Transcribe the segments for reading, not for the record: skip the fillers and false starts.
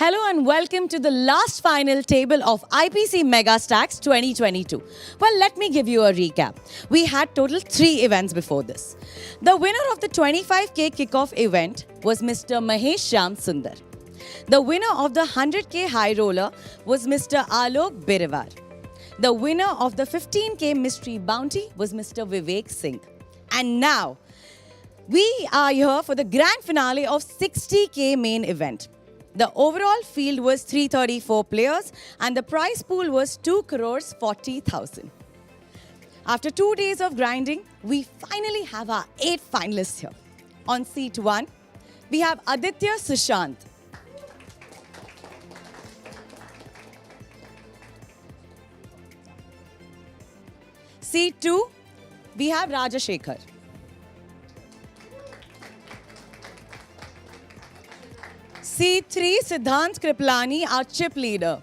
Hello and welcome to the last final table of IPC Megastacks 2022. Well, let me give you a recap. We had total 3 events before this. The winner of the 25K kickoff event was Mr. Mahesh Shyam Sundar. The winner of the 100K high roller was Mr. Alok Birivar. The winner of the 15K mystery bounty was Mr. Vivek Singh. And now, we are here for the grand finale of 60K main event. The overall field was 334 players and the prize pool was 2 crores 40,000. After 2 days of grinding, we finally have our 8 finalists here. On seat 1, we have Aditya Sushant. Seat 2, we have Rajasekhar. Seat 3, Siddharth Kripalani, our chip leader.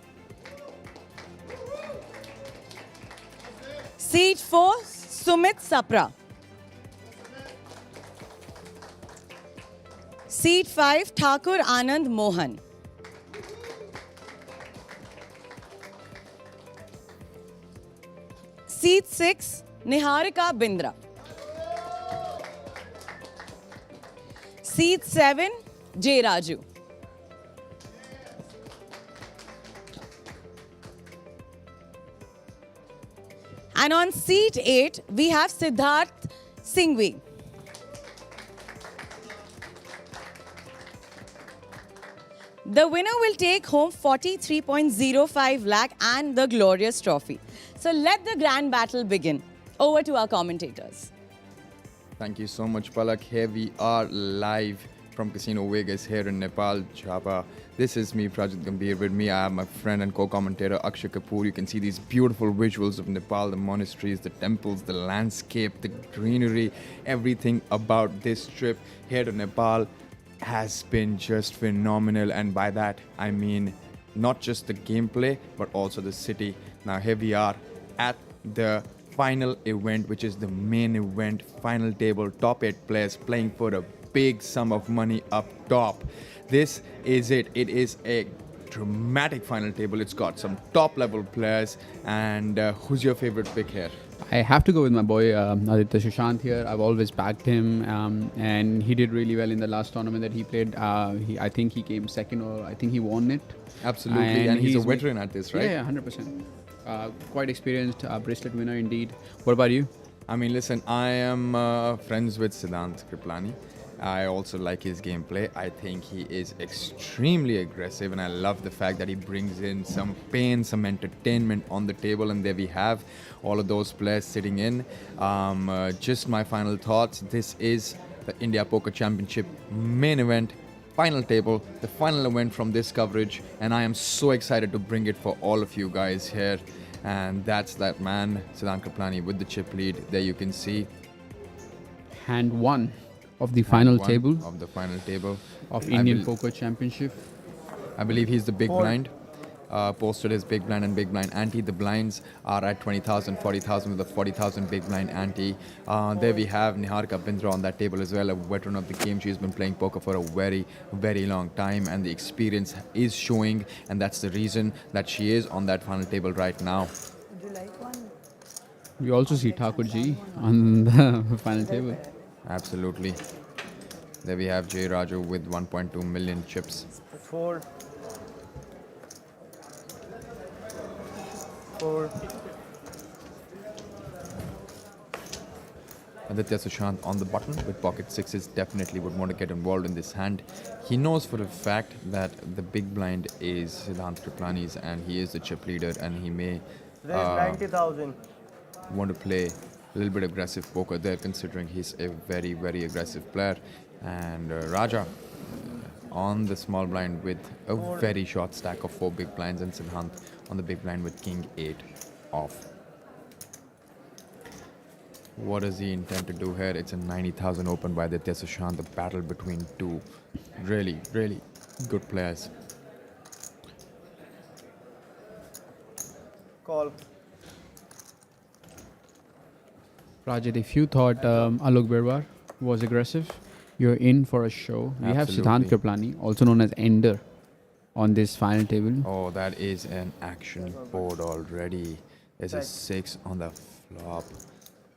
Seat 4, Sumit Sapra. Seat 5, Thakur Anand Mohan. Seat 6, Niharika Bindra. Seat 7, J. Raju. And on seat 8, we have Siddharth Singhvi. The winner will take home 43.05 lakh and the glorious trophy. So let the grand battle begin. Over to our commentators. Thank you so much, Palak. Here we are live from Casino Vegas here in Nepal, Java. This is me, Prajit Gambhir. With me, I have my friend and co-commentator Akshay Kapoor. You can see these beautiful visuals of Nepal, the monasteries, the temples, the landscape, the greenery, everything about this trip here to Nepal has been just phenomenal. And by that, I mean not just the gameplay, but also the city. Now here we are at the final event, which is the main event, final table, top 8 players playing for a big sum of money up top. This is it. It is a dramatic final table. It's got some top level players. And who's your favorite pick here? I have to go with my boy Aditya Sushant here. I've always backed him, and he did really well in the last tournament that he played. I think he came second, or I think he won it. Absolutely, and he's a veteran at this, right? Yeah, 100%. Quite experienced, bracelet winner indeed. What about you? I mean, listen, I am friends with Siddhanth Kripalani. I also like his gameplay. I think he is extremely aggressive, and I love the fact that he brings in some pain, some entertainment on the table, and there we have all of those players sitting in. Just my final thoughts. This is the India Poker Championship main event, final table, the final event from this coverage, and I am so excited to bring it for all of you guys here. And that's that man, Siddharth Kripalani, with the chip lead. There you can see. Hand one of the final table of the final table of Indian Poker Championship. I believe he's the big blind. Posted his big blind and big blind ante. The blinds are at 20,000, 40,000 with a 40,000 big blind ante. There we have Niharika Bindra on that table as well, a veteran of the game. She's been playing poker for a very, very long time, and the experience is showing, and that's the reason that she is on that final table right now. Would you like one? We also see Thakur Ji on the final table. Absolutely. There we have J. Raju with 1.2 million chips. Four. Aditya Sushant on the button with pocket sixes definitely would want to get involved in this hand. He knows for a fact that the big blind is Siddharth Kripalani's, and he is the chip leader, and he may 90,000. want to play a little bit aggressive poker there, considering he's a very, very aggressive player. And Raja on the small blind with a very short stack of 4 big blinds, and Siddharth on the big blind with king 8 off. What does he intend to do here? It's a 90,000 open by Aditya Sushant. The battle between two really, really good players. Call. Rajat, if you thought Alok Berwar was aggressive, you're in for a show. We have Siddharth Kripalani, also known as Ender, on this final table. Oh, that is an action board already. There's a 6 on the flop,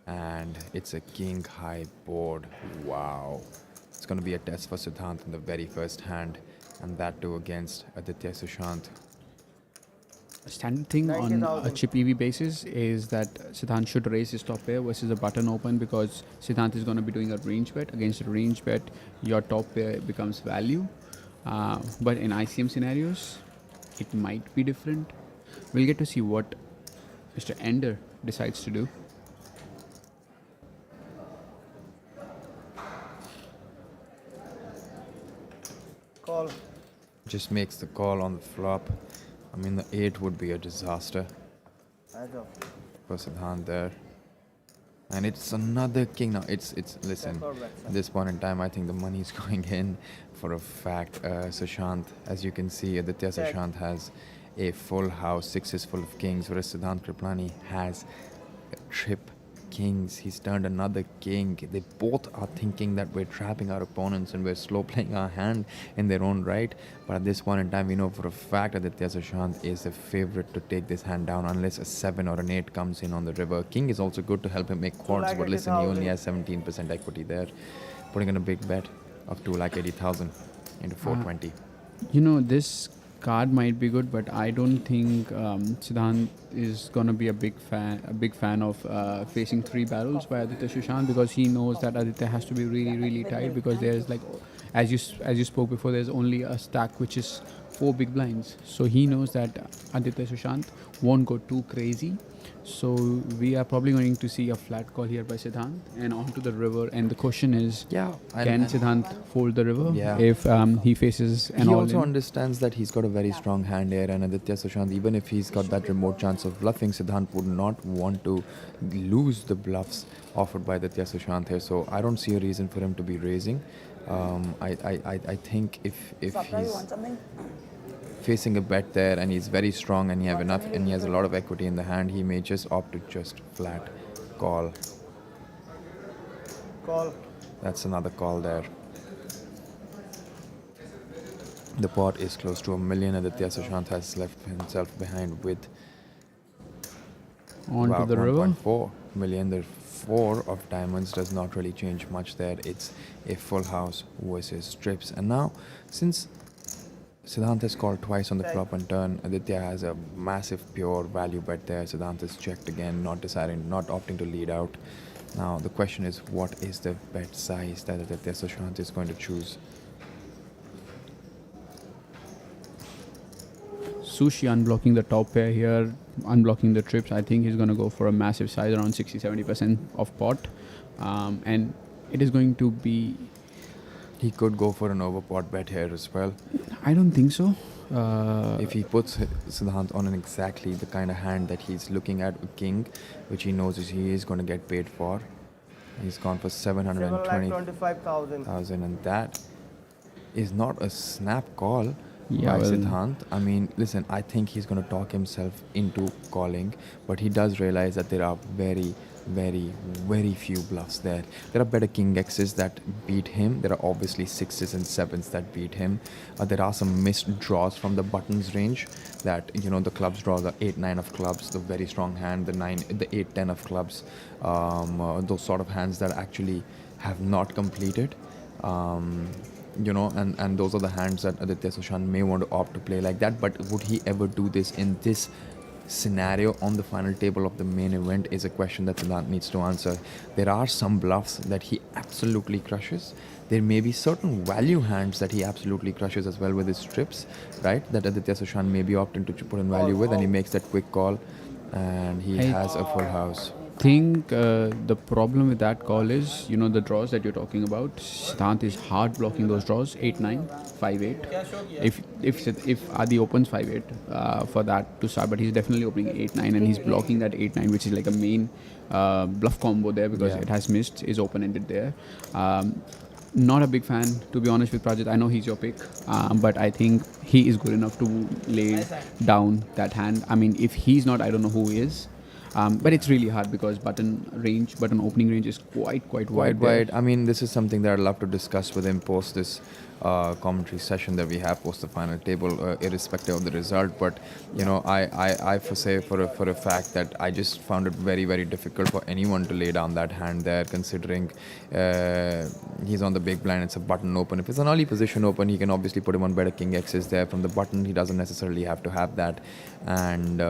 and it's a king high board. Wow. It's going to be a test for Siddharth in the very first hand, and that too against Aditya Sushant. Standard thing on a chip EV basis is that Siddharth should raise his top pair versus a button open, because Siddharth is going to be doing a range bet. Against a range bet, your top pair becomes value. But in ICM scenarios, it might be different. We'll get to see what Mr. Ender decides to do. Call. Just makes the call on the flop. I mean, the 8 would be a disaster for Siddharth there. And it's another king now. Listen, at this point in time, I think the money's going in for a fact. Sushant, as you can see, Aditya Sushant has a full house, 6 is full of kings, whereas Siddharth Kripalani has trip kings. He's turned another king. They both are thinking that we're trapping our opponents and we're slow playing our hand in their own right. But at this point in time, we know for a fact that Aditya Sushant is the favorite to take this hand down unless a 7 or an 8 comes in on the river. King is also good to help him make quads, but listen, he only has 17% equity there. Putting in a big bet of 280,000 into 420. This card might be good, but I don't think Siddharth is gonna be a big fan of facing 3 barrels by Aditya Sushant, because he knows that Aditya has to be really, really tight, because there's like, as you spoke before, there's only a stack which is 4 big blinds. So he knows that Aditya Sushant won't go too crazy. So we are probably going to see a flat call here by Siddharth and onto the river. And the question is, can Siddharth fold the river if he faces an all-in? He also understands that he's got a very strong hand here, and Aditya Sushant, even if he's got that remote chance of bluffing, Siddharth would not want to lose the bluffs offered by Aditya Sushant here. So I don't see a reason for him to be raising. I think if he's facing a bet there and he's very strong and he has a lot of equity in the hand, he may just opt to just flat call. That's another call there. The pot is close to $1 million. Aditya Sushant has left himself behind with onto the river 1.4 million. The 4 of diamonds does not really change much there. It's a full house versus strips. And now, since Siddharth has called twice on the flop and turn, Aditya has a massive pure value bet there. Siddharth has checked again, not opting to lead out. Now the question is, what is the bet size that Aditya Sushant is going to choose? Sushi unblocking the top pair here, unblocking the trips. I think he's going to go for a massive size, around 60-70% of pot. And it is going to be... He could go for an overpot bet here as well. I don't think so. If he puts Siddharth on exactly the kind of hand that he's looking at, a king, which he knows he is going to get paid for. He's gone for 725,000, and that is not a snap call by Siddharth. I mean, listen, I think he's going to talk himself into calling, but he does realize that there are very, very, very few bluffs there. There are better king X's that beat him. There are obviously 6s and 7s that beat him. There are some missed draws from the buttons range that, the clubs draw the 8-9 of clubs, the very strong hand, the 8-10 of clubs, those sort of hands that actually have not completed. And those are the hands that Aditya Sushant may want to opt to play like that. But would he ever do this in this scenario on the final table of the main event is a question that Siddharth needs to answer. There are some bluffs that he absolutely crushes. There may be certain value hands that he absolutely crushes as well with his strips, right? That Aditya Sushant may be opting to put in value with, and he makes that quick call, and he has a full house. I think the problem with that call is, the draws that you're talking about. Siddharth is hard blocking those draws, 8-9, 5-8. If Adi opens 5-8 for that to start, but he's definitely opening 8-9, and he's blocking that 8-9, which is like a main bluff combo there, because it has missed, is open-ended there. Not a big fan, to be honest with Prajit. I know he's your pick, but I think he is good enough to lay down that hand. I mean, if he's not, I don't know who is. But it's really hard because button opening range is quite wide. I mean, this is something that I'd love to discuss with him post this commentary session that we have post the final table, irrespective of the result. But I say for a fact that I just found it very, very difficult for anyone to lay down that hand there, considering he's on the big blind. It's a button open. If it's an early position open, he can obviously put him on better king X's there. From the button, he doesn't necessarily have to have that. And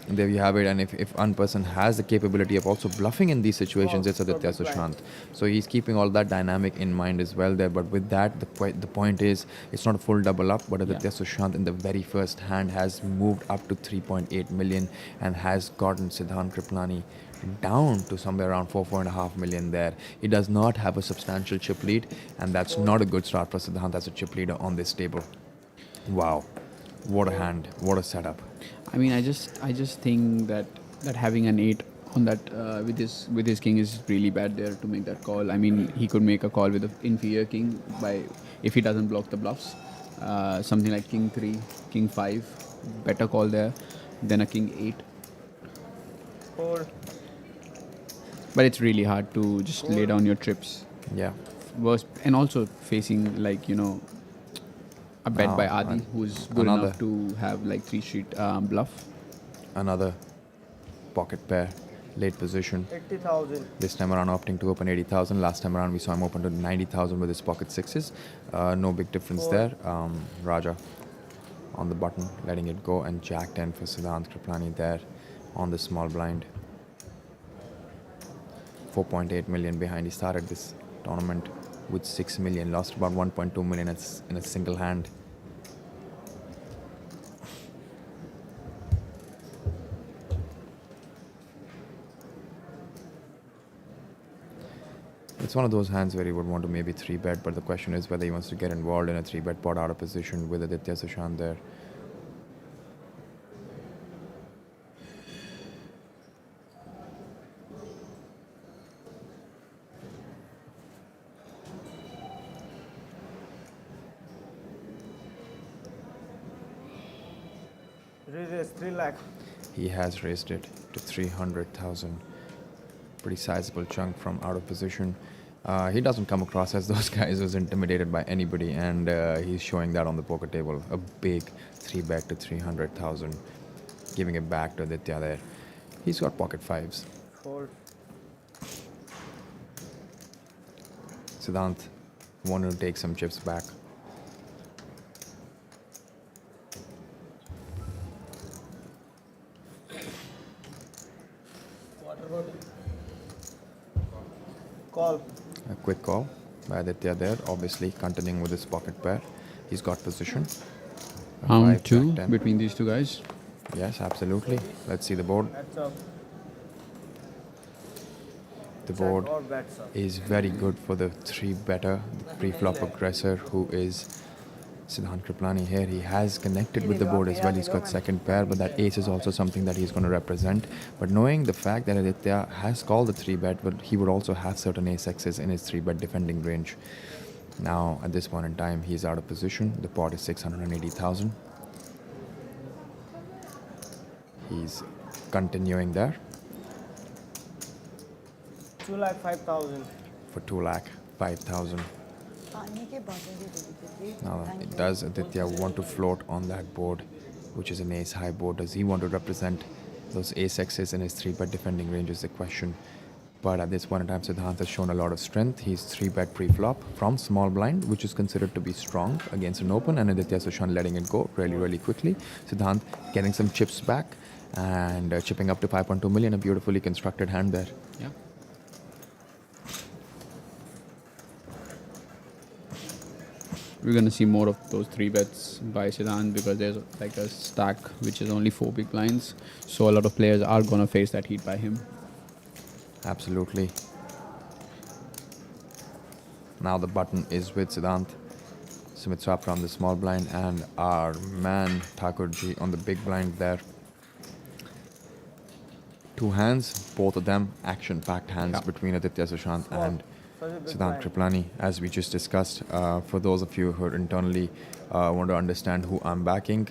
there you have it. And if one person has the capability of also bluffing in these situations, it's Aditya Sushant. So he's keeping all that dynamic in mind as well there. But with that, the point is, it's not a full double up, but Aditya Sushant in the very first hand has moved up to 3.8 million and has gotten Siddhanth Kripalani down to somewhere around 4.5 million there. He does not have a substantial chip lead, and that's not a good start for Siddhanth as a chip leader on this table. Wow, what a hand, what a setup. I mean, I just think that having an 8 on that with his king is really bad there to make that call. I mean, he could make a call with an inferior king if he doesn't block the bluffs. Something like king 3, king 5, better call there than a king 8. 4. But it's really hard to just lay down your trips. Yeah. Worst, and also facing like a bet by Adi, and who's good another- enough to have like 3-street bluff. Another pocket pair, late position. 80,000. This time around opting to open 80,000. Last time around we saw him open to 90,000 with his pocket sixes. No big difference there. Raja on the button, letting it go, and Jack 10 for Siddhanth Kripalani there on the small blind. 4.8 million behind. He started this tournament with 6 million, lost about 1.2 million in a single hand. It's one of those hands where he would want to maybe 3-bet, but the question is whether he wants to get involved in a 3-bet pot out of position with Aditya Sushant there. Raise 3 lakh. He has raised it to 300,000. Pretty sizable chunk from out of position. He doesn't come across as those guys who's intimidated by anybody, and he's showing that on the poker table. A big 3-bet to 300,000, giving it back to Aditya there. He's got pocket fives. Fold. Siddhanth wanted to take some chips back. Call. A quick call by Aditya there, obviously continuing with his pocket pair. He's got position. A five, Two Jack 10. between these two guys. Yes, absolutely. Let's see the board. Heads up. The board Check or bets up. is very good for the 3-better, the pre-flop aggressor, who is Siddharth Kripalani here. He has connected with the board as well. He's got second pair, but that ace is also something that he's going to represent. But knowing the fact that Aditya has called the 3-bet, but he would also have certain ace X's in his 3-bet defending range. Now, at this point in time, he's out of position. The pot is 680,000. He's continuing there 2 lakh 5,000. for 2,05,000. Now, does Aditya want to float on that board, which is an ace high board? Does he want to represent those ace X's in his 3-bet defending range is the question. But at this point in time, Siddhanth has shown a lot of strength. He's 3-bet pre-flop from small blind, which is considered to be strong against an open, and Aditya Sushant letting it go really, really quickly. Siddhanth getting some chips back and chipping up to 5.2 million, a beautifully constructed hand there. Yeah. We're going to see more of those 3-bets by Siddharth because there's like a stack which is only 4 big blinds. So a lot of players are going to face that heat by him. Absolutely. Now the button is with Siddhanth. Sumit Sapra on the small blind and our man Thakur Ji on the big blind there. 2 hands, both of them action-packed hands between Aditya Sushant and Siddharth Kripalani, as we just discussed. For those of you who internally want to understand who I'm backing,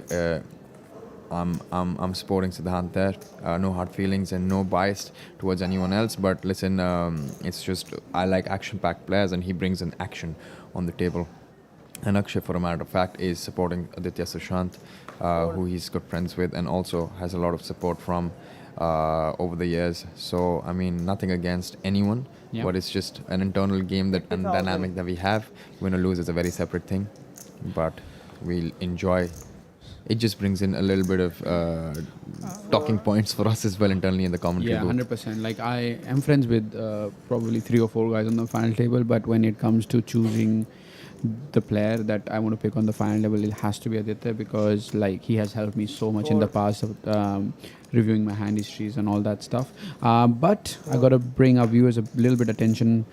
I'm supporting Siddharth there. No hard feelings and no bias towards anyone else. But listen, it's just I like action-packed players, and he brings an action on the table. And Akshay, for a matter of fact, is supporting Aditya Sushant, who he's good friends with, and also has a lot of support from over the years. So I mean, nothing against anyone. Yeah. But it's just an internal game that and dynamic that we have. Win or lose is a very separate thing, but we'll enjoy. It just brings in a little bit of talking points for us as well internally in the commentary Yeah, booth. 100%. Like I am friends with probably 3 or 4 guys on the final table, but when it comes to choosing the player that I want to pick on the final level, it has to be Aditya, because like he has helped me so much in the past of reviewing my hand histories and all that stuff. But I got to bring our viewers a little bit attention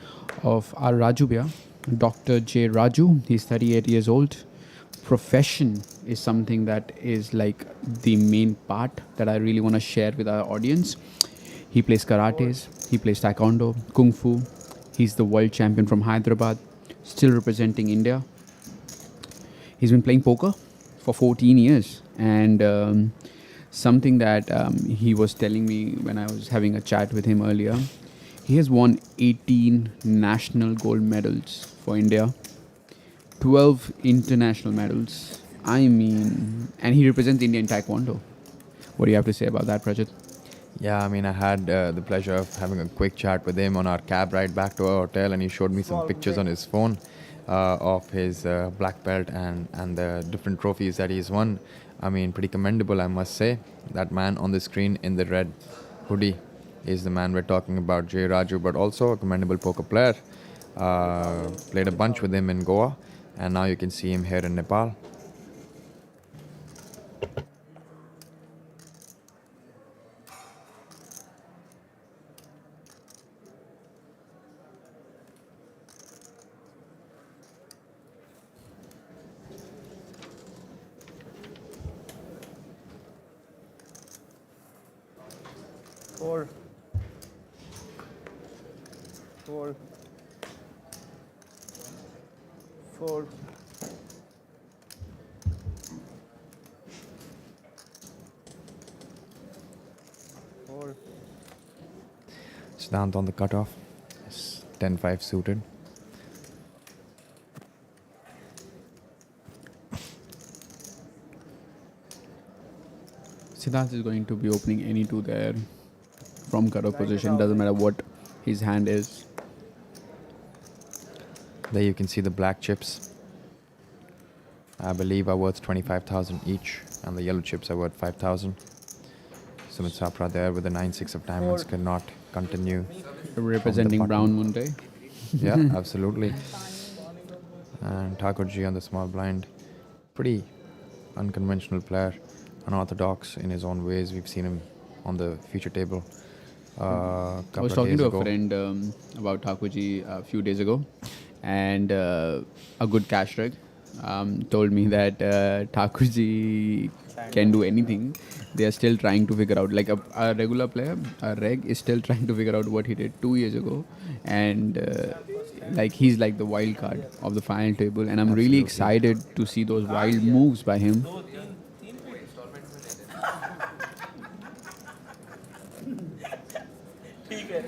of our Raju bhaiya, Dr. J. Raju. He's 38 years old. Profession is something that is like the main part that I really want to share with our audience. He plays karates, he plays taekwondo, kung fu. He's the world champion from Hyderabad, still representing India. He's been playing poker for 14 years, and something that he was telling me when I was having a chat with him earlier, He has won 18 national gold medals for India, 12 international medals. I mean, and he represents India in Taekwondo. What do you have to say about that, Prajit? Yeah, I mean, I had the pleasure of having a quick chat with him on our cab ride back to our hotel, and he showed me some pictures on his phone of his black belt and the different trophies that he's won. I mean, pretty commendable, I must say. That man on the screen in the red hoodie is the man we're talking about, J. Raju, but also a commendable poker player. Played a bunch with him in Goa, and now you can see him here in Nepal. Fold. Fold. Fold. Fold. Siddharth on the cutoff. 10-5 suited. Siddharth is going to be opening any two there from cutoff position. Doesn't matter what his hand is. There you can see the black chips. I believe are worth 25,000 each, and the yellow chips are worth 5,000. Sumit Sapra there with the 9-6 of diamonds cannot continue. Representing Brown Monday. Yeah, absolutely. And Thakur Ji on the small blind. Pretty unconventional player, unorthodox in his own ways. We've seen him on the future table. I was talking to a friend about Thakurji a few days ago, and a good cash reg told me that Thakurji can do anything. They are still trying to figure out, like a regular player, a reg is still trying to figure out what he did 2 years ago, and like he's like the wild card of the final table, and I'm really excited to see those wild moves by him. ठीक है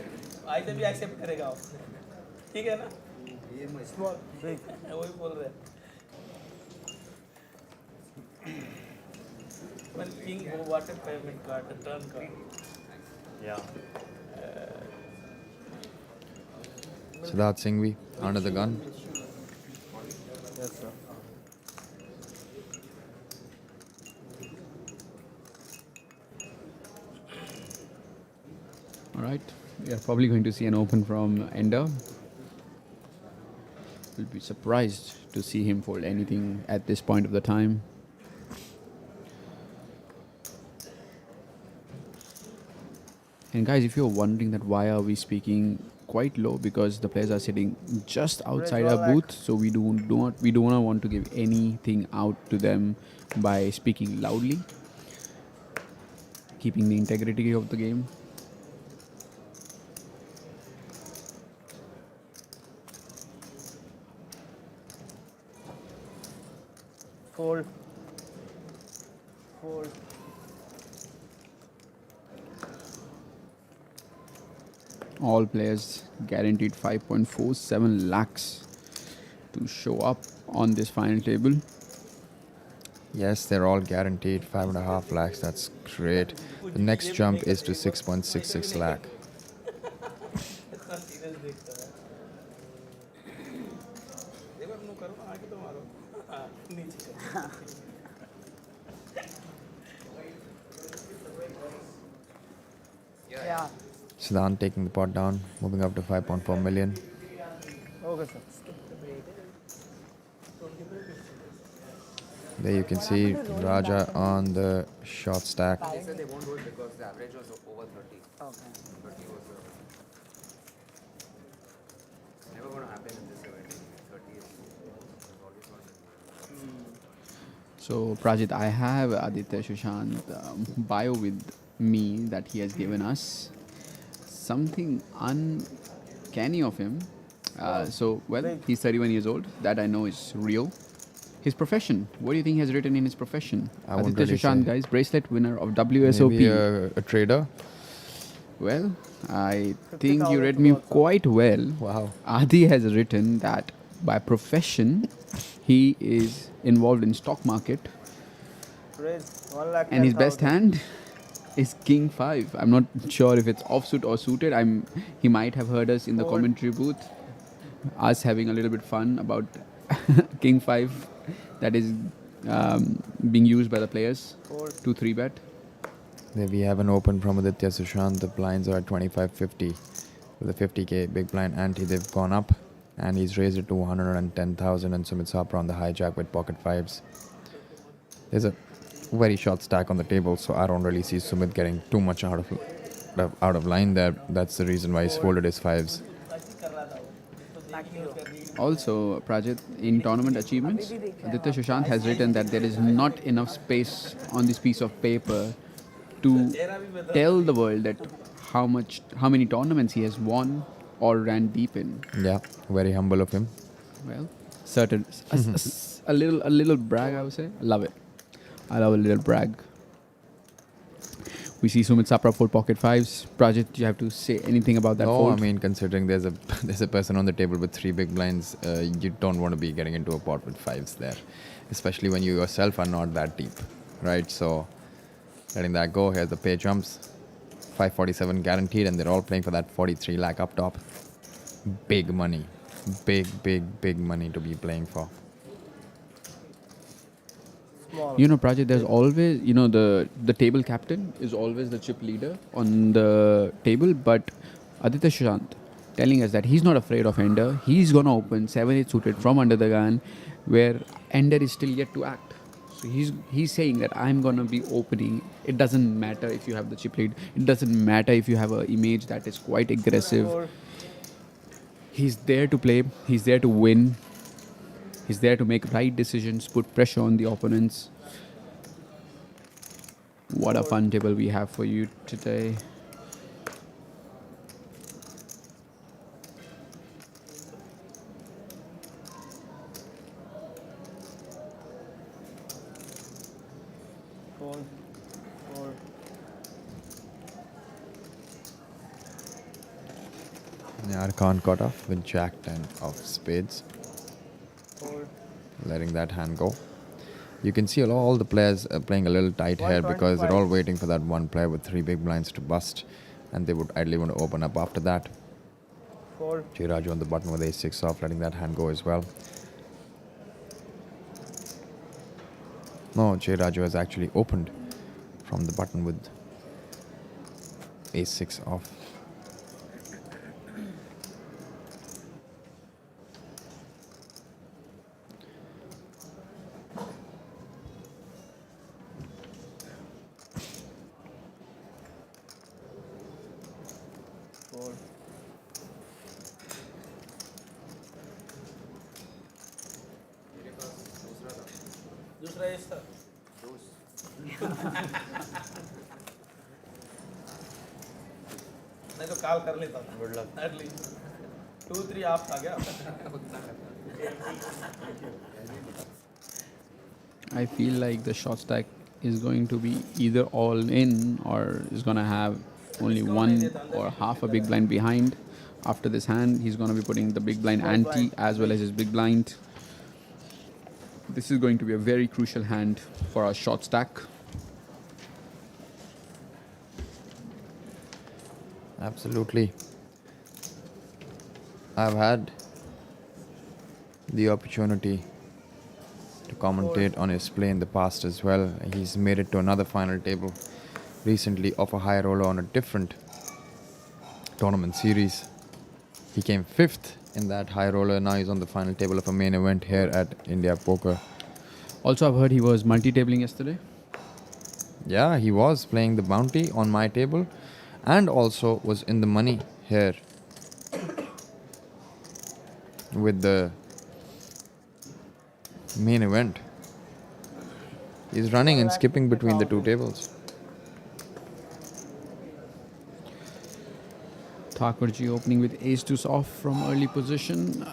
ऐसे भी accept करेगा आप ठीक है ना Small. Big. वही बोल रहे हैं when king go water payment card turn card Siddharth Singhvi under the gun. Yes, sir. All right, we are probably going to see an open from Ender. Will be surprised to see him fold anything at this point of the time. And guys, if you're wondering that why are we speaking quite low, because the players are sitting just outside our booth, so we do not want to give anything out to them by speaking loudly, keeping the integrity of the game. Fold. Fold. All players guaranteed 5.47 lakhs to show up on this final table. Yes, they're all guaranteed 5.5 lakhs. That's great. The next jump is to 6.66 lakh. इतना serious देखता है देखो तुम करो आगे तो मारो हाँ नीचे Yeah. Siddharth taking the pot down, moving up to 5.4 million. Okay, sir. There you can see Raja on the short stack. They said they won't hold because the average was over 30. Okay. 30 was never going to happen in this event. 30 is always going to. So, Prajit, I have Aditya Sushant bio with me that he has given us. Something uncanny of him. He's 31 years old. That I know is real. His profession. What do you think he has written in his profession? I won't Aditya really Sushant, say. guys, bracelet winner of WSOP. Maybe a trader. Well, I think you read me quite well. Wow. Adi has written that by profession, he is involved in stock market, Raise 1 lakh and his best 10,000. hand is King 5. I'm not sure if it's offsuit or suited. He might have heard us in the commentary booth, us having a little bit fun about King 5 that is being used by the players to 3-bet. There we have an open from Aditya Sushant. The blinds are at 25.50 with a 50k big blind ante. They've gone up and he's raised it to 110,000, and Sumit Sapra on the hijack with pocket fives. There's a very short stack on the table, so I don't really see Sumit getting too much out of line there. That's the reason why he's folded his fives. Also, Prajit, in tournament achievements, Aditya Sushant has written that there is not enough space on this piece of paper to tell the world that how many tournaments he has won or ran deep in. Yeah, very humble of him. Well, certain a little brag, I would say. I love it. I love a little brag. We see Sumit Sapra fold pocket fives. Prajit, do you have to say anything about that No, fold? I mean, considering there's a person on the table with 3 big blinds, you don't want to be getting into a pot with fives there, especially when you yourself are not that deep, right? So letting that go. Here's the pair jumps, 547 guaranteed, and they're all playing for that 43 lakh up top. Big money, big money to be playing for. You know, Prajit, there's always, the table captain is always the chip leader on the table, but Aditya Sushant telling us that he's not afraid of Ender. He's going to open 7-8 suited from under the gun, where Ender is still yet to act. So he's saying that I'm going to be opening. It doesn't matter if you have the chip lead. It doesn't matter if you have an image that is quite aggressive. He's there to play. He's there to win. He's there to make right decisions, put pressure on the opponents. What a fun table we have for you today. Fold. Niharika cut off with Jack 10 of spades. Fold. Letting that hand go. You can see all the players playing a little tight here because they're all waiting for that one player with 3 big blinds to bust, and they would ideally want to open up after that. Fold. Raju on the button with ace-6 off, letting that hand go as well. No, Raju has actually opened from the button with ace-6 off. Fold. दूसरा S था नहीं तो call कर लेता था good luck at least 2-3 आप था क्या I feel like the shot stack is going to be either all in or is going to have only one or half a big blind behind. After this hand, he's going to be putting the big blind ante as well as his big blind. This is going to be a very crucial hand for our shot stack. Absolutely. I've had the opportunity to commentate on his play in the past as well. He's made it to another final table recently of a high roller on a different tournament series. He came 5th in that high roller. Now he's on the final table of a main event here at India Poker. Also, I've heard he was multi-tabling yesterday. Yeah, he was playing the bounty on my table and also was in the money here with the main event. He's running and skipping between the two tables. Thakurji opening with ace-2 off from early position.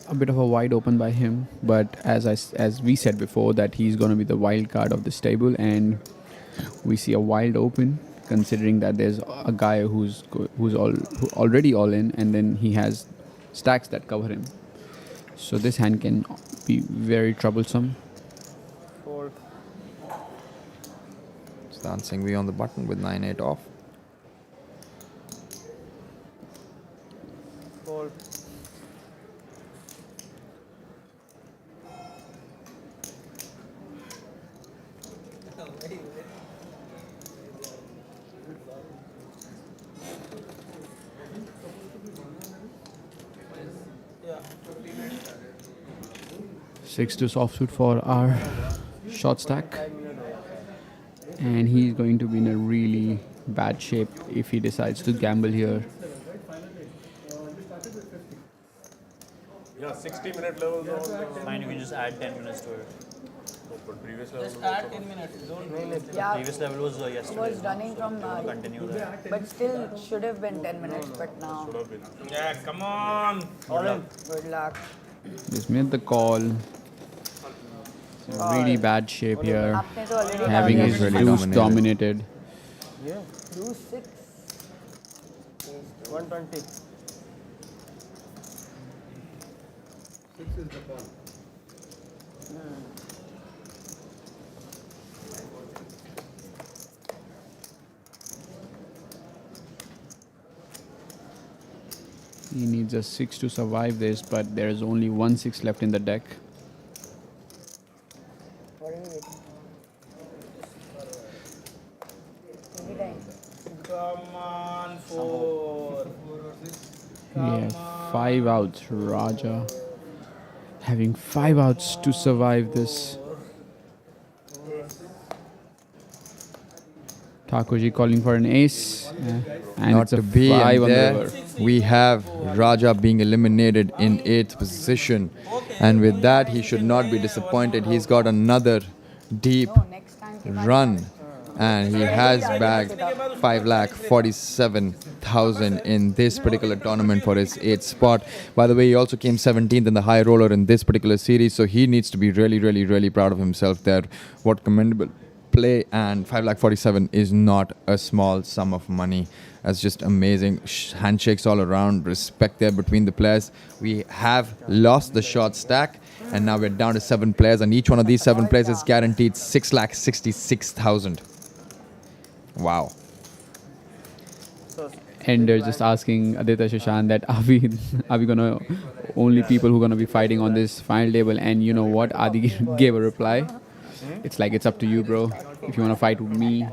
A bit of a wide open by him, but as we said before, that he's going to be the wild card of this table, and we see a wild open considering that there's a guy who's already all in, and then he has stacks that cover him. So this hand can be very troublesome. Fold. Siddharth Singhvi on the button with 9-8 off. Fold. Yeah. 6 to soft suit for our short stack, and he's going to be in a really bad shape if he decides to gamble here. Yeah, 60-minute levels on. Fine, you can just add 10 minutes to it. But previous level Just add 10 minutes. Don't waste. Yeah, Previous level was yesterday. was running from, Continue that. but still should have been 10 minutes, but now, should have been. Yeah, come on. good luck. Just made the call. Really bad shape here, आपने तो already having डाल his दिया। really deuce dominated. dominated. Deuce 6. 120. He needs a 6 to survive this, but there is only 1 6 left in the deck. What are you waiting for? Anytime. Come on, 4. He has 5 outs. Raja having 5 outs to survive this. Thakurji calling for an ace. And Not it's a to be, 5 and on the there river. we have Raja being eliminated in 8th position, and with that he should not be disappointed. He's got another deep No, next time. keep on- run, and he has bagged 5,47,000 in this particular tournament for his 8th spot. By the way, he also came 17th in the high roller in this particular series, so he needs to be really, really, really proud of himself there. What commendable play, and 5,47,000 is not a small sum of money. That's just amazing. Handshakes all around, respect there between the players. We have lost the short stack, and now we're down to 7 players, and each one of these 7 players is guaranteed 6,66,000. Wow. And they're just asking Aditya Sushant that are we gonna only people who gonna be fighting on this final table? And you know what? Adi gave a reply. It's like, it's up to you, bro. If you wanna fight with me,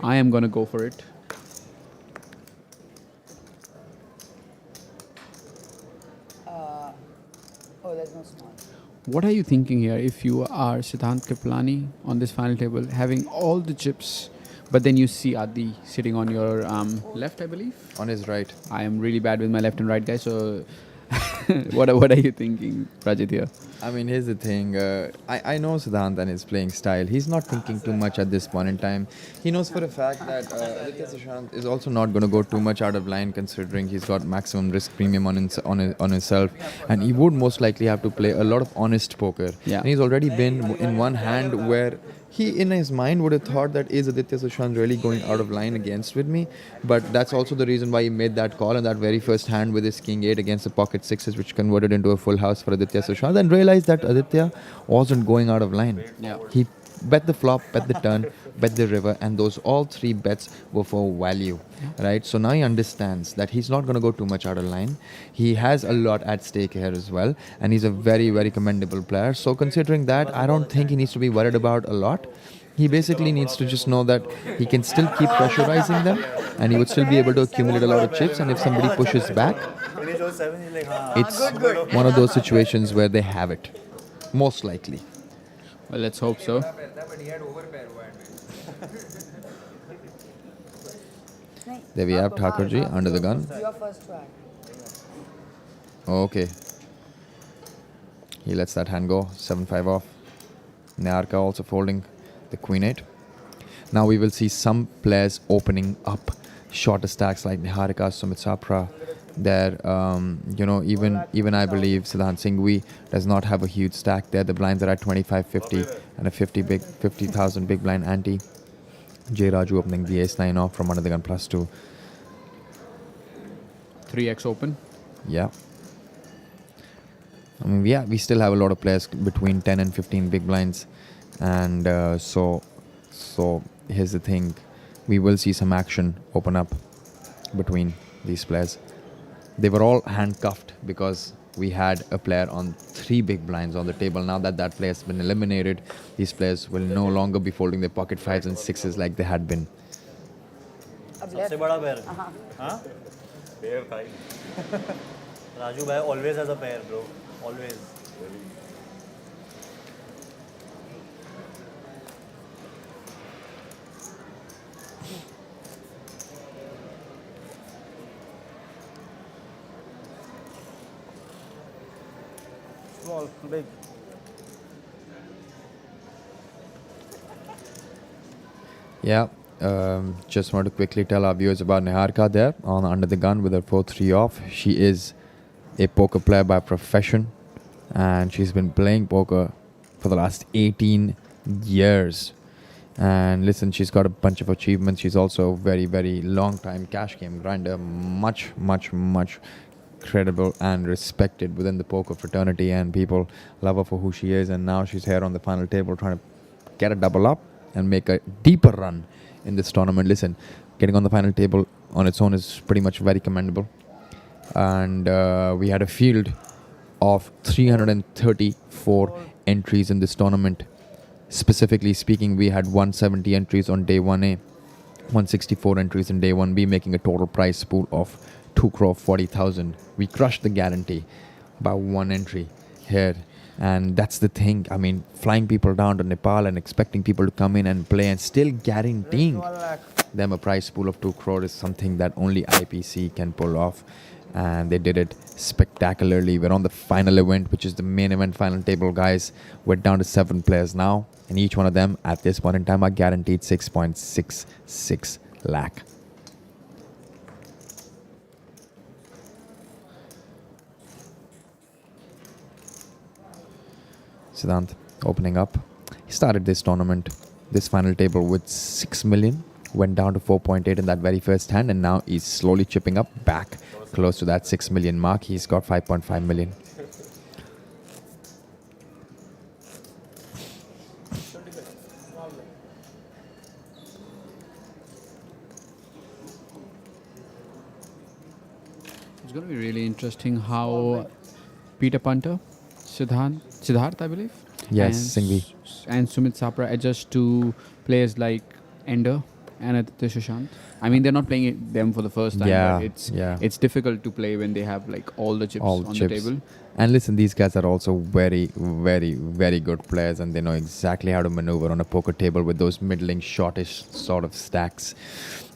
I am gonna go for it. Oh, there's no small. What are you thinking here if you are Siddhanth Kripalani on this final table, having all the chips, but then you see Adi sitting on your left, I believe? On his right. I am really bad with my left and right, guys, so what are you thinking, Rajit, here? I mean, here's the thing. I know Siddhant and his playing style. He's not thinking too much at this point in time. He knows for a fact that Aditya Sushant is also not going to go too much out of line, considering he's got maximum risk premium on himself. And he would most likely have to play a lot of honest poker. Yeah. And he's already been in one hand where he, in his mind, would have thought that is Aditya Sushant really going out of line against with me? But that's also the reason why he made that call in that very first hand with his King 8 against the pocket 6s, which converted into a full house for Aditya Sushant, and realized that Aditya wasn't going out of line. Yeah. He bet the flop, bet the turn, bet the river, and those all 3 bets were for value, right? So now he understands that he's not going to go too much out of line. He has a lot at stake here as well, and he's a very, very commendable player. So considering that, I don't think he needs to be worried about a lot. He basically needs to just know that he can still keep pressurizing them, and he would still be able to accumulate a lot of chips, and if somebody pushes back, When he shows 7, he's like, it's one of those situations where they have it, most likely. Well, let's hope so. There we have Thakurji under the gun. You are first to act. Okay. He lets that hand go. 7-5 off. Niharika also folding the Queen 8. Now we will see some players opening up shorter stacks like Niharika, Sumit Sapra. There, even I believe Siddharth Singhvi does not have a huge stack there. The blinds are at 25-50 and a 50,000 big blind ante. J Raju opening the ace-9 off from under the gun +2. 3x open. Yeah. I mean, yeah, we still have a lot of players between 10 and 15 big blinds. And so here's the thing. We will see some action open up between these players. They were all handcuffed because we had a player on 3 big blinds on the table. Now that that player has been eliminated, these players will no longer be folding their pocket 5s and 6s like they had been. अब सबसे left. बड़ा पैर हाँ. हाँ Pair five. Raju भाई always has a pair bro always Small, big. Yeah, just want to quickly tell our viewers about Niharika there on under the gun with her 4-3 off. She is a poker player by profession, and she's been playing poker for the last 18 years. And listen, she's got a bunch of achievements. She's also a very, very long time cash game grinder, much credible and respected within the poker fraternity, and people love her for who she is. And now she's here on the final table trying to get a double up and make a deeper run in this tournament. Listen, getting on the final table on its own is pretty much very commendable. And we had a field of 334 entries in this tournament. Specifically speaking, we had 170 entries on day 1A, 164 entries in day 1B, making a total prize pool of 2 crore 40,000. We crushed the guarantee by 1 entry here. And that's the thing. I mean, flying people down to Nepal and expecting people to come in and play and still guaranteeing 1 lakh. them a prize pool of 2 crore is something that only IPC can pull off. And they did it spectacularly. We're on the final event, which is the main event final table, guys. We're down to 7 players now, and each one of them at this point in time are guaranteed 6.66 lakh. Siddhanth opening up. He started this tournament, this final table with 6 million, went down to 4.8 in that very first hand, and now he's slowly chipping up back close to that 6 million mark. He's got 5.5 million. It's going to be really interesting how Peter Punter, Siddharth, I believe. Yes, and Singhvi. And Sumit Sapra adjust to players like Ender and Aditya Sushant. I mean, they're not playing them for the first time, Yeah, but yeah. it's difficult to play when they have like all the chips All on chips. the table. And listen, these guys are also very, very, very good players, and they know exactly how to maneuver on a poker table with those middling, shortish sort of stacks.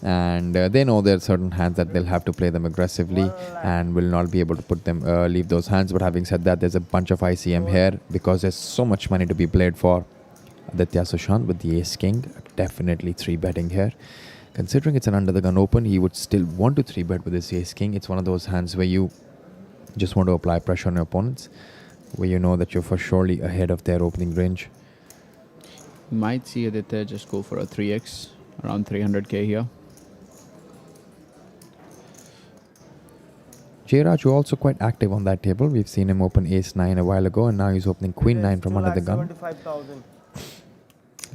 And they know there are certain hands that they'll have to play them aggressively and will not be able to put them, leave those hands. But having said that, there's a bunch of ICM here because there's so much money to be played for. Aditya Sushant with the ace king, definitely 3-betting here. Considering it's an under the gun open, he would still want to 3-bet with his ace king. It's one of those hands where you just want to apply pressure on your opponents, where you know that you're for surely ahead of their opening range. Might see Aditya just go for a 3x, around 300k here. J Raju also quite active on that table. We've seen him open ace-9 a while ago, and now he's opening queen-9 from under the gun, 2,75,000.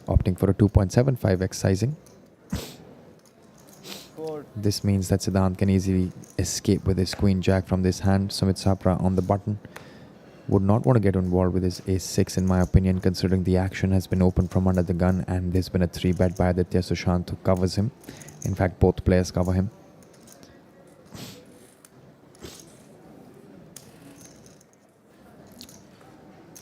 opting for a 2.75x sizing. Four. This means that Siddhanth can easily escape with his queen-jack from this hand. Sumit Sapra on the button would not want to get involved with his ace-6, in my opinion, considering the action has been opened from under the gun, and there's been a 3-bet by Aditya Sushant who covers him. In fact, both players cover him.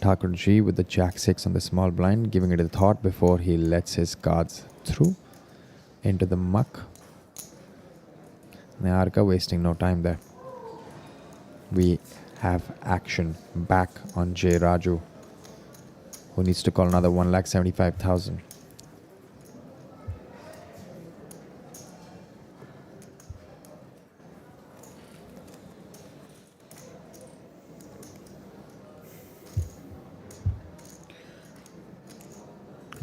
Thakur G with the jack-6 on the small blind, giving it a thought before he lets his cards through into the muck. Niharika wasting no time there. We have action back on J Raju, who needs to call another 1,75,000.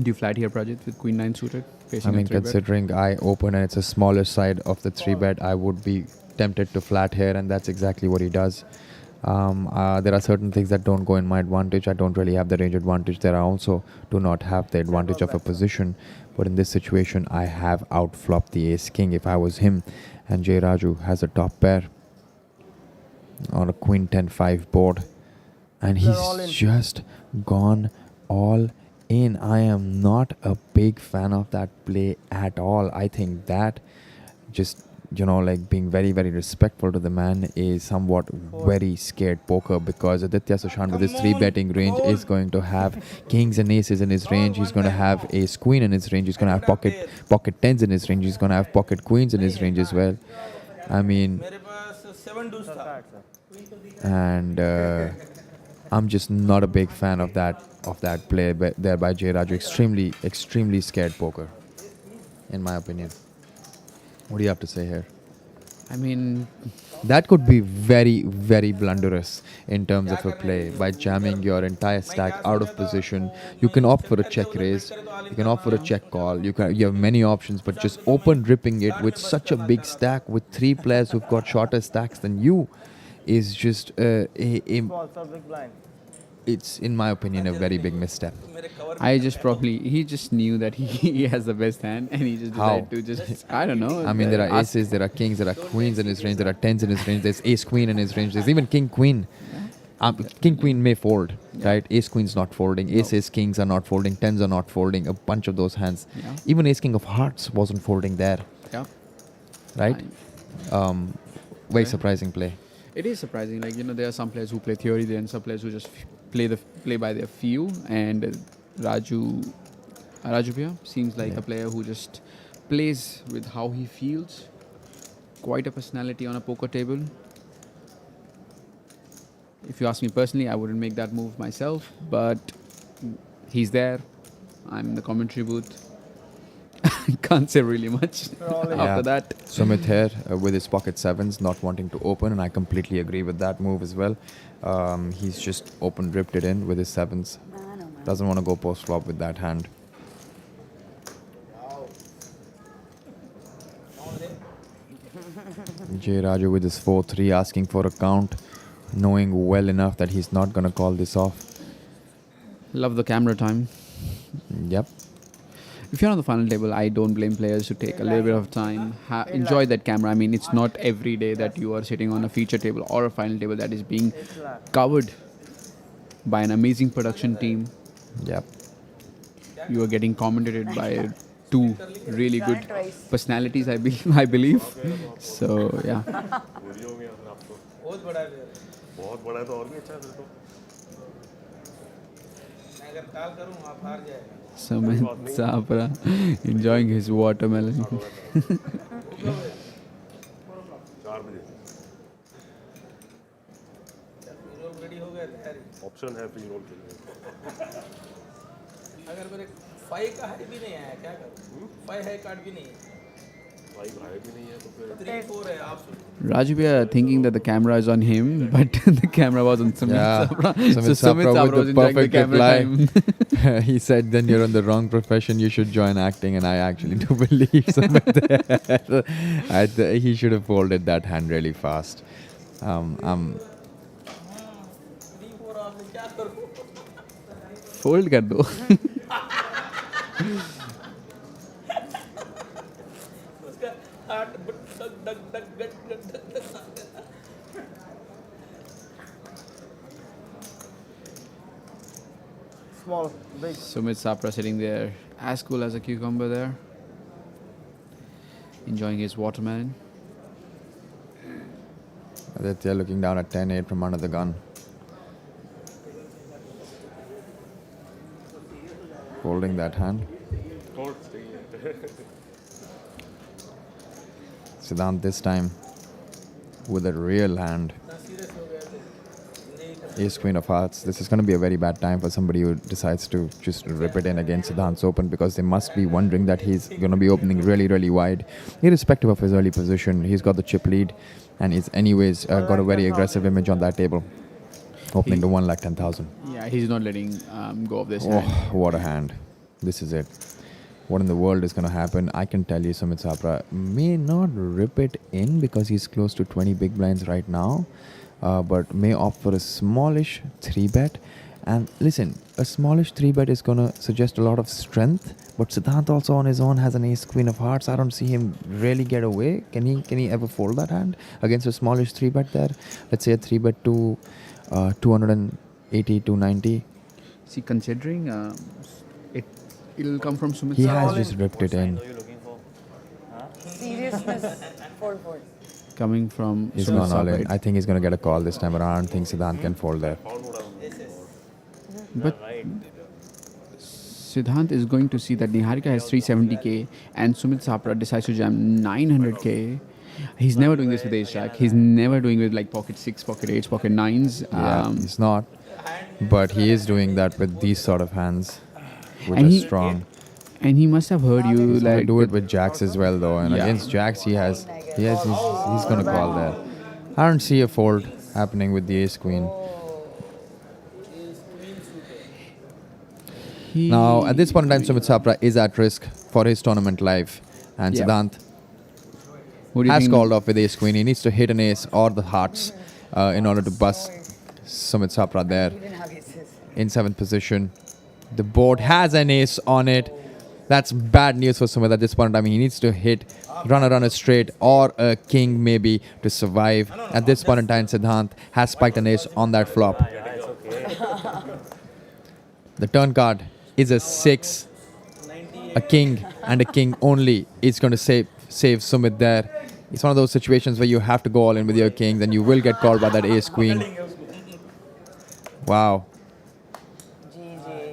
Do you flat here, Prajit, with queen 9 suited? facing I mean, a 3-bet. considering I open and it's a smaller side of the 3-bet, I would be tempted to flat here, and that's exactly what he does. There are certain things that don't go in my advantage. I don't really have the range advantage there. I also do not have the advantage of a position. But in this situation, I have outflopped the ace king if I was him. And J. Raju has a top pair on a queen 10-5 board. And They're all in. he's just gone all in. I am not a big fan of that play at all. I think that just, like being very, very respectful to the man is somewhat very scared poker, because Aditya Sushant with his 3-betting range is going to have kings and aces in his range. He's going to have ace queen in his range. He's going to have pocket tens in his range. He's going to have pocket queens in his range as well. I mean, मेरे पास 7 deuce था. and I'm just not a big fan of that play there by J. Raju. Extremely scared poker, in my opinion. What do you have to say here? I mean, That could be very, very blunderous in terms of a play. By jamming your entire stack out of position, you can opt for a check raise, you can opt for a check call, you have many options, but just open ripping it with such a big stack with 3 players who've got shorter stacks than you is just Small, sub big blind. it's, in my opinion, a very big misstep. he just knew that he has the best hand, and he just How? decided to just, I don't know. I mean, there are aces, there are kings, there are queens in his range, there are tens in his range, there's ace queen in his range, there's even king queen. King queen may fold, right? Ace queen's not folding, ace kings are not folding, tens are not folding, a bunch of those hands. Yeah. Even ace king of hearts wasn't folding there, Yeah. right? Very surprising play. It is surprising. Like, there are some players who play theory, there are some players who just play by their feel. And Raju Bhaiya seems like a player who just plays with how he feels. Quite a personality on a poker table. If you ask me personally, I wouldn't make that move myself, but he's there. I'm in the commentary booth. Can't say really much after Yeah. that. Sumit here with his pocket sevens, not wanting to open, and I completely agree with that move as well. He's just ripped it in with his sevens. Doesn't want to go post flop with that hand. J. Raju with his 4-3 asking for a count, knowing well enough that he's not going to call this off. Love the camera time. Yep. If you're on the final table, I don't blame players to take a little bit of time. Enjoy that camera. I mean, it's not every day that you are sitting on a feature table or a final table that is being covered by an amazing production team. Yep. You are getting commentated by 2 really good personalities, I believe. So, yeah. बहुत बड़ा है बहुत बड़ा है तो और भी अच्छा है फिर तो मैं अगर कॉल करूं आप हार जाएगा Sumit Sapra enjoying his watermelon. 4 बजे रोल रेडी हो गया तैयारी ऑप्शन है फ्री रोल के लिए अगर मेरे 5 का हाई भी नहीं आया क्या करूं 5 हाई कार्ड भी नहीं है 5 हाई भी नहीं है तो फिर 3-4 है आप सुनो Raju Bhaiya thinking that the camera is on him, but the camera was on Sumit Yeah. Sapra. Sumit So Sumit Sapra Sapra with was the enjoying the perfect camera reply. time. He said, then you're in the wrong profession, you should join acting, and I actually do believe Sumit there. He should have folded that hand really fast. 3-4 आपने क्या करूं Fold kar do. उसका heart dug dug dug dug dug dug Small, big. Sumit Sapra sitting there, as cool as a cucumber there, enjoying his watermelon. Aditya looking down at 10-8 from under the gun. Holding that hand. Siddharth this time with a real hand. Ace Queen of Hearts. This is going to be a very bad time for somebody who decides to just rip it in against Siddharth's open, because they must be wondering that he's going to be opening really, really wide. Irrespective of his early position, he's got the chip lead and he's anyways got a very aggressive image on that table. Opening to 1,10,000. Yeah, he's not letting go of this Oh, hand. what a hand. This is it. what in the world is going to happen. I can tell you Sumit Sapra may not rip it in because he's close to 20 big blinds right now, but may opt for a smallish 3-bet. And listen, a smallish 3-bet is going to suggest a lot of strength, but Siddharth also on his own has an ace queen of hearts. I don't see him really get away. Can he ever fold that hand against a smallish 3-bet there? Let's say a 3-bet to 280, 290. See, considering it'll come from Sumit He Sapra. has just ripped it in. What are you looking for? Seriousness. Fold. Coming from He's Sumit gone all in. Sapra. I think he's going to get a call this time around. I don't think Siddharth can fold there. But Siddharth is going to see that Niharika has 370k and Sumit Sapra decides to jam 900k. He's never doing this with ace jack. He's never doing it with like pocket 6, pocket 8s, pocket 9s. Yeah, he's not. But he is doing that with these sort of hands. With And a he- strong. And he must have heard you He's going to like do it with jacks as well though. And Yeah. against jacks he's going to call there. I don't see a fold happening with the ace queen. Now, at this point in time, Sumit Sapra is at risk for his tournament life. And Yeah. Siddharth What do you has think? called off with ace queen. He needs to hit an ace or the hearts in order to bust Sumit Sapra there in 7th position. The board has an ace on it. That's bad news for Sumit at this point in time. He needs to hit runner straight or a king maybe to survive. At this point in time, Siddharth has spiked an ace on that flop. It's okay. The turn card is a 6. A king and a king only is going to save Sumit there. It's one of those situations where you have to go all in with your kings and you will get called by that ace queen. Wow.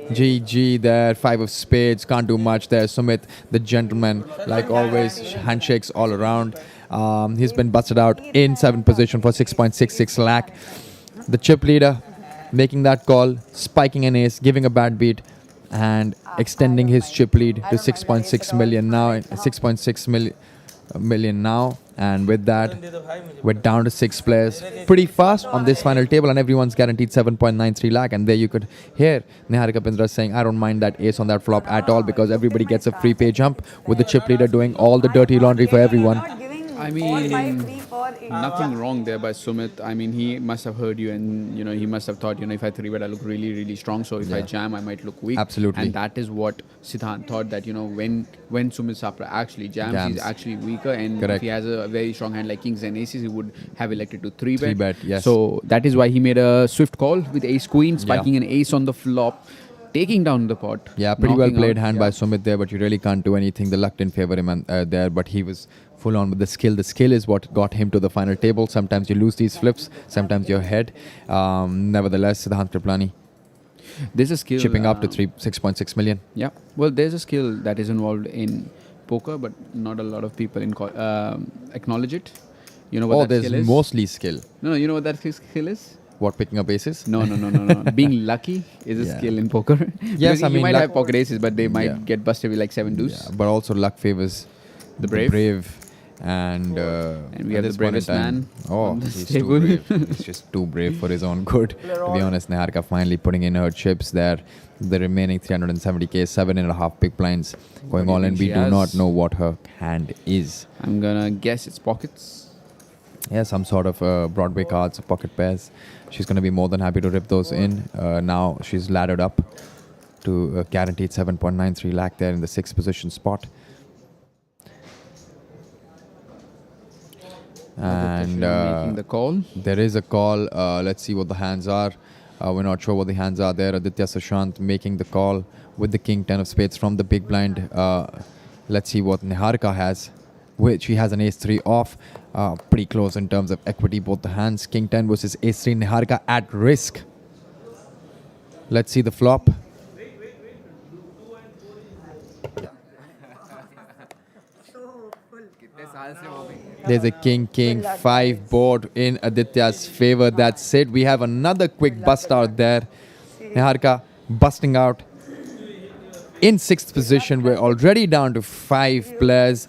GG there, 5 of spades, can't do much there. Sumit, the gentleman, like always, handshakes all around. He's been busted out in 7th position for 6.66 lakh. The chip leader making that call, spiking an ace, giving a bad beat, and extending his chip lead to 6.6 million now. 6.6 million now. And with that, we're down to 6 players. Pretty fast on this final table, and everyone's guaranteed 7.93 lakh. And there you could hear Niharika Bindra saying, I don't mind that ace on that flop at all because everybody gets a free pay jump with the chip leader doing all the dirty laundry for everyone. I mean, nothing wrong there by Sumit. I mean, he must have heard you, and he must have thought, if I 3-bet, I look really, really strong. So if I jam, I might look weak. Absolutely. And that is what Siddharth thought, that when Sumit Sapra actually jams, he's actually weaker. And Correct. if he has a very strong hand like kings and aces, he would have elected to 3-bet. 3-bet, yes. So that is why he made a swift call with ace queen, spiking an ace on the flop, taking down the pot. Yeah, pretty well knocking played out. hand by Sumit there, but you really can't do anything. The luck didn't favor him there, but he was full on with the skill. The skill is what got him to the final table. Sometimes you lose these flips, sometimes you're ahead. Nevertheless, Siddhanth Kripalani There's a skill. chipping up to 6.6 million. Yeah. Well, there's a skill that is involved in poker, but not a lot of people acknowledge it. You know what that skill there's is? mostly skill. No, you know what that skill is? What, picking up aces? No. Being lucky is a Yeah. skill in poker. Yes, Because I you mean, might luck- have pocket aces, but they might get busted with like 7 deuce. Yeah, but also luck favors The brave. And we at have the this point in bravest time- man Oh, on this he's table. too brave. He's just too brave for his own good. To be honest, Niharika finally putting in her chips there. The remaining 370k, 7.5 big blinds going all in. We She do has- not know what her hand is. I'm gonna guess it's pockets. Yeah, some sort of Broadway cards, pocket pairs. She's going to be more than happy to rip those in. Now she's laddered up to a guaranteed 7.93 lakh there in the 6th position spot. And Making the call. there is a call. Let's see what the hands are. We're not sure what the hands are there. Aditya Sushant making the call with the king 10 of spades from the big blind. Let's see what Niharika has, which he has an ace 3 off. Pretty close in terms of equity, both the hands. King 10 versus ace 3. Niharika at risk. Let's see the flop. There's a king 5 board in Aditya's favor. That's it. We have another quick bust out there. Niharika busting out in 6th position. We're already down to 5 players.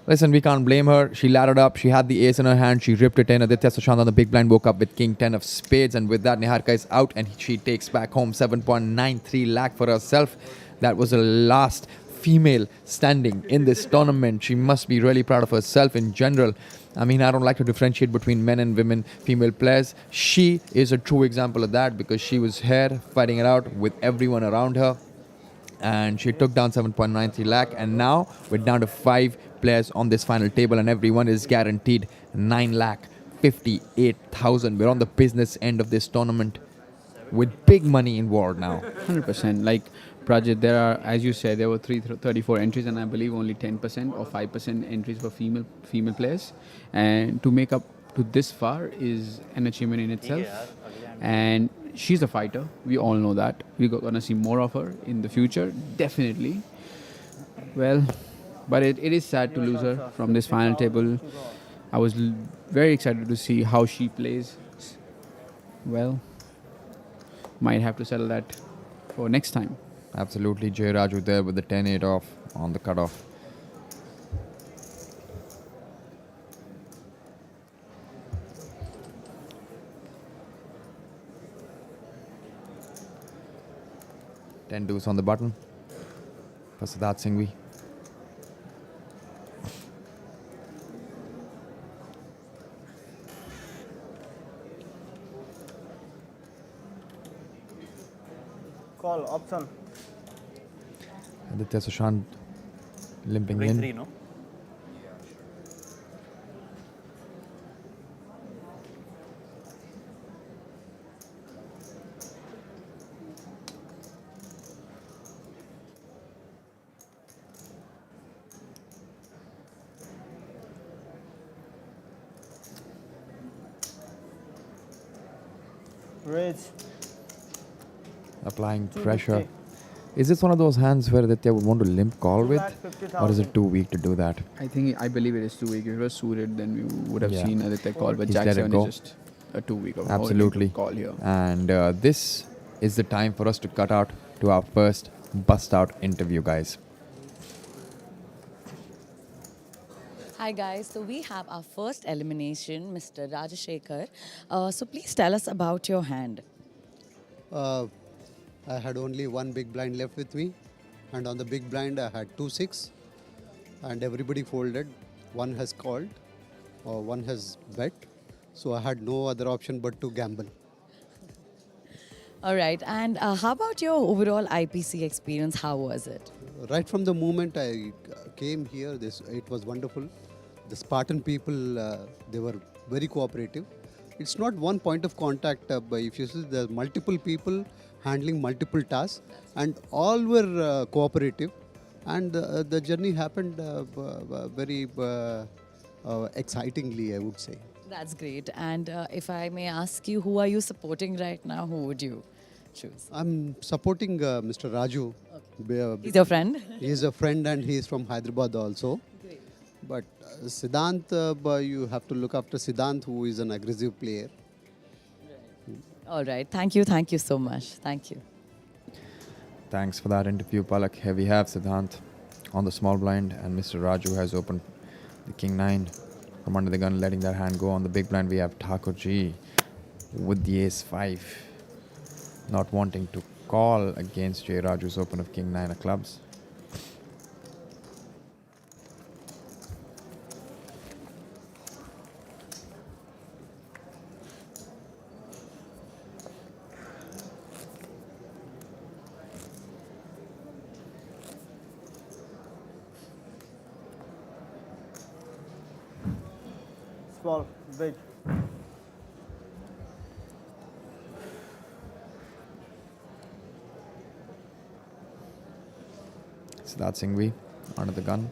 Listen, we can't blame her. She laddered up. She had the ace in her hand. She ripped it in. Aditya Sushant on the big blind woke up with king 10 of spades. And with that, Niharika is out and she takes back home 7.93 lakh for herself. That was the last female standing in this tournament. She must be really proud of herself in general. I mean, I don't like to differentiate between men and women, female players. She is a true example of that because she was here fighting it out with everyone around her. And she took down 7.93 lakh. And now we're down to 5 players on this final table, and everyone is guaranteed 9 lakh 58,000. We're on the business end of this tournament with big money involved now. 100%. Like Prajit, there are, as you said, there were 34 entries, and I believe only 10% or 5% entries were female players. And to make up to this far is an achievement in itself. And she's a fighter. We all know that. We're gonna see more of her in the future, definitely. Well, but it is sad to lose her from this final table. I was very excited to see how she plays. Well, might have to settle that for next time. Absolutely, Jay Raju there with the 10-8 off on the cutoff. Ten deuce on the button for Siddharth Singhvi. Call option. Aditya Sushant limping Ring in. 3, no? Raise. Applying pressure. Is this one of those hands where Aditya would want to limp call with? Or is it too weak to do that? I believe it is 2 week. If it was suited, then we would have Yeah. seen Aditya call, but He's Jack let it 7 go. is just a 2 week of Absolutely. call here. And this is the time for us to cut out to our first bust out interview, guys. Hi guys, so we have our first elimination, Mr. Rajasekhar. So please tell us about your hand. I had only one big blind left with me, and on the big blind I had 2-6, and everybody folded. One has called, or one has bet, so I had no other option but to gamble. All right, and how about your overall IPC experience? How was it? Right from the moment I came here, it was wonderful. The Spartan people, they were very cooperative. It's not one point of contact, but if you see there are multiple people handling multiple tasks, and all were cooperative, and the journey happened very excitingly, I would say. That's great. And if I may ask you, who are you supporting right now? Who would you choose? I'm supporting Mr. Raju. He's your friend? He's a friend and he's from Hyderabad also. Great. But Siddhanth, you have to look after Siddhanth, who is an aggressive player. All right. Thank you so much. Thank you. Thanks for that interview, Palak. Here we have Siddharth on the small blind, and Mr. Raju has opened the King 9 from under the gun, letting that hand go. On the big blind, we have Thakur G with the Ace 5, not wanting to call against Jay Raju's open of King 9 of clubs. Small, big. Siddharth Singhvi under the gun.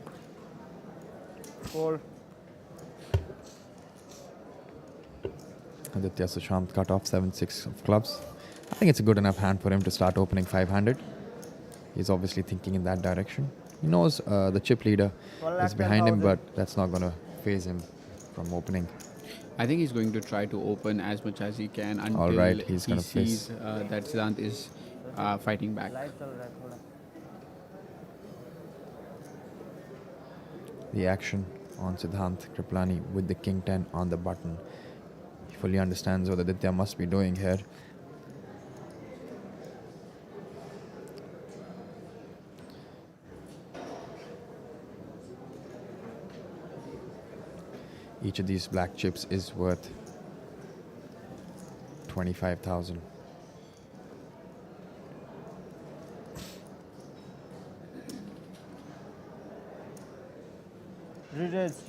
Fold. Aditya Sushant cut off 7-6 of clubs. I think it's a good enough hand for him to start opening 500. He's obviously thinking in that direction. He knows the chip leader is behind him, but that's not going to phase him from opening. I think he's going to try to open as much as he can until All right, he's he gonna sees that Siddhanth is fighting back. Light चल रहा है थोड़ा. The action on Siddhanth Kripalani with the King 10 on the button. He fully understands what Aditya must be doing here. Each of these black chips is worth 25,000. Re-raise.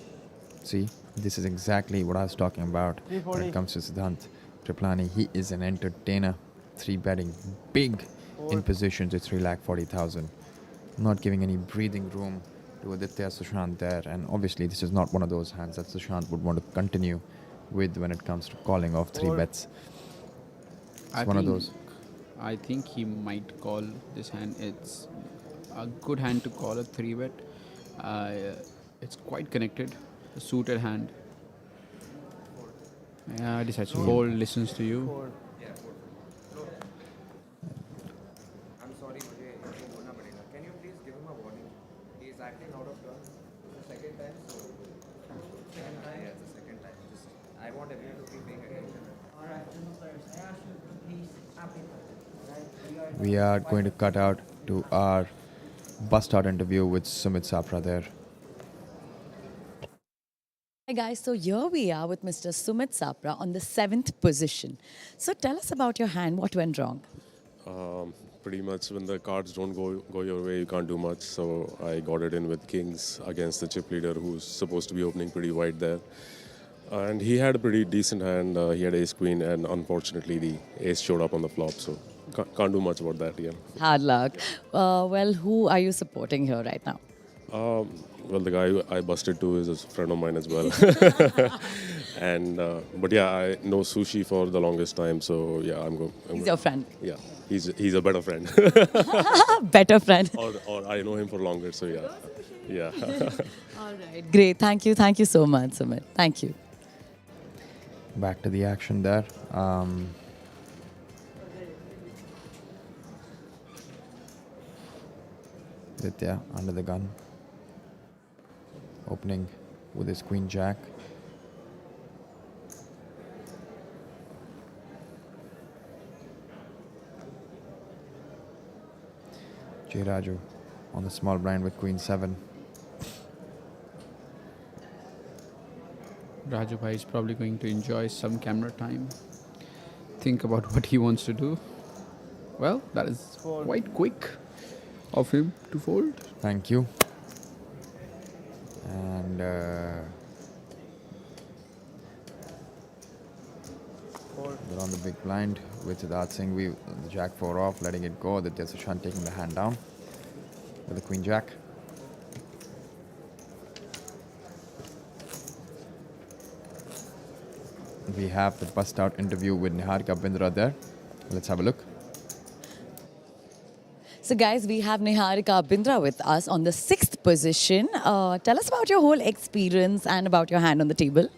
See, this is exactly what I was talking about when 340. it comes to Siddhanth Kripalani. He is an entertainer. 3 betting big in position to 3,40,000. Not giving any breathing room to Aditya Sushant there. And obviously, this is not one of those hands that Sushant would want to continue with when it comes to calling off 3 bets. It's one of those. I think he might call this hand. It's a good hand to call a 3 bet. It's quite connected. A suited hand. Yeah, decides to fold, listens to you. Fold. I'm sorry, मुझे ये बोलना पड़ेगा. Can you please give him a warning? He is acting out of turn. The second time, so yeah, it's the second time. Just I want everyone to keep paying attention. We are going to cut out to our bust out interview with Sumit Sapra there. Hi guys, so here we are with Mr. Sumit Sapra on the 7th position. So tell us about your hand, what went wrong? Pretty much when the cards don't go your way, you can't do much. So I got it in with kings against the chip leader who's supposed to be opening pretty wide there. And he had a pretty decent hand. He had ace queen, and unfortunately the ace showed up on the flop. So can't do much about that, yeah. Hard luck. Well, who are you supporting here right now? Well, the guy I busted to is a friend of mine as well. And but yeah, I know Sushi for the longest time, so yeah, I'm going. He's your friend. Yeah, he's a better friend. Better friend. or I know him for longer, so yeah. All right, great. Thank you so much, Sumit. Thank you. Back to the action there. Aditya under the gun. Opening with his queen jack. Raju on the small blind with queen 7. Raju bhai is probably going to enjoy some camera time. Think about what he wants to do. Well, that is Fold. quite quick of him to fold. Thank you. And Fold. they're on the big blind with Siddharth Singhvi, the jack 4 off, letting it go. Aditya Sushant taking the hand down with the queen jack. We have the bust out interview with Niharika Bindra there. Let's have a look. So guys, we have Niharika Bindra with us on the 6th position. Tell us about your whole experience and about your hand on the table.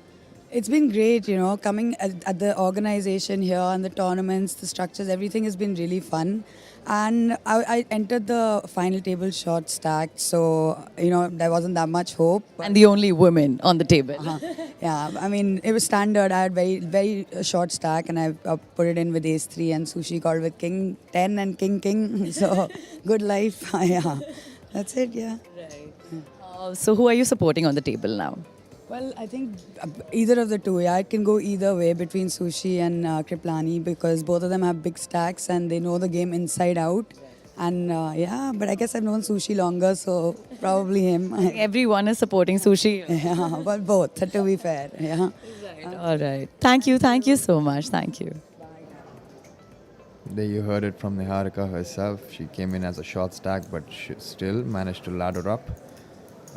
It's been great, you know, coming at the organization here and the tournaments, the structures, everything has been really fun. And I entered the final table short stacked, so, you know, there wasn't that much hope. And the only woman on the table. Yeah, I mean, it was standard. I had very short stack, and I put it in with ace 3, and Sushi called with king 10 and king. So, good life. Yeah, that's it, yeah. Right. So who are you supporting on the table now? Well, I think either of the two. Yeah, it can go either way between Sushi and Kripalani because both of them have big stacks and they know the game inside out. And yeah, but I guess I've known Sushi longer, so probably him. Everyone is supporting Sushi. Yeah, but both, to be fair. Yeah. All right. Thank you so much. Thank you. There you heard it from Niharika herself. She came in as a short stack, but she still managed to ladder up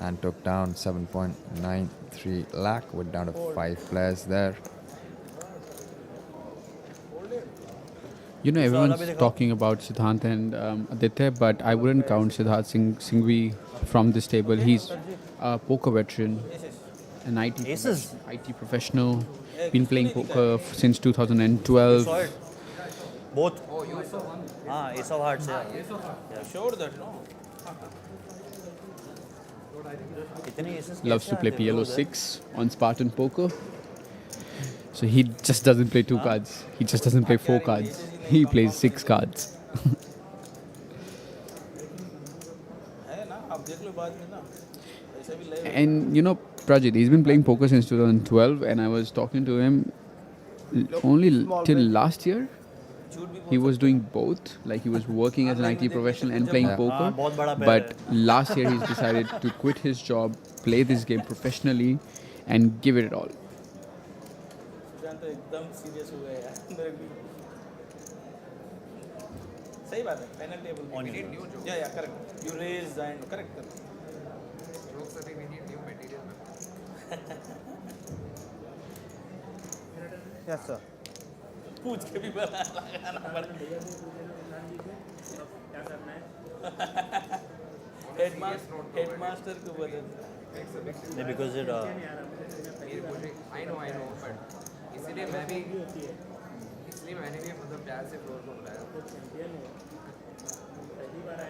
and took down 7.93 lakh. We're down to 5 players there. You know, everyone's talking about Siddharth and Aditya, but I wouldn't count Siddharth Singhvi from this table. He's a poker veteran, an IT professional, been playing poker since 2012. Both. Ace of hearts, yeah. Sure that no. Loves to play PLO 6 on Spartan Poker. So he just doesn't play 2 cards. He just doesn't play 4 cards. He plays 6 cards. है ना आप देख लो बाद में ना ऐसे भी ले And you know, Prajit, he's been playing poker since 2012, and I was talking to him only till last year. He was doing both, like he was working as an IT professional and playing poker. बहुत बड़ा player But last year he's decided to quit his job, play this game professionally, and give it all. Sushant तो एकदम serious हो गया यार मेरे भी सही बात है फाइनल टेबल या correct you raise and correct Jokes are we need new material. Yes, sir. पूछ के भी लगाना पड़ता हेडमास्टर को बता नहीं because it I know, but इसलिए मैंने भी मतलब प्यार से फ्लोर को बुलाया इसलिए मैंने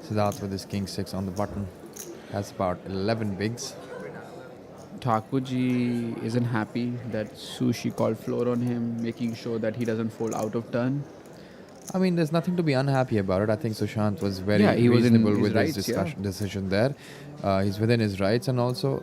Siddharth with his king 6 on the button has about 11 bigs. Thakurji isn't happy that Sushi called floor on him, making sure that he doesn't fold out of turn. I mean, there's nothing to be unhappy about it. I think Sushant was very Yeah, he was in reasonable his with rights, his yeah. decision there. He's within his rights, and also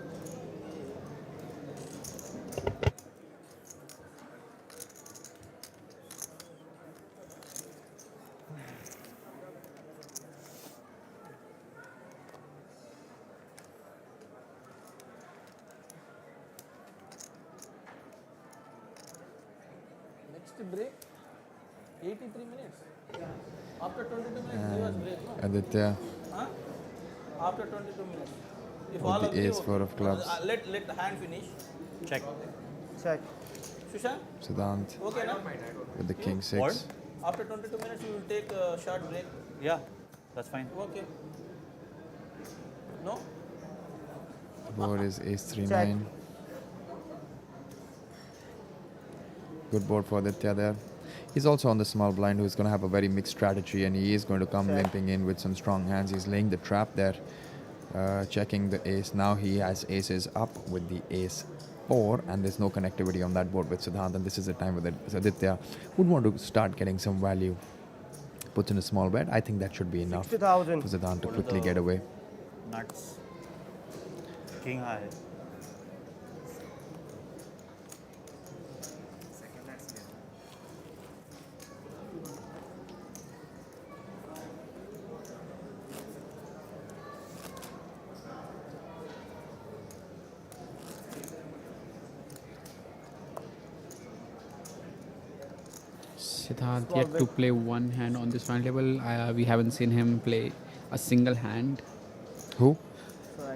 next break 83 minutes after 22 minutes he was break no? Aditya Huh? After 22 minutes. If with all the of you, ace 4 of clubs. let the hand finish. check. Check. Sushant, Siddharth okay now? with the king 6. What? After 22 minutes, you will take a short break. Yeah, that's fine. Okay. No? Board is ace 3 Check. 9. Good board for Aditya there. He's also on the small blind, who's going to have a very mixed strategy, and he is going to come Check. limping in with some strong hands. He's laying the trap there, checking the ace. Now he has aces up with the ace 4, and there's no connectivity on that board with Siddharth, and this is the time where Aditya would want to start getting some value. Puts in a small bet. I think that should be enough for 60,000. Siddharth to What are quickly the- get away. Nuts. King high. second that's it. Siddharth yet to play one hand on this final table. We haven't seen him play a single hand. Who?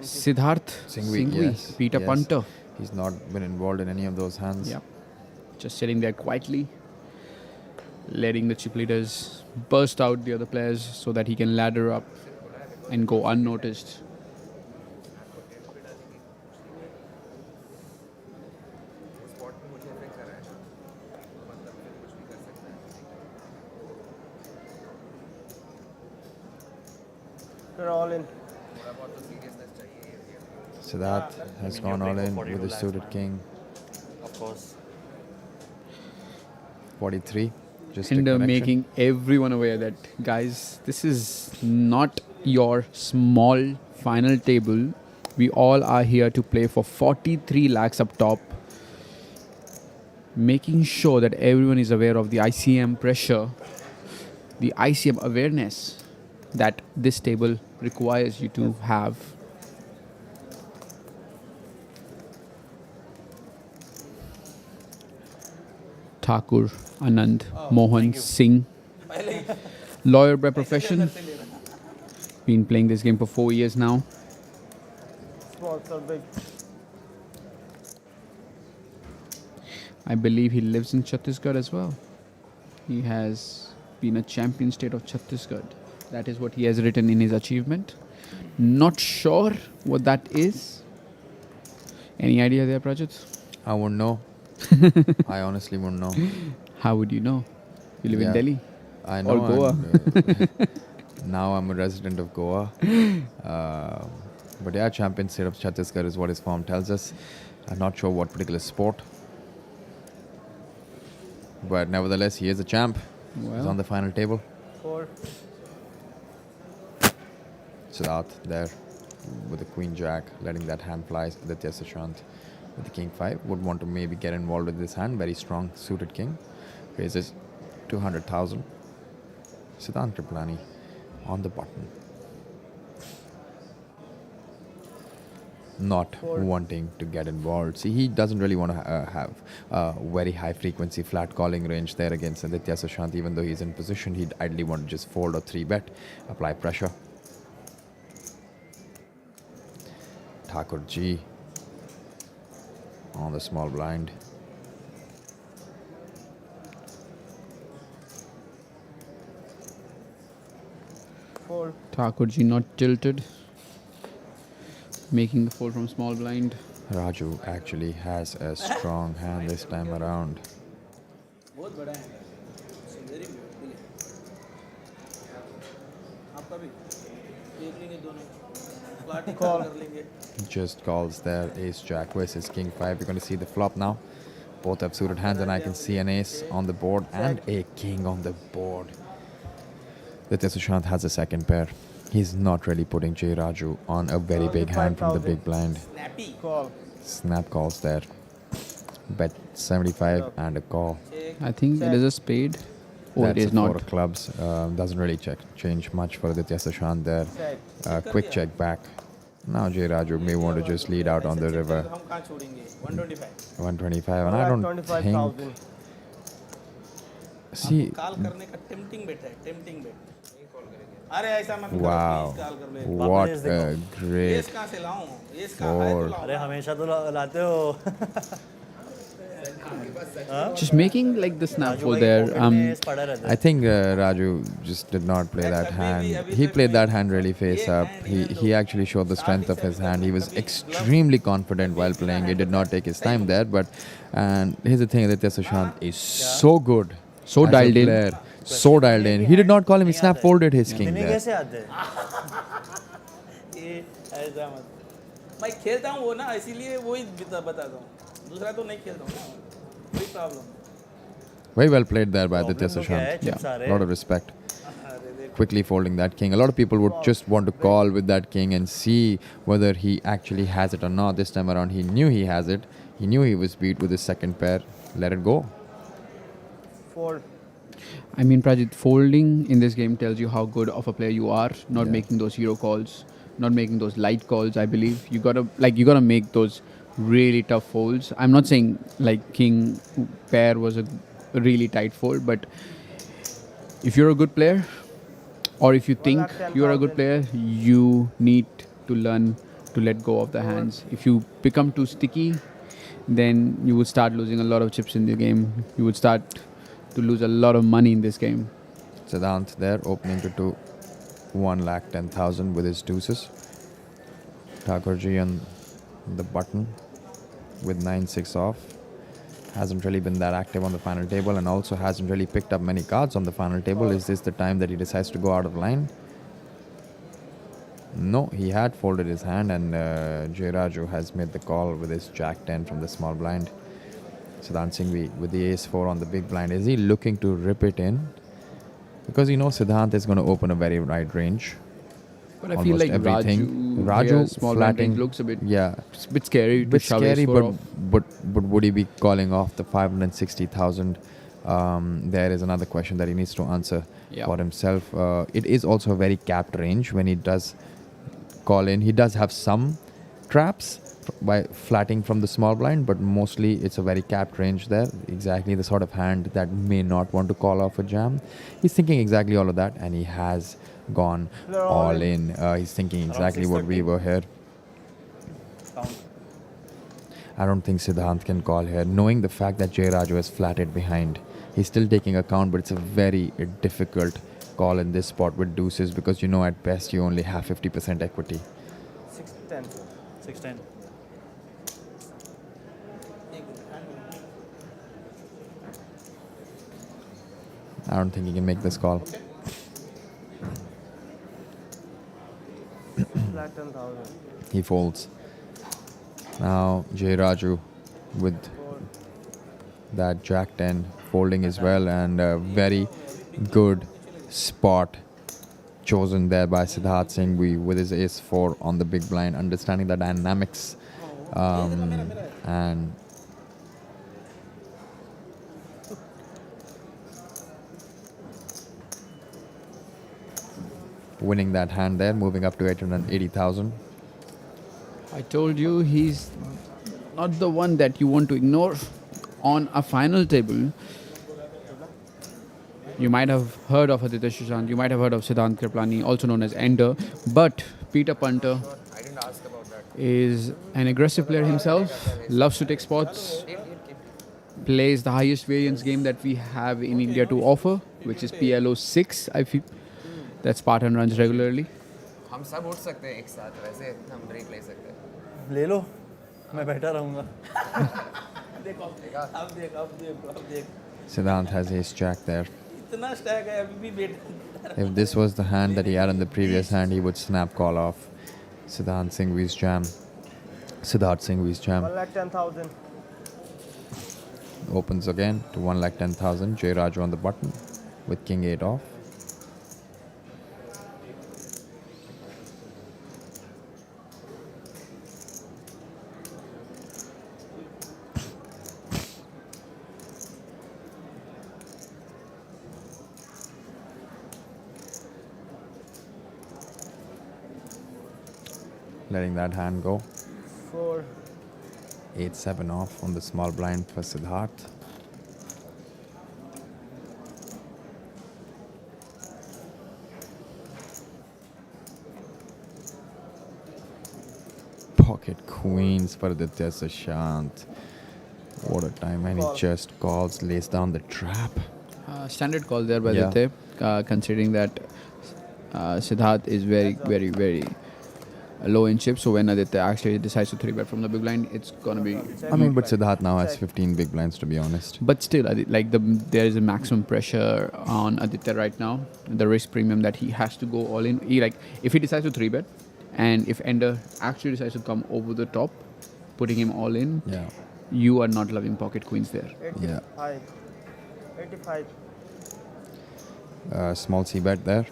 Siddharth Singhvi, yes. Peter yes. Punter. He's not been involved in any of those hands. Yep. Just sitting there quietly, letting the chip leaders burst out the other players so that he can ladder up and go unnoticed. Spot में मुझे effect कर रहा है मतलब फिर कुछ भी कर सकता है They're all in. थोड़ा बहुत तो सीरियसनेस चाहिए Siddharth has mean, gone you're all playing in for 42 with his lakhs, suited man. king. Of course. 43. Just a And connection. making everyone aware that, guys, this is not your small final table. We all are here to play for 43 lakhs up top. Making sure that everyone is aware of the ICM pressure, the ICM awareness that this table requires you to have. Thakur Anand Mohan Singh, lawyer by profession, been playing this game for 4 years now. Small, sir, big. I believe he lives in Chhattisgarh as well. He has been a champion state of Chhattisgarh. That is what he has written in his achievement. Not sure what that is. Any idea there, Prajit? I won't know. I honestly won't know. How would you know? You live in Yeah. Delhi. I know. Or Goa. and, now I'm a resident of Goa. But yeah, champion state of Chhattisgarh is what his form tells us. I'm not sure what particular sport. But nevertheless, he is a champ. He's Well. on the final table. 4. Siddharth there with the Queen Jack, letting that hand fly. Aditya Sushant with the King 5 would want to maybe get involved with this hand. Very strong suited king. Raises 200,000. Siddhanth Kripalani on the button. Not wanting to get involved. See, he doesn't really want to have a very high frequency flat calling range there against Aditya Sushant. Even though he's in position, he'd ideally want to just fold or 3-bet, apply pressure. Thakur G on the small blind. Thakur Ji not tilted. Making the fold from small blind. Raju actually has a strong hand this time around. बहुत बड़ा है very beautiful आपका भी देख लेंगे दोनों flat call कर लेंगे Just calls there. Ace Jack versus King 5. You're going to see the flop now. Both have suited hands, and I can see an ace on the board and a king on the board. Aditya Sushant has a second pair. He's not really putting J. Raju on a very big hand from the big blind. Snappy Call. Snap calls there. Bet 75 and a call. I think it is a spade. Oh, That's it is a four not. of clubs. Doesn't really change much for Aditya Sushant there. Quick check back. Now J. Raju may want to just lead out on the river. हम कहाँ छोड़ेंगे 125 125, and I don't 25,000. think. See, call करने का tempting बेट है tempting बेट अरे ऐसा मत करो wow, प्लीज कॉल कर ले what Ace a S great कहाँ से लाऊं एस कहाँ है तो four. लाऊं अरे हमेशा तो लाते हो Just making like the snap fold there. पड़ा रहता I think Raju just did not play that hand. He played that hand really face up. He actually showed the strength of his hand. He was extremely confident while playing. He did not take his time there. But and here's the thing: Aditya Sushant is so good, So as a dialed in. player, so dialed in. He did not call him. He snap folded his king नहीं there. कैसे आते ये ऐसा मत मैं खेलता हूँ वो ना इसीलिए वही बताता हूँ दूसरा तो नहीं खेलता हूँ ना वही problem Very well played there by Aditya Problem तो क्या है, Sushant. chips आ रहे A lot of respect. Quickly folding that king. A lot of people would just want to call with that king and see whether he actually has it or not. This time around, he knew he has it. He knew he was beat with his second pair. Let it go. Fold. I mean, Prajit, folding in this game tells you how good of a player you are. Not making those hero calls, not making those light calls. I believe you gotta make those really tough folds. I'm not saying like king pair was a really tight fold, but if you're a good player, or if you think you're a good player, you need to learn to let go of the hands. If you become too sticky, then you would start losing a lot of chips in the game. You would start to lose a lot of money in this game. Siddhanth there opening to 1,10,000 with his deuces. Thakurji on the button with 9-6 off. Hasn't really been that active on the final table and also hasn't really picked up many cards on the final table. Is this the time that he decides to go out of line? No, he had folded his hand and J. Raju has made the call with his Jack 10 from the small blind. Siddharth Singhvi with the ace 4 on the big blind. Is he looking to rip it in? Because he knows Siddharth is going to open a very wide range. But I feel like Raju here, small blind range looks a bit, it's a bit scary to bit shove scary, ace four off. but would he be calling off the 560,000? There is another question that he needs to answer for himself. It is also a very capped range when he does call in. He does have some traps by flatting from the small blind, but mostly it's a very capped range there. Exactly the sort of hand that may not want to call off a jam. He's thinking exactly all of that, and he has gone all in. He's thinking exactly what we were here. I don't think Siddharth can call here, knowing the fact that J. Raju has flatted behind. He's still taking account, but it's a very difficult call in this spot with deuces because you know at best you only have 50% equity. 610. 610 I don't think he can make this call. Flat 10,000. He folds. Now J. Raju with that jack 10 folding as well, and a very good spot chosen there by Siddharth Singhvi with his ace 4 on the big blind, understanding the dynamics and winning that hand there, moving up to 880,000. I told you he's not the one that you want to ignore on a final table. You might have heard of Aditya Sushant, you might have heard of Siddhanth Kripalani, also known as Ender, but Peter Punter is an aggressive player himself, loves to take spots, plays the highest variance game that we have in India to offer, which is PLO 6, I feel. That Spartan runs regularly. हम सब उठ सकते हैं एक साथ, वैसे हम break ले सकते हैं. ले लो, मैं बैठा रहूँगा. देखो अब देख Siddharth has ace jack there. इतना स्टैक है अभी भी बैठ. If this was the hand that he had in the previous hand, he would snap call off Siddharth Singhvi's jam. 1,10,000. Opens again to 1,10,000. J Raju on the button with king 8 off. Letting that hand go. 4. 8-7 off on the small blind for Siddharth. Pocket queens for Aditya Sushant. What a time, and he just calls, lays down the trap. Standard call there by Yeah. Aditya, considering that Siddharth is very, very, very low in chips. So when Aditya actually decides to 3-bet from the big blind, it's going to be... I mean, but Siddharth now has 15 big blinds, to be honest. But still, there is a maximum pressure on Aditya right now. The risk premium that he has to go all in. If he decides to 3-bet, and if Ender actually decides to come over the top, putting him all in, Yeah. you are not loving pocket queens there. 85. 85. Small c-bet there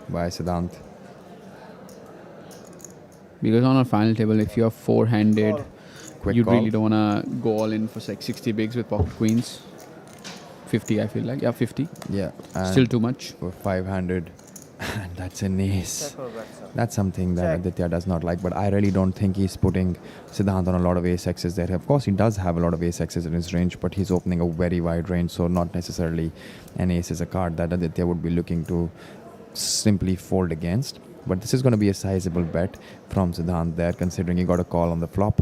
by Siddharth. Because on a final table, if you're four-handed, Quick you call. really don't want to go all in for like 60 bigs with pocket queens. 50, I feel like. Yeah, 50. Yeah. And Still too much. for 500. And that's an ace. Check or bet, sir. That's something that Check. Aditya does not like, but I really don't think he's putting Siddharth on a lot of ace X's there. Of course, he does have a lot of ace X's in his range, but he's opening a very wide range, so not necessarily an ace is a card that Aditya would be looking to simply fold against. But this is going to be a sizable bet from Siddharth there, considering he got a call on the flop.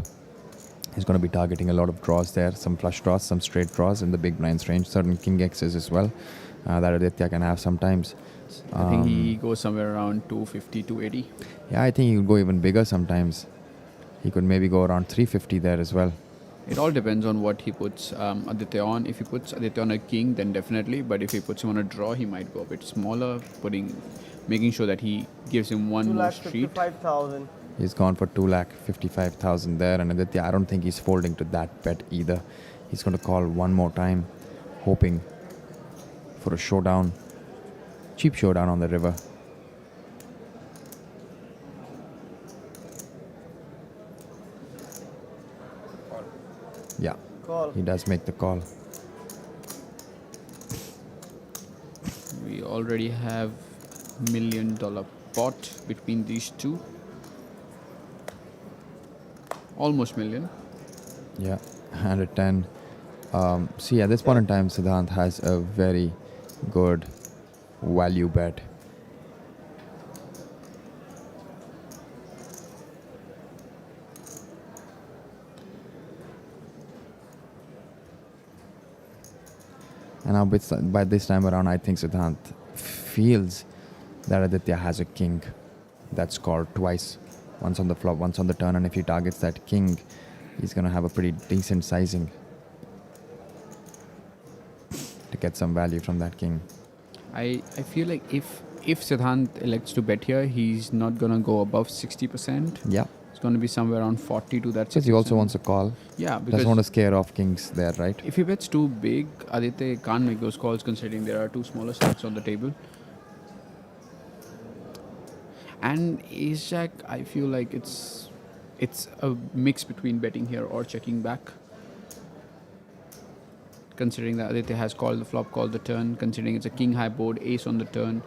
He's going to be targeting a lot of draws there, some flush draws, some straight draws in the big blinds range, certain king X's as well that Aditya can have sometimes. I think he goes somewhere around 250, 280. Yeah, I think he could go even bigger sometimes. He could maybe go around 350 there as well. It all depends on what he puts Aditya on. If he puts Aditya on a king, then definitely. But if he puts him on a draw, he might go a bit smaller, making sure that he gives him one more street. 2,55,000. He's gone for 2,55,000 there, and Aditya, I don't think he's folding to that bet either. He's going to call one more time, hoping for a showdown. Cheap showdown on the river. Yeah, Call. he does make the call. We already have $1 million pot between these two. Almost million. Yeah, 110. See, at this point in time, Siddharth has a very good value bet. And now by this time around, I think Siddharth feels that Aditya has a king that's called twice. Once on the flop, once on the turn, and if he targets that king, he's going to have a pretty decent sizing to get some value from that king. I feel like if Siddharth elects to bet here, he's not going to go above 60%. Yeah. He's going to be somewhere around 40 to that. Because he also 6%. wants a call. Yeah, because Doesn't want to scare off kings there, right? if he bets too big, Aditya can't make those calls considering there are two smaller stacks on the table. And ace jack, I feel like it's a mix between betting here or checking back. Considering that Aditya has called the flop, called the turn, considering it's a king high board, ace on the turn.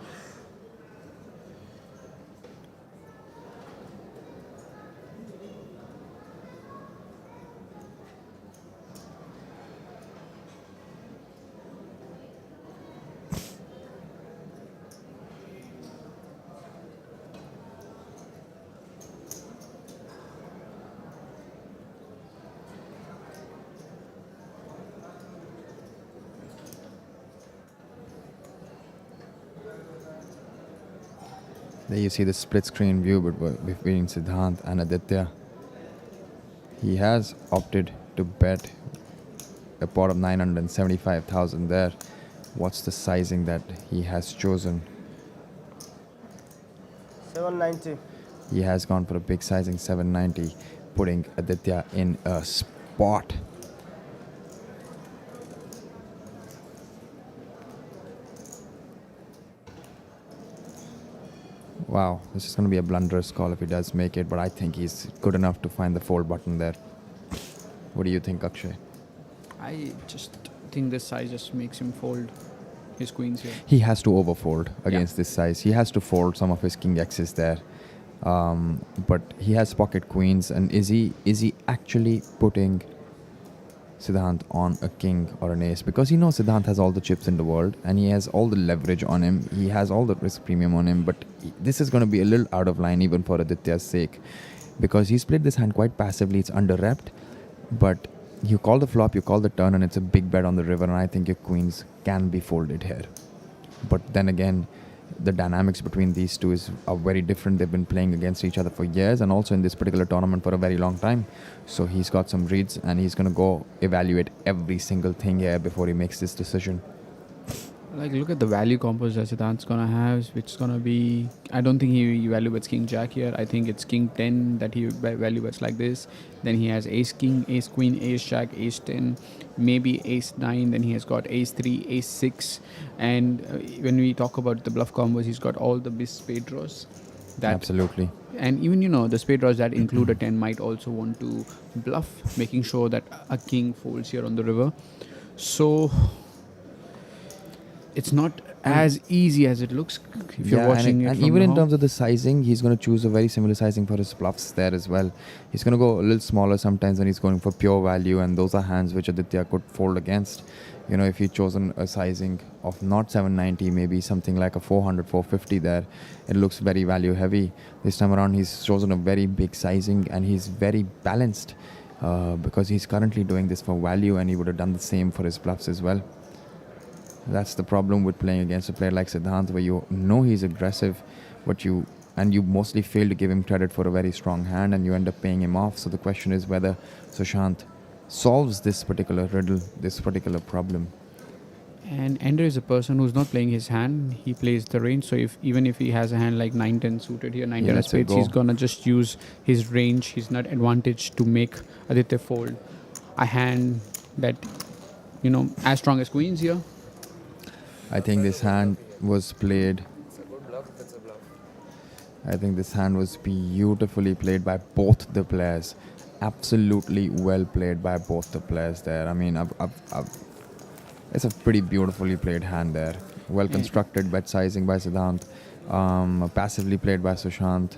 There you see the split screen view between Siddharth and Aditya. He has opted to bet a pot of 975,000 there. What's the sizing that he has chosen? 790. He has gone for a big sizing, 790, putting Aditya in a spot. Wow, this is going to be a blunderous call if he does make it, but I think he's good enough to find the fold button there. What do you think, Akshay? I just think this size just makes him fold his queens here. He has to overfold against this size. He has to fold some of his king X's there. But he has pocket queens, and is he actually putting Siddharth on a king or an ace? Because he knows Siddharth has all the chips in the world and he has all the leverage on him. He has all the risk premium on him, but this is going to be a little out of line even for Aditya's sake, because he's played this hand quite passively. It's under-repped, but you call the flop, you call the turn, and it's a big bet on the river, and I think your queens can be folded here. But then again, the dynamics between these two are very different. They've been playing against each other for years, and also in this particular tournament for a very long time. So he's got some reads, and he's going to go evaluate every single thing here before he makes this decision. Like, look at the value combos that Siddharth's gonna have, which is gonna be... I don't think he value bets king jack here. I think it's king 10 that he value bets like this. Then he has ace king, ace queen, ace jack, ace 10, maybe ace 9. Then he has got ace 3, ace 6. And when we talk about the bluff combos, he's got all the best spade draws. Absolutely. And even, the spade draws that include a 10 might also want to bluff, making sure that a king folds here on the river. So... it's not as easy as it looks if you're watching it. And even in terms of the sizing, he's going to choose a very similar sizing for his bluffs there as well. He's going to go a little smaller sometimes when he's going for pure value, and those are hands which Aditya could fold against. If he'd chosen a sizing of not 790, maybe something like a 400, 450 there, it looks very value heavy. This time around, he's chosen a very big sizing, and he's very balanced because he's currently doing this for value, and he would have done the same for his bluffs as well. That's the problem with playing against a player like Siddharth, where you know he's aggressive, but you mostly fail to give him credit for a very strong hand, and you end up paying him off. So the question is whether Sushant solves this particular riddle, this particular problem. And Ender is a person who's not playing his hand. He plays the range. So even if he has a hand like 9-10 suited here, 9-10 spades, he's gonna just use his range, his nut advantage to make Aditya fold a hand that, as strong as queens here. I think this hand was played. It's a good bluff if it's a bluff. I think this hand was beautifully played by both the players. Absolutely well played by both the players there. I mean, it's a pretty beautifully played hand there. Well constructed bet sizing by Siddharth. Passively played by Sushant.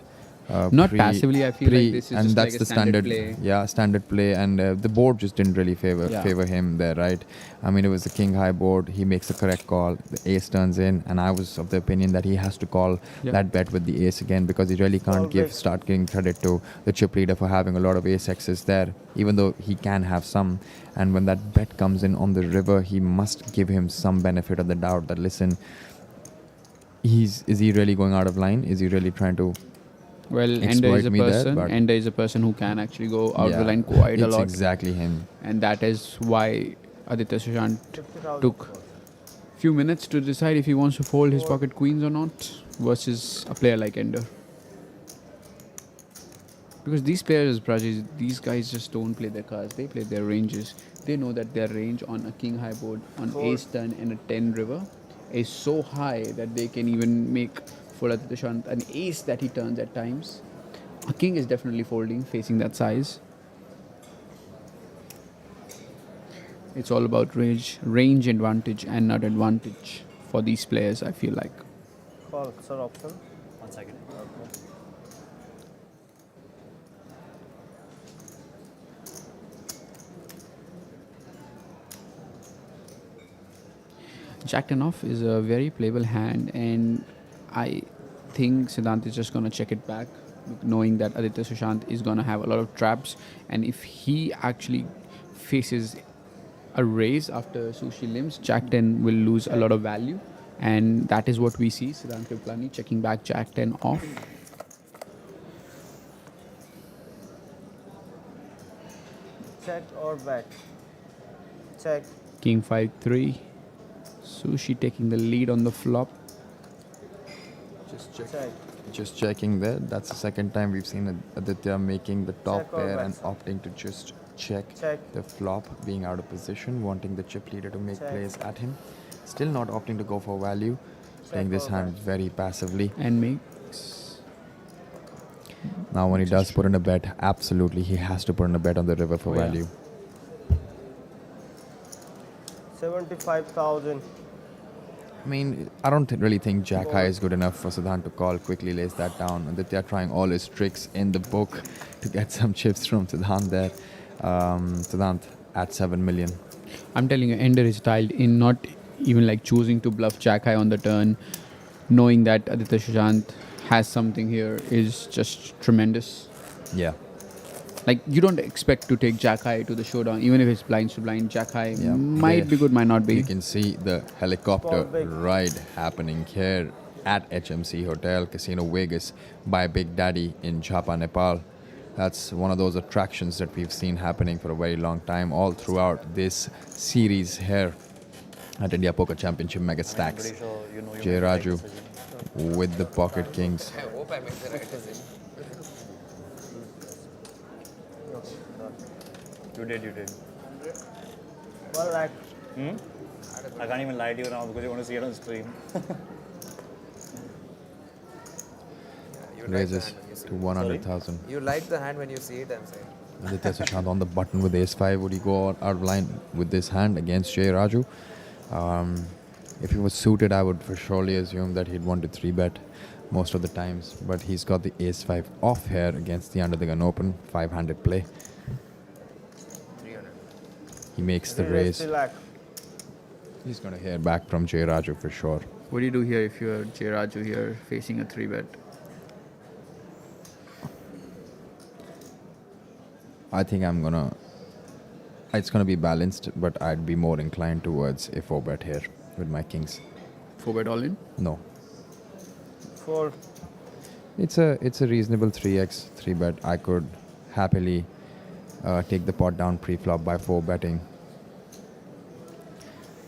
Not passively, I feel like this is just that's like the a standard play. Yeah, standard play, and the board just didn't really favor him there, right? I mean, it was a king high board. He makes the correct call. The ace turns in, and I was of the opinion that he has to call that bet with the ace again, because he really can't start giving credit to the chip leader for having a lot of ace X's there, even though he can have some. And when that bet comes in on the river, he must give him some benefit of the doubt that, listen, is he really going out of line? Is he really trying to... Well, Ender is a person who can actually go out the line quite a lot. It's exactly him. And that is why Aditya Sushant took a few minutes to decide if he wants to fold his pocket queens or not versus a player like Ender. Because these players, Prajit, these guys just don't play their cards. They play their ranges. They know that their range on a king high board, on ace turn and a 10 river is so high that they can even make for Aditya Sushant an ace that he turns at times. A king is definitely folding, facing that size. It's all about range advantage and not advantage for these players, I feel like. Call, sir, option. 1 second. Jack 10 off is a very playable hand, and I think Siddharth is just going to check it back, knowing that Aditya Sushant is going to have a lot of traps, and if he actually faces a raise after Sushi limps, Jack 10 will lose a lot of value, and that is what we see. Siddharth Kripalani checking back Jack 10 off. Check or bet? Check. King 5-3. Sushi taking the lead on the flop. Check. Just checking there. That's the second time we've seen Aditya making the top Check or pair and bet? opting to just check Check. the flop, being out of position, wanting the chip leader to make Check. plays at him. Still not opting to go for value, playing this or hand bet? very passively. And makes. Now when he does put in a bet, absolutely he has to put in a bet on the river for Oh, yeah. value. 75,000. I mean, I don't really think Jack High is good enough for Siddharth to call. Quickly lays that down. Aditya trying all his tricks in the book to get some chips from Siddharth there. Siddharth at 7 million. I'm telling you, Ender is tiled in, not even like choosing to bluff Jack High on the turn, knowing that Aditya Sushant has something here is just tremendous. Yeah. Like, you don't expect to take Jack High to the showdown, even if it's blinds to blind. Jack High Yeah, might there be good, might not be. You can see the helicopter Small big. ride happening here at HMC Hotel Casino Vegas by Big Daddy in Chapa, Nepal. That's one of those attractions that we've seen happening for a very long time all throughout this series here at India Poker Championship Megastacks. Pretty sure you know you Jay made the right Raju decision. with the pocket kings. I hope I made the right decision. You did. 1 lakh. I can't even lie to you now because you want to see it on stream. You Raises like the hand when you see to it. 100,000. You like the hand when you see it, I'm saying. Aditya Sushant on the button with ace 5. Would he go out of line with this hand against Jay Raju? If he was suited, I would for surely assume that he'd want to 3-bet most of the times. But he's got the ace 5 off here against the under the gun open 500 play. 300. He makes the Raise raise. 3 lakh. He's going to hear back from Jay Raju for sure. What do you do here if you're Jay Raju here facing a 3-bet? I think it's gonna be balanced, but I'd be more inclined towards a 4-bet here with my kings. 4-bet all in? No, 4. it's a reasonable 3x 3-bet. I could happily take the pot down pre-flop by 4-betting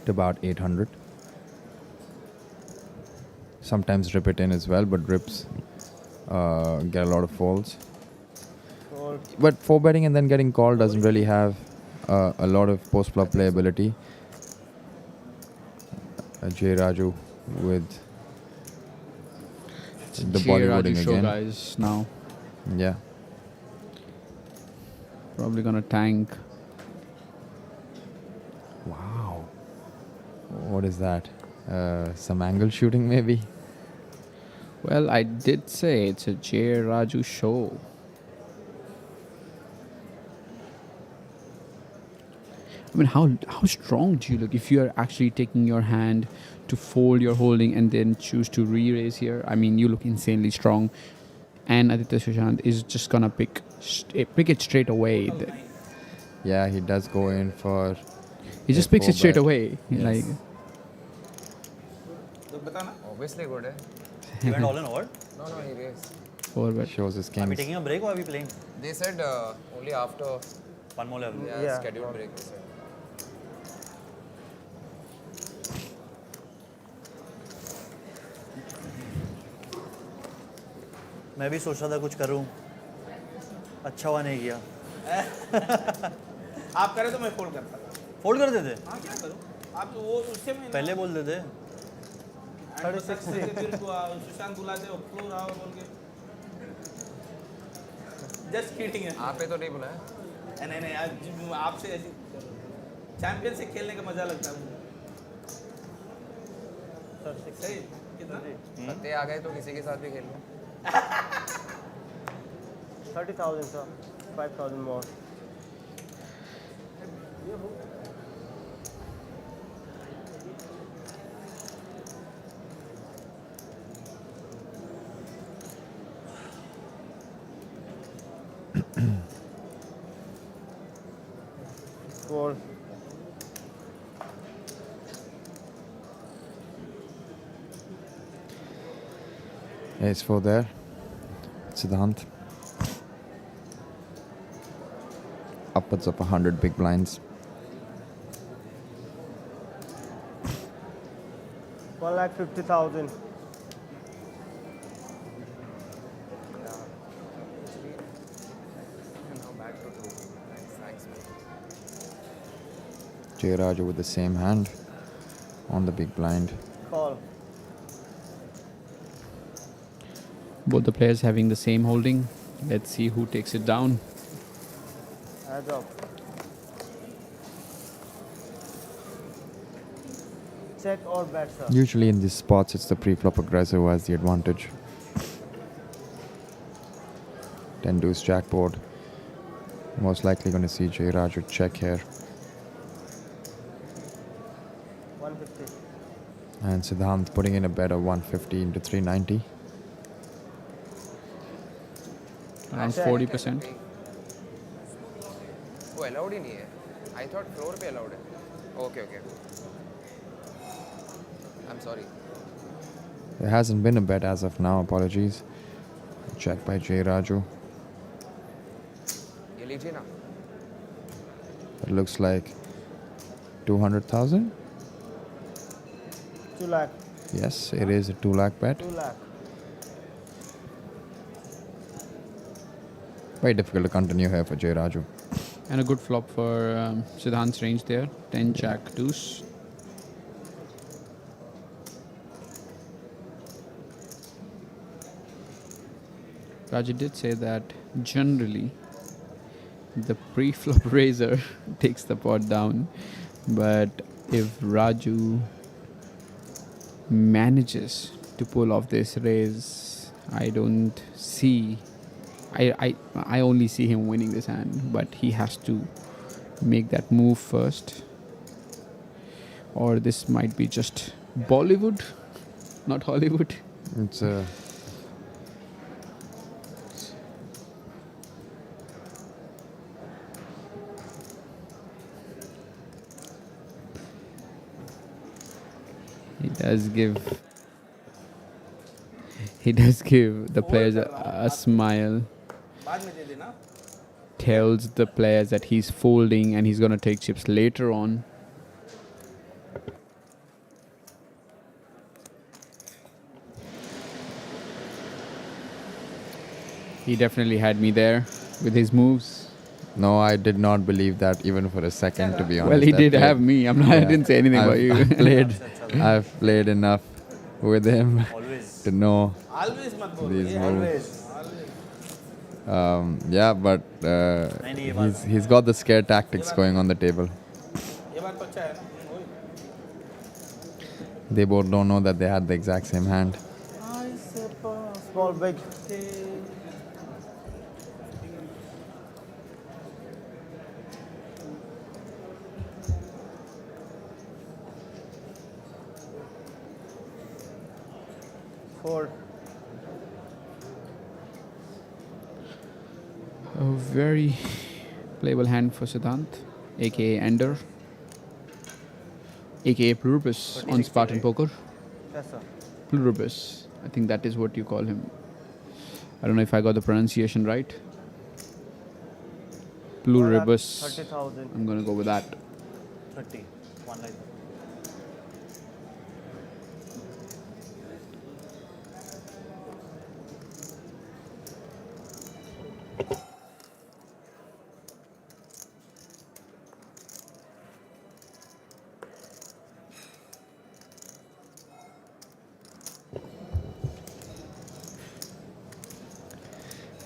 to about 800. Sometimes rip it in as well, but rips get a lot of folds. 4. But 4-betting and then getting called doesn't really have a lot of post-flop playability. Jay Raju with the Jay Bollywooding Raju show again. guys now. Yeah. Probably gonna tank. Wow. What is that? Some angle shooting maybe? Well, I did say it's a Jay Raju show. I mean, how strong do you look if you are actually taking your hand to fold your holding and then choose to re-raise here? I mean, you look insanely strong. And Aditya Sushant is just gonna pick it straight away. Yeah, he does go in for... He just picks it straight 4-bet. away. Yes. Like, तो बताना. Obviously good, eh? You went all in or what? No, he raised. 4-bet. Shows his Are we kings. taking a break or are we playing? They said only after One more level. Yeah. scheduled break, they said. मैं भी सोच रहा था कुछ करूं. अच्छा हुआ नहीं किया. आप करें तो मैं फोल्ड करता था. फोल्ड कर देते. हाँ क्या करूँ? आप तो वो उससे में पहले बोल देते. 36 फिर सुशांत बुलाते हो क्लोर आओ बोल के. जस्ट किडिंग है. आपे तो नहीं बुलाया. नहीं नहीं आज आपसे ऐसी चैंपियन से खेलने का मजा लगता है मुझे. सही कितना? पत्ते आ गए तो किसी के साथ भी खेल लो. 30,000 sir. 5,000 more. Four. Ace 4 there. Siddhanth. Upwards of 100 big blinds. 1,50,000. Now back to 2. Thanks, man. J. Raju with the same hand on the big blind. Call. Both the players having the same holding. Let's see who takes it down. Heads up. Check or bet, sir. Usually in these spots, it's the pre-flop aggressor who has the advantage. 10 deuce jack board. Most likely going to see J. Raju check here. 150. And Siddhanth putting in a bet of 150 into 390. Around 40%. वो allowed ही नहीं है. I thought floor पे allowed है. Okay. I'm sorry. There hasn't been a bet as of now. Apologies. Check by J. Raju. ये लीजिए ना. It looks like 200,000. 2 lakh. Yes, it is a 2 lakh bet. 2 lakh. Very difficult to continue here for J. Raju. And a good flop for Siddhanth's range there. 10 jack deuce. Raju did say that generally the pre-flop raiser takes the pot down, but if Raju manages to pull off this raise, I don't see. I only see him winning this hand, but he has to make that move first, or this might be just Bollywood, not Hollywood. It's He does give the players a smile. बाद में दे देना. Tells the players that he's folding and he's going to take chips later on. He definitely had me there with his moves. No, I did not believe that even for a second, to be honest. Well, he did have me. I didn't say anything about you. I've played enough with him Always. to know Always मत बोलो. these ये moves. always. Yeah, but नहीं, ये बात- he's got the scare tactics going on the table. ये बात तो अच्छा है ना. वही. They both don't know that they had the exact same hand. Small, big. Four. A very playable hand for Siddhanth, aka Ender, aka Pluribus on Spartan Poker. Yes, sir. Pluribus, I think that is what you call him. I don't know if I got the pronunciation right. Pluribus. 30,000. I'm gonna go with that. 30. One like that.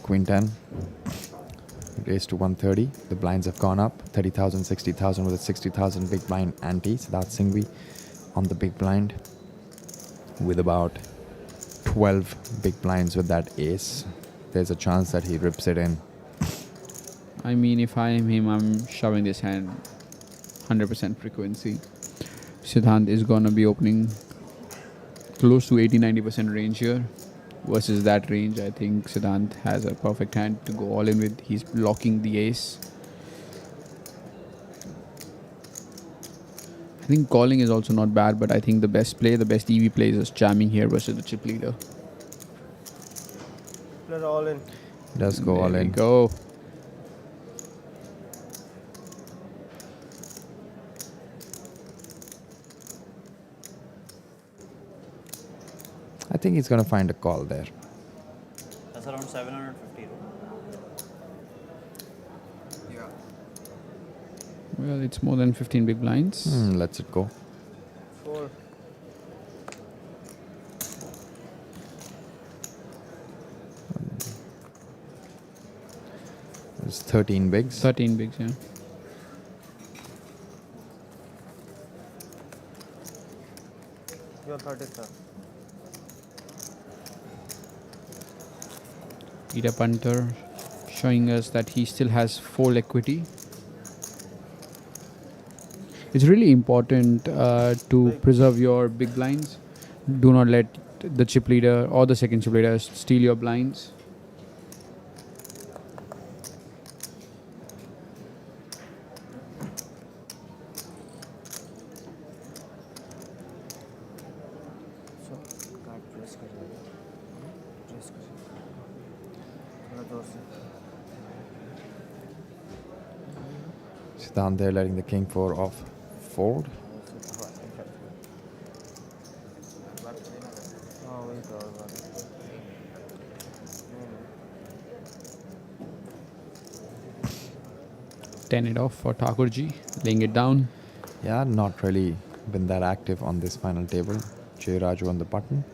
Queen 10. Raised to 130. The blinds have gone up. 30,000, 60,000 with a 60,000 big blind ante. Siddharth Singhvi on the big blind with about 12 big blinds with that ace. There's a chance that he rips it in. I mean, if I am him, I'm shoving this hand 100% frequency. Siddharth is gonna be opening close to 80-90% range here. Versus that range, I think Siddharth has a perfect hand to go all in with. He's blocking the ace. I think calling is also not bad, but I think the best play, the best EV play is just jamming here versus the chip leader. Player all in. Does go all There we in. go. I think he's going to find a call there. That's around 750. Well, it's more than 15 big blinds. Lets it go. 4. There's 13 bigs. 13 bigs, yeah. You're 30, sir. Peter Punter showing us that he still has full equity. It's really important to preserve your big blinds. Do not let the chip leader or the second chip leader steal your blinds. So, card press कर लो. Press कर. थोड़ा जोर से. Siddharth there letting the king 4 off fold. हाँ वही तो और बात. नहीं. 10 it off for Thakur ji, laying it down. Yeah, not really been that active on this final table. J. Raju on the button.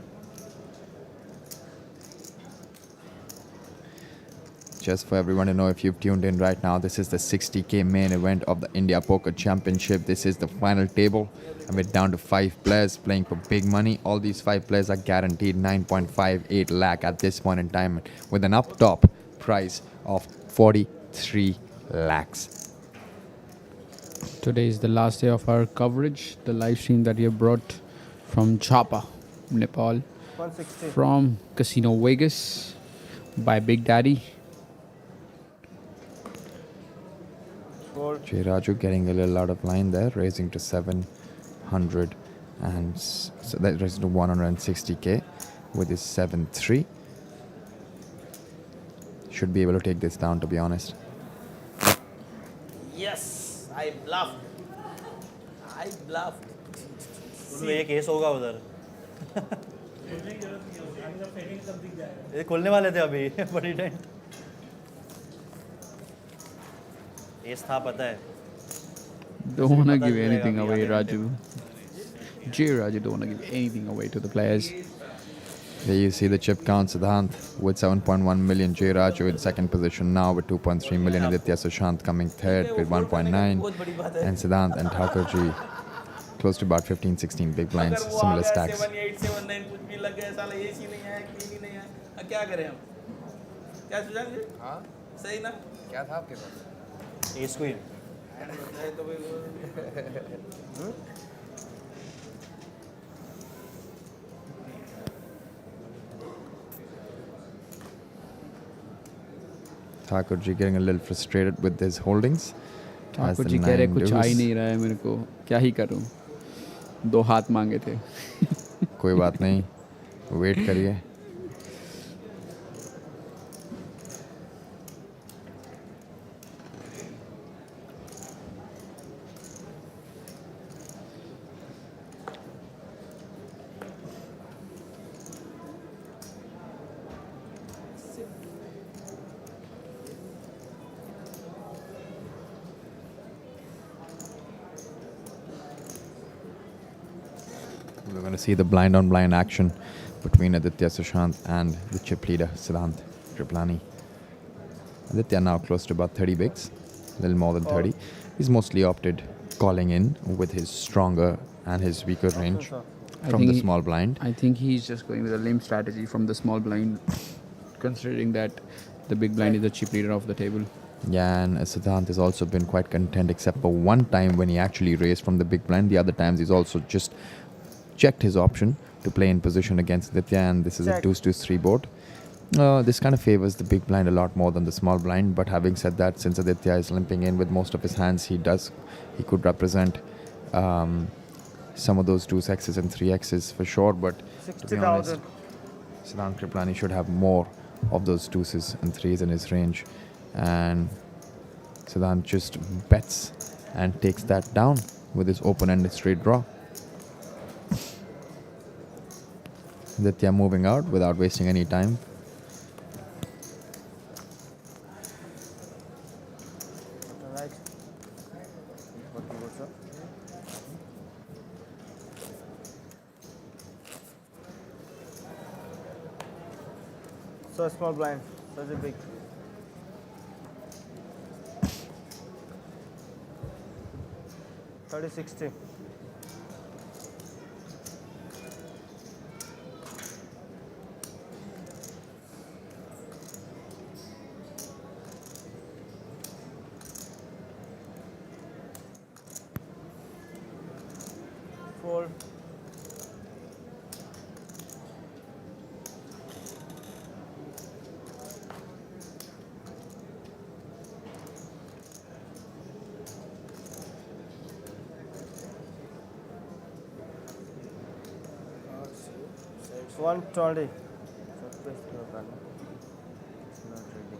Just for everyone to know, if you've tuned in right now, this is the 60K main event of the India Poker Championship. This is the final table, and we're down to 5 players playing for big money. All these 5 players are guaranteed 9.58 lakh at this point in time, with an up top price of 43 lakhs. Today is the last day of our coverage. The live stream that we have brought from Chapa, Nepal, 160. from Casino Vegas by Big Daddy. Fold. J. Raju getting a little out of line there, raising to 700 and so that raises to 160K with his 7-3. Should be able to take this down, to be honest. Yes, I bluffed. I bluffed. उनमें एक case होगा उधर ये खुलने वाले थे अभी बड़ी टेंट एस था पता है Don't want to पता give चलेगा anything अभी away, आगे Raju. J. Raju don't want to give anything away to the players. There you see the chip count. Siddharth with 7.1 million. J. Raju in second position now with 2.3 million. Aditya Sushant coming third with 1.9. And Siddharth and Thakurji close to about 15-16 big blinds. अगर वो Similar आ गया, stacks. 7, 8, 7, 9 कुछ भी लग गया साला AC नहीं है क्लीन ही नहीं है अब क्या करें हम क्या सुजान जी हाँ सही ना क्या था आपके पास एस क्वीन तो भाई Thakurji getting a little frustrated with his holdings. as Thakur the जी कह रहे nine कुछ आ ही deuce. नहीं रहा है मेरे को, क्या ही करूं. 2 हाथ मांगे थे. कोई बात नहीं, वेट करिए. We're going to see the blind on blind action between Aditya Sushant and the chip leader Siddhanth Kripalani. Aditya now close to about 30 bigs, a little more than 30. He's mostly opted calling in with his stronger and his weaker range from the small blind. I think he's just going with a limp strategy from the small blind, considering that the big blind is the chip leader of the table. Yeah, and Siddhanth has also been quite content, except for one time when he actually raised from the big blind. The other times he's also just checked his option to play in position against Aditya, and this is a 2-3 board. This kind of favors the big blind a lot more than the small blind. But having said that, since Aditya is limping in with most of his hands, he could represent some of those 2x's and 3x's for sure. But to be honest, Siddharth Kripalani should have more of those 2's and 3's in his range. And Siddharth just bets and takes that down with his open-ended straight draw. Aditya moving out without wasting any time. Right. So small blind, such a big. $30-60. Fold. It's 120. It's not ready.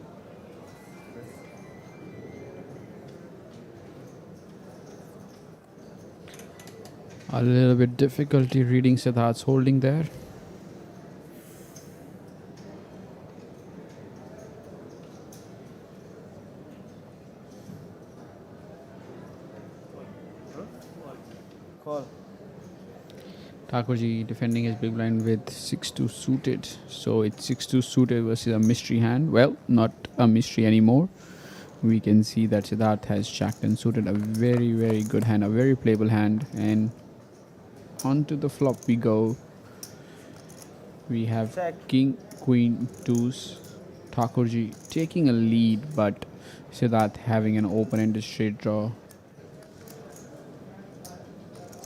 A little bit difficulty reading Siddharth's holding there. Call. Thakurji defending his big blind with 6-2 suited. So it's 6-2 suited versus a mystery hand. Well, not a mystery anymore. We can see that Siddharth has jacked and suited a very, very good hand, a very playable hand. And onto the flop we go. We have Check. King, Queen, 2s. Thakurji taking a lead, but Siddharth having an open-ended straight draw.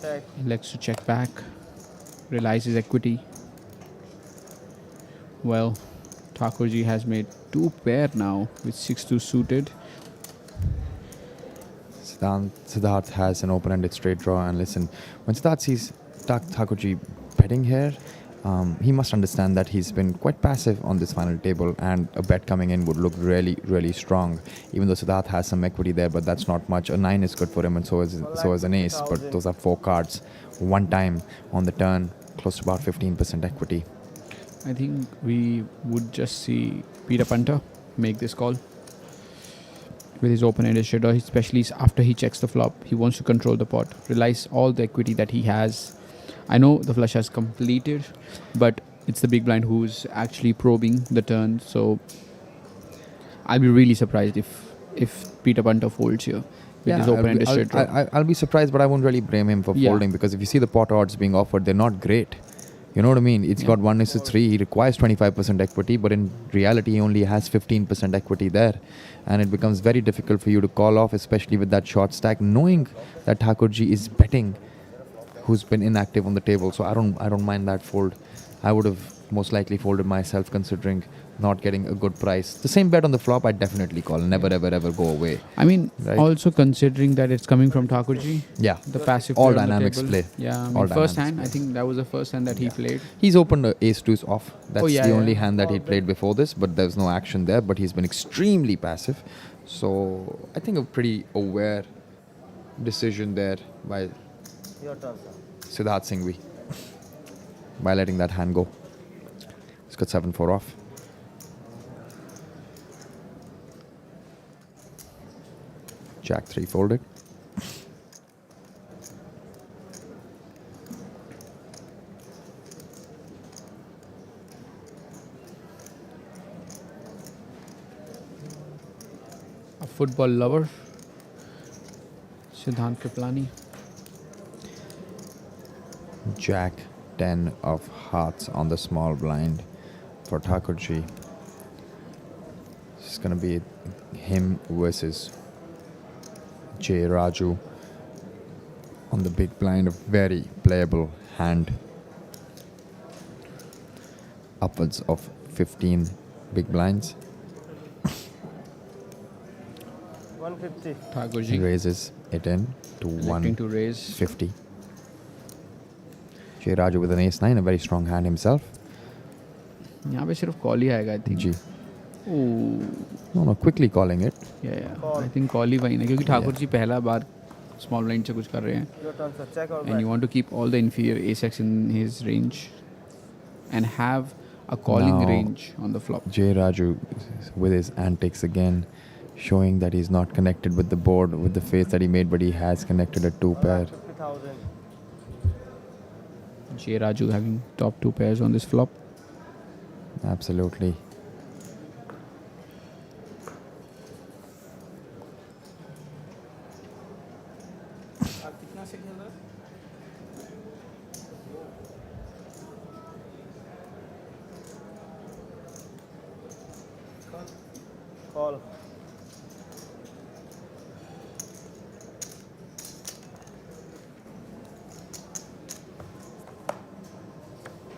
Check. Elects to check back. Realizes equity. Well, Thakurji has made 2 pair now with 6-2 suited. Siddharth has an open-ended straight draw, and listen, when Siddharth sees Thakurji betting here, he must understand that he's been quite passive on this final table, and a bet coming in would look really, really strong. Even though Siddharth has some equity there, but that's not much. A 9 is good for him, and so is an ace. But those are 4 cards. One time on the turn, close to about 15% equity. I think we would just see Peter Punter make this call with his open-ended straight draw, especially after he checks the flop. He wants to control the pot, realize all the equity that he has. I know the flush has completed, but it's the big blind who's actually probing the turn. So I'll be really surprised if Peter Punter folds here with his open-ended straight draw. I'll be surprised, but I won't really blame him for folding, because if you see the pot odds being offered, they're not great. You know what I mean? It's got 1:3. He requires 25% equity, but in reality, he only has 15% equity there. And it becomes very difficult for you to call off, especially with that short stack, knowing that Thakurji is betting, who's been inactive on the table. So I don't mind that fold. I would have most likely folded myself, considering not getting a good price. The same bet on the flop, I'd definitely call. Never, ever go away. I mean, Right. also considering that it's coming from Thakurji. Yeah. The passive All player on the dynamics table. play. Yeah, I mean, All first dynamics hand, play. I think that was the first hand that he played. He's opened a ace-2's off. That's yeah, the yeah. only hand that he played before this, but there's no action there. But he's been extremely passive. So I think a pretty aware decision there by Your turn, sir. Siddharth Singhvi by letting that hand go. He's got 7-4 off. Jack 3 folded. football lover, Siddharth Kripalani. Jack 10 of hearts on the small blind for Thakurji. It's going to be him versus J. Raju on the big blind. A very playable hand. Upwards of 15 big blinds. 150. Thakurji Raises it in to electing to raise. 150. J. Raju with an ace-9, a very strong hand himself. यहाँ पे सिर्फ call ही आएगा I think. G. Oh No, quickly calling it. I think call ही वही ना, क्योंकि ठाकुर जी पहला बार स्मॉल ब्लाइंड से कुछ कर रहे हैं. Your turn, sir. Check or And you back. want to keep all the inferior ace-x in his range and have a calling Now- range on the flop. J. Raju with his antics again, showing that he's not connected with the board with the face that he made, but he has connected a 2 pair. 50,000. J. Raju having top 2 pairs on this flop. Absolutely. आप कितना से खेल रहे हो? Call.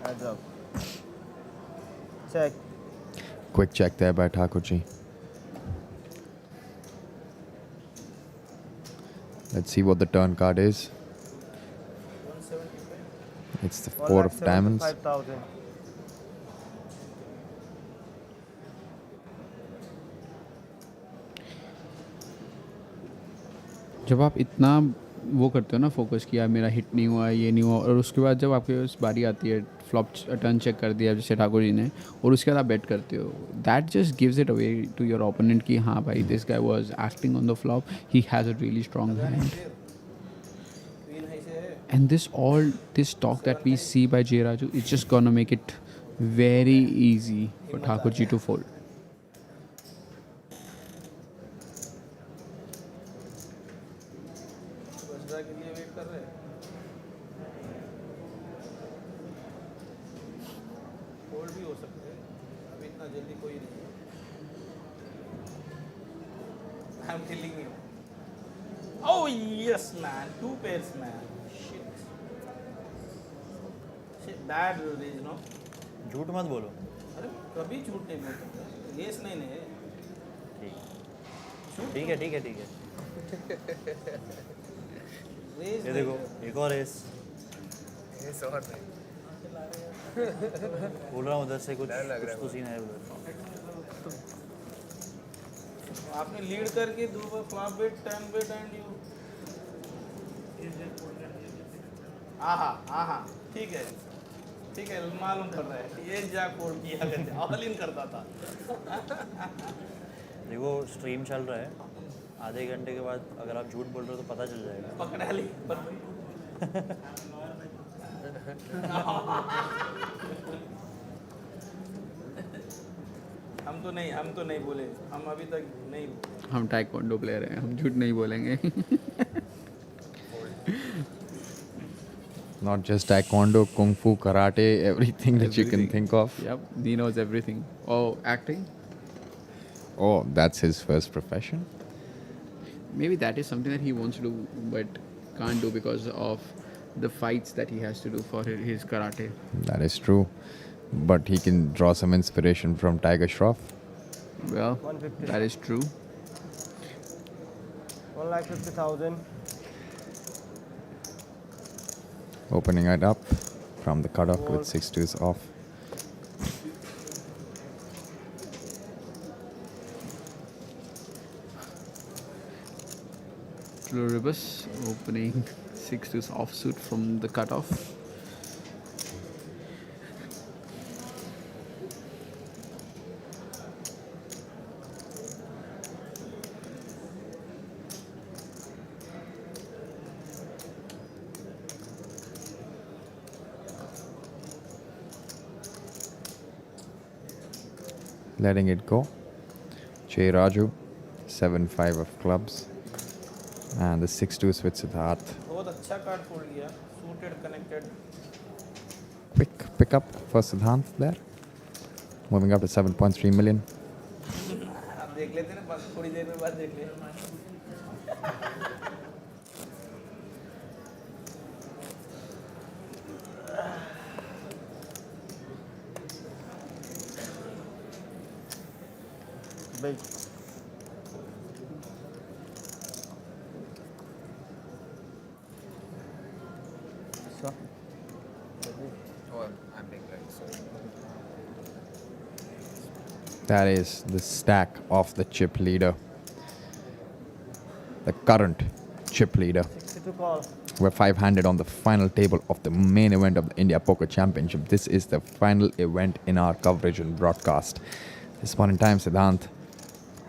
Heads up. Check. Quick check there by Thakurji. Let's see what the turn card is. 175. It's the 4 of diamonds. 1,75,000. जब आप इतना वो करते हो ना फोकस किया मेरा हिट नहीं हुआ ये नहीं हुआ, और उसके बाद जब आपके पास बारी आती है फ्लॉप टर्न चेक कर दिया जैसे ठाकुर जी ने, और उसके बाद आप बेट करते हो, that just gives it away to your opponent कि हाँ भाई this guy was acting on the flop, he has a really strong hand. Queen high से है. And this talk that we see by J. Raju is just gonna make it very easy for Thakurji to fold. Vajra के लिए wait कर रहे हैं. Fold भी हो सकते हैं. अभी इतना जल्दी कोई नहीं है. I am telling you. Oh yes, man. 2 pairs, man. Shit. Shit, bad raise, no? झूठ मत बोलो. अरे कभी झूठ नहीं बोलता. Yes नहीं नहीं. ठीक है ठीक है ठीक है. Raise ये नहीं देखो है. एक और एस. Yes or no? बोल रहा हूँ उधर से कुछ तो सीन है उधर. आपने लीड करके 2 बार flop bet 10 bet and you. आहा ठीक है मालूम पड़ रहा है. ये जा फोल्ड किया करते ऑल इन करता था. देखो स्ट्रीम चल रहा है, आधे घंटे के बाद अगर आप झूठ बोल रहे हो तो पता चल जाएगा. पकड़ा ली. हम तो नहीं बोले. हम अभी तक नहीं. हम टाइकोंडो प्लेयर हैं, हम झूठ नहीं बोलेंगे. Not just taekwondo, kung fu, karate, everything that you can Everything. think of. Yep, he knows everything. Oh, acting? Oh, that's his first profession. Maybe that is something that he wants to do but can't do because of the fights that he has to do for his karate. That is true. But he can draw some inspiration from Tiger Shroff. Well, 150. that is true. 1,50,000. Opening it up from the cutoff with 6 2s off. Pluribus opening 6 2s offsuit from the cutoff. Letting it go. J. Raju 7-5 of clubs. And the 6-2 with Siddharth. बहुत अच्छा card fold किया, suited connected. Quick pickup for Siddharth there. Moving up to 7.3 million. आप देख लेते ना, बस थोड़ी देर में बाद देख ले. Big. So. Oh, I'm being right. Sorry. That is the stack of the chip leader. The current chip leader. 62 call. We're 5-handed on the final table of the main event of the India Poker Championship. This is the final event in our coverage and broadcast. This point in time, Siddharth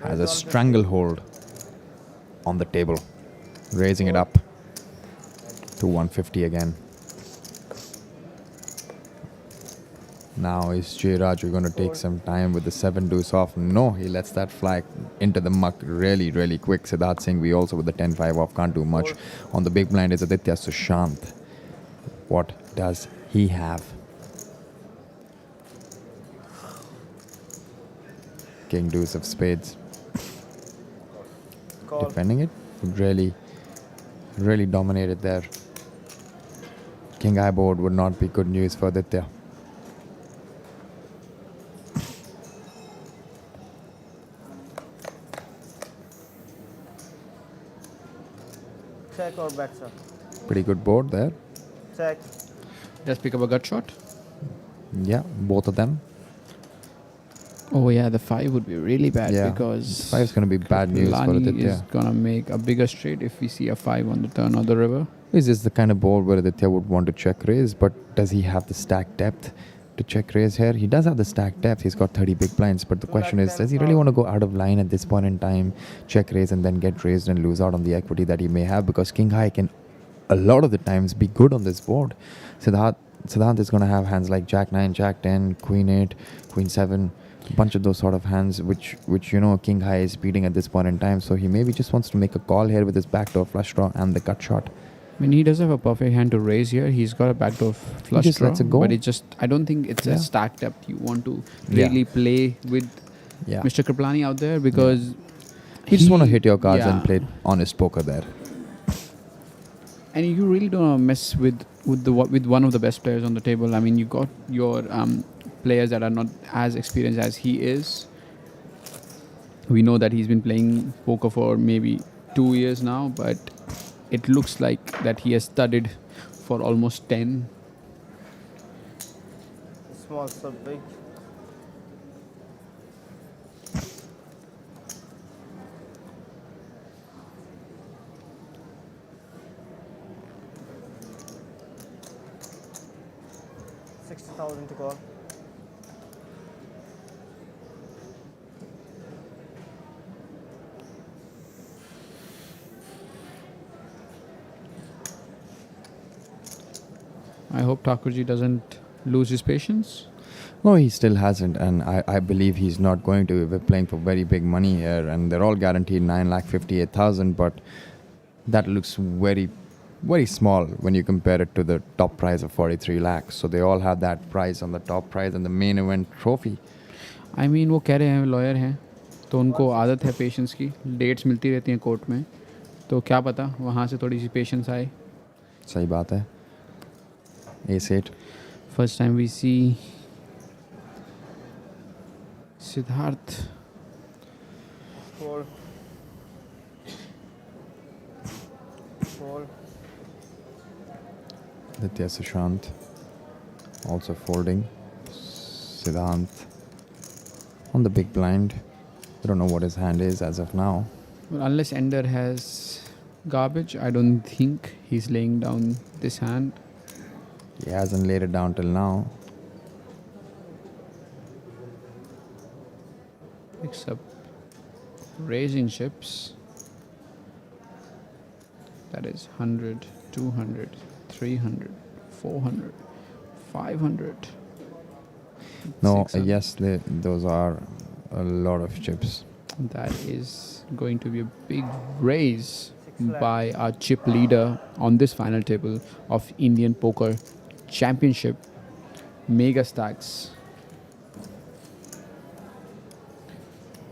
has a stranglehold on the table, raising it up to 150 again. Now is Raju going to take some time with the 7 deuce off? No, he lets that fly into the muck really, really quick. Siddharth Singhvi also with the 10-5 off, can't do much. On the big blind is Aditya Sushant. What does he have? King deuce of spades. Call. Defending it, really, really dominated there. King high board would not be good news for Aditya. Check or bet, sir? Pretty good board there. Check. Just pick up a gut shot. Yeah, both of them. Oh yeah, the 5 would be really bad Yeah, because 5 is going to be bad news for Kripalani Aditya. is gonna make a bigger straight if we see a 5 on the turn of the river. Is this the kind of board where Aditya would want to check raise, but does he have the stack depth to check raise here? He does have the stack depth. He's got 30 big blinds, but the question is, does he really want to go out of line at this point in time, check raise and then get raised and lose out on the equity that he may have? Because King High can a lot of the times be good on this board. Siddharth is going to have hands like Jack 9, Jack 10, Queen 8, Queen 7, a bunch of those sort of hands which you know King High is beating at this point in time. So he maybe just wants to make a call here with his backdoor flush draw and the gut shot. I mean, he does have a perfect hand to raise here. He's got a backdoor flush just draw, lets it go. but it just, I don't think it's Yeah. a stack depth you want to Yeah. really play with Yeah. Mr. Kripalani out there because You just want to hit your cards yeah. and play honest poker there. And you really don't want to mess with one of the best players on the table. I mean, you got your players that are not as experienced as he is. We know that he's been playing poker for maybe 2 years now, but it looks like that he has studied for almost 10. Small, so big. $60,000 to call. I hope Thakurji doesn't lose his patience. No, he still hasn't, and I believe he's not going to. We're playing for very big money here, and they're all guaranteed 9,58,000, but that looks very, very small when you compare it to the top prize of 43 lakhs. So they all have that prize on the top prize and the main event trophy. I mean, वो कह रहे हैं lawyer हैं तो उनको आदत है patience की. डेट्स मिलती रहती हैं कोर्ट में, तो क्या पता वहाँ से थोड़ी सी पेशेंस आए. सही बात है. Ace 8. First time we see Siddharth. Fold. Fold. Aditya Sushant also folding. Siddharth on the big blind. I don't know what his hand is as of now. Well, unless Ender has garbage, I don't think he's laying down this hand. He hasn't laid it down till now. Picks up raising chips. That is 100, 200, 300, 400, 500. No, 600. yes, those are a lot of chips. That is going to be a big raise by our chip leader on this final table of Indian Poker Championship, Megastacks.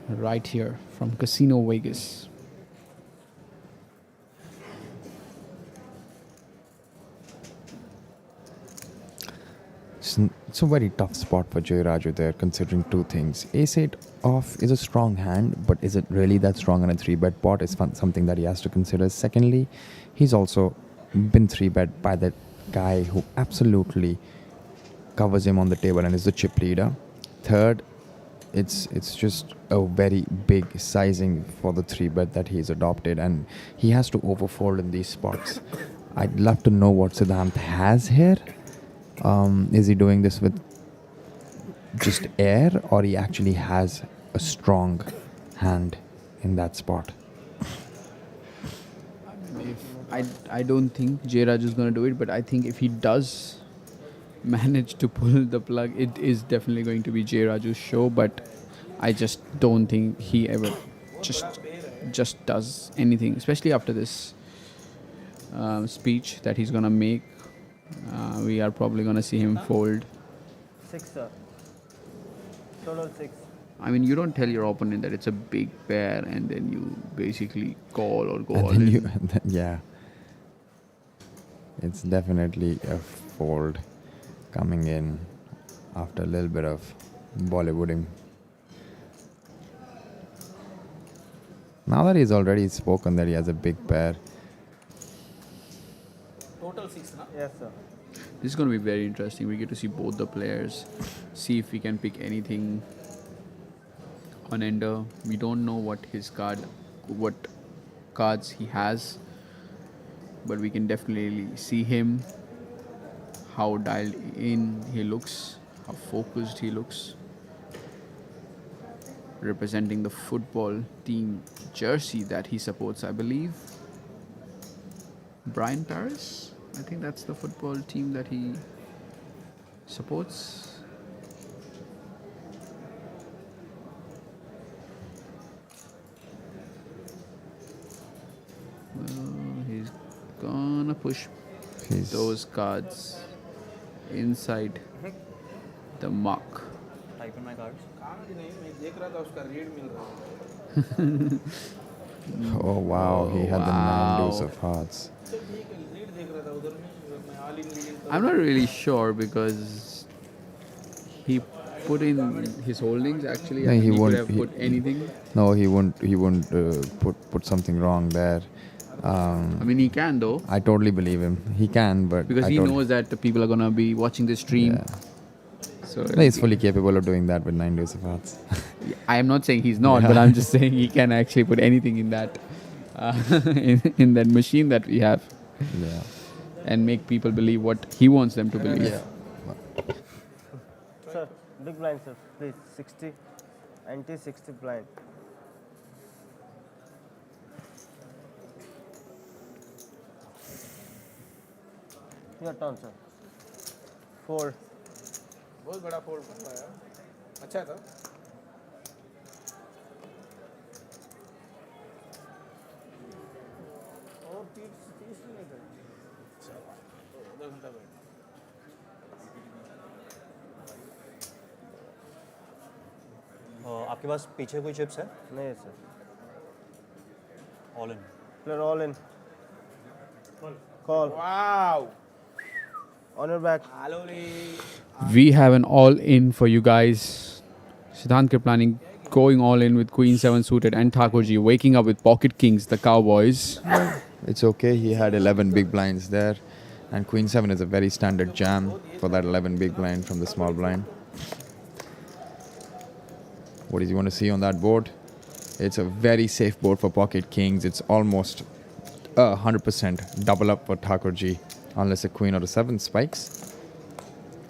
Right here from Casino Vegas. It's a very tough spot for Jay Raju there, considering two things. Ace-8 off is a strong hand, but is it really that strong on a 3-bet pot is something that he has to consider. Secondly, he's also been 3-bet by that guy who absolutely covers him on the table and is the chip leader. Third, it's just a very big sizing for the 3-bet that he's adopted, and he has to overfold in these spots. I'd love to know what Siddhanth has here. Is he doing this with just air, or he actually has a strong hand in that spot? I don't think Jay Raju is going to do it, but I think if he does manage to pull the plug, it is definitely going to be Jay Raju's show. But I just don't think he ever just does anything, especially after this speech that he's going to make. We are probably going to see him fold. 6, sir. Total 6. I mean, you don't tell your opponent that it's a big pair and then you basically call or go all And in. then yeah. It's definitely a fold coming in after a little bit of Bollywooding. Now that he's already spoken that he has a big pair, Total 6, na? Yes, sir. This is going to be very interesting. We get to see both the players, see if we can pick anything on ender. We don't know what cards he has, but we can definitely see him, how dialed in he looks, how focused he looks, representing the football team jersey that he supports, I believe. Brian Paris, I think that's the football team that he supports. He's gonna push those cards inside the mark. Type in my cards. Card नहीं, मैं देख रहा था उसका read मिल रहा है. oh wow, he had the 9 deuce of hearts. चल ठीक है, रीड देख रहा था उधर में, मैं all in lead. I'm not really sure because he put in his holdings actually. No, I he think he won't- could have put anything. No, he won't put something wrong there. I mean, he can though, I totally believe him. He can, but because I he don't- knows that the people are gonna be watching the stream. Yeah. So No, he's fully capable of doing that with 9 deuce of hearts. I am not saying he's not, but I'm just saying he can actually put anything in that in that machine that we have, Yeah. and make people believe what he wants them to believe. Sir, big blind, sir. Please, 60. Anti-60 blind. Your turn, sir. 4. बहुत बड़ा fold कर रहा है. अच्छा था. और 30 नहीं था. चलो, 2 घंटा बैठ. आपके पास पीछे कोई चिप्स है? नहीं sir. All in. Player all in. Call. Wow. On your back. Hello, We have an all-in for you guys. Siddhanth Kripalani going all in with Queen 7 suited and Thakurji waking up with Pocket Kings, the Cowboys. It's okay. He had 11 big blinds there, and Queen 7 is a very standard jam for that 11 big blind from the small blind. What does he want to see on that board? It's a very safe board for Pocket Kings. It's almost 100% double up for Thakurji, unless a queen or a 7 spikes.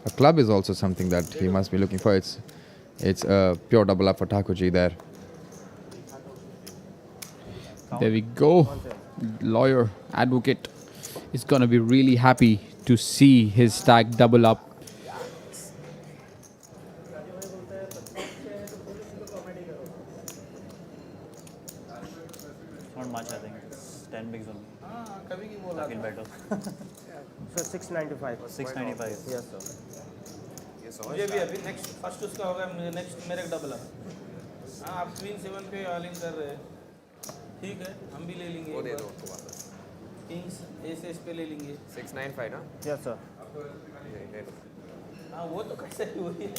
A club is also something that he must be looking for. It's a pure double up for Thakurji there. There we go. Lawyer, advocate is going to be really happy to see his stack double up. not much, I think. It's 10 bigs only. हाँ कभी की बोला I feel better. So 695. 695. Yes, sir. मुझे भी अभी next first उसका होगा, मुझे नेक्स्ट मेरे डबल है। हाँ आप क्वीन 7 पे ऑल इन कर रहे हैं, ठीक है हम भी ले लेंगे। वो दे दो उसको वापस। किंग्स एस पे ले लेंगे। 695 ना? Yes, sir. ले लो। हाँ वो तो कैसे ही वही है।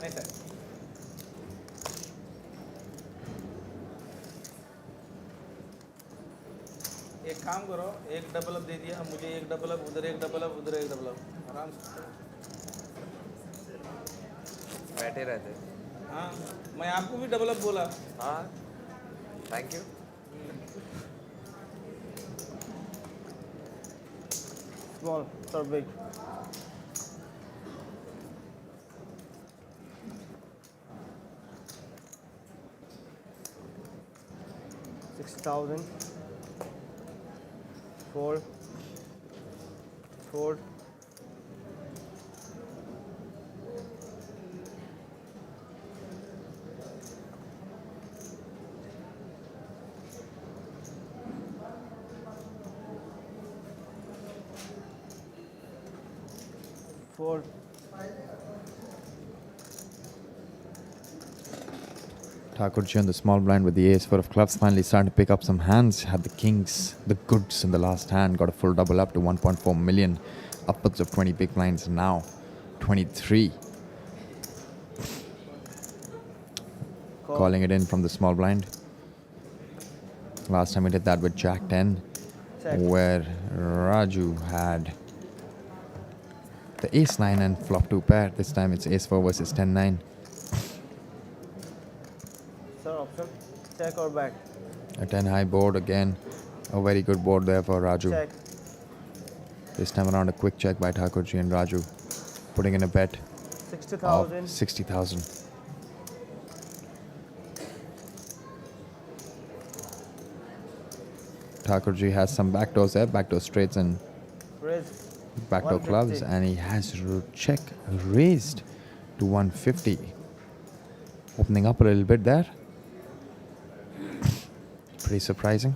नहीं सर। एक काम करो, एक डबल अप दे दिया मुझे, एक डबल अप उधर, एक डबल अप उधर, एक डबल अप, आराम से बैठे रहते। हाँ मैं आपको भी डबल अप बोला। हाँ thank you. Small, sir, big. $6,000. Four. Four. Four. Thakurji on the small blind with the ace 4 of clubs, finally starting to pick up some hands. Had the kings, the goods in the last hand, got a full double up to 1.4 million. Upwards of 20 big blinds now. 23. Calling it in from the small blind. Last time we did that with Jack 10, Check. where Raju had the ace 9 and flop 2 pair. This time it's ace 4 versus 10-9. Sir, option. Check or back. A 10 high board again. A very good board there for Raju. Check. This time around a quick check by Thakurji and Raju. Putting in a bet 60,000. of 60,000. Thakurji has some backdoors there, backdoor straights and Raise. backdoor clubs, 150. and he has check raised to 150. Opening up a little bit there. Pretty surprising.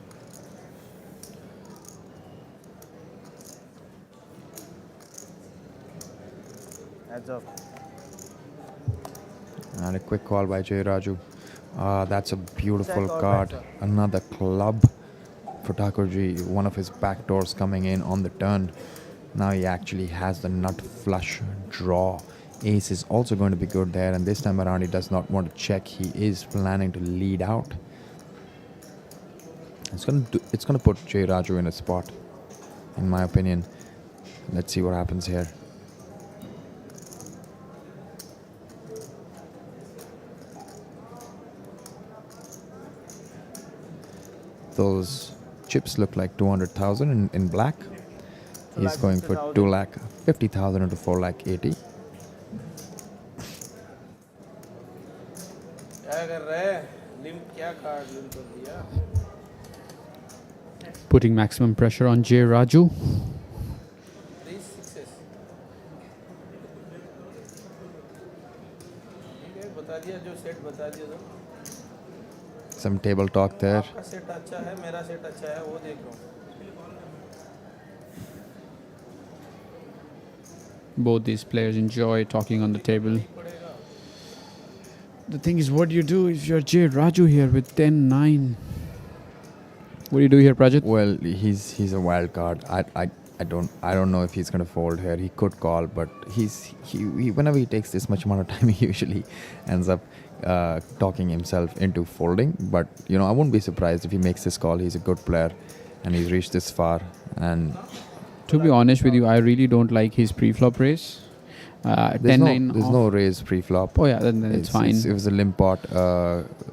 Heads up. And a quick call by Jay Raju. That's a beautiful Check or card. bet, sir. Another club for Thakurji. One of his back doors coming in on the turn. Now he actually has the nut flush draw. Ace is also going to be good there, and this time around he does not want to check. He is planning to lead out. It's gonna put Jay Raju in a spot, in my opinion. Let's see what happens here. Those chips look like 200,000 in black. He's going for 2,50,000 into 4,80,000. क्या कर रहे हैं? Limp क्या card limp कर दिया? Putting maximum pressure on Jay Raju. 3 sixes. ठीक है बता दिया, जो सेट बता दिया तो। Some table talk there. आपका सेट अच्छा है, मेरा सेट अच्छा है, वो देख रहा हूँ। Both these players enjoy talking on the table. The thing is, what do you do if you're Jay Raju here with 10-9? What do you do here, Prajit? Well, he's a wild card. I don't know if he's going to fold here. He could call, but he whenever he takes this much amount of time, he usually ends up talking himself into folding. But you know, I wouldn't be surprised if he makes this call. He's a good player, and he's reached this far. And To be honest with you, I really don't like his pre-flop raise. there's 10-9 no off. raise pre-flop. Oh yeah, then it's fine. It was a limp pot.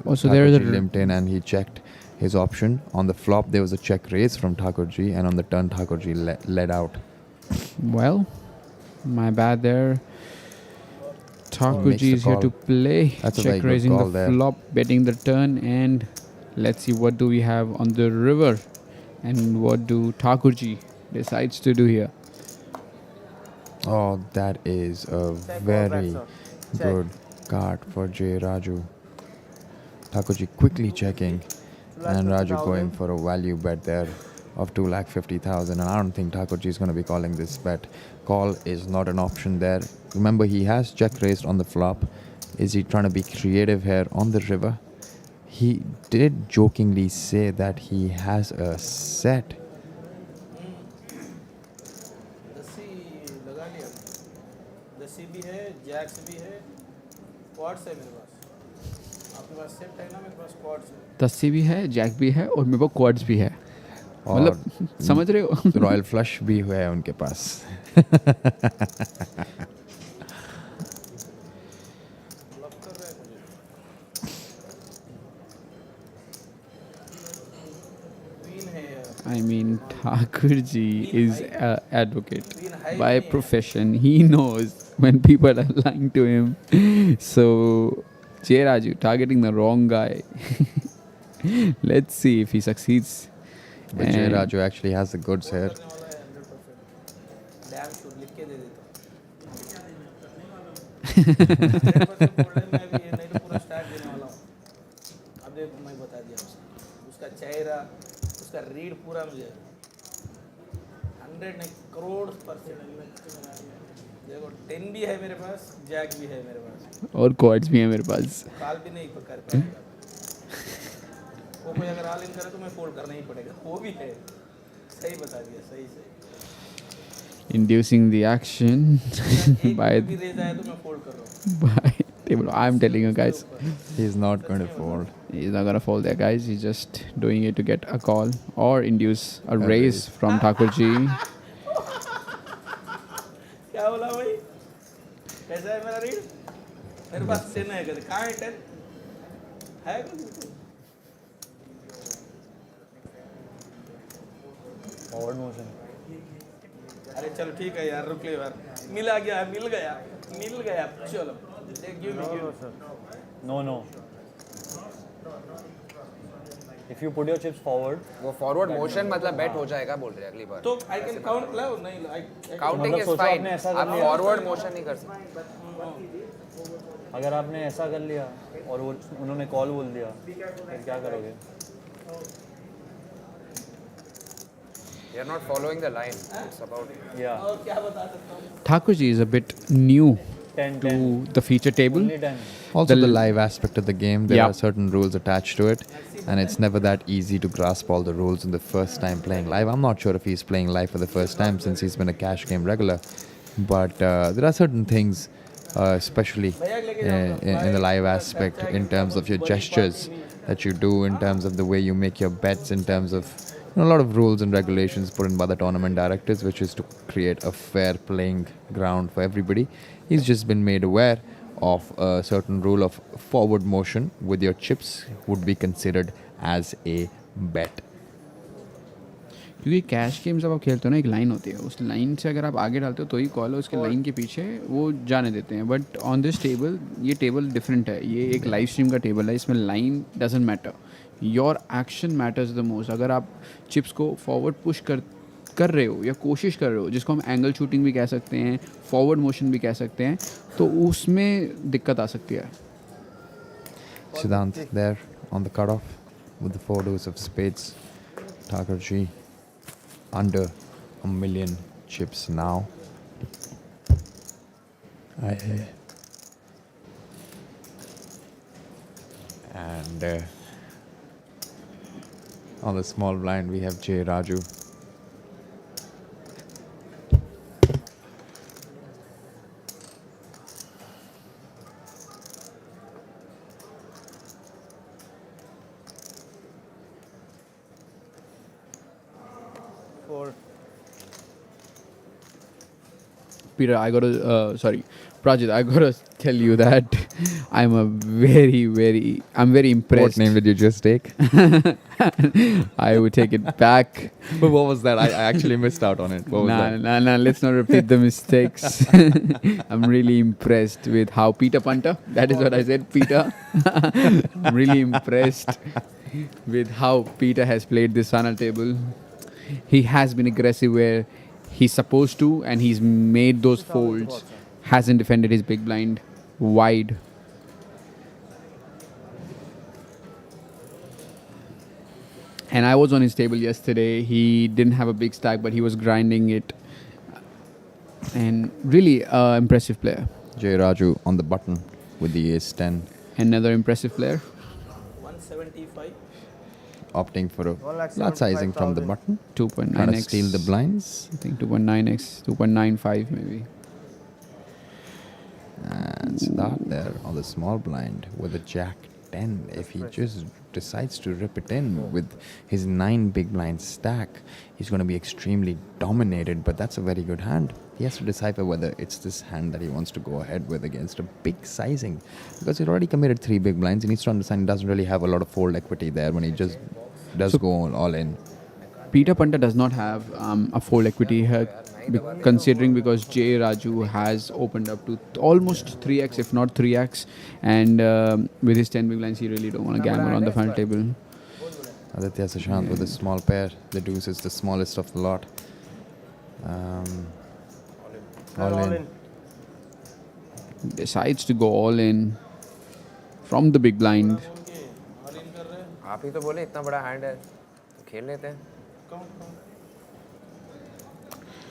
Also, there is a Thakurji limped in and he checked his option. On the flop, there was a check raise from Thakurji, and on the turn, Thakurji led out. Well, my bad there. Thakurji is here call. to play. That's a very Check good raising the call there. flop, betting the turn, and let's see what do we have on the river, and what do Thakurji decides to do here. Oh, that is a very good card for J. Raju. Thakurji quickly checking, and Raju going for a value bet there of 2,50,000. And I don't think Thakurji is going to be calling this bet. Call is not an option there. Remember, he has check raised on the flop. Is he trying to be creative here on the river? He did jokingly say that he has a set. दसी लगा लिया, दसी भी है, Jacques भी है, quartz है मेरे पास. आपके पास सेट है ना, मेरे पास क्वार्ट्स है. तस्सी भी है, जैक भी है और मेरे पास क्वाड्स भी है. मतलब समझ रहे हो? रॉयल फ्लश भी है उनके पास. I mean, Thakurji is an advocate by profession. He knows when people are lying to him. So, J. Raju targeting the wrong guy. Let's see if he succeeds. But J. Raju actually has the goods here. Dam shoot लिख के दे देता हूँ. मैं भी नहीं तो पूरा start देने वाला हूँ. अब देखो मैं बता दिया उसका चेहरा, उसका रीड पूरा मुझे 100 नहीं करोड़%. देखो 10 भी है मेरे पास, जैक भी है मेरे पास और क्वाड्स भी है मेरे पास. काल भी नहीं कर पाएगा. वो कोई अगर ऑल इन करे तो मैं फोल्ड करना ही पड़ेगा. वो भी है. सही बता दिया, सही सही. Inducing the action by भी रेज आया तो मैं फोल्ड कर रहा हूँ. by table. I'm telling you guys, He's not going to fold. he's not gonna fold there, guys. He's just doing it to get a call or induce a raise from Thakurji. क्या बोला भाई? कैसा है मेरा read? मेरे पास 10 है. कहाँ है 10? है कुछ? Forward motion. अरे चलो ठीक है यार, रुक ले यार. मिल गया. चलो. Give me. No. If you put your chips forward, वो फॉरवर्ड मोशन मतलब बेट हो जाएगा बोल रहे हैं अगली बार. तो आई कैन काउंट ला नहीं. काउंटिंग मतलब इज सोचो फाइन. आपने ऐसा कर आप लिया. फॉरवर्ड मोशन नहीं कर सकते. अगर आपने ऐसा कर लिया और वो उन्होंने कॉल बोल दिया, फिर क्या करोगे? They are not following the line. It's about Yeah. और क्या बता सकता हूँ? Thakurji is a bit new 10. to the feature table. Only 10. Also, the live aspect of the game, there Yeah. are certain rules attached to it, and it's never that easy to grasp all the rules in the first time playing live. I'm not sure if he's playing live for the first time since he's been a cash game regular, but there are certain things, especially in the live aspect, in terms of your gestures that you do, in terms of the way you make your bets, in terms of a lot of rules and regulations put in by the tournament directors, which is to create a fair playing ground for everybody. He's just been made aware of a certain rule of forward motion with your chips would be considered as a bet. क्योंकि cash game जब आप खेलते हो ना, एक line होती है, उस लाइन से अगर आप आगे डालते हो तो ही कॉल है, उसके लाइन के पीछे वो जाने देते हैं. बट ऑन दिस टेबल ये टेबल डिफरेंट है. ये एक लाइव स्ट्रीम का टेबल है. इसमें line doesn't matter, your action matters the most. अगर आप चिप्स को फॉरवर्ड पुश कर रहे हो या कोशिश कर रहे हो, जिसको हम एंगल शूटिंग भी कह सकते हैं, फॉरवर्ड मोशन भी कह सकते हैं, तो उसमें दिक्कत आ सकती है. Siddhanth there on the cutoff with the 4 deuce of spades. Thakurji under 1 million chips now. And on the small blind we have J. Raju. Peter, Prajit, I gotta tell you that I'm very impressed. What name did you just take? I would take it back. But what was that? I actually missed out on it. What was that? Nah, let's not repeat the mistakes. I'm really impressed with how Peter Punter, that is what I said, Peter. I'm really impressed with how Peter has played this final table. He has been aggressive where he's supposed to, and he's made those folds. Hasn't defended his big blind wide. And I was on his table yesterday. He didn't have a big stack, but he was grinding it. And really impressive player. Jay Raju on the button with the ace 10, Another impressive player. 175. opting for a lot sizing from the button. 2.9x. Trying to steal the blinds. I think 2.9x, 2.95 maybe. And Siddharth there on the small blind with a jack 10. If he just decides to rip it in with his 9 big blind stack, he's going to be extremely dominated. But that's a very good hand. He has to decipher whether it's this hand that he wants to go ahead with against a big sizing. Because he's already committed 3 big blinds. He needs to understand he doesn't really have a lot of fold equity there when he just does go all in. Peter Punter does not have a fold equity here, considering because J. Raju has opened up to almost 3x, if not 3x, and with his 10 big blinds, he really don't want to gamble on the final table. Aditya Sushant with a small pair. The deuce is the smallest of the lot. All in. Decides to go all in from the big blind. आप ही तो बोले इतना बड़ा hand है खेल लेते हैं.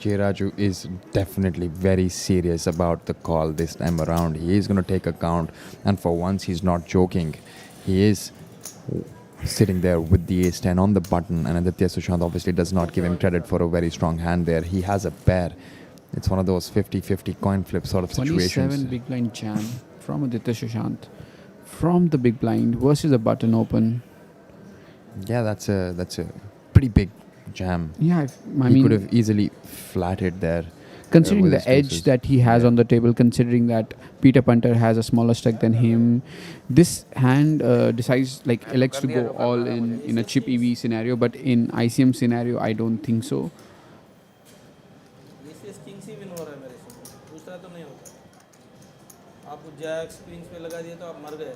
J. Raju is definitely very serious about the call this time around. He is going to take a count, and for once he's not joking. He is sitting there with the ace 10 on the button, and Aditya Sushant obviously does not give him credit for a very strong hand there. He has a pair. It's one of those 50-50 coin flip sort of situations. 27 big blind jam from Aditya Sushant from the big blind versus a button open. Yeah, that's a pretty big jam. Yeah, I He mean, could have easily flatted there. considering with the his edge deuces. that he has on the table, considering that Peter Punter has a smaller stack than him, this hand elects to go all in a chip EV scenario, but in ICM scenario, I don't think so. S Kings he win हो रहा है मेरे से, दूसरा तो नहीं होता. आपको जैक्स क्वींस पे लगा दिया तो आप मर गए.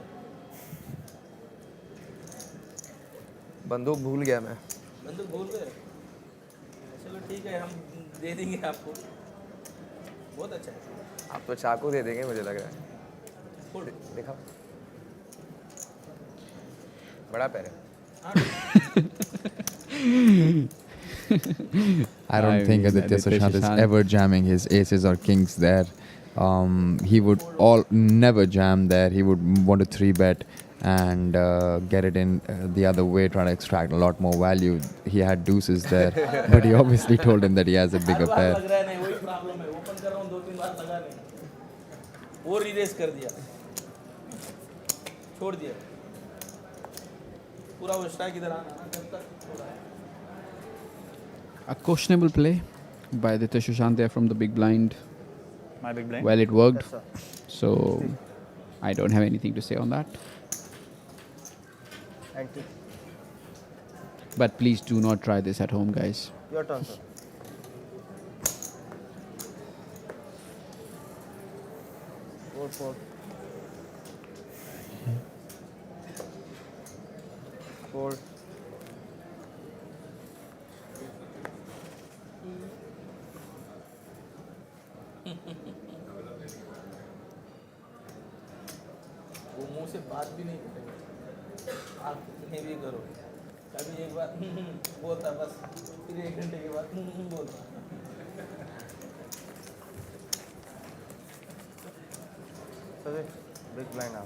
बंदूक भूल गया मैं. बंदूक भूल गए. चलो ठीक है, हम दे देंगे आपको. बहुत अच्छा है. आप तो चाकू दे देंगे मुझे लग रहा है. देखा बड़ा पैर है. I don't think Aditya Sushant is ever jamming his aces or kings there. He would never jam there. He would want to 3-bet and get it in the other way, trying to extract a lot more value. He had deuces there, but he obviously told him that he has a bigger लग pair. रहा है नहीं, वही problem है. Open कर रहा हूँ 2-3 बार लगा नहीं. वो रिरेज कर दिया, छोड़ दिया. पूरा वो स्ट्राइक इधर आना ना जब तक छोड़ा है. A questionable play by Aditya Sushant there from the big blind. My big blind. Well, it worked, Yes, sir. so I don't have anything to say on that. Thank you. But please do not try this at home, guys. Your turn, sir. 4-4. 4. वो मुंह से बात भी नहीं करेगा. आप कितने भी करो, कभी एक बार बोलता बस, फिर 1 घंटे के बाद बोलता. Sorry, big blind now.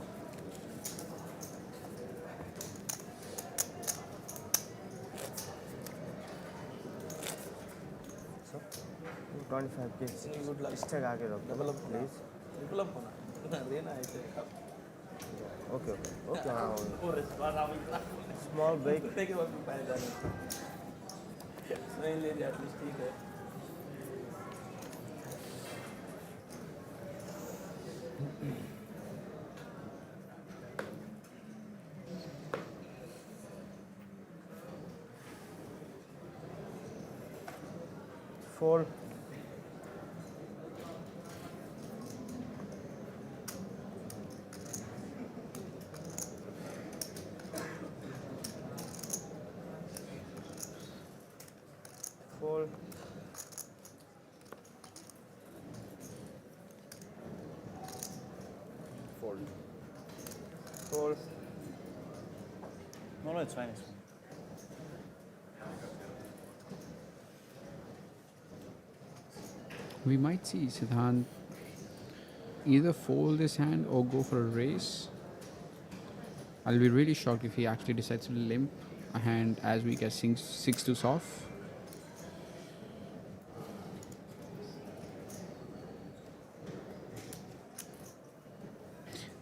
So, 25 kids. Good luck. Stick आगे रखो. Develop Please. डेवलप होना देना ऐसे. Okay. हाँ, और रिस्पांस आप इतना small break. कुत्ते के वक्त पाए जाने. नहीं ले जाए एटलीस्ट ठीक है. Fold. Fold. Fold. No, it's fine. It's fine. We might see Siddharth either fold this hand or go for a raise. I'll be really shocked if he actually decides to limp a hand as weak as 6 to off.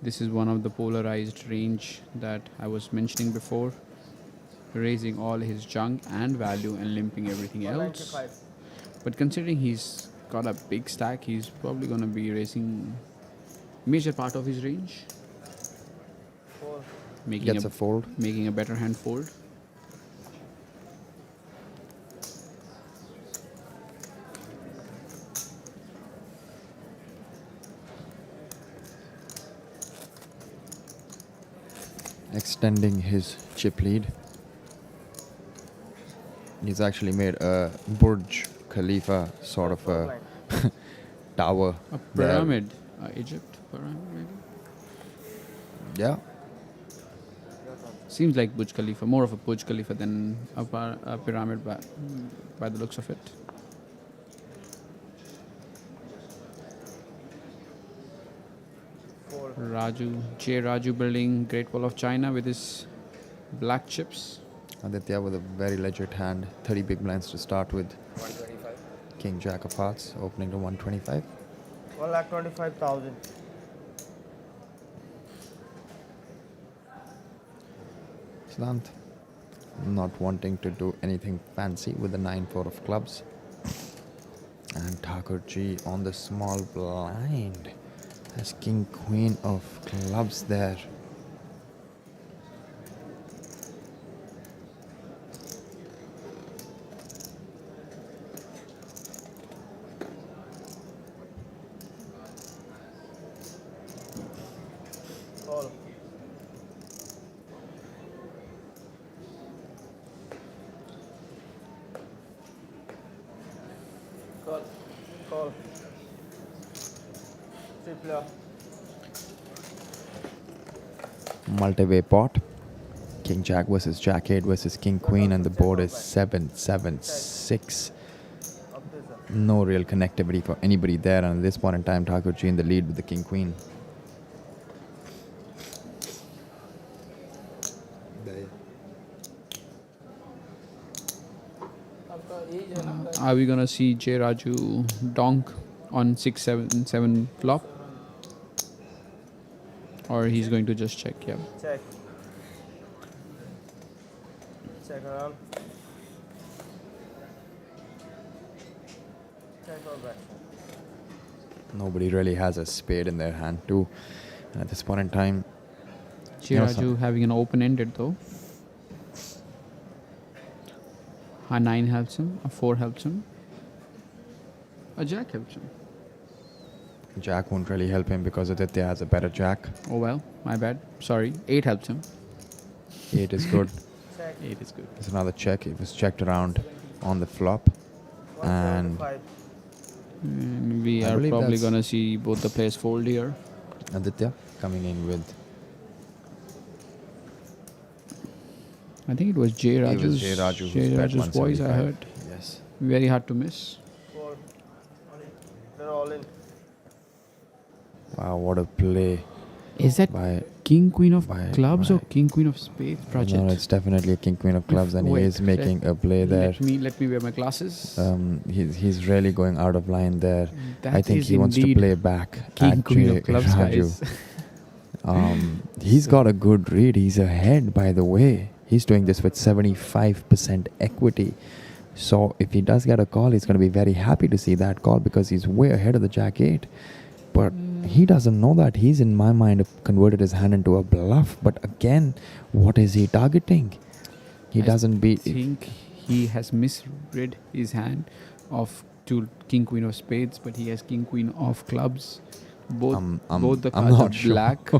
This is one of the polarized range that I was mentioning before, raising all his junk and value and limping everything else. 195. But considering he's got a big stack, he's probably going to be raising major part of his range, Fold. making Gets a fold. making a better hand fold. Extending his chip lead. He's actually made a Burj Khalifa sort of a tower. A there. pyramid, Egypt pyramid maybe. Yeah. Seems like Burj Khalifa, more of a Burj Khalifa than a pyramid by the looks of it. Fold. Raju building Great Wall of China with his black chips. Aditya with a very legit hand. 30 big blinds to start with. 125. King Jack of Hearts opening to 125. 1,25,000. Siddharth not wanting to do anything fancy with the 9-4 of clubs. And Thakur G on the small blind has King Queen of clubs there. Fold. Call. Call. Tripler. Multi-way pot. King Jack versus Jack 8 versus King Queen, and the board is 7-7-6. Up this up. No real connectivity for anybody there, and at this point in time, Thakur G in the lead with the King Queen. आपका as है ना आपका Are we gonna see J Raju donk on 6-7-7 flop? Or he's going to just check, yeah. check. Check around. Check or back. Nobody really has a spade in their hand too. And at this point in time, J No, Raju having an open-ended though. A 9 helps him, a 4 helps him, a jack helps him. Jack won't really help him because Aditya has a better Jack. Oh well, my bad. Sorry. 8 helps him. 8 is good. Check. 8 is good. There's another check. It was checked around on the flop. And 175. And we I are believe probably that's- gonna see both the players fold here. Aditya coming in with. I think it was J It Raju's, was J. Raju who's bet Raju's voice I 175. heard. Yes. Very hard to miss. Fold. They're all in. Wow, what a play Is that by. King Queen of by- clubs by- or King Queen of spades project? No, it's definitely a King Queen of clubs, and he Wait, is making a play there. Let me wear my glasses. He's really going out of line there. That I think is he wants to indeed play back King at Queen J. of clubs, Raju. guys. He's got a good read. He's ahead, by the way. He's doing this with 75% equity. So if he does get a call, he's going to be very happy to see that call because he's way ahead of the Jack 8. But he doesn't know that. He's, in my mind, converted his hand into a bluff. But again, what is he targeting? He doesn't beat. I think he has misread his hand of to King Queen of spades, but he has King Queen of clubs. Both the I'm cards not are sure. black.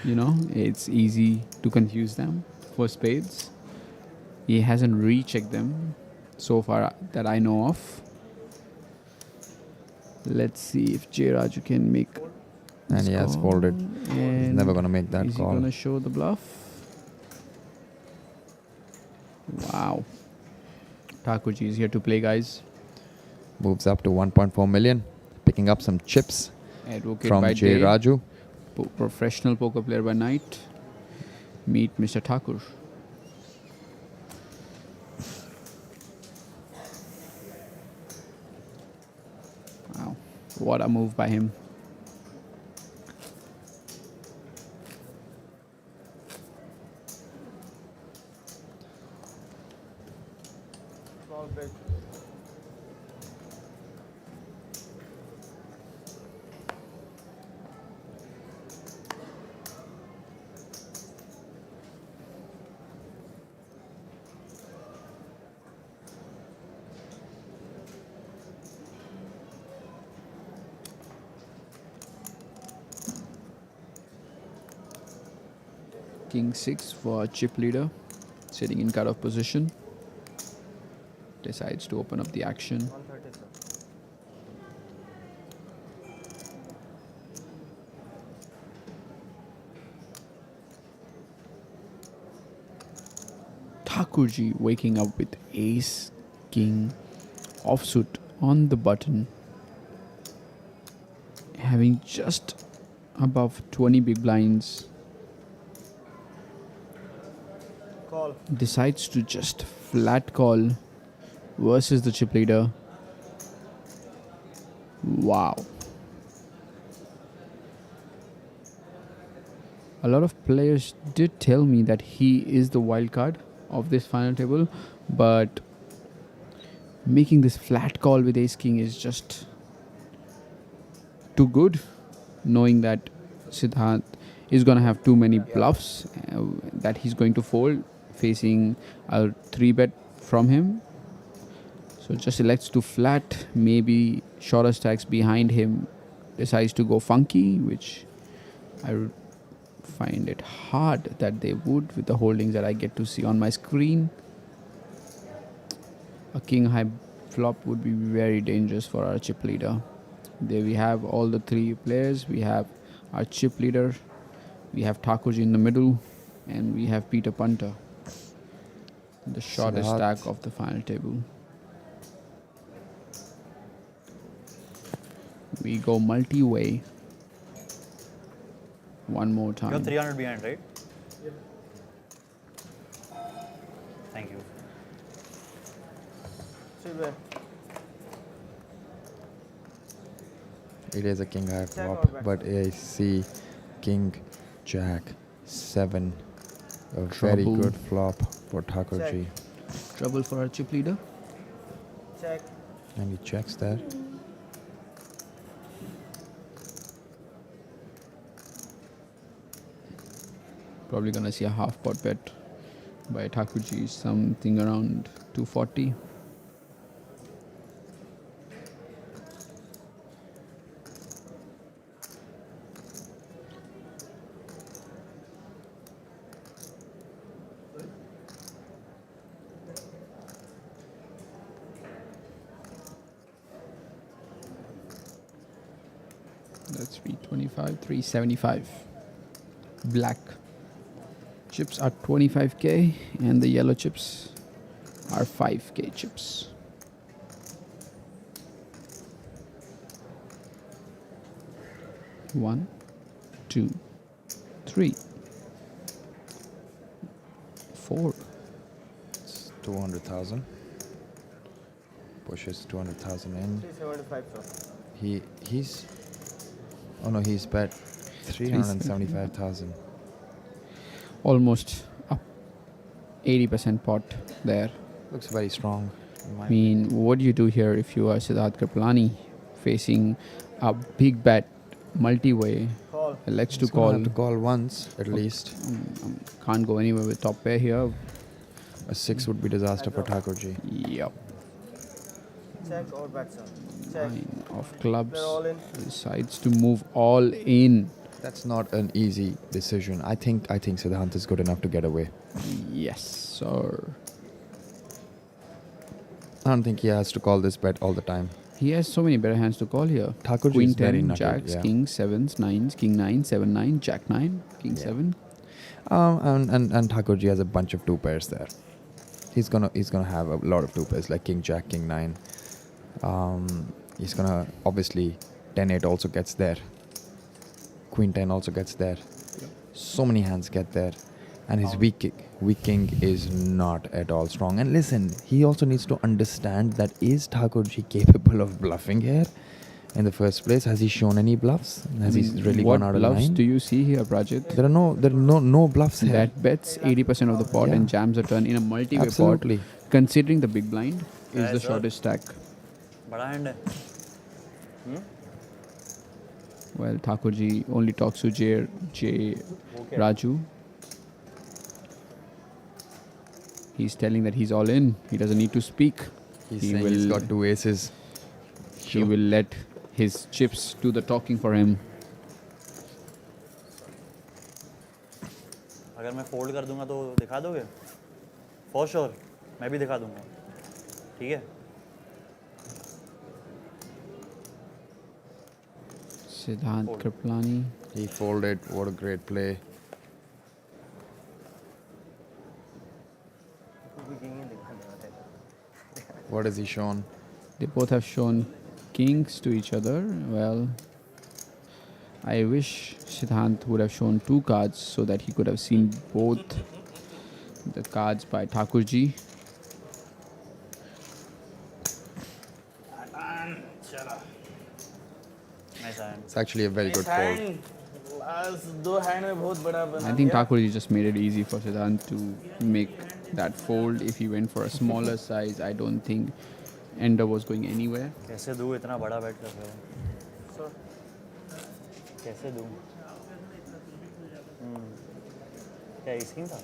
You know, it's easy to confuse them for spades. He hasn't rechecked them so far that I know of. Let's see if J Raju can make And he has folded. He's never going to make that is call. he going to show the bluff? Wow. Thakurji is here to play, guys. Moves up to 1.4 million. Picking up some chips Advocate from by J. day, Raju. Professional poker player by night. Meet Mr. Thakur. Wow. What a move by him. Small bet. King 6 for chip leader. Sitting in cut-off position. Decides to open up the action. 130, sir. Thakurji waking up with ace, king, offsuit on the button. Having just above 20 big blinds. Call. Decides to just flat call versus the chip leader. Wow. A lot of players did tell me that he is the wild card of this final table, but making this flat call with ace king is just too good, knowing that Siddharth is going to have too many bluffs that he's going to fold, facing a 3-bet from him. So just elects to flat, maybe shorter stacks behind him, decides to go funky, which I would find it hard that they would with the holdings that I get to see on my screen. A king high flop would be very dangerous for our chip leader. There we have all the three players. We have our chip leader, we have Thakurji in the middle, and we have Peter Punter, the shortest Siddharth. stack of the final table. We go multi-way. One more time. You're 300 behind, right? Yep. Thank you. Sit there. It is a king high or flop, back? but I see king, jack, 7. A very Trouble. good flop for Thakurji. Trouble for our chip leader. Check. And he checks that. Probably gonna see a half pot bet by Thakurji, something around 240. That's 325, 375. Black chips are 25k and the yellow chips are 5k chips. One, two, three, four. It's 200,000. Pushes 200,000 in. 375, sir. He's oh no, he's bet 375,000. Almost up 80% pot there. Looks very strong. I mean, what do you do here if you are Siddharth Kripalani facing a big bet multi-way? Call. Elects to He's gonna call. have to call once at least. Can't go anywhere with top pair here. A 6 would be disaster for Thakurji. Yep. Check or bet, sir. Check. 9 of clubs. They're all in. Decides to move all in. That's not an easy decision. I think Siddharth is good enough to get away. Yes, sir. I don't think he has to call this bet all the time. He has so many better hands to call here. Thakurji Queen is very 10, nutted, jacks, yeah. kings, 7s, 9s, king 9, 7 9, jack 9, king 7. And Thakurji has a bunch of 2 pairs there. He's gonna have a lot of 2 pairs like king jack, king 9. He's gonna obviously 10-8 also gets there. Queen 10 also gets there. So many hands get there. And his weak king is not at all strong. And listen, he also needs to understand that is Thakurji capable of bluffing here in the first place? Has he shown any bluffs? Has he really what gone out of bluffs line? do you see here, Prajit? There are no bluffs here. That bets 80% of the pot Yeah. and jams a turn in a multi-way pot. Absolutely. Considering the big blind is Yeah, the sir. shortest stack. बड़ा hand है Well, Thakurji only talks to J Raju. He's telling that he's all in. He doesn't need to speak. He's He saying he's will- got 2 aces. He will let his chips do the talking for him. अगर मैं fold कर दूंगा तो दिखा दोगे for sure मैं भी दिखा दूंगा ठीक है Siddharth Kripalani. He folded. What a great play. What has he shown? They both have shown kings to each other. Well, I wish Siddharth would have shown 2 cards so that he could have seen both the cards by Thakurji. Nice hand It's actually a very good fold. Last 2 hand में बहुत बड़ा बना I think दिया। Thakurji just made it easy for Siddharth to make that fold. If he went for a smaller size, I don't think Ender was going anywhere. कैसे दूँ इतना बड़ा bat कर रहे हो कैसे दूँ क्या इसकिंग था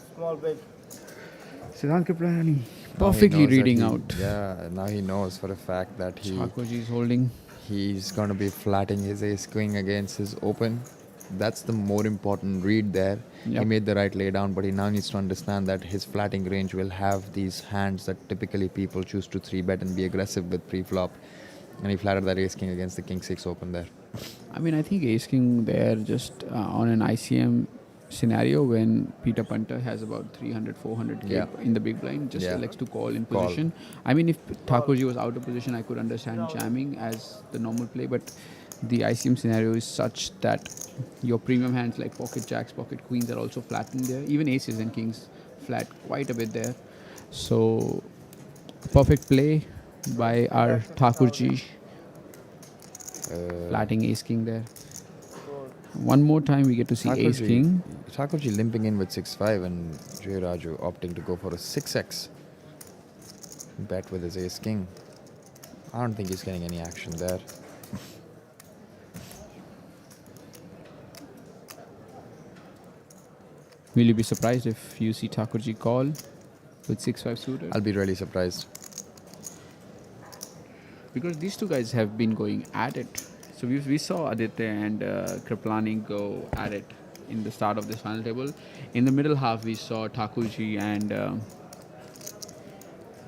small big Siddharth Kripalani Now he perfectly knows that reading he- out. Yeah, now he knows for a fact that Thakurji is holding. he's going to be flatting his ace queen against his open. That's the more important read there. He Yep. made the right laydown, but he now needs to understand that his flatting range will have these hands that typically people choose to 3-bet and be aggressive with pre-flop. And he flatted that ace king against the king 6 open there. I mean, I think ace king there just on an ICM scenario when Peter Punter has about 300, 400 k Yeah. in the big blind, just Yeah. elects to call in Call. position. I mean, if Thakurji was out of position, I could understand jamming as the normal play, but the ICM scenario is such that your premium hands like pocket jacks, pocket queens are also flattened there. Even aces and kings flat quite a bit there. So, perfect play by our Thakurji. Flatting ace king there. One more time we get to see ace king. Thakurji limping in with 6-5 and J. Raju opting to go for a 6x bet with his ace king. I don't think he's getting any action there. Will you be surprised if you see Thakurji call with 6-5 suited? I'll be really surprised. Because these two guys have been going at it. So we saw Aditya and Kripalani go at it in the start of this final table. In the middle half, we saw Thakurji and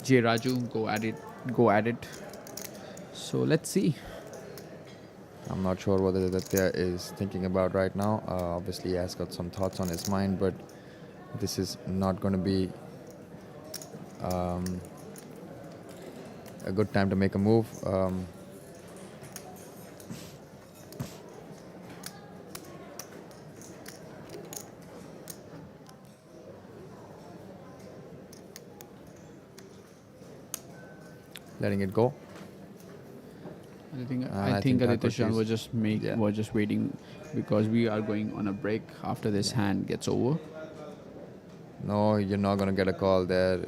J. Raju go at it. So let's see. I'm not sure what Aditya is thinking about right now. Obviously, he has got some thoughts on his mind, but this is not going to be a good time to make a move. Letting it go. I think I think Aditya Thakurji Sushant is- was just yeah. was just waiting because we are going on a break after this hand gets over. No, you're not going to get a call there.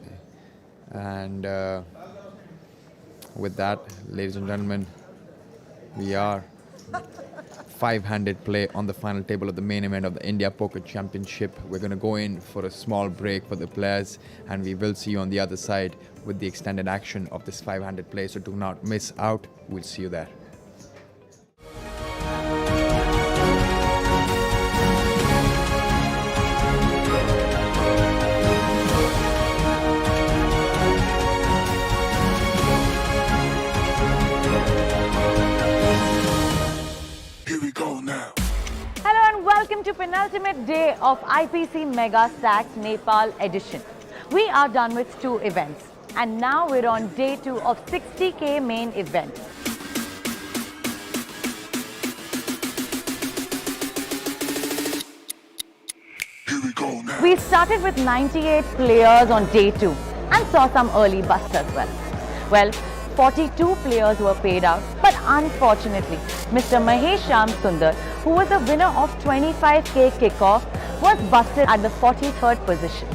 And with that, ladies and gentlemen, we are 5-handed play on the final table of the main event of the India Poker Championship. We're going to go in for a small break for the players, and we will see you on the other side with the extended action of this 5-handed play. So do not miss out. We'll see you there. to penultimate day of IPC Megastacks Nepal edition. We are done with 2 events and now we're on day 2 of 60K main event. We started with 98 players on day 2 and saw some early busts as well. Well, 42 players were paid out, but unfortunately, Mr. Mahesh Shyam Sundar, who was the winner of 25K kickoff, was busted at the 43rd position.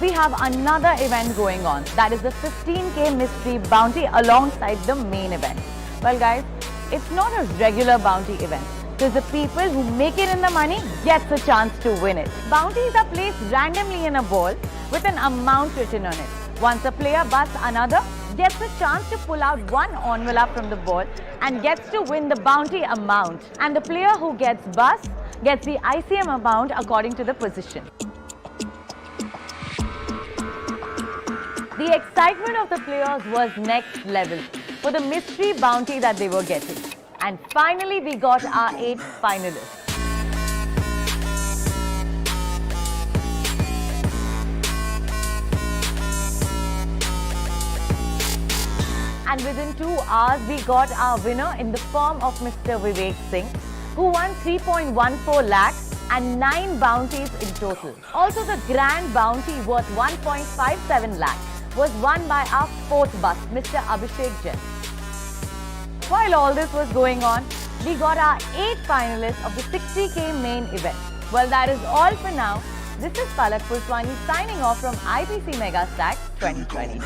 We have another event going on, that is the 15K mystery bounty alongside the main event. Well guys, it's not a regular bounty event, because the people who make it in the money gets a chance to win it. Bounties are placed randomly in a ball with an amount written on it. Once a player busts another, gets a chance to pull out one envelope from the ball and gets to win the bounty amount. And the player who gets bust gets the ICM amount according to the position. The excitement of the players was next level for the mystery bounty that they were getting. And finally, we got our 8 finalists. And within 2 hours, we got our winner in the form of Mr. Vivek Singh, who won 3.14 lakhs and 9 bounties in total. Also, the grand bounty worth 1.57 lakhs was won by our 4th bust, Mr. Abhishek Jain. While all this was going on, we got our 8 finalists of the 60K main event. Well, that is all for now. This is Palak Pulswani signing off from IPC Megastacks 2022.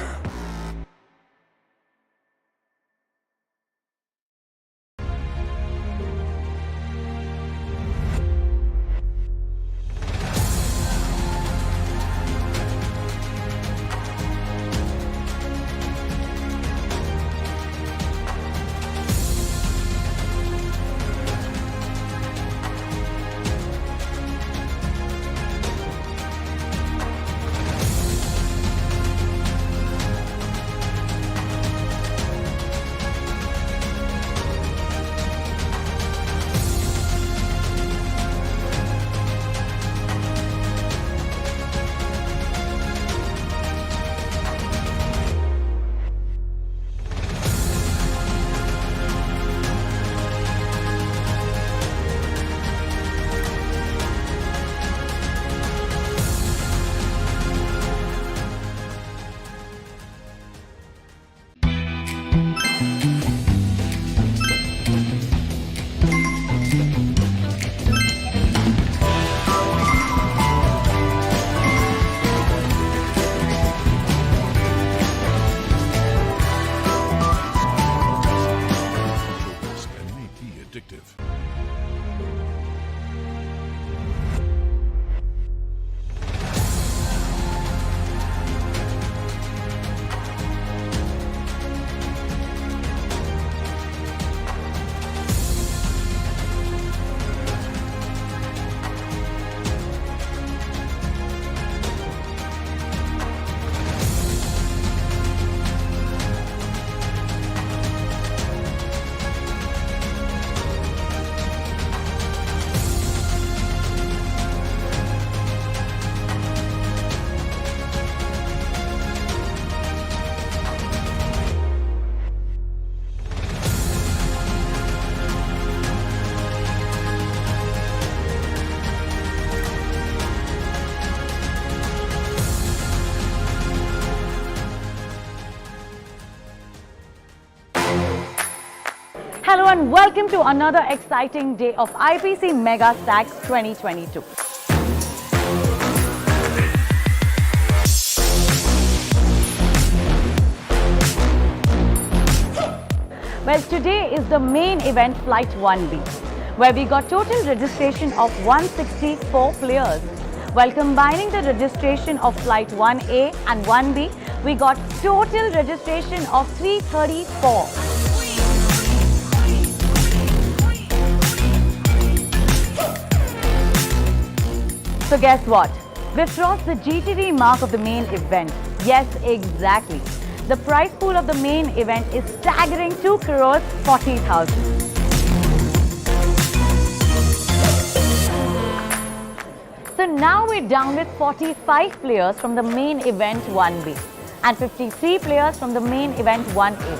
Hello and welcome to another exciting day of IPC Megastacks 2022. Well, today is the main event, Flight 1B, where we got total registration of 164 players. While combining the registration of Flight 1A and 1B, we got total registration of 334. So guess what? We've crossed the GTD mark of the main event. Yes, exactly. The prize pool of the main event is staggering 2 crores 40,000. So now we're down with 45 players from the main event 1B and 53 players from the main event 1A.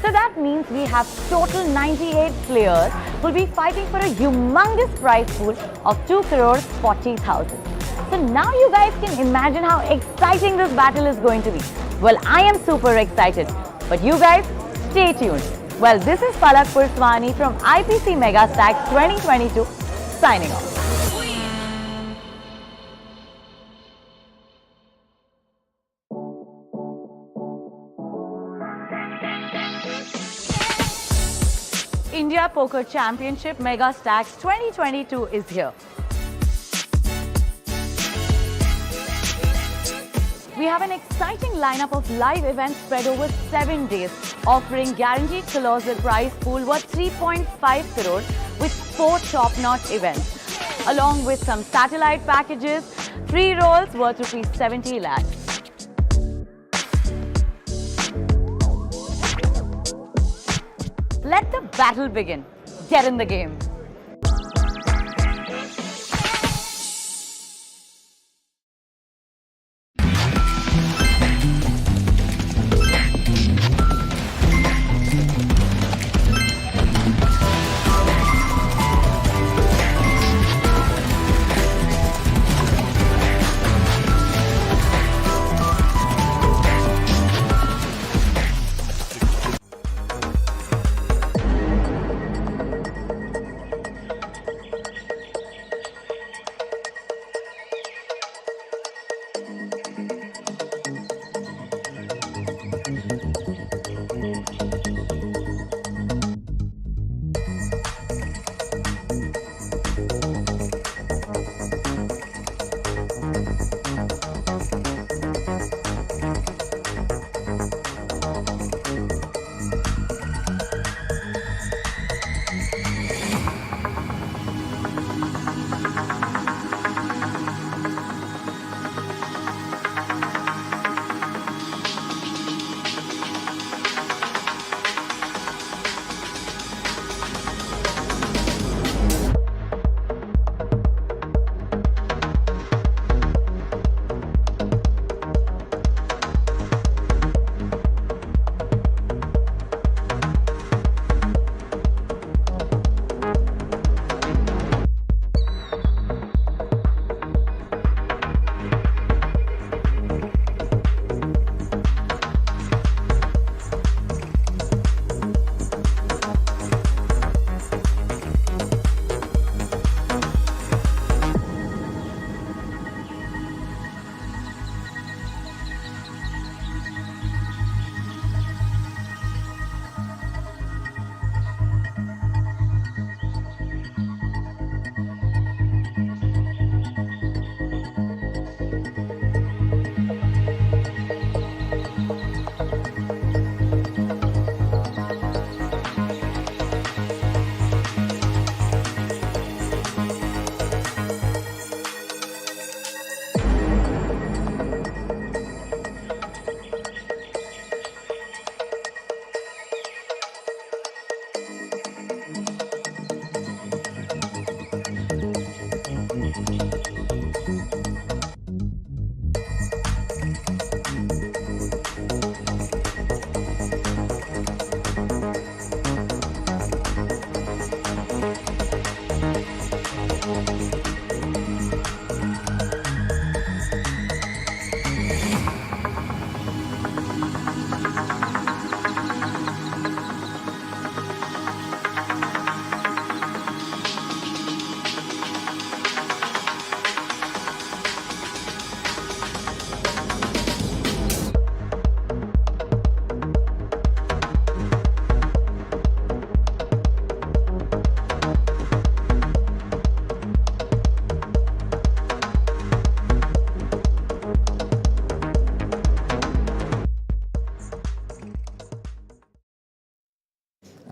So that means we have total 98 players who will be fighting for a humongous prize pool of 2,40,000. So now you guys can imagine how exciting this battle is going to be. Well, I am super excited, but you guys stay tuned. Well, this is Palak Purswani from IPC Megastacks 2022 signing off. India Poker Championship Megastacks 2022 is here. We have an exciting lineup of live events spread over 7 days, offering guaranteed colossal prize pool worth 3.5 crore with 4 top-notch events, along with some satellite packages, free rolls worth rupees 70 lakhs. Let the battle begin. Get in the game.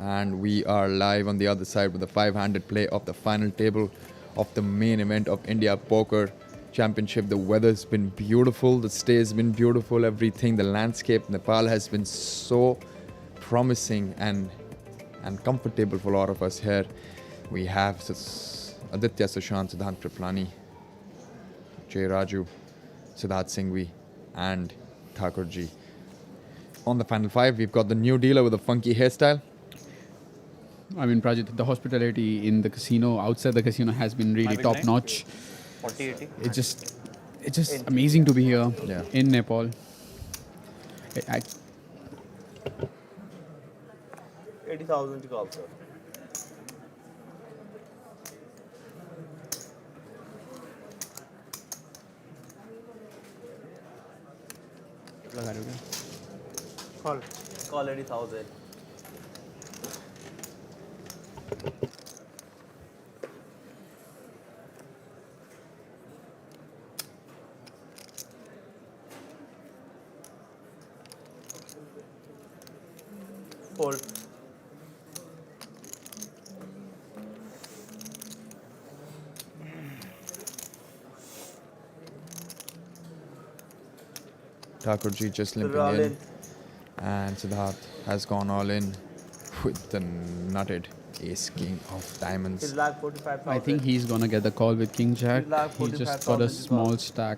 And we are live on the other side with the 5-handed play of the final table of the main event of India Poker Championship. The weather's been beautiful, the stay has been beautiful, everything, the landscape, Nepal has been so promising and comfortable for a lot of us here. We have Aditya Sushant, Siddharth Kripalani, Raju, Siddharth Singhvi, and Thakur Ji. On the final five, we've got the new dealer with a funky hairstyle. I mean, Prajit, the hospitality in the casino, outside the casino, has been really big top line? notch. 40-80. It's just amazing to be here Yeah. in Nepal. I 80,000 call, sir. Call 80,000. Fold. Thakur Ji just limping All in. in. And Siddharth has gone all in with the nutted ace king of diamonds. He's like 45,000. I think he's gonna get the call with King Jack. Lakh He just got a 45,000 small stack,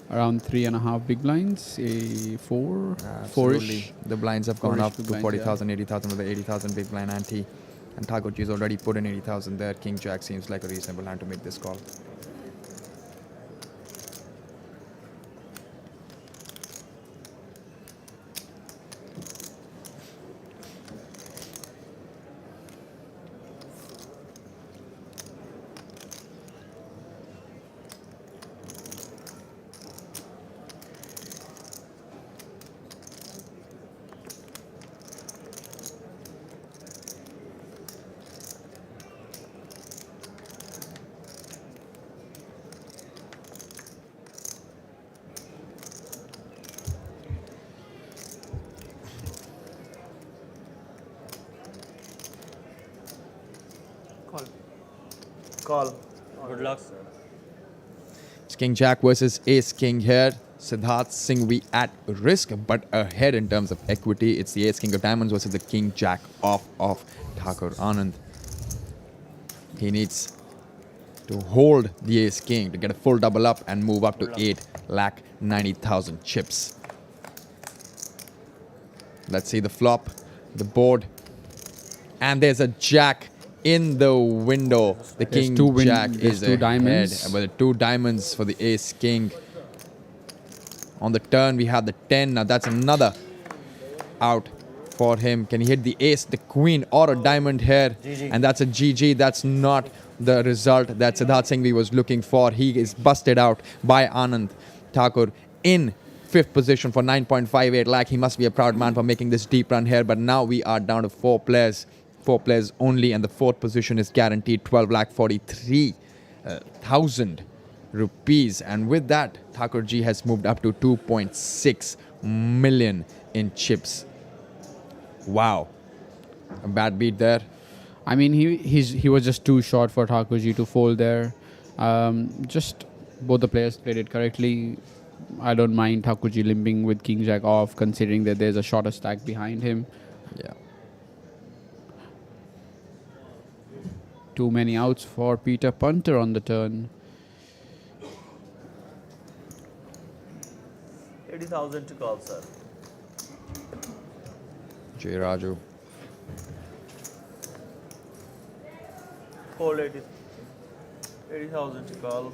around 3.5 big blinds, a four, Absolutely. four-ish. The blinds have gone Four-ish up big to blinds, 40,000, 80,000 with the 80,000 big blind ante. And Thakur Ji's already put in 80,000 there. King Jack seems like a reasonable hand to make this call. Call. Good luck. It's King Jack versus Ace King here. Siddharth Singhvi at risk, but ahead in terms of equity. It's the Ace King of Diamonds versus the King Jack of Thakur Anand. He needs to hold the Ace King to get a full double up and move up to 8,90,000 chips. Let's see the flop, the board, and there's a Jack in the window. The There's King two Jack there's is two ahead, diamonds. but the two diamonds for the Ace King. On the turn, we have the 10. Now that's another out for him. Can he hit the ace, the queen, or a diamond here? GG. And that's a GG. That's not the result that Siddharth Singhvi was looking for. He is busted out by Anand Thakur in 5th position for 9.58 lakh. He must be a proud man for making this deep run here. But now we are down to 4 players. 4 players only, and the 4th position is guaranteed 12,43,000 rupees. And with that, Thakur Ji has moved up to 2.6 million in chips. Wow. A bad beat there. I mean, he was just too short for Thakurji to fold there. Just both the players played it correctly. I don't mind Thakurji limping with King Jack off, considering that there's a shorter stack behind him. Yeah. Too many outs for Peter Punter on the turn. 80,000 to call, sir. J. Raju. Call 80,000 to call.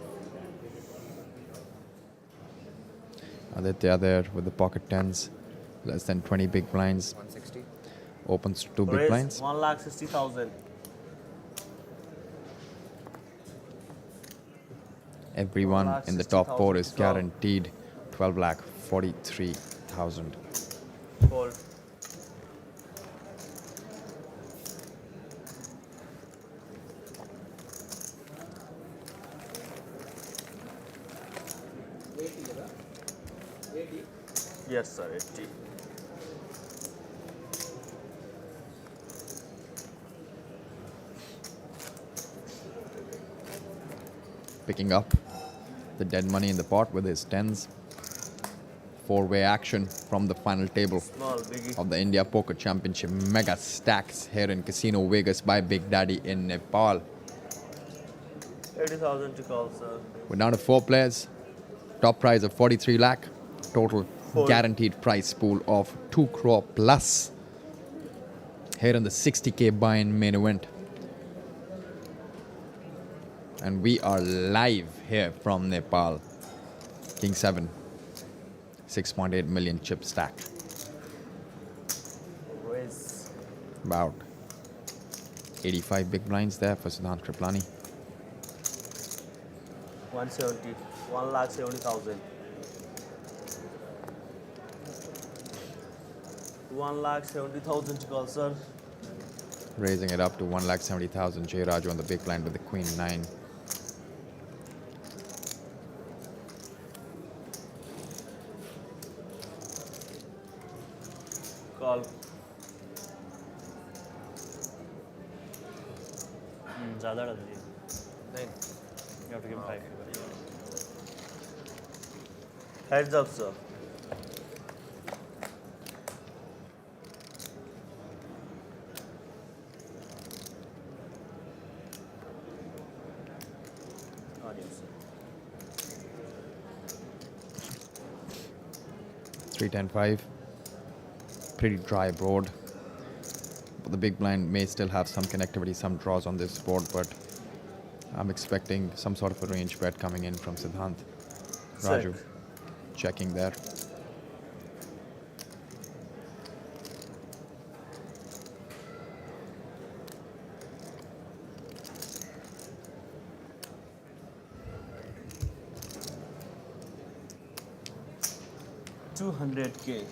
Aditya there with the pocket tens. Less than 20 big blinds. 160. Opens 2 big Raise blinds. 1,60,000. Everyone in the top 4 is 1,60,000 guaranteed 12,43,000. Call. Yes, sir, 80. Picking up the dead money in the pot with his tens. 4-way action from the final table Small, biggie. of the India Poker Championship Megastacks here in Casino Vegas by Big Daddy in Nepal. 80,000 to call, sir. We're down to 4 players. Top prize of 43 lakh. Total guaranteed prize pool of 2 crore plus. Here in the 60k buy-in main event. And we are live here from Nepal. King 7. 6.8 million chip stack. Raise. About 85 big blinds there for Siddharth Kripalani. 170. 1,70,000. 1,70,000 to call, sir. Raising it up to 1,70,000. J. Raju on the big blind with the Queen 9. Call. ज़्यादा डाल दिए. Nine. You have to give him 5. Heads up, sir. Audience. 3-10-5. Pretty dry board. But the big blind may still have some connectivity, some draws on this board, but I'm expecting some sort of a range bet coming in from Siddharth. Raju checking there. $200K.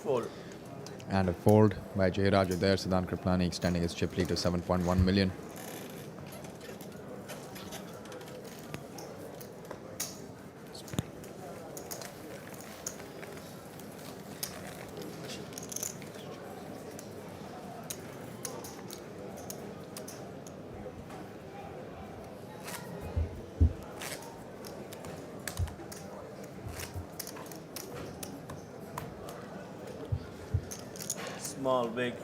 Fold. And a fold by J. Raju there. Siddharth Kripalani extending his chip lead to 7.1 million. Small, big.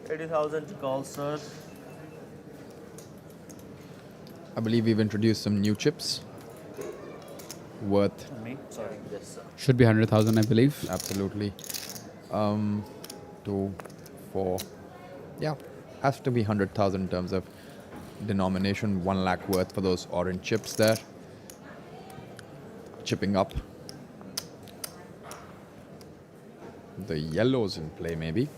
$80,000 to call, sir. I believe we've introduced some new chips worth Me? Sorry. Yes, sir. Should be 100,000, I believe. absolutely 2, 4. Yeah, has to be 100,000 in terms of denomination. 1 lakh worth for those orange chips there. Chipping up. The yellows in play, maybe.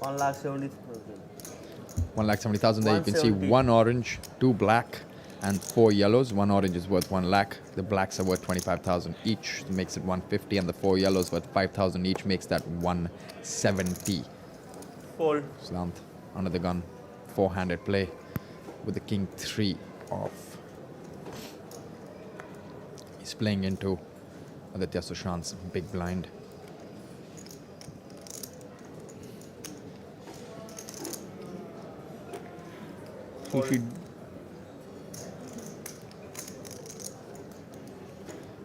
$1,70,000. 1,70,000 there. You can see 170. 1 orange, 2 black, and 4 yellows. 1 orange is worth 1 lakh. The blacks are worth 25,000 each. Makes it 150, and the 4 yellows worth 5,000 each. Makes that 170. Fold. Siddharth under the gun. 4-handed play with the king 3 off. He's playing into Aditya Sushant's big blind.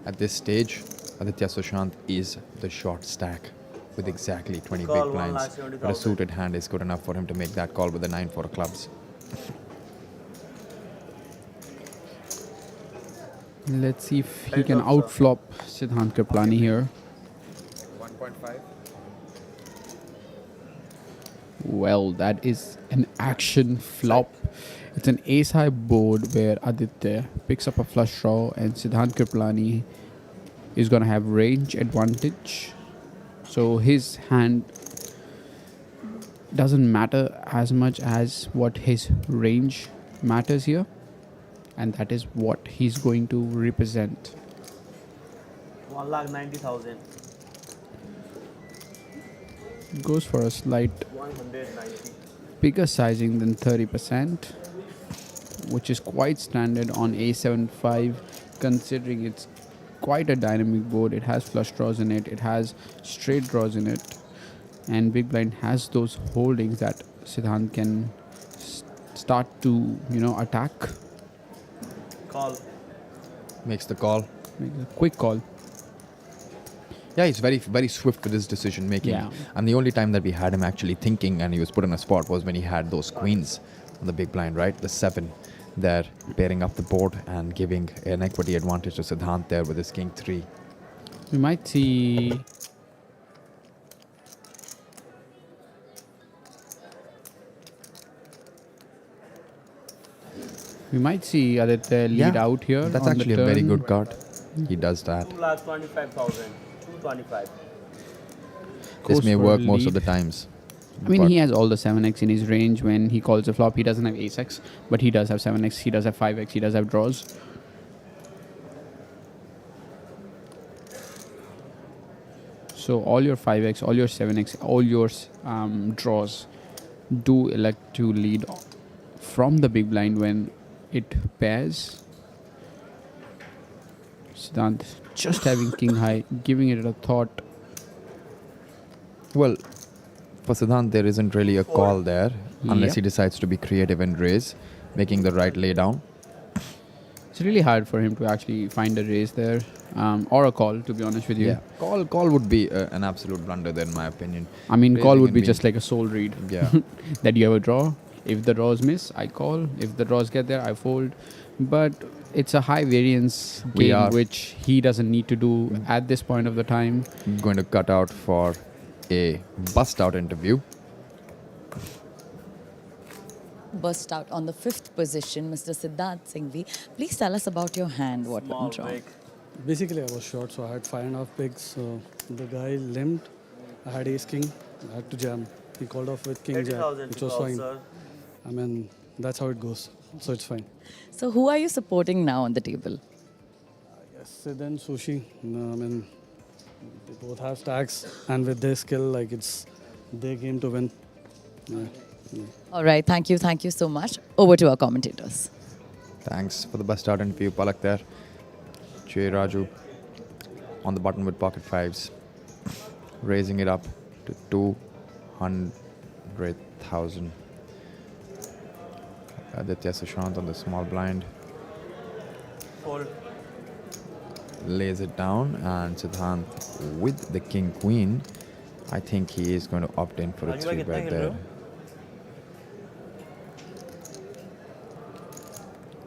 At this stage, Aditya Sushant is the short stack with exactly 20 Call big blinds. 1,70,000. But a suited hand is good enough for him to make that call with the 9-4 of clubs. Let's see if he can outflop Siddharth Kripalani here. 1.5. Well, that is an action flop. It's an ace-high board where Aditya picks up a flush draw and Siddharth Kripalani is going to have range advantage. So his hand doesn't matter as much as what his range matters here, and that is what he's going to represent. 1,90,000. Goes for a slight 190. bigger sizing than 30%, which is quite standard on A75, considering it's quite a dynamic board. It has flush draws in it, it has straight draws in it, and big blind has those holdings that Siddhanth can start to, attack. Call. Makes the call. Make a quick call. Yeah, he's very, very swift with his decision making. Yeah. And the only time that we had him actually thinking and he was put in a spot was when he had those queens on the big blind, right? The 7 there, pairing up the board and giving an equity advantage to Siddhanth there with his king 3. We might see Aditya lead out here. That's on actually the a very turn. good card. He does that. 2,25,000. 225. This Goes may for work a most of lead. the times. I mean, But he has all the 7x in his range when he calls a flop. He doesn't have ace-x, but he does have 7x, he does have 5x, he does have draws. So all your 5x, all your 7x, all your draws do elect to lead from the big blind when it pairs. Siddhanth just having king high, giving it a thought. Well, for Siddhanth, there isn't really a call there unless Yep. he decides to be creative and raise, making the right lay down. It's really hard for him to actually find a raise there, or a call, to be honest with you. Yeah, call would be an absolute blunder there, in my opinion. I mean, call Raising would and be being- just like a soul read. Yeah. That you have a draw. If the draws miss, I call. If the draws get there, I fold. But it's a high variance We game, are- which he doesn't need to do at this point of the time. Going to cut out for a bust out interview. Burst out on the 5th position, Mr. Siddharth Singhvi. Please tell us about your hand. What Small went wrong? break. Basically, I was short, so I had 5.5 pigs. So the guy limped. I had ace king. I had to jam. He called off with king jack, 80,000 which to was call, fine. sir. I mean, that's how it goes. So it's fine. So, who are you supporting now on the table? Yes, Sid and Sushi. No, I mean, they both have stacks, and with their skill, like it's their game to win. Yeah. All right, thank you so much. Over to our commentators. Thanks for the bust out interview, Palak there. Raju on the button with pocket 5s, raising it up to 200,000. Aditya Sushant on the small blind. Fold. Lays it down, and Siddhanth with the king queen. I think he is going to opt in for a Raju bhai, 3 kitna bet खेल रहे there. हो?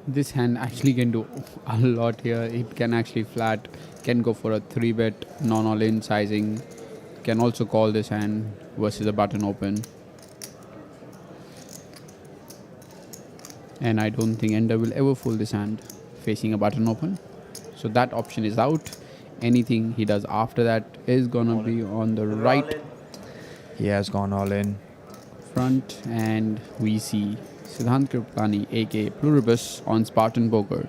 This hand actually can do a lot here. It can actually flat, can go for a 3 bet, non all in sizing, can also call this hand versus a button open. And I don't think Ender will ever fold this hand facing a button open. So that option is out. Anything he does after that is gonna be on the right He has gone all in. front, and we see Siddhanth Kripalani, aka Pluribus, on Spartan Poker,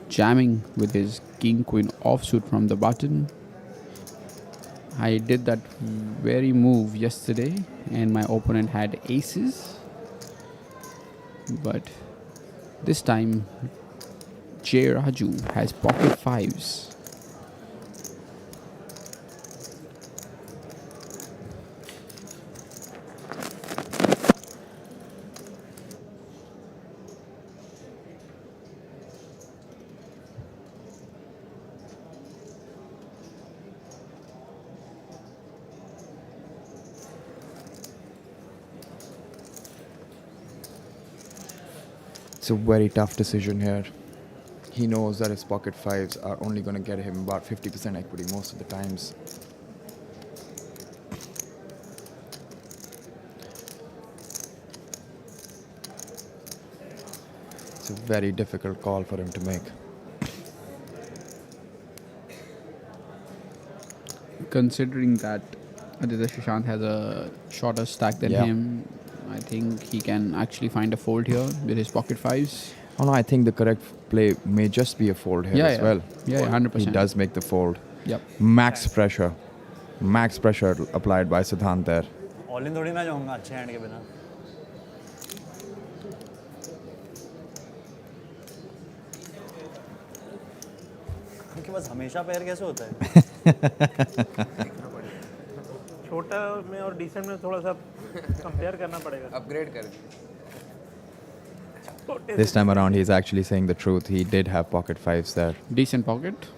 jamming with his king queen offsuit from the button. I did that very move yesterday, and my opponent had aces, but this time Raju has pocket 5s. It's a very tough decision here. He knows that his pocket 5s are only going to get him about 50% equity most of the times. It's a very difficult call for him to make. Considering that Aditya Sushant has a shorter stack than Yeah. him. I think he can actually find a fold here with his pocket fives. Oh no, I think the correct play may just be a fold here as well. Yeah, 100%. He does make the fold. Yep. Max pressure applied by Siddharth there. All in थोड़ी ना जाऊंगा अच्छे hand के बिना. उनके पास हमेशा पैर कैसे होता है? छोटा में और डिसेंट में थोड़ा सा कंपेयर करना पड़ेगा. अपग्रेड कर. This time around, he's actually saying the truth. He did have pocket fives there. Decent pocket.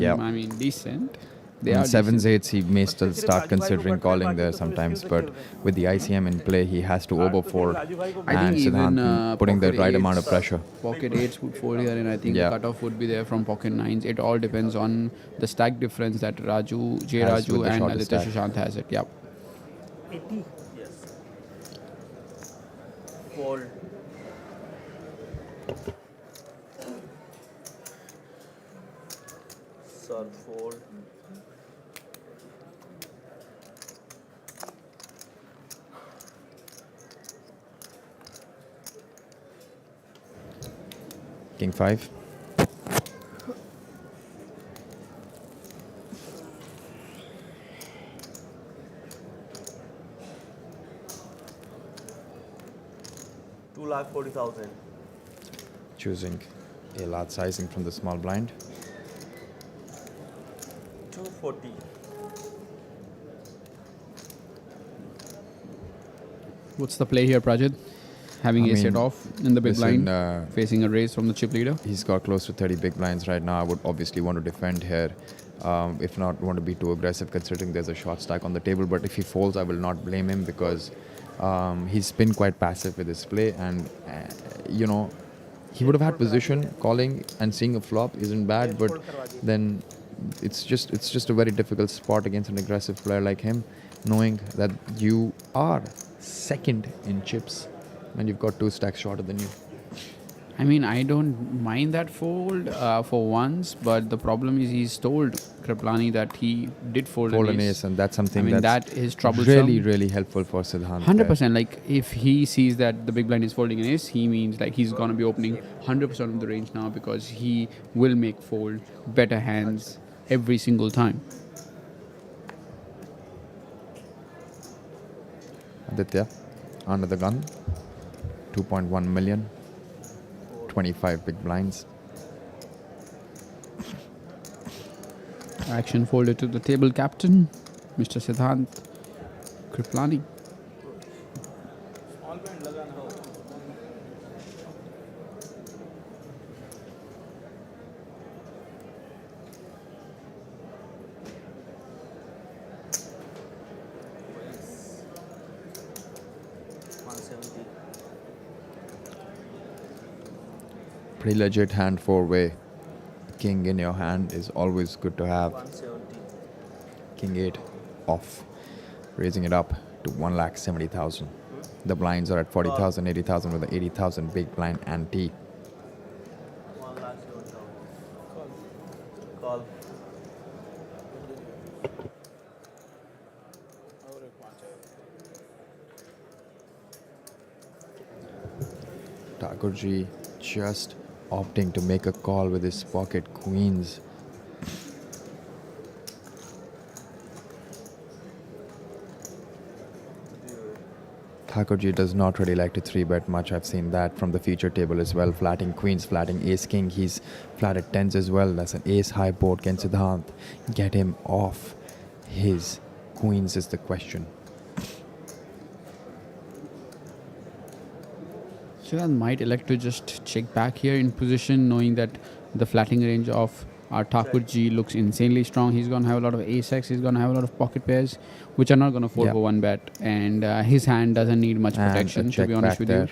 Yeah. I mean, decent. They In are sevens, decent. eights, he may still start considering calling there sometimes, but with the ICM in play, he has to overfold. I And think even Siddharth putting the pocket right amount of eights- pressure. Pocket eights would fold here, and I think Yeah. the cutoff would be there from pocket nines. It all depends on the stack difference that Raju, J. Has Raju, with the and shorter Aditya stack. Sushant has it. Yep. 80. Fold. Sir fold. King 5. $240,000. Choosing a large sizing from the small blind. 240. What's the play here, Prajit? Having I ace mean, it off in the big listen, blind, facing a raise from the chip leader. He's got close to 30 big blinds right now. I would obviously want to defend here. If not, want to be too aggressive considering there's a short stack on the table. But if he folds, I will not blame him because he's been quite passive with his play. And, you know, he would have had position. Calling and seeing a flop isn't bad. But then it's just a very difficult spot against an aggressive player like him, knowing that you are second in chips and you've got 2 stacks shorter than you. I mean, I don't mind that fold for once, but the problem is he's told Kripalani that he did fold An ace, and that's something I mean, that's that is troublesome. really, really helpful for Siddharth. 100%. Like, if he sees that the big blind is folding an ace, he means like he's going to be opening 100% of the range now because he will make fold better hands every single time. Aditya, under the gun, 2.1 million, 25 big blinds. Action folded to the table captain, Mr. Siddharth Kripalani. Small blind लगाना हो. Pretty legit hand 4-way. King in your hand is always good to have. 170. King 8 off, raising it up to 1,70,000. The blinds are at 40,000, 80,000 with the 80,000 big blind ante. 1,70,000. Call. Thakurji just opting to make a call with his pocket queens. Thakurji does not really like to 3-bet much. I've seen that from the feature table as well. Flatting queens, flatting ace king. He's flatted tens as well. That's an ace high board. Can Siddharth get him off his queens is the question. Siddharth might elect to just check back here in position, knowing that the flatting range of our Thakurji looks insanely strong. He's going to have a lot of ace-x. He's going to have a lot of pocket pairs, which are not going to fold Yeah. for 1 bet. And his hand doesn't need much And a protection, to check be honest back with there.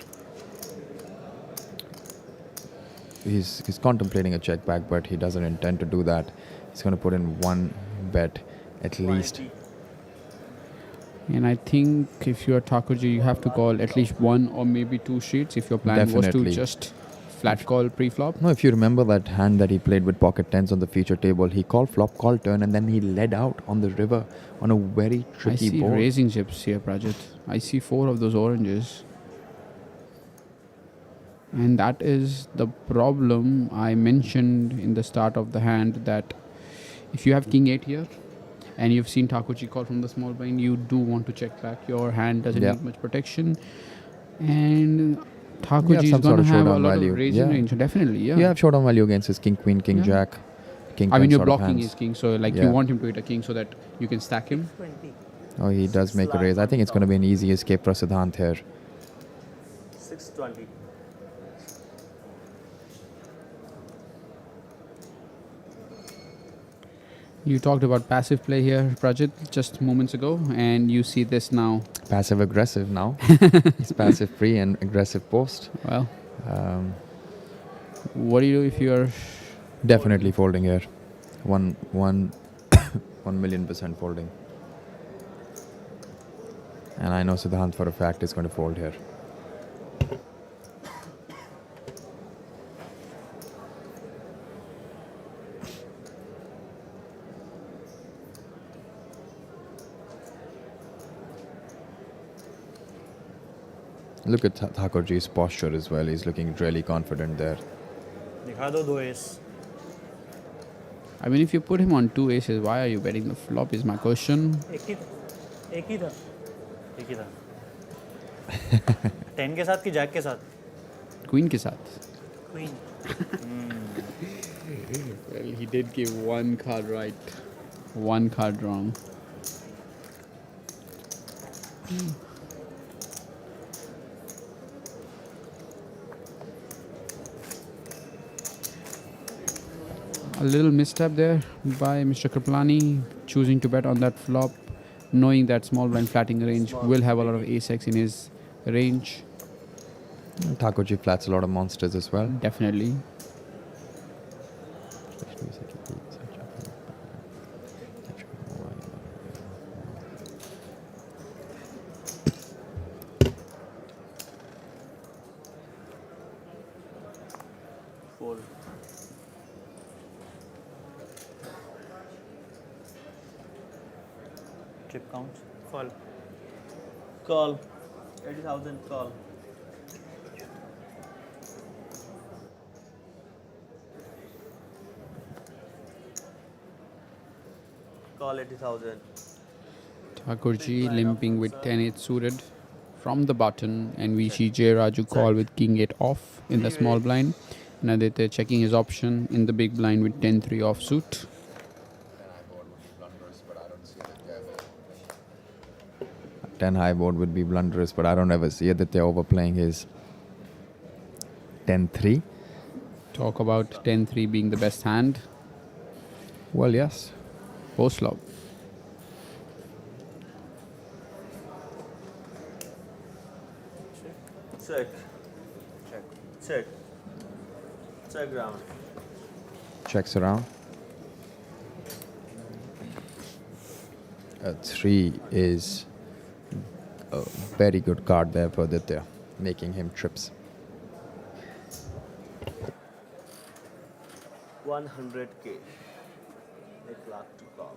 you. He's contemplating a check back, but he doesn't intend to do that. He's going to put in 1 bet at least. And I think if you're Thakurji, you have to call at least 1 or maybe 2 streets if your plan was Definitely. to just flat call pre-flop. No, if you remember that hand that he played with pocket tens on the feature table, he called flop, called turn, and then he led out on the river on a very tricky I see board. raising chips here, Prajit. I see 4 of those oranges. And that is the problem I mentioned in the start of the hand, that if you have king 8 here and you've seen Thakurji call from the small blind, you do want to check back. Your hand doesn't need much protection. And Thakurji is going to have a lot of raising range. Definitely, yeah. You have showdown value against his king, queen, king, jack, king. I mean, you're sort of blocking hands. his king, so like you want him to hit a king so that you can stack him. Oh, he does make a raise. I think it's going to be an easy escape for Siddhanth here. 620. You talked about passive play here, Prajit, just moments ago, and you see this now. Passive aggressive now. It's passive pre and aggressive post. Well, what do you do if you're definitely folding here? 1,000,000% folding. And I know Siddhanth for a fact is going to fold here. Look at Thakurji's posture as well. He's looking really confident there. दिखा दो 2 ace. I mean, if you put him on 2 aces, why are you betting the flop is my question. एक ही था 10 के साथ कि Jack के साथ? Queen के साथ. Queen. Well, he did give 1 card right, 1 card wrong. A little misstep there by Mr. Kripalani, choosing to bet on that flop, knowing that small blind flatting range will have a lot of ace-x in his range. Thakurji flats a lot of monsters as well. Definitely. Fold. Chip count. Call. Call. 80,000 call. Call 80,000. Thakurji limping with 10-8 suited from the button, and we see J. Raju call with king 8 off in the small blind. And Aditya checking his option in the big blind with 10-3 offsuit. 10 high board would be blunderous, but I don't ever see Aditya overplaying his 10-3. Talk about 10-3 being the best hand. Well, yes. Post flop. Check. Check. Check. Check round. Checks around. A 3 is a very good card there for Aditya, making him trips. 100K. 1 lakh to call.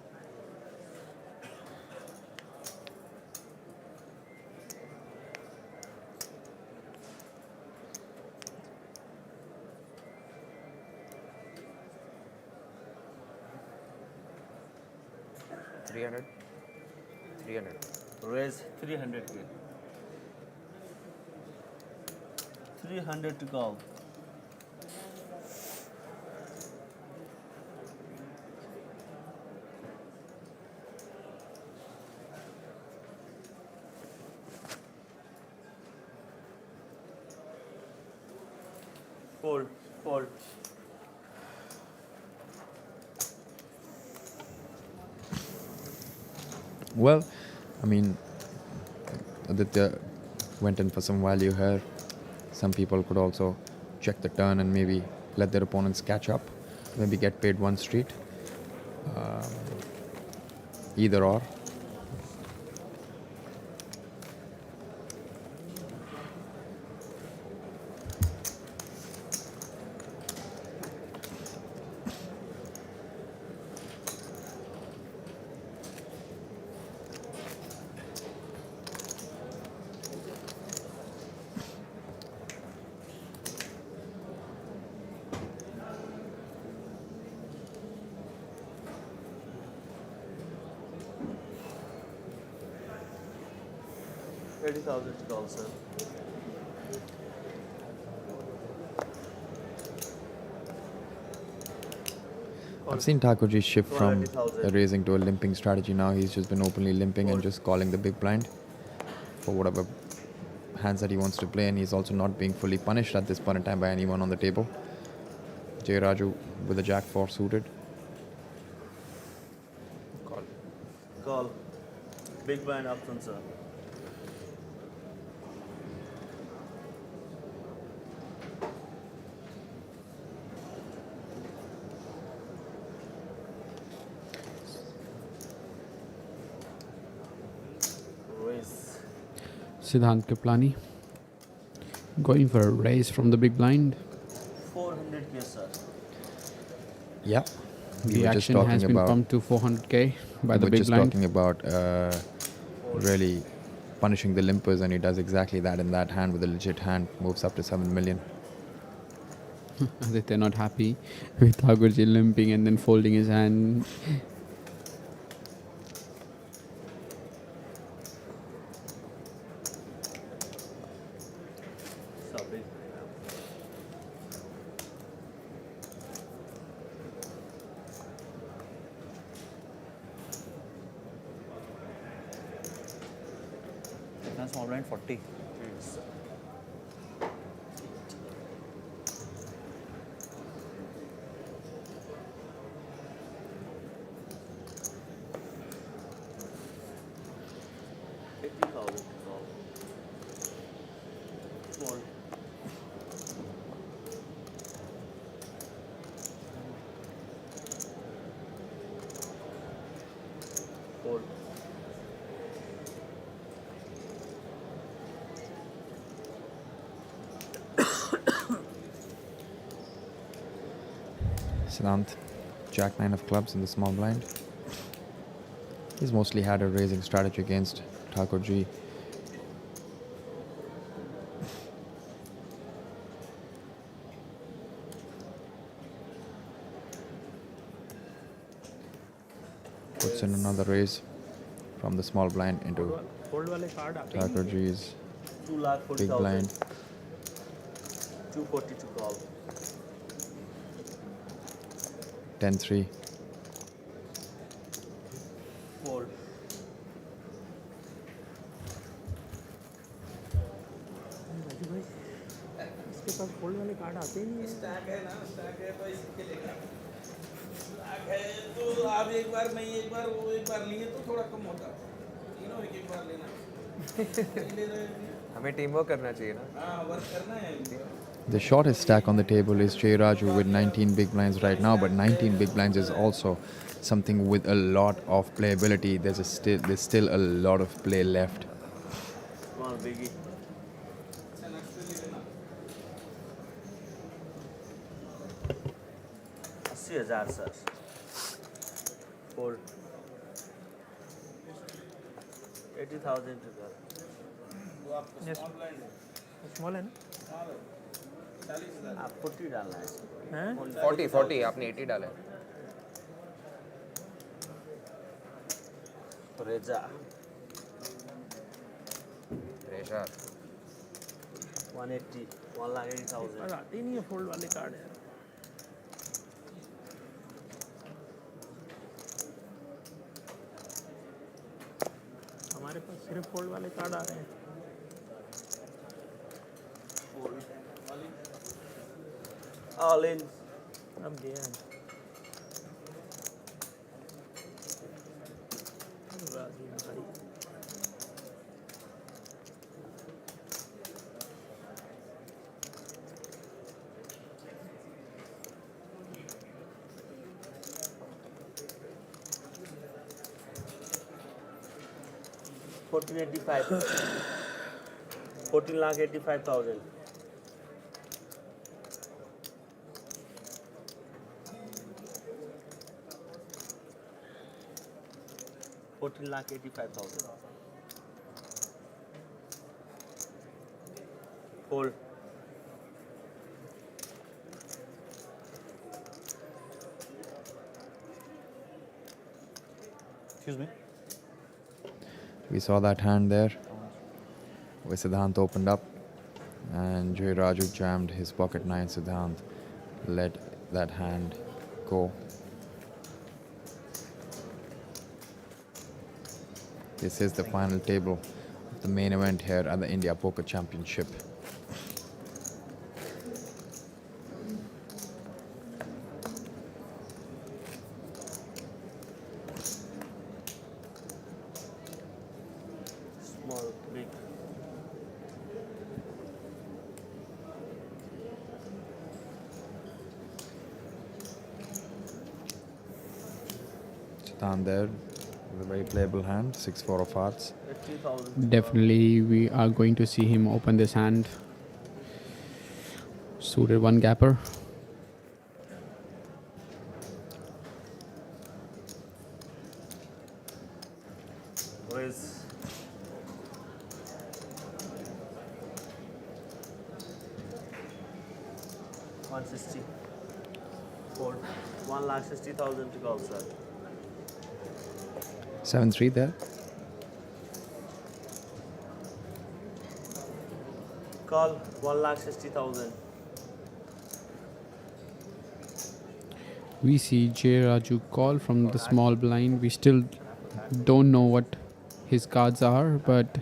Raise 300K. 300 to call. Fold, fold. Well, I mean, Aditya went in for some value here. Some people could also check the turn and maybe let their opponents catch up. Maybe get paid one street. Either or. 30,000 to call, sir. I've seen Thakurji shift from 20,000. a raising to a limping strategy now. He's just been openly limping and just calling the big blind for whatever hands that he wants to play, and he's also not being fully punished at this point in time by anyone on the table. J. Raju with a jack 4 suited. Call. Call. Big blind up front, sir. Raise. Siddharth Kripalani going for a raise from the big blind. 400k, sir. Yeah. The action has been pumped to 400k by the we were big just blind. talking about really punishing the limpers, and he does exactly that in that hand with a legit hand. Moves up to 7 million. Aditya not happy with Thakurji limping and then folding his hand. So big. Small blind 40. Fold. Siddharth, jack 9 of clubs in the small blind. He's mostly had a raising strategy against Thakurji. Puts in another raise from the small blind into Thakurji's 2 lakh big 40,000. blind. 240 to call. 10-3. Fold. इसके पास fold वाले card आते ही नहीं है। Stack है ना, stack है तो इसके लेगा। स्टैक है तो आप एक बार नहीं एक बार वो एक बार लिए तो थोड़ा कम होता है। तीनों एक बार लेना। नहीं ले रहे हैं। हमें टीम वर्क करना चाहिए ना. हाँ, वर्क करना है। The shortest stack on the table is J. Raju with 19 big blinds right now, but 19 big blinds is also something with a lot of playability. There's still a lot of play left. Small biggie. 80,000 sir. Fold. 80,000 to go. वो आपका small blind है। Small है ना? Small है। 40,000। आप 40 डालना है. हैं? 40 आपने 80 डाले. रेजा. रेशा. 180. 1,80,000. पर आते ही नहीं है फोल्ड वाले कार्ड है। हमारे पास सिर्फ फोल्ड वाले कार्ड आ रहे हैं। All in. अब गया है। राजू भाई। $1485. 14,85,000. $14,85,000. Hold. Excuse me. We saw that hand there. where Siddharth opened up and Jay Raju jammed his pocket nine. Siddharth let that hand go. This is the final table of the main event here at the India Poker Championship. Small, big. Siddharth there with a very playable hand, 6-4 of hearts. 50,000. Definitely, we are going to see him open this hand. Suited one gapper. Raise. $160. Fold. 1,60,000 to call, sir. 7-3 there. Call 1,60,000. We see Jay Raju call from the small blind. We still don't know what his cards are, but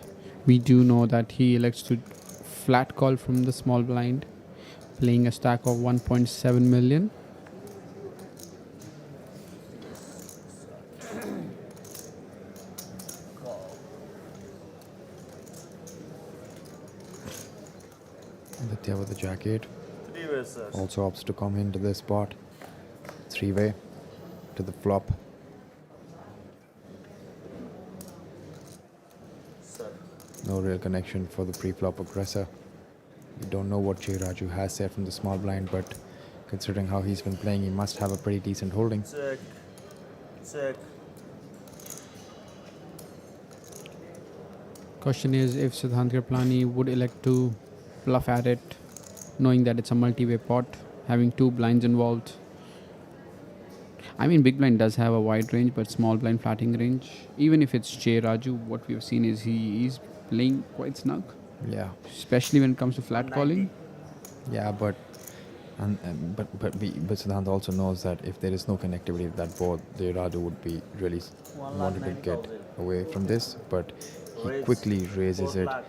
we do know that he elects to flat call from the small blind, playing a stack of 1.7 million. Aditya with the jack-8 Three-way, sir. also opts to come into this spot. 3-way to the flop. Sir. No real connection for the pre-flop aggressor. We don't know what Jay Raju has there from the small blind, but considering how he's been playing, he must have a pretty decent holding. Check. Check. Question is if Siddharth Kripalani would elect to bluff at it, knowing that it's a multi-way pot, having two blinds involved. I mean, big blind does have a wide range, but small blind flatting range. Even if it's Jay Raju, what we've seen is he is playing quite snug, Yeah, especially when it comes to flat calling. yeah, but Siddharth also knows that if there is no connectivity with that board, Jay Raju would be really wanted to get away from this, but he Raise. quickly raises 4 it, black.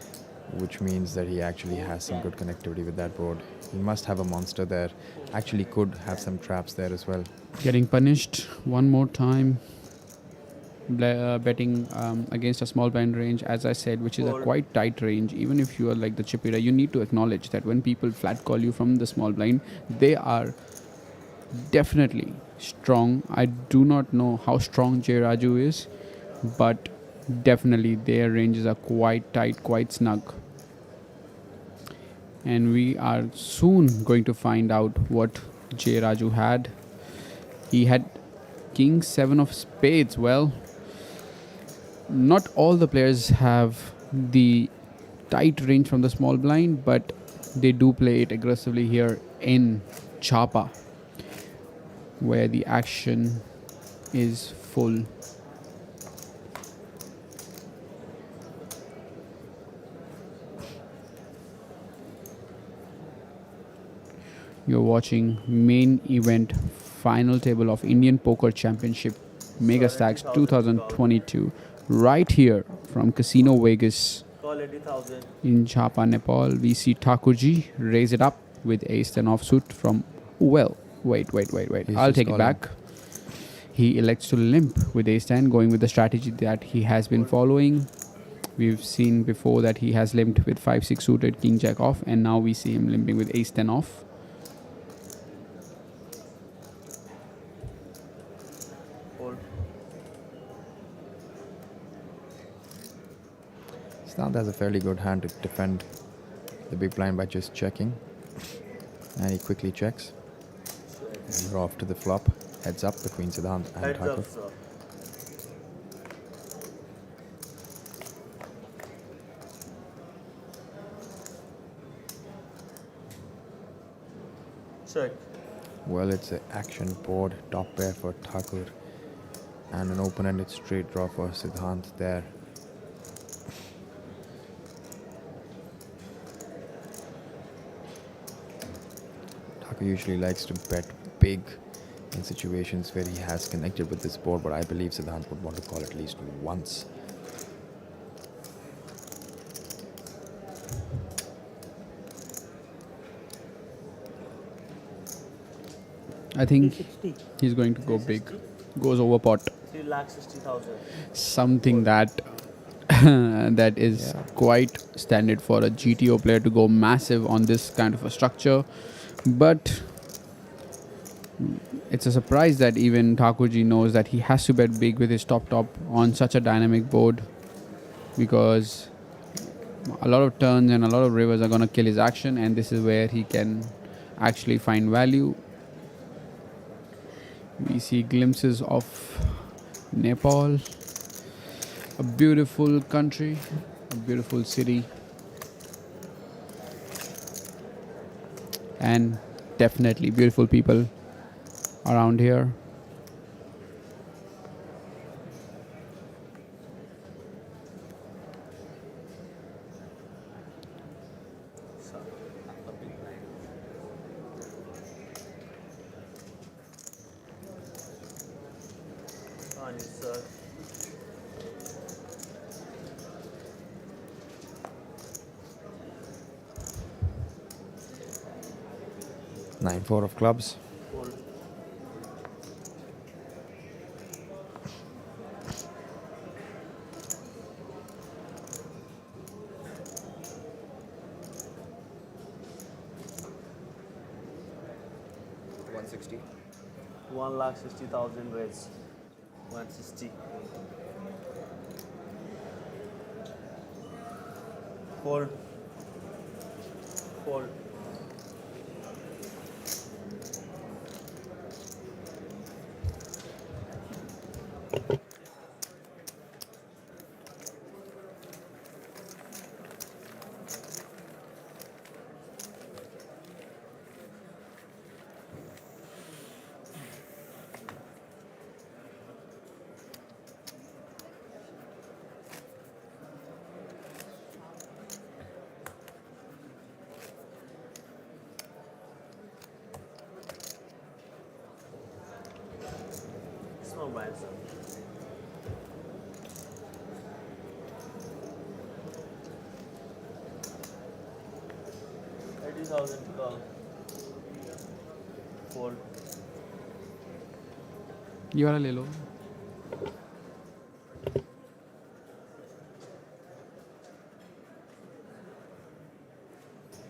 which means that he actually has some good connectivity with that board. He must have a monster there. Actually could have some traps there as well. Getting punished one more time. Betting against a small blind range, as I said, which is a quite tight range. Even if you are like the chip leader, you need to acknowledge that when people flat call you from the small blind, they are definitely strong. I do not know how strong Jay Raju is, but definitely their ranges are quite tight, quite snug. And we are soon going to find out what Jay Raju had. He had King 7 of spades. Well, not all the players have the tight range from the small blind, but they do play it aggressively here in Chapa, where the action is full. You're watching main event final table of Indian Poker Championship Megastacks 2022 right here from Casino Vegas Call 80,000. in Chapa, Nepal. We see Thakurji raise it up with ace 10 offsuit from, well, wait. He's I'll just take it calling. back. He elects to limp with ace 10, going with the strategy that he has been following. We've seen before that he has limped with 5-6 suited, king jack off, and now we see him limping with ace 10 off. Fold. Siddharth has a fairly good hand to defend the big blind by just checking. And he quickly checks. And we're off to the flop. Heads up between Siddharth and Heads Thakur. up, sir. Check. Well, it's an action board, top pair for Thakur. And an open-ended straight draw for Siddharth there. who usually likes to bet big in situations where he has connected with this board, but I believe Siddhanth would want to call at least once. I think he's going to go big. Goes over pot. 3,60,000. Something that that is quite standard for a GTO player to go massive on this kind of a structure. But it's a surprise that even Thakurji knows that he has to bet big with his top on such a dynamic board, because a lot of turns and a lot of rivers are going to kill his action, and this is where he can actually find value. We see glimpses of Nepal, a beautiful country, a beautiful city, and definitely beautiful people around here. Sir. 9-4 of clubs. Fold. $160. 1,60,000 raise. 160. Fold. Fold. Small blind, sir. $80,000 to call. Fold. ये वाला ले लो.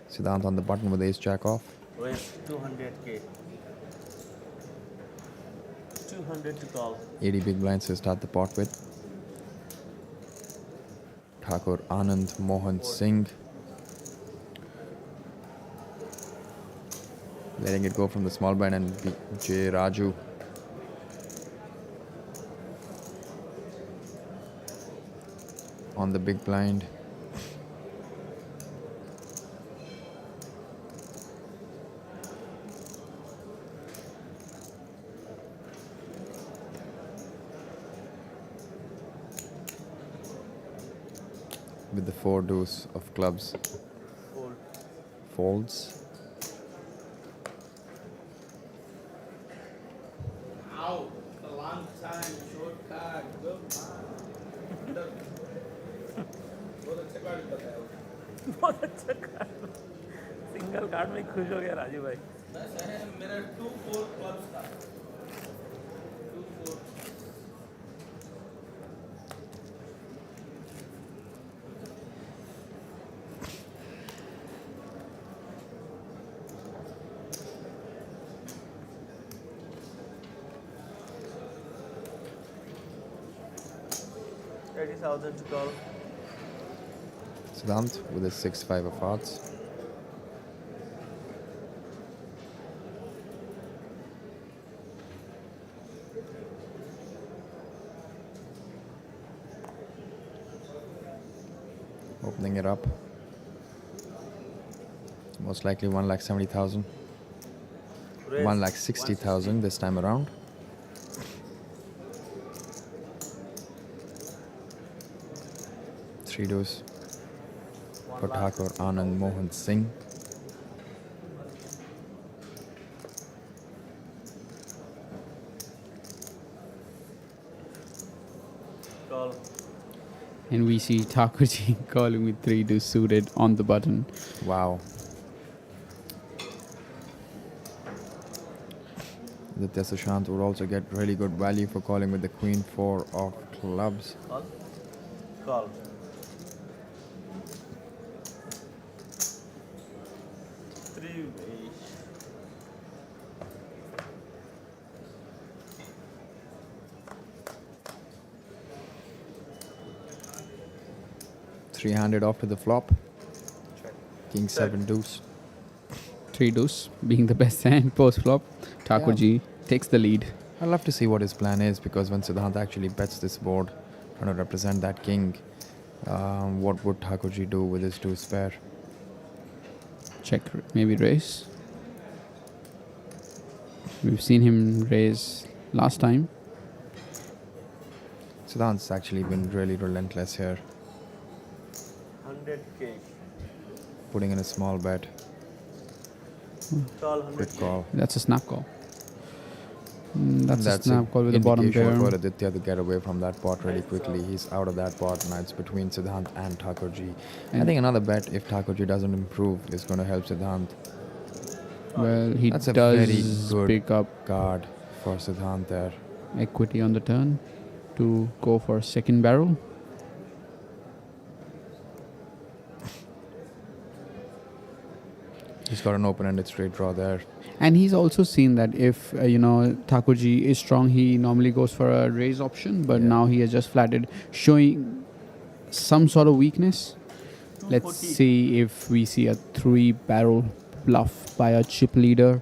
Siddhanth on the button with ace jack off. Raise 200K. 200 to call. 80 big blinds to start the pot with. Thakur Anand Mohan Singh. Letting it go from the small blind, and J. Raju. On the big blind. With the 4 deuce of clubs. Fold. Folds. Ow, a long time, short card, good man. बहुत अच्छा card बताया। बहुत अच्छा card. Single card में खुश हो गया राजू भाई। बस है मेरा 2-4 क्लब्स था। 2-4 $80,000 to call. Siddhanth with a 6-5 of hearts. Opening it up. Most likely 1,70,000. 1,60,000 this time around. Three deuce for Thakur Anand Mohan Singh. Call. And we see Thakurji calling with 3-2 suited on the button. Wow. Aditya Sushant would also get really good value for calling with the Queen 4 of clubs. Call. Call. Three way. Three-handed off to the flop. Check. King 7 deuce. 3 deuce being the best hand post flop. Thakurji takes the lead. I'd love to see what his plan is, because when Siddharth actually bets this board, trying to represent that king, what would Thakurji do with his deuce pair? Check, maybe raise. We've seen him raise last time. Siddharth's actually been really relentless here, 100k. putting in a small bet. Call Quick 100k. call. That's a snap call. That's a snap call with the bottom indication pair. for Aditya to get away from that pot really quickly. He's out of that pot now. It's between Siddharth and Thakurji. I And- think another bet, if Thakurji doesn't improve, is going to help Siddharth. Well, he That's a very does good pick up card for Siddharth there. equity on the turn to go for second barrel. He's got an open-ended straight draw there. And he's also seen that if, Thakurji is strong, he normally goes for a raise option. But Yeah. now he has just flatted, showing some sort of weakness. Let's see if we see a 3-barrel bluff by a chip leader,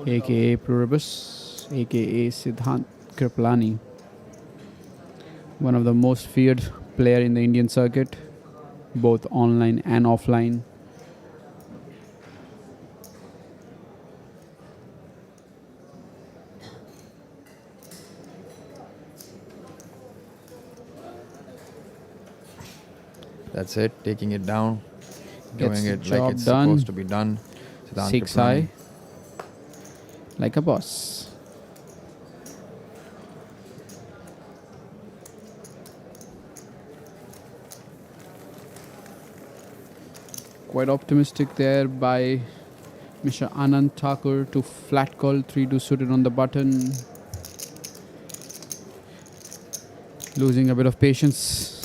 aka Pluribus, aka Siddhanth Kripalani. One of the most feared player in the Indian circuit, both online and offline. That's it, taking it down, Gets doing the it like job it's done. supposed to be done. Siddharth 6 Kripalani. high, like a boss. Quite optimistic there by Mr. Anand Thakur to flat call 3-2 suited on the button. Losing a bit of patience.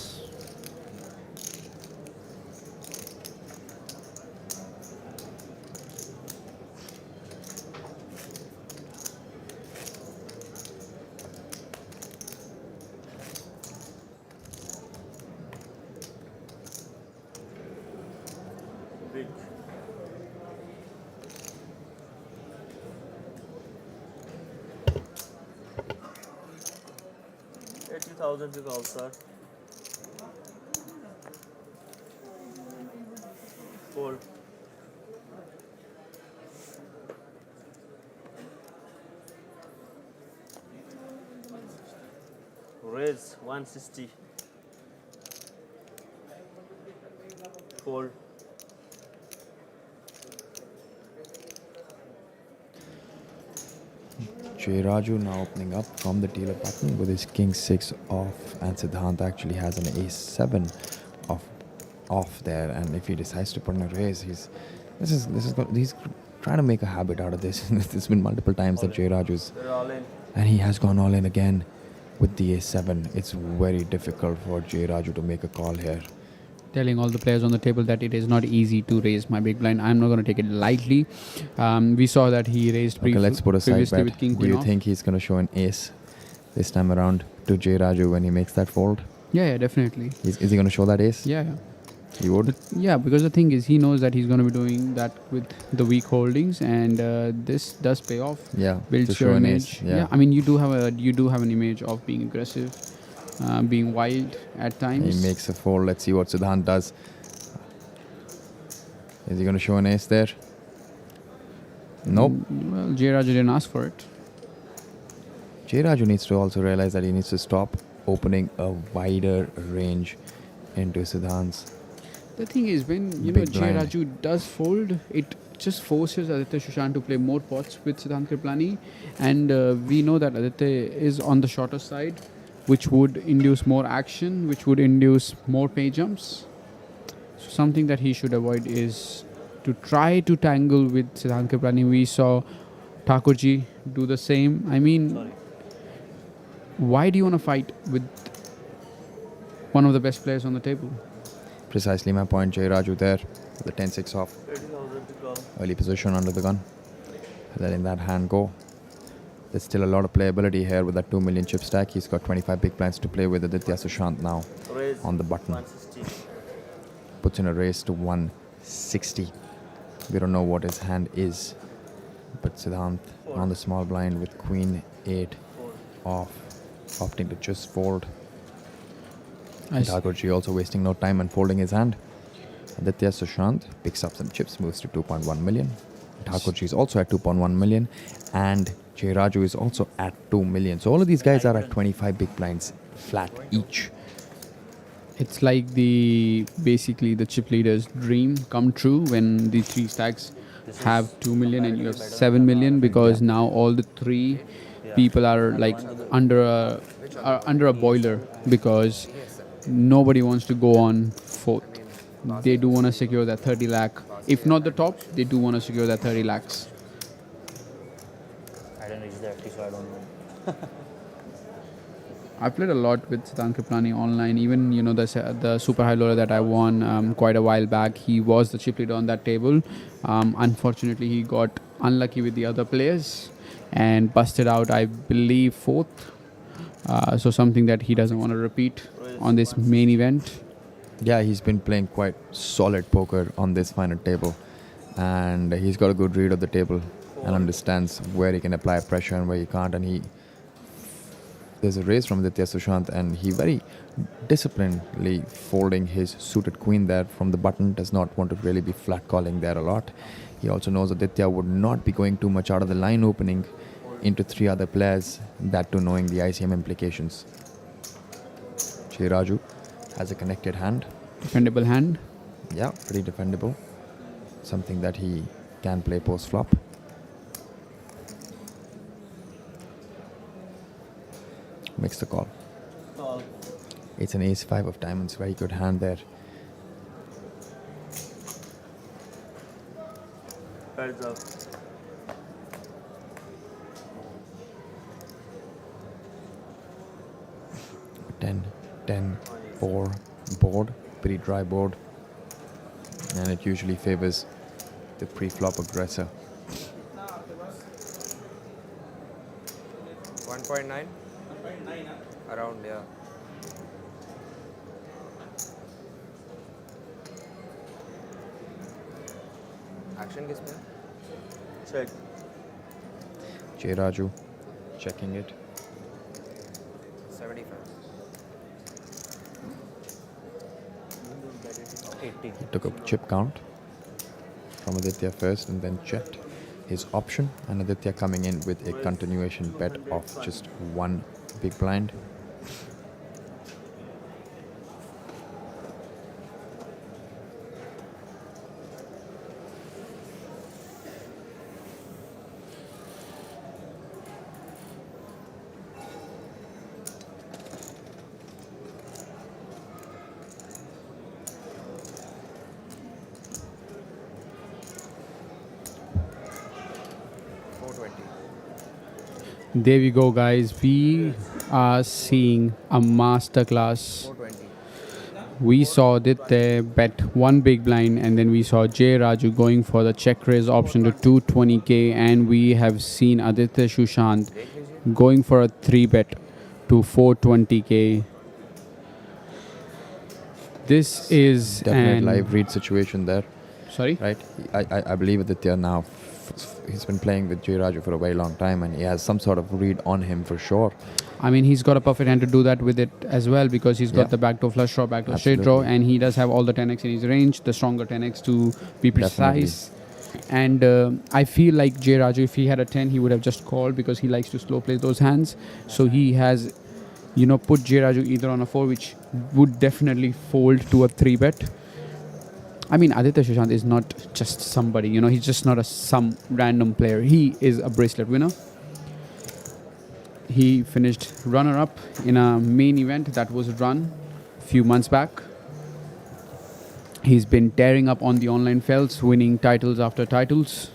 Big. $80,000 to call, sir. Fold. Raise 160. Fold. Raju now opening up from the dealer button with his king 6 off, and Siddharth actually has an ace 7 off there. And if he decides to put in a raise, he's trying to make a habit out of this. There's been multiple times that Raju's, They're all in. and he has gone all in again with the ace 7. It's very difficult for Raju to make a call here. Telling all the players on the table that it is not easy to raise my big blind. I'm not going to take it lightly. We saw that he raised Okay, let's put a side previously bet. with king Do queen you off. think he's going to show an ace this time around to Raju when he makes that fold? Yeah, definitely. Is he going to show that ace? Yeah. He would. Yeah, because the thing is, he knows that he's going to be doing that with the weak holdings, and this does pay off. Yeah, Builds to show your an image. ace. Yeah. I mean, you do have an image of being aggressive, being wild at times. He makes a fold. Let's see what Siddharth does. Is he going to show an ace there? Nope. Well, Raju didn't ask for it. Raju needs to also realize that he needs to stop opening a wider range into Siddharth's. The thing is, when Big blind. Raju does fold, it just forces Aditya Sushant to play more pots with Siddharth Kripalani, and we know that Aditya is on the shorter side. which would induce more action, which would induce more pay jumps. So something that he should avoid is to try to tangle with Siddharth Kripalani. We saw Thakurji do the same. I mean, why do you want to fight with one of the best players on the table? Precisely my point, Jay Raju there, the 10-6 off. Early position under the gun. Letting that hand go. There's still a lot of playability here with that 2 million chip stack. He's got 25 big blinds to play with. Aditya Sushant now on the button. Puts in a raise to 160. We don't know what his hand is. But Siddharth on the small blind with Queen 8 off. Opting to just fold. Thakurji also wasting no time and folding his hand. Aditya Sushant picks up some chips, moves to 2.1 million. Thakurji is also at 2.1 million. And Jay Raju is also at 2 million. So all of these guys are at 25 big blinds flat each. It's like basically the chip leader's dream come true when the three stacks have 2 million and you have 7 million, because now all the three people are like under a boiler, because nobody wants to go on fourth. They do want to secure that 30 lakh. If not the top, they do want to secure that 30 lakhs. I didn't reach the FT, so I don't know. I played a lot with Siddharth Kripalani online. Even the super high loader that I won quite a while back, he was the chip leader on that table. Unfortunately, he got unlucky with the other players and busted out, I believe, fourth. So something that he doesn't want to repeat on this main event. Yeah, he's been playing quite solid poker on this final table, and he's got a good read of the table and understands where he can apply pressure and where he can't. And there's a raise from Aditya Sushant, and he very disciplinedly folding his suited queen there from the button. Does not want to really be flat calling there a lot. He also knows Aditya would not be going too much out of the line opening into three other players, that too knowing the ICM implications. Jay Raju has a connected hand. Defendable hand. Yeah, pretty defendable. Something that he can play post-flop. Makes the call. It's an ace-5 of diamonds. Very good hand there. Heads up. 10, 4 board, pretty dry board, and it usually favors the pre-flop aggressor. 1.9? Around, yeah. Action किस पे? Check. Jay Raju checking it. 75. 80. He took a chip count from Aditya first and then checked his option, and Aditya coming in with a continuation bet of just one big blind. There we go, guys. We are seeing a masterclass. 420. We saw Aditya bet one big blind, and then we saw Jay Raju going for the check raise option to 220k, and we have seen Aditya Sushant going for a 3-bet to 420k. This is Definite an live read situation there. Sorry? Right? I believe Aditya now, he's been playing with Jay Raju for a very long time, and he has some sort of read on him for sure. I mean, he's got a perfect hand to do that with it as well, because he's got the backdoor flush draw, backdoor straight draw, and he does have all the 10x in his range, the stronger 10x to be precise. And I feel like Jay Raju, if he had a 10, he would have just called, because he likes to slow play those hands. So he has, put Jay Raju either on a 4, which would definitely fold to a 3-bet. I mean, Aditya Sushant is not just somebody, he's just not some random player. He is a bracelet winner. he finished runner-up in a main event that was run a few months back. He's been tearing up on the online felts, winning titles after titles.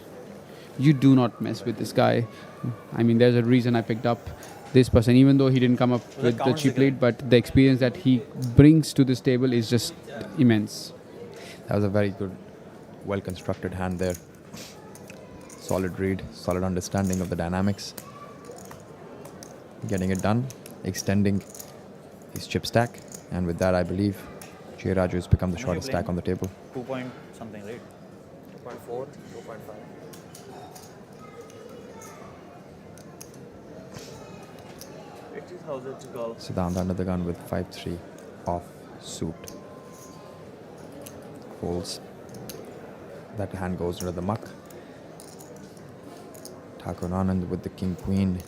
You do not mess with this guy. I mean, there's a reason I picked up this person, even though he didn't come up with the cheap lead, but the experience that he brings to this table is just immense. That was a very good, well-constructed hand there. Solid read, solid understanding of the dynamics. Getting it done, extending his chip stack, and with that I believe Raju has become the shortest stack on the table. 2 point something, right? 2.4, 2.5. Siddhanth under the gun with 5-3 off suit. Folds. That hand goes into the muck. Thakur Anand with the king queen.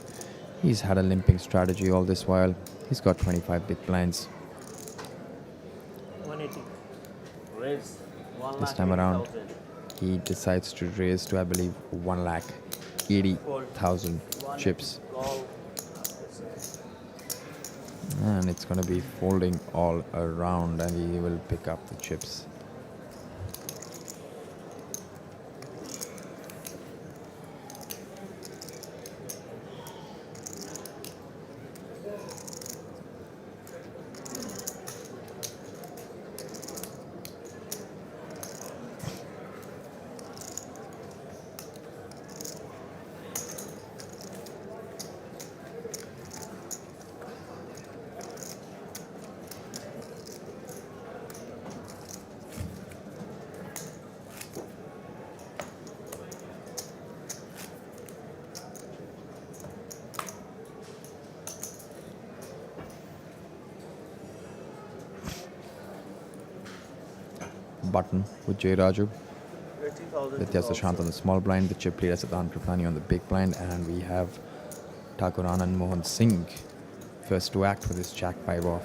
He's had a limping strategy all this while. He's got 25 big blinds. 180. Raise. This time around, he decides to raise to, I believe, 1,80,000 chips. And it's going to be folding all around, and he will pick up the chips. Button with Raju. Aditya Sushant on the small blind, the chip leader Siddharth Kripalani on the big blind, and we have Thakur Anand Mohan Singh first to act with his jack 5 off.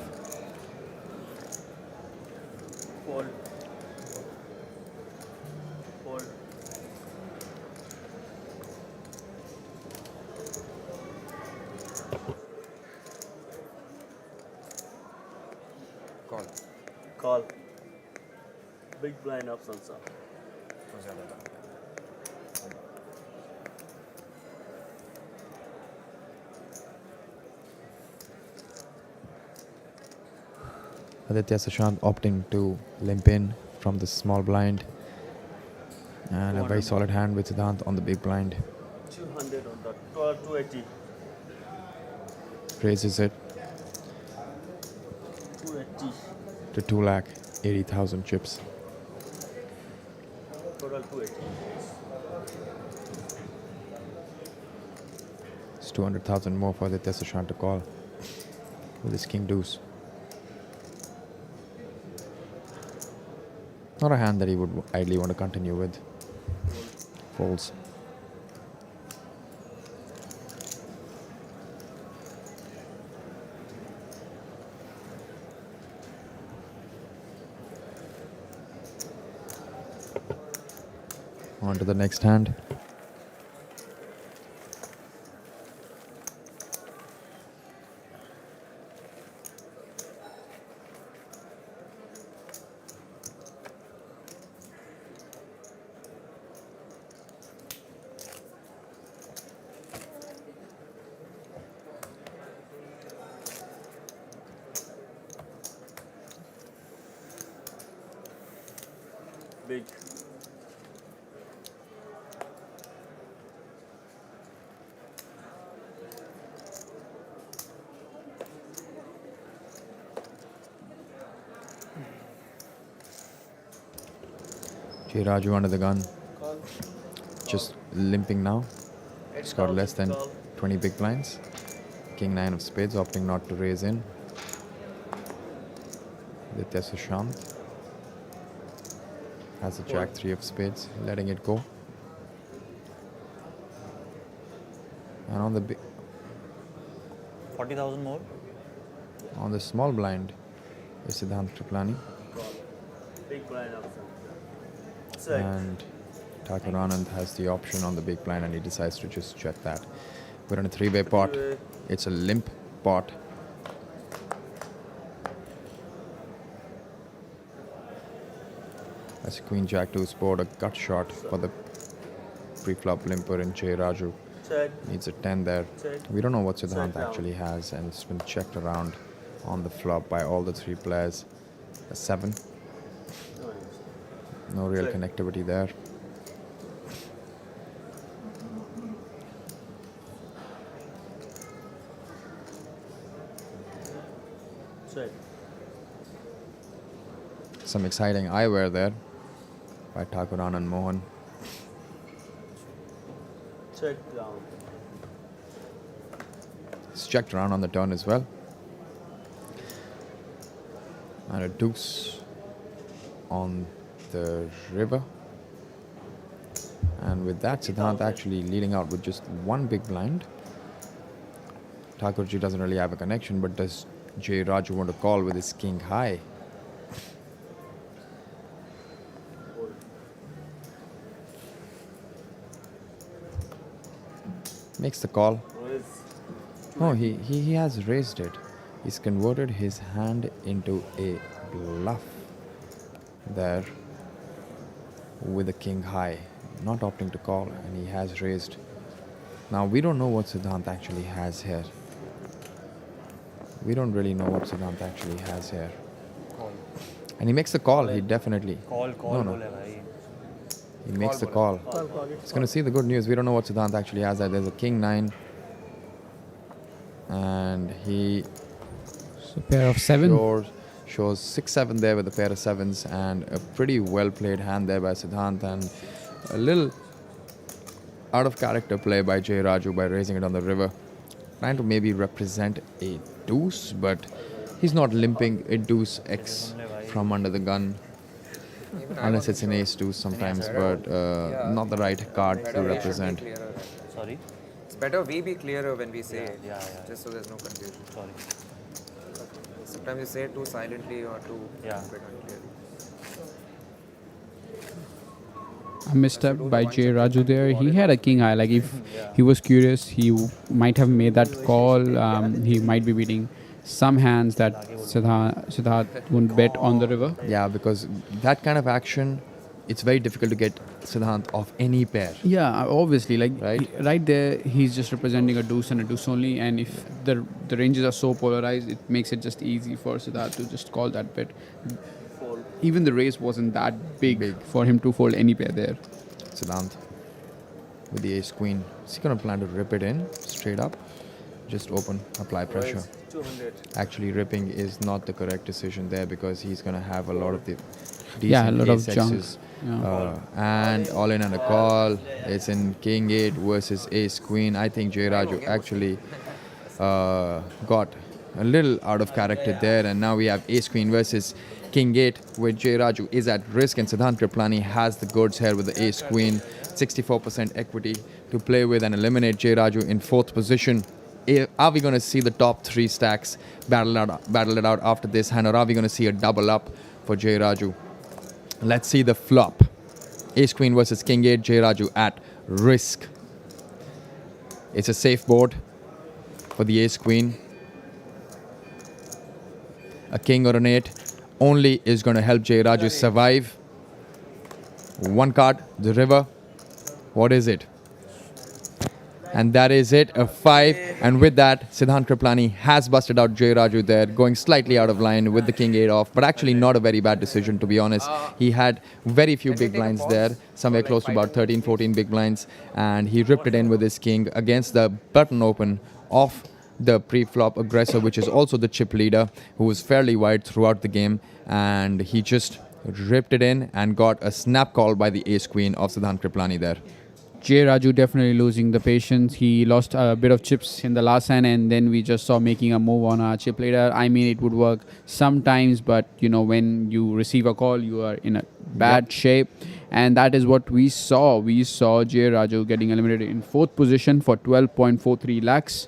Fold. Fold. Call. Call. Big blind option, sir. Aditya Sushant opting to limp in from the small blind, and a very solid hand with Siddharth on the big blind. 200 on the 280. Raises it 280. to 2,80,000 chips. Total 280. It's 200,000 more for Aditya Sushant to call with his king deuce. Not a hand that he would ideally want to continue with. Folds. On to the next hand. Big. Raju under the gun. Just limping now. He's got less than 20 big blinds. King 9 of spades, opting not to raise in. Aditya Sushant has a jack 3 of spades, letting it go. And on the 40,000 more. on the small blind is Siddharth Kripalani. Big blind option. And Thakur Anand has the option on the big blind, and he decides to just check that. We're in a 3-way pot. It's a limp pot. As Queen Jack 2 scored a gut shot for the pre-flop limper in J. Raju. Needs a 10 there. We don't know what Siddharth actually has, and it's been checked around on the flop by all the three players. A 7. No real connectivity there. Some exciting eyewear there by Thakur Anand Mohan. Check down. It's checked around on the turn as well. And a deuce on the river. And with that, Siddharth actually leading out with just one big blind. Thakurji doesn't really have a connection, but does J. Raju want to call with his king high? Makes the call. Oh, he has raised it. He's converted his hand into a bluff there with a king high, not opting to call, and he has raised. Now we don't know what Siddharth actually has here. We don't really know what Siddharth actually has here. And he makes the call. He definitely. No. He makes the call. He's going to see the good news. We don't know what Siddharth actually has there. There's a king 9. And he So pair of 7. shows 6-7 there with a pair of 7s, and a pretty well played hand there by Siddharth, and a little out of character play by J. Raju by raising it on the river. Trying to maybe represent a deuce, but he's not limping a deuce X from under the gun. Unless it's an ace deuce sometimes, but not the right card to represent. Sorry? It's better we be clearer when we say it, just so there's no confusion. Sorry. Sometimes you say it too silently or too bit unclearly. A misstep by J. Raju there. He had a king high. Like if he was curious, he might have made that call. He might be beating some hands that Siddharth wouldn't bet on the river. Yeah, because that kind of action, it's very difficult to get Siddharth off any pair. Yeah, obviously, like Right? right there, he's just representing a deuce and a deuce only. And if the ranges are so polarized, it makes it just easy for Siddharth to just call that bet. Even the raise wasn't that big for him to fold any pair there. Siddharth with the ace queen. Is he going to plan to rip it in straight up? Just open, apply pressure. 200. Actually, ripping is not the correct decision there, because he's going to have a lot of the Yeah, a decent lot of ace junk. X's. And all in and a call. It's in king 8 versus ace queen. I think J. Raju actually got a little out of character there, and now we have ace queen versus king 8, where J. Raju is at risk, and Siddharth Kripalani has the goods here with the ace queen. 64% equity to play with and eliminate J. Raju in 4th position. Are we going to see the top 3 stacks battle it out after this hand, or are we going to see a double up for J. Raju? Let's see the flop. Ace Queen versus King 8, J. Raju at risk. It's a safe board for the Ace Queen. A King or an 8 only is going to help J. Raju survive. One card, the river. What is it? And that is it, a 5. And with that, Siddharth Kripalani has busted out J. Raju there, going slightly out of line with the king 8 off, but actually not a very bad decision, to be honest. He had very few big blinds there, somewhere close to about 13, 14 big blinds, and he ripped it in with his king against the button open of the pre-flop aggressor, which is also the chip leader, who was fairly wide throughout the game, and he just ripped it in and got a snap call by the ace queen of Siddharth Kripalani there. J. Raju definitely losing the patience. He lost a bit of chips in the last hand, and then we just saw making a move on a chip later. I mean, it would work sometimes, but you know, when you receive a call, you are in a bad shape, and that is what we saw. We saw J. Raju getting eliminated in 4th position for 12.43 lakhs.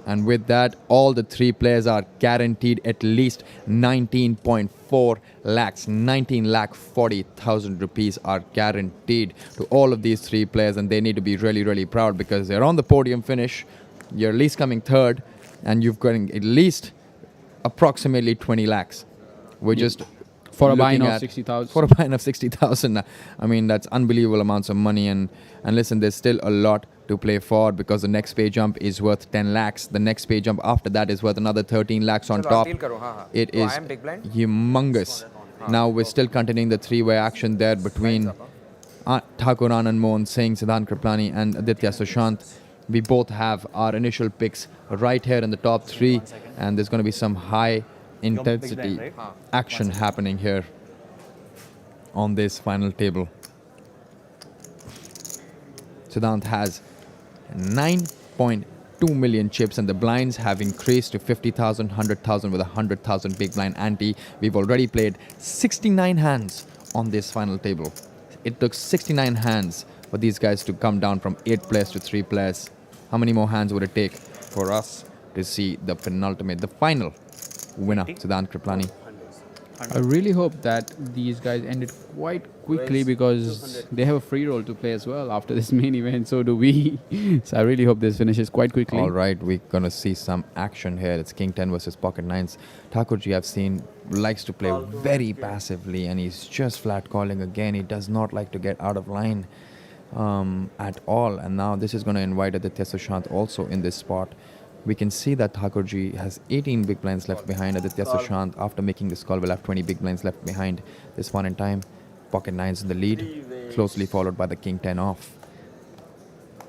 And with that, all the 3 players are guaranteed at least 19.4 lakhs. 19 lakh 40,000 rupees are guaranteed to all of these 3 players. And they need to be really, really proud, because they're on the podium finish. You're at least coming third, and you've got at least approximately 20 lakhs. We're just For a buy-in looking of at- 60,000. For a buy-in of 60,000. I mean, that's unbelievable amounts of money. And listen, there's still a lot to play for, because the next pay jump is worth 10 lakhs. The next pay jump after that is worth another 13 lakhs on Chalo, top. deal karo, haan, haan. It So I is am big blind? humongous. Now we're still continuing the three-way action there between Thakur Anand Mohan Singh, Siddharth Kripalani and Aditya Sushant. We both have our initial picks right here in the top three, and there's going to be some high intensity right? action happening here on this final table. Siddharth has 9.2 million chips, and the blinds have increased to 50,000, 100,000 with a 100,000 big blind ante. We've already played 69 hands on this final table. It took 69 hands for these guys to come down from 8 players to 3 players. How many more hands would it take for us to see the penultimate, the final winner, Siddharth Kripalani? I really hope that these guys ended quite quickly, because they have a free roll to play as well after this main event. So do we. So I really hope this finishes quite quickly. All right, we're going to see some action here. It's King 10 versus Pocket 9s. Thakurji, I've seen, likes to play very passively, and he's just flat calling again. He does not like to get out of line at all. And now this is going to invite Aditya Sushant also in this spot. We can see that Thakurji has 18 big blinds left behind. Aditya Sushant, after making this call, will have 20 big blinds left behind this one in time. Pocket 9s in the lead, closely followed by the King 10 off.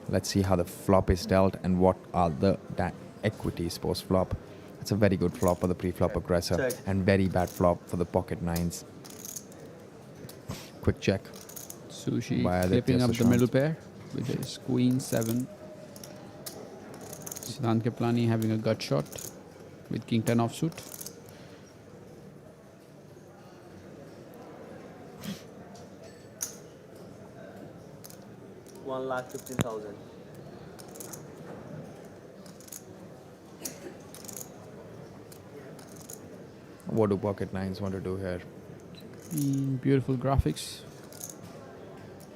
Let's see how the flop is dealt and what are the equities post-flop. It's a very good flop for the pre-flop aggressor and very bad flop for the Pocket 9s. Quick check. Sushi by Aditya flipping up the Sushant. middle pair, which is Queen 7. Siddharth Kripalani having a gut shot with King 10 offsuit. $1,15,000. What do Pocket 9s want to do here? Beautiful graphics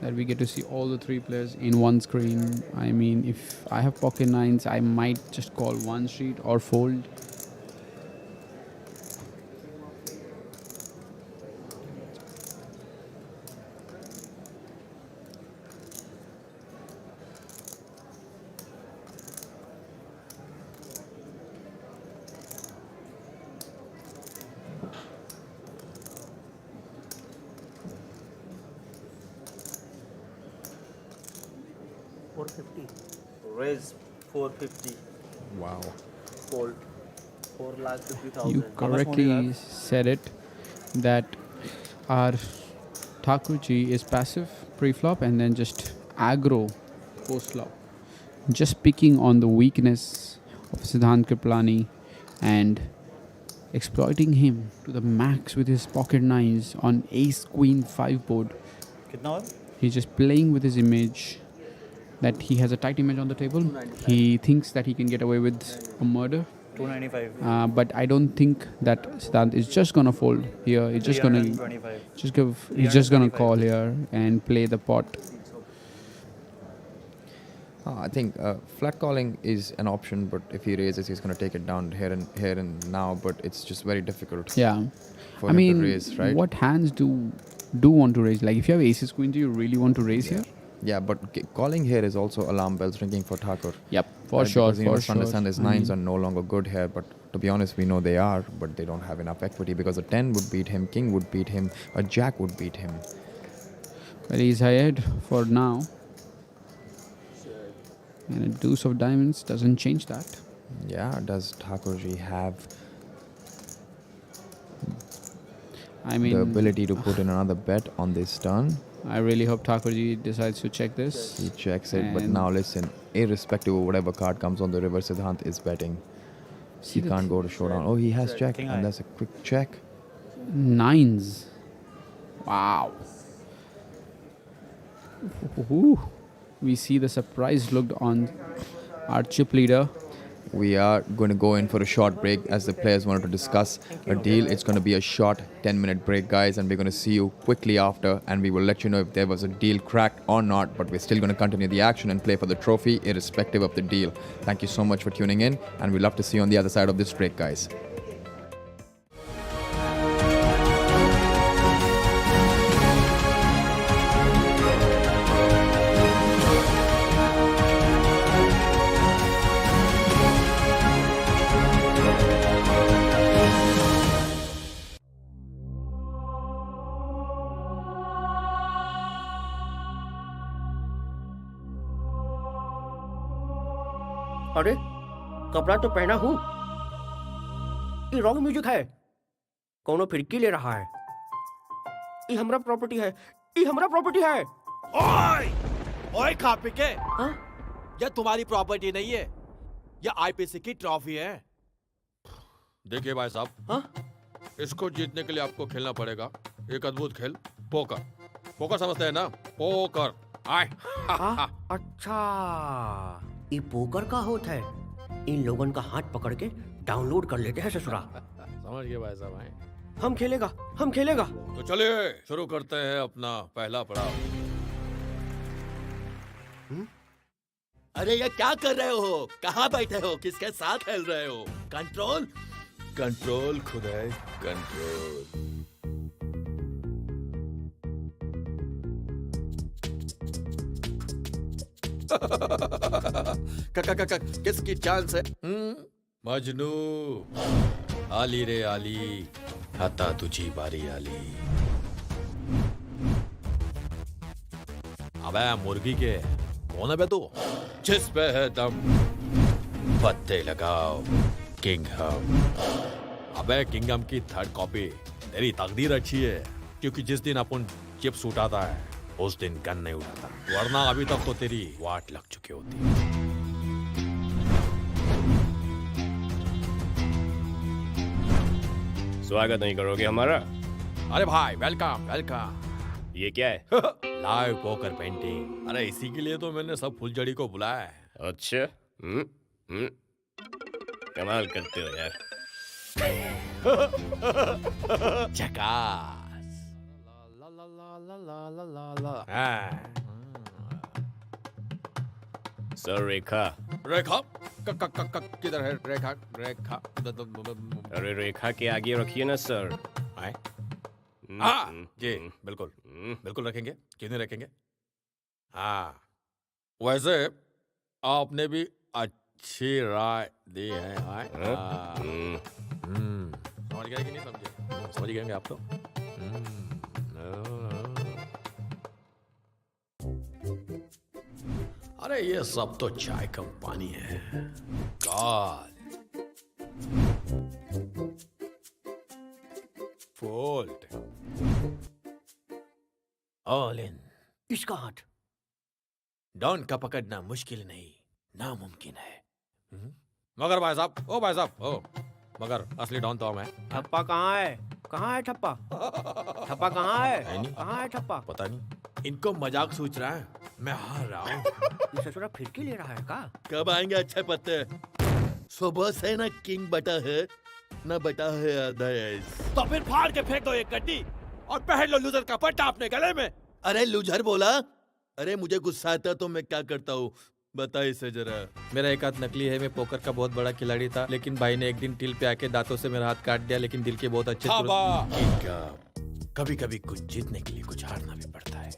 that we get to see all the 3 players in one screen. I mean, if I have Pocket 9s, I might just call one street or fold. Raise 450. Wow. Fold 4,50,000. You correctly said it, that our Thakurji is passive pre-flop and then just aggro post-flop. Just picking on the weakness of Siddharth Kripalani and exploiting him to the max with his Pocket 9s on Ace Queen 5 board. कितना और? He's just playing with his image, that he has a tight image on the table. He thinks that he can get away with a murder. 295. But I don't think that Siddharth is just gonna fold here. He's just gonna 325. he's just gonna call here and play the pot. I think flat calling is an option, but if he raises, he's going to take it down here and now. But it's just very difficult. Yeah, For I him mean, to raise, right? what hands do want to raise? Like if you have aces queen, do you really want to raise here? Yeah, but calling here is also alarm bells ringing for Thakur. Yep, for Right, sure. because he For must sure. understand his I nines mean, are no longer good here. But to be honest, we know they are, but they don't have enough equity, because a 10 would beat him, king would beat him, a jack would beat him. but he's ahead for now. And a deuce of diamonds doesn't change that. Yeah, does Thakurji have I mean, the ability to put in another bet on this turn? I really hope Thakurji decides to check this. He checks it, but And- now listen, irrespective of whatever card comes on the river, Siddharth is betting. See He the can't go to showdown. Oh, he has checked, King and high. that's a quick check. Nines. Wow. Ooh. We see the surprised look on our chip leader. we are going to go in for a short break as the players wanted to discuss a deal. It's going to be a short 10-minute break, guys, and we're going to see you quickly after, and we will let you know if there was a deal cracked or not, but we're still going to continue the action and play for the trophy irrespective of the deal. Thank you so much for tuning in, and we'd love to see you on the other side of this break, guys. अरे कपड़ा तो पहना हूँ, ये wrong music है, कौनो फिरकी ले रहा है, ये हमरा प्रॉपर्टी है, ये हमरा प्रॉपर्टी है। ओए ओए खा पी के, हाँ? ये तुम्हारी प्रॉपर्टी नहीं है, ये आईपीसी की ट्रॉफी है। देखिए भाई साहब, हाँ? इसको जीतने के लिए आपको खेलना पड़ेगा एक अद्भुत खेल, पोकर। पोकर समझते हैं ना? पोकर। आए। अच्छा, ये पोकर का होता है, इन लोगों का हाथ पकड़ के डाउनलोड कर लेते हैं ससुरा। समझ गए भाई साहब? आए। हम खेलेगा, हम खेलेगा। तो चलिए शुरू करते हैं अपना पहला पड़ाव। अरे ये क्या कर रहे हो? कहाँ बैठे हो? किसके साथ खेल रहे हो? कंट्रोल कंट्रोल खुदाई कंट्रोल। किसकी चांस है? मजनू आली रे आली, आता तुझी बारी आली। अबे मुर्गी के कौन है बे तू? जिस पे है दम पत्ते लगाओ, किंग हम। अबे किंगडम की थर्ड कॉपी। तेरी तकदीर अच्छी है, क्योंकि जिस दिन अपन चिप्स उठाता है उस दिन गन नहीं उठाता, वरना अभी तक तो तेरी वाट लग चुकी होती। स्वागत नहीं करोगे हमारा? अरे भाई वेलकम वेलकम। ये क्या है? Live poker painting. अरे इसी के लिए तो मैंने सब फुलझड़ी को बुलाया है। अच्छा, कमाल करते हो यार। झकास। सर रेखा। रेखा किधर है? रेखा रेखा। अरे रेखा के आगे रखिए ना सर। आए? जी बिल्कुल बिल्कुल रखेंगे, क्यों नहीं रखेंगे? हाँ, वैसे आपने भी अच्छी राय दी है। समझ गए कि नहीं समझे? समझ गए आप तो। अरे ये सब तो चाय का पानी है। God fold all in. इसका हाथ डॉन का पकड़ना मुश्किल नहीं, नामुमकिन है। मगर भाई साहब, ओ भाई साहब, ओ मगर असली डॉन तो मैं। ठप्पा कहाँ है? कहाँ है ठप्पा? ठप्पा कहाँ है? कहाँ है ठप्पा? पता नहीं, इनको मजाक सोच रहा है, मैं हार रहा हूँ। ये ससुरा फिरकी ले रहा है का? कब आएंगे अच्छे पत्ते? सुबह से ना किंग बटा है ना बटा है आधा। तो फिर फाड़ के फेंक दो एक गड्डी और पहन लो लूजर का पट्टा अपने गले में। अरे लूजर बोला? अरे मुझे गुस्सा आता तो मैं क्या करता हूँ, बता इसे जरा। मेरा एक हाथ नकली है, मैं पोकर का बहुत बड़ा खिलाड़ी था, लेकिन भाई ने एक दिन टिल पे आके दांतों से मेरा हाथ काट दिया, लेकिन दिल के बहुत अच्छे। कभी कभी कुछ जीतने के लिए कुछ हारना भी पड़ता है,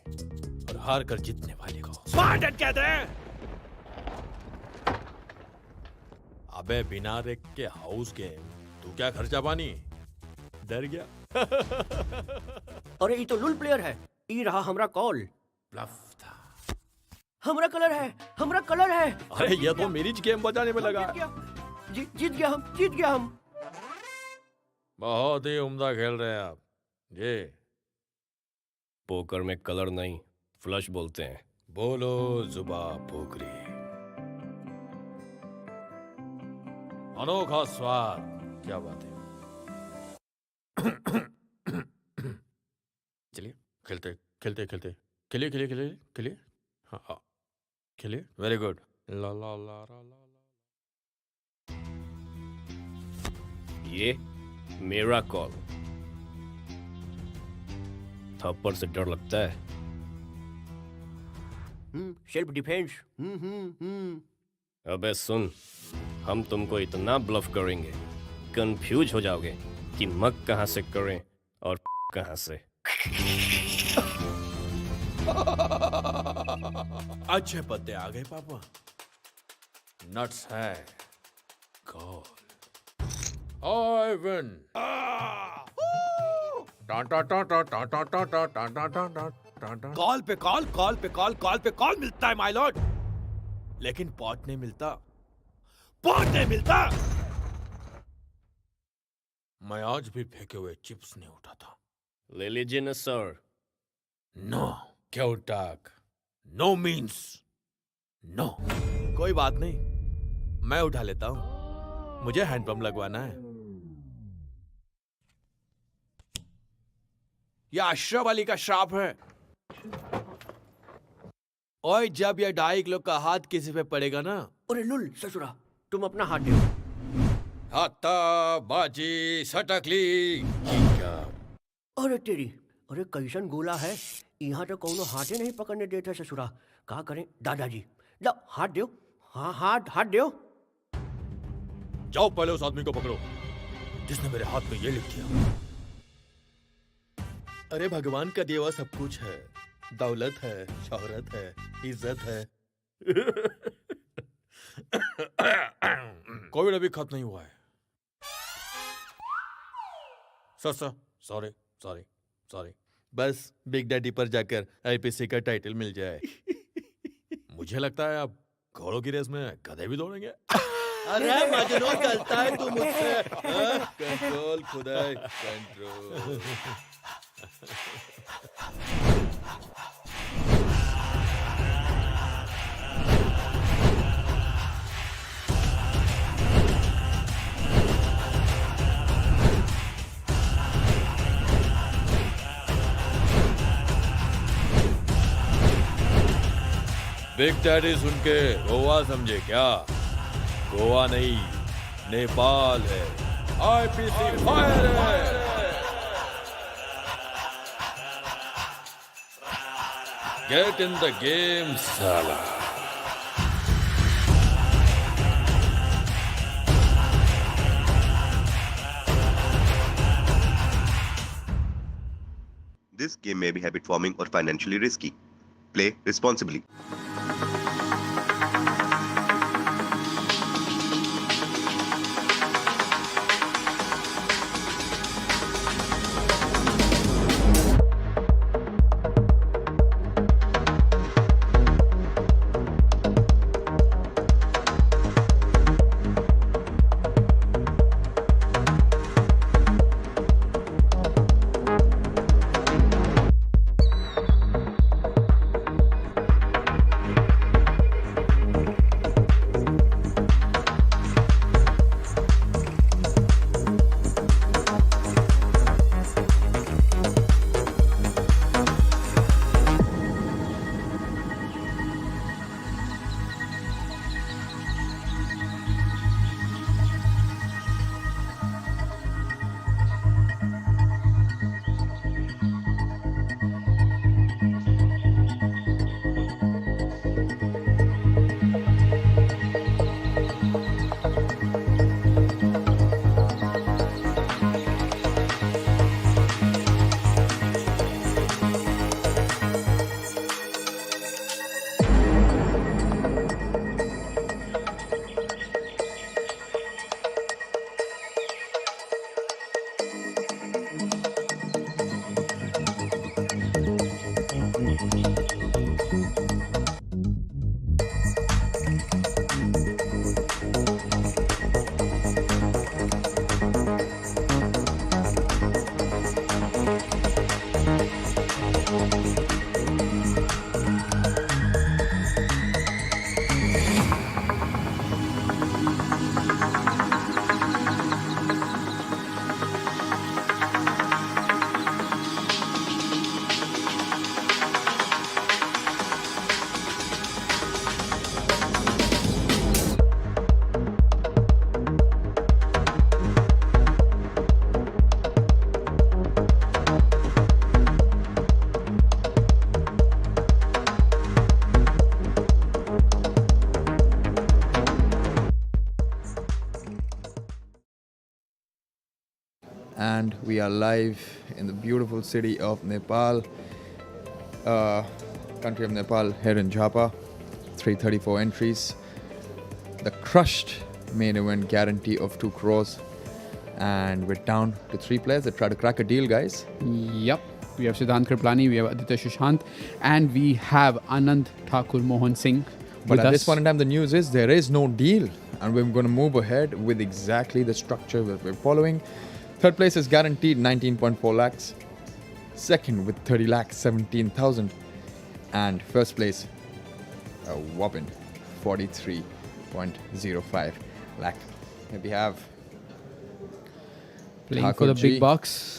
और हार कर जीतने वाले को स्पार्टन कहते हैं। अबे बिना रेक के हाउस गेम, तू क्या खर्चा पानी? डर गया? अरे ये तो लुल प्लेयर है, ये रहा हमरा कॉल। ब्लफ था। हमरा कलर है, हमरा कलर है। अरे ये तो मेरी गेम बजाने में लगा। जीत गया हम, जीत गया हम। बहुत ही उम्दा खेल रहे हैं आप जी। पोकर में कलर नहीं, फ्लश बोलते हैं। बोलो जुबा पोकरी। अनोखा स्वाद, क्या बात है। चलिए खेलते खेलते खेलते, खेलिए खेलिए खेलिए खेलिए। हाँ खेलिए, वेरी गुड। ला ला ला ला ला। ये मेरा कॉल। थप्पड़ से डर लगता है? Self defence. अबे सुन, हम तुमको इतना ब्लफ करेंगे, कंफ्यूज हो जाओगे कि मग कहां से करें और कहां से। अच्छे पत्ते आ गए पापा। नट्स है। गॉल। I win. कॉल पे कॉल, कॉल पे कॉल, कॉल पे कॉल मिलता है माय लॉर्ड, लेकिन पॉट नहीं मिलता, पॉट नहीं मिलता। मैं आज भी फेंके हुए चिप्स नहीं उठाता। ले लीजिए ना सर। नो। क्यों टाक? No means no. कोई बात नहीं, मैं उठा लेता हूं, मुझे हैंडपंप लगवाना है। यह अशरफ अली का श्राप है। और जब यह 2.5 किलो का हाथ किसी पे पड़ेगा ना। अरे लुल ससुरा, तुम अपना हाथ दो। हाथा बाजी सटकली। अरे तेरी, अरे कैसन गोला है, यहाँ तो कौनो हाथे नहीं पकड़ने देता ससुरा। कहा करें दादाजी, लो हाथ दो। हाँ हाथ दो। जाओ पहले उस आदमी को पकड़ो जिसने मेरे हाथ में ये लिख दिया। अरे भगवान का दिया हुआ सब कुछ है, दौलत है, शोहरत है, इज्जत है। कोविड अभी खत्म नहीं हुआ है। सॉरी। बस बिग डैडी पर जाकर आईपीसी का टाइटल मिल जाए। मुझे लगता है अब घोड़ों की रेस में गधे भी दौड़ेंगे। अरे मजनू, चलता है तू मुझसे। कंट्रोल खुदाई, कंट्रोल। बिग डैडी सुन के गोवा समझे क्या? गोवा नहीं, नेपाल है। आईपीसी फायर है। गेट इन द गेम साला। This game may be habit forming or financially risky. Play responsibly. and we are live in the beautiful city of Nepal, country of Nepal, here in Jhapa. 334 entries. The crushed main event guarantee of 2 crores, and we're down to 3 players that try to crack a deal, guys. Yep. We have Siddhanth Kripalani, we have Aditya Sushant, and we have Thakur Anand Mohan Singh. But with at us. this point in time, the news is there is no deal, and we're going to move ahead with exactly the structure that we're following. Third place is guaranteed 19.4 lakhs. Second with 30 lakhs, 17,000. And first place, a whopping 43.05 lakh. Maybe have Playing Thakur for the G. big bucks.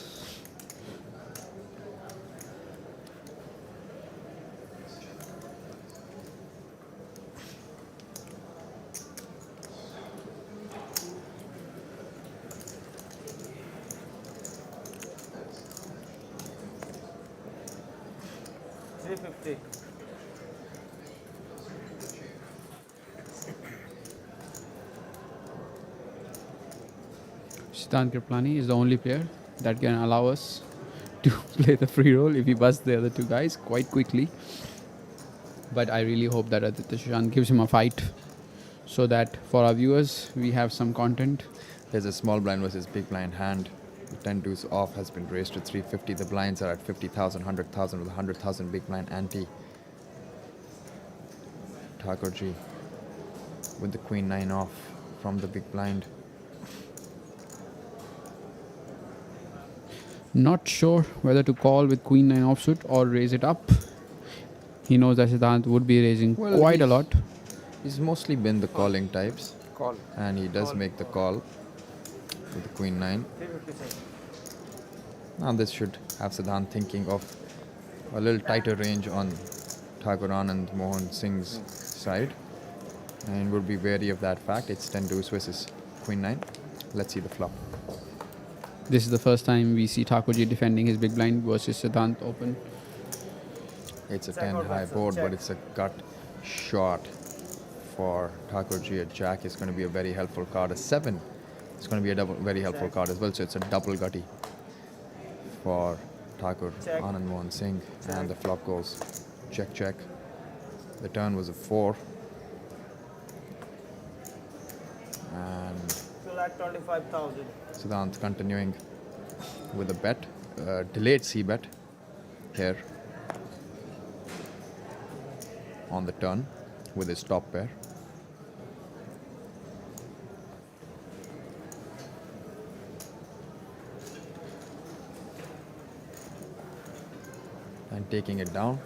Siddharth Kripalani is the only player that can allow us to play the free roll if he busts the other 2 guys quite quickly. But I really hope that Aditya Sushant gives him a fight so that for our viewers, we have some content. There's a small blind versus big blind hand. 10 deuce off has been raised to 350. The blinds are at 50,000, 100,000 with 100,000 big blind ante. Thakur G with the queen 9 off from the big blind. Not sure whether to call with queen 9 offsuit or raise it up. He knows that Siddharth would be raising quite a lot. He's mostly been the calling types. Call. And he does make the call with the queen 9. Now this should have Siddharth thinking of a little tighter range on Thakur Anand Mohan Singh's side, and would be wary of that fact. It's 10 deuce versus queen 9. Let's see the flop. This is the first time we see Thakur Ji defending his big blind versus Siddharth open. It's a 10 high board, but it's a gut shot for Thakur Ji. A jack is going to be a very helpful card. A 7 is going to be a very helpful card as well. So it's a double gutty for Thakur Anand Mohan Singh. And the flop goes check, check. The turn was a 4. And 2,25,000. Siddharth continuing with a bet, delayed C bet here on the turn with his top pair. And taking it down,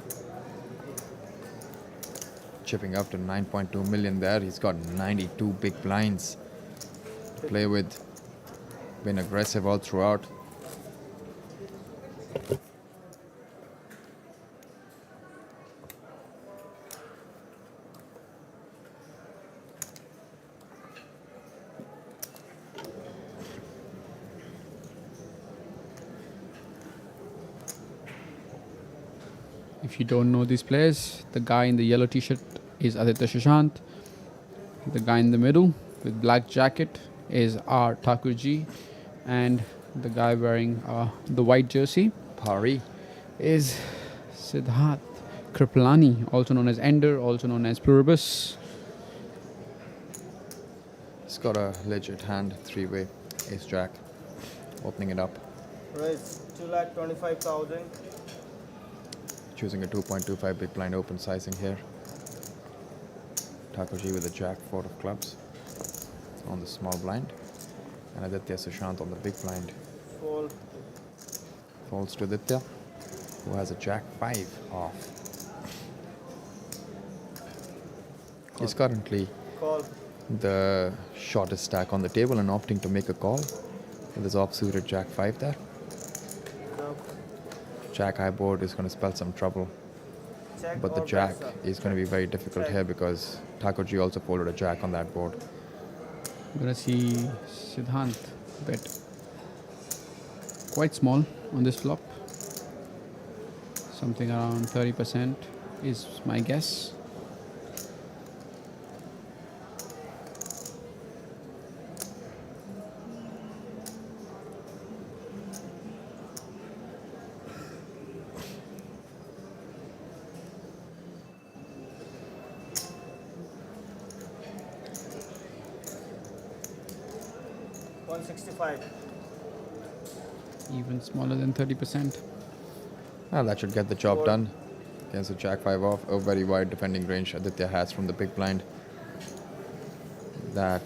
chipping up to 9.2 million there. He's got 92 big blinds to play with. Been aggressive all throughout. If you don't know these players, the guy in the yellow t-shirt is Aditya Sushant. The guy in the middle with black jacket is R. Thakur Ji. And the guy wearing the white jersey, Pari, is Siddharth Kripalani, also known as Ender, also known as Pluribus. He's got a legit hand, 3-way, ace jack, opening it up. Raise 2,25,000. Choosing a 2.25 big blind open sizing here. Thakur Ji with a jack 4 of clubs on the small blind. And Aditya Sushant on the big blind. Fold. Folds to Aditya, who has a jack 5 off. He's currently the shortest stack on the table and opting to make a call with his off-suited jack 5 there. Jack high board is going to spell some trouble. But the jack is going to be very difficult here because Thakur Ji also folded a jack on that board. I'm going to see Siddharth bet quite small on this flop. Something around 30% is my guess. 165. Even smaller than 30%. Well, that should get the job done against the Jack 5 off. A very wide defending range Aditya has from the big blind. That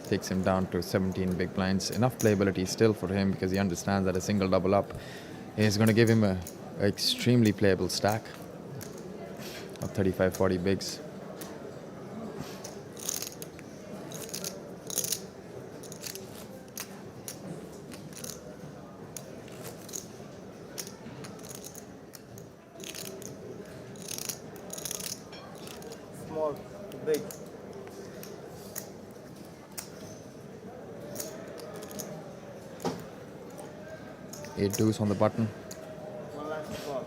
takes him down to 17 big blinds. Enough playability still for him because he understands that a single double up is going to give him a extremely playable stack of 35-40 bigs. Small, big. Eight deuce on the button. 1 lakh to call.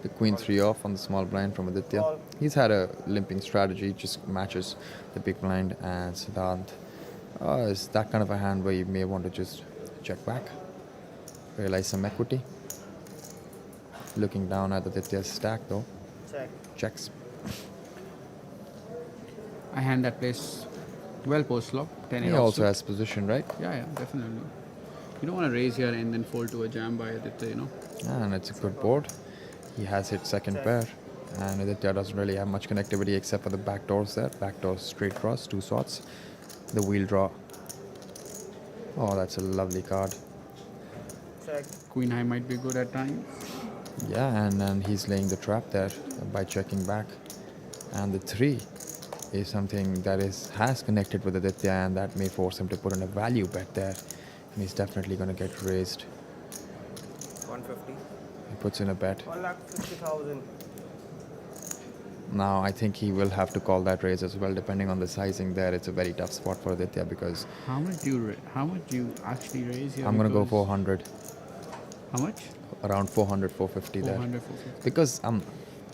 The queen 3 off on the small blind from Aditya. Call. He's had a limping strategy, just matches the big blind, and Siddharth is that kind of a hand where you may want to just check back, realize some equity. Looking down at Aditya's stack though. Check. Checks. A hand that plays well post flop. 10 He also has position, right? Yeah, definitely. You don't want to raise here and then fold to a jam by Aditya, you know. And it's a good board. He has hit second pair, and Aditya doesn't really have much connectivity except for the back doors there. Back doors straight cross, 2 swords. The wheel draw. Oh, that's a lovely card. Check. Queen high might be good at times. Yeah, and he's laying the trap there by checking back. And the 3 is something that has connected with Aditya, and that may force him to put in a value bet there. And he's definitely going to get raised. 150. He puts in a bet. 1,50,000. Now, I think he will have to call that raise as well, depending on the sizing there. It's a very tough spot for Aditya because How much do you actually raise here? I'm going to go Because- 400. How much? Around 400, 450 there. 400, 450. Because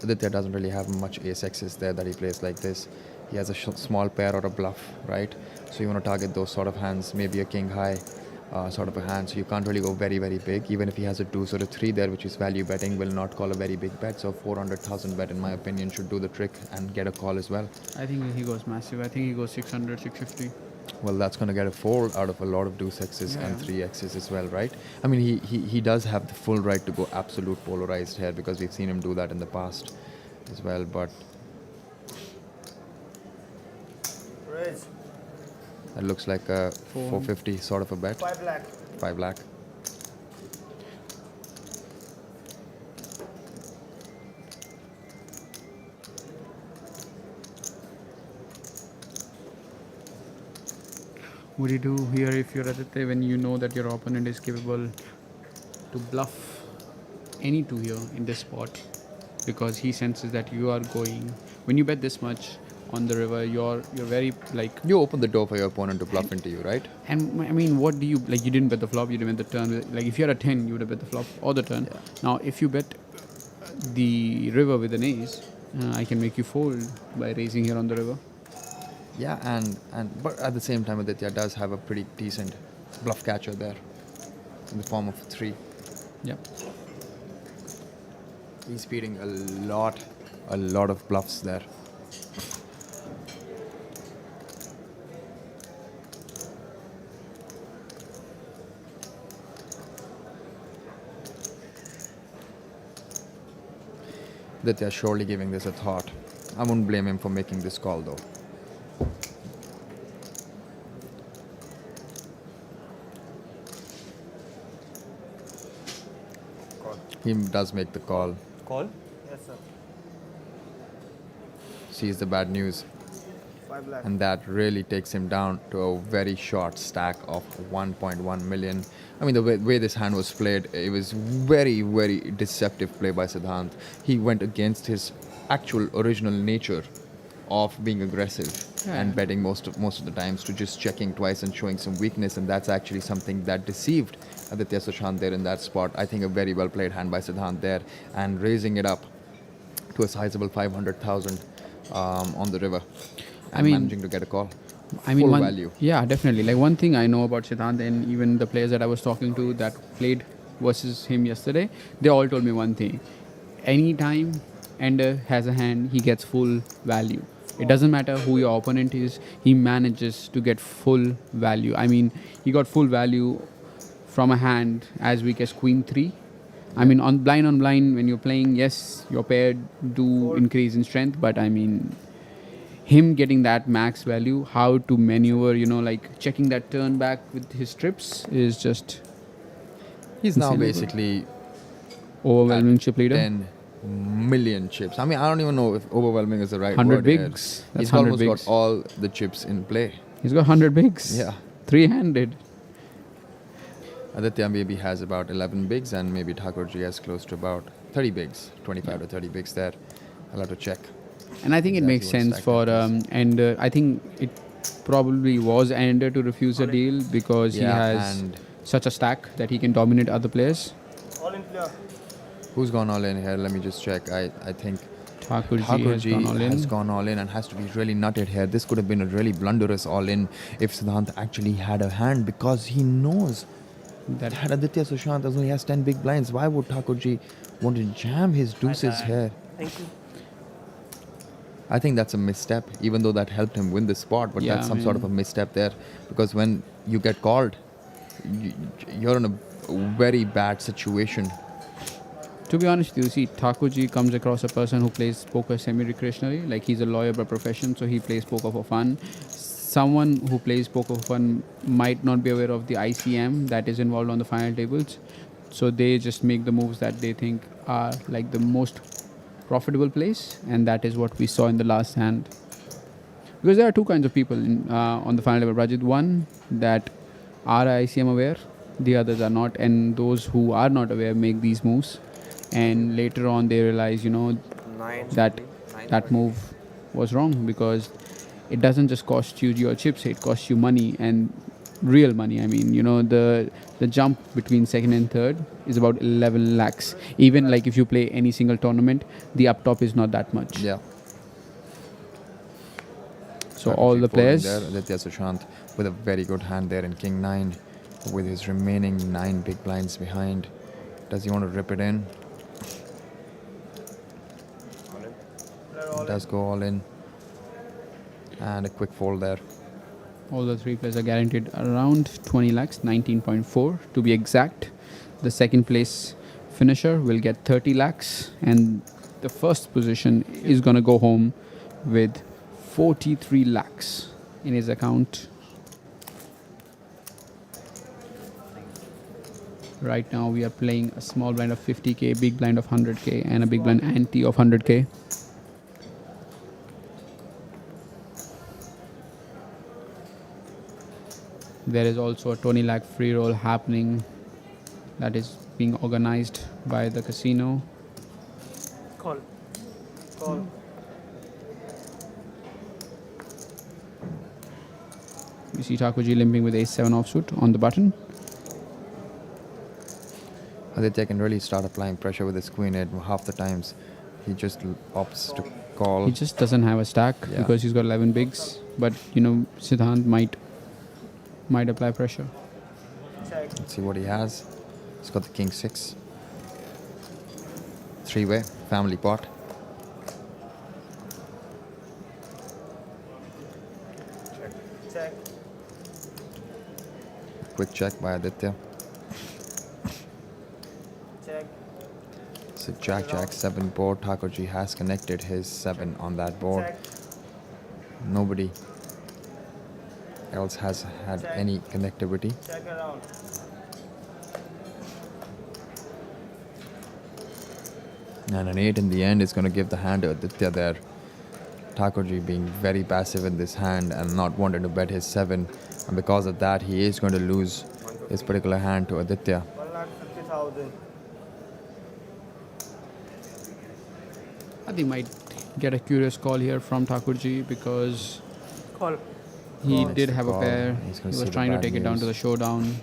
Aditya doesn't really have much ace X's there that he plays like this. He has a small pair or a bluff, right? So you want to target those sort of hands, maybe a king high sort of a hand. So you can't really go very, very big. Even if he has a 2 or a 3 there, which is value betting, will not call a very big bet. So 400,000 bet, in my opinion, should do the trick and get a call as well. I think he goes massive. I think he goes 600, 650. Well, that's going to get a fold out of a lot of deuce X's and Yeah. 3 X's as well, right? I mean, he does have the full right to go absolute polarized here because we've seen him do that in the past as well. But Raise. that looks like a 450 sort of a bet. 5 lakh. 5 lakh. What do you do here if you're Aditya when you know that your opponent is capable to bluff any 2 here in this spot because he senses that you are going. When you bet this much on the river, you're very like. You open the door for your opponent to bluff into you, right? And I mean, what do you like? You didn't bet the flop. You didn't bet the turn. Like if you're a 10, you would have bet the flop or the turn. Yeah. Now, if you bet the river with an ace, I can make you fold by raising here on the river. Yeah, but at the same time, Aditya does have a pretty decent bluff catcher there in the form of 3. Yep. He's beating a lot of bluffs there. Aditya surely giving this a thought. I wouldn't blame him for making this call though. He does make the call. Call? Yes, sir. Sees the bad news. 5 lakh. And that really takes him down to a very short stack of 1.1 million. I mean, the way this hand was played, it was very, very deceptive play by Siddhanth. He went against his actual original nature of being aggressive and betting most of the times to just checking twice and showing some weakness, and that's actually something that deceived Aditya Sushant there in that spot. I think a very well played hand by Siddhanth there, and raising it up to a sizable 500,000 on the river. I mean, managing to get a call. I mean, full one, value. Yeah, definitely. Like one thing I know about Siddharth and even the players that I was talking to that played versus him yesterday, they all told me one thing. Anytime Ender has a hand, he gets full value. It doesn't matter who your opponent is, he manages to get full value. I mean, he got full value from a hand as weak as Queen 3. I mean, on blind, when you're playing, yes, your pair do increase in strength, but I mean, him getting that max value, how to maneuver, like checking that turn back with his trips is just. He's now insanely basically overwhelming chip leader. 10 million chips. I mean, I don't even know if overwhelming is the right 100 word. bigs. That's He's 100 almost bigs. got all the chips in play. He's got 100 bigs. Yeah. 3-handed. Aditya maybe has about 11 bigs, and maybe Thakurji has close to about 30 bigs, 25 to 30 bigs there. I'll have to check. And I think it makes sense for Ender. I think it probably was Ender to refuse a deal because he has such a stack that he can dominate other players. All in clear. Who's gone all in here? Let me just check. I think Thakurji has gone all in and has to be really nutted here. This could have been a really blunderous all in if Siddhanth actually had a hand, because he knows that Aditya Sushant only has 10 big blinds. Why would Thakurji want to jam his deuces here? Thank you. I think that's a misstep, even though that helped him win the spot. But that's some sort of a misstep there, because when you get called, you're in a very bad situation. To be honest with you, see, Thakurji comes across a person who plays poker semi-recreationally. Like, he's a lawyer by profession, so he plays poker for fun. Someone who plays poker for fun might not be aware of the ICM that is involved on the final tables. So they just make the moves that they think are like the most profitable plays, and that is what we saw in the last hand. Because there are two kinds of people on the final table, Rajit. One that are ICM aware, the others are not, and those who are not aware make these moves. And later on they realize, that move was wrong, because it doesn't just cost you your chips, it costs you money, and real money. I mean, the jump between second and third is about 11 lakhs. Even like if you play any single tournament, the up top is not that much. Yeah. So all the players. There, Aditya Sushant with a very good hand there in King 9, with his remaining 9 big blinds behind. Does he want to rip it in? He does go all in. And a quick fold there. All the three players are guaranteed around 20 lakhs, 19.4 to be exact. The second place finisher will get 30 lakhs, and the first position is going to go home with 43 lakhs in his account. Right now we are playing a small blind of 50k, big blind of 100k, and a big blind ante of 100k. There is also a 20 lakh free roll happening that is being organized by the casino. Call. Call. You see Thakurji limping with ace-7 offsuit on the button. Aditya can really start applying pressure with his queen 8 half the times. He just opts to call. He just doesn't have a stack because he's got 11 bigs. But, Siddharth might apply pressure. Let's see what he has. He's got the king 6. 3-way, family pot. Check. Quick check by Aditya. Check. So Jack 7 board. Thakurji has connected his 7 on that board. Check. Nobody else has had any connectivity. Check around. And an 8 in the end is going to give the hand to Aditya there. Thakurji being very passive in this hand and not wanting to bet his 7. And because of that, he is going to lose this particular hand to Aditya. 1,50,000. I think might get a curious call here from Thakurji because Call. he did have a call. pair. He's He gonna see was the trying to bad take it down news. to the showdown.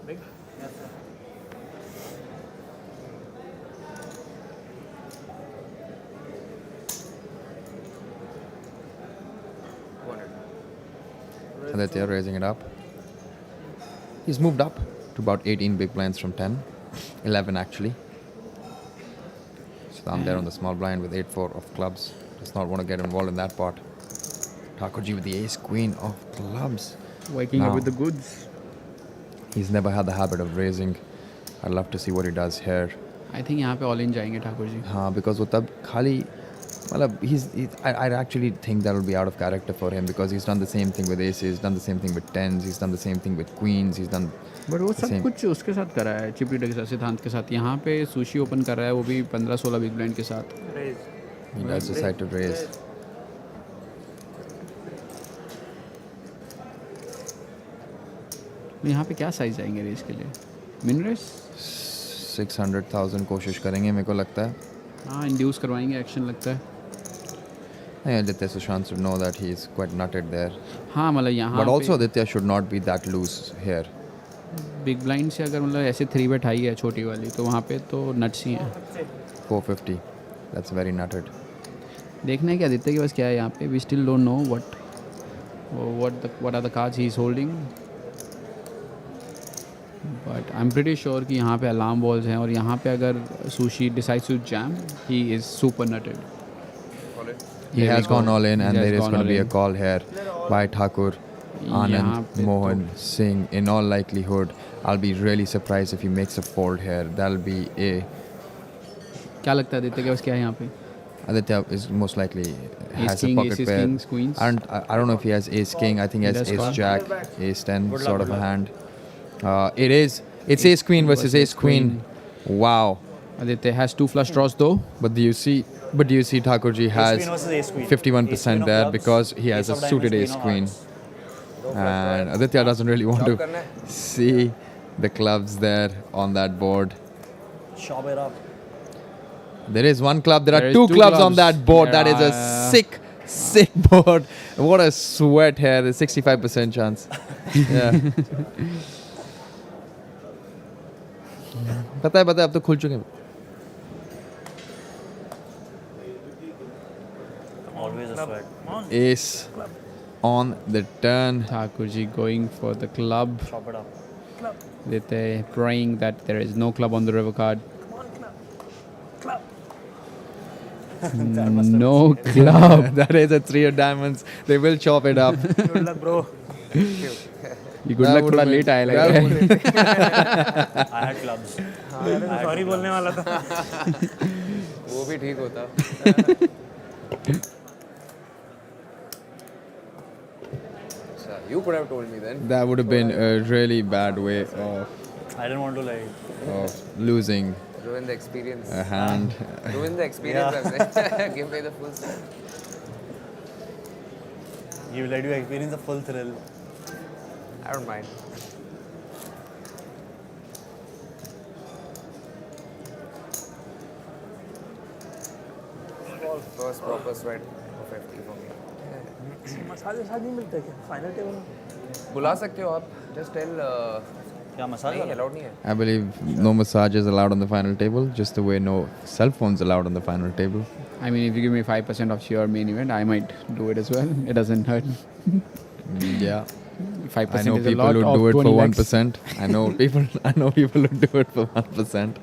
Big? Yes, sir. Aditya raising it up. He's moved up to about 18 big blinds from 10. 11 actually. So I'm there on the small blind with 8-4 of clubs. Does not want to get involved in that part. Thakurji with the ace queen of clubs. Waking up Now, with the goods. He's never had the habit of raising. I'd love to see what he does here. I think यहाँ पे all in जाएंगे ठाकुर जी. हाँ, because वो तब खाली I actually think that will be out of character for him because he's done the same thing with aces, done the same thing with tens, he's done the same thing with queens, he's done But वो the सब same. कुछ उसके साथ करा है chip leader के साथ सिद्धांत के साथ. यहाँ पे सुशी ओपन कर रहा है वो भी 15-16 बिग ब्लाइंड के साथ. He does decide to raise. यहाँ पे क्या साइज जाएंगे रेस के लिए? मिन रेस 600,000 कोशिश करेंगे मेरे को लगता है. हाँ इंड्यूस करवाएंगे एक्शन लगता है. Aditya Sushant should know that he is quite nutted there. हाँ मतलब यहाँ But also Aditya should not be that loose here. Big blind से अगर मतलब ऐसे 3 बेट हाई है छोटी वाली तो वहाँ पे तो नट्स ही हैं. 450. That's very nutted. देखना है कि आदित्य के पास क्या है यहाँ पे. We still don't know what are the cards he is holding. But I'm pretty sure कि यहाँ पे alarm balls हैं और यहाँ पे अगर sushi decides to jam, he is super nutted. He has gone all in and there is going to be a call here by Thakur Anand Mohan Singh. In all likelihood, I'll be really surprised if he makes a fold here. That'll be a... क्या लगता है आदित्य के पास क्या है यहाँ पे? Aditya is most likely has king, a pocket aces, pair. kings, queens. And I don't know if he has ace king. I think he has ace jack, ace 10 sort of a hand. It's ace queen versus ace queen. Wow. Aditya has 2 flush draws though. But do you see Thakurji has 51% there because he has a suited ace queen. And Aditya doesn't really want to see the clubs there on that board. Chop it up. There is one club. There are two clubs on that board. That is a sick board. What a sweat here. There's 65% chance. Yeah. पता है अब तो खुल चुके हैं. Always a sweat. Ace on the turn. Thakurji going for the club. Chop it up. They're praying that there is no club on the river card. No club. That is a 3 of diamonds. They will chop it up. Good luck, bro. ये good luck थोड़ा late आया लग रहा है. I had clubs. Sorry बोलने वाला था. वो भी ठीक होता. You could have told me then. That would have been a really bad way of I didn't want to losing Ruin the experience. a hand. Ruin the experience. Yeah. Give me the full set. You let you experience the full thrill. I don't mind. First proper sweat of 50 for me. मसाले साथ नहीं मिलते क्या? Final table में बुला सकते हो आप. Just tell. क्या मसाज नहीं allowed नहीं है. I believe no massages allowed on the final table, just the way no cell phones allowed on the final table. I mean, if you give me 5% of your main event, I might do it as well. It doesn't hurt. Yeah. 5% I know is a people lot who of do it 20 for lakhs. 1%. I know people who do it for 1%.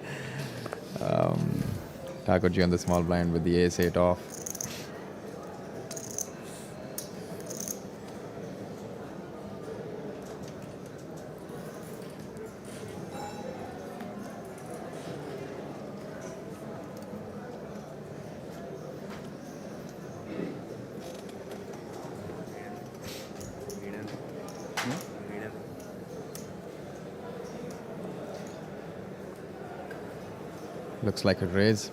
Thakurji on the small blind with the ace-8 off. Looks like a raise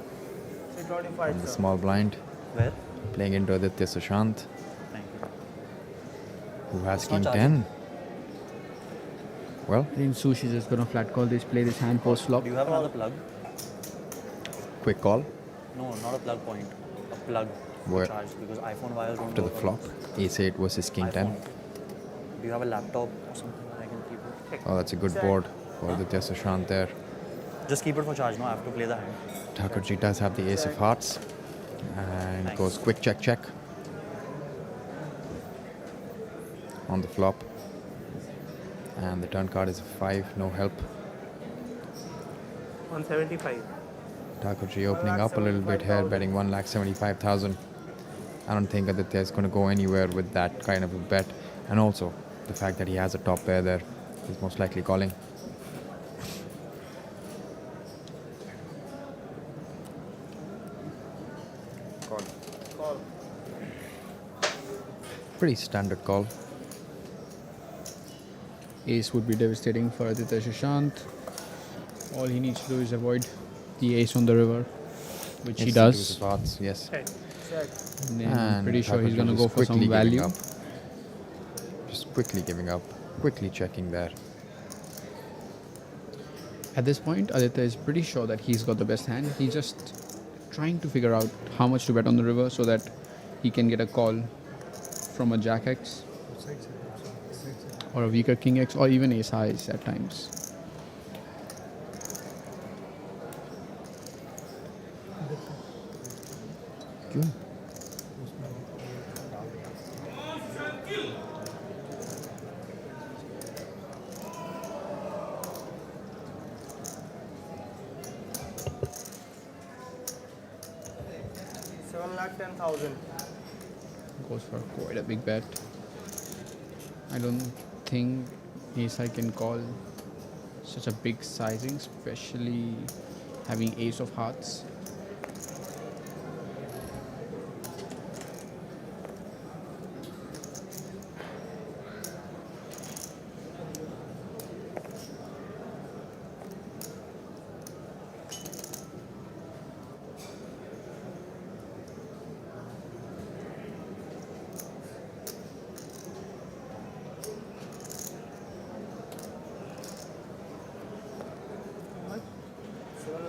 on the small blind. Where? Playing into Aditya Sushant, Thank you. who has It's king not 10. Well, I think Sushi is just gonna flat call this, play this hand post flop. Do you have another plug? quick call No, not a plug point. A plug Where? to charge because iPhone wires don't to the work on flop. this. Ace-8 versus king 10. iPhone. Do you have a laptop or something that I can keep it? Oh, that's a good board. for Aditya Sushant there. Just keep it for charge, no? I have to play the hand. Thakur does have the ace of hearts and goes quick check on the flop. And the turn card is a 5, no help. 175. Thakur opening up a little bit here, betting 1,75,000. I don't think Aditya is going to go anywhere with that kind of a bet. And also, the fact that he has a top pair there, he's most likely calling. Call. Pretty standard call. Ace would be devastating for Aditya Sushant. All he needs to do is avoid the ace on the river, which he Yes, does. deuce of hearts, yes. Check. And then I'm And pretty sure Thakur he's going to just go for some quickly giving value. up. Just quickly giving up, quickly checking there. At this point, Aditya is pretty sure that he's got the best hand. He's just trying to figure out how much to bet on the river so that he can get a call from a Jack X or a weaker King X or even Ace Highs at times. Good. Lakh 10,000. Goes for quite a big bet. I don't think Ace High can call such a big sizing, especially having Ace of Hearts.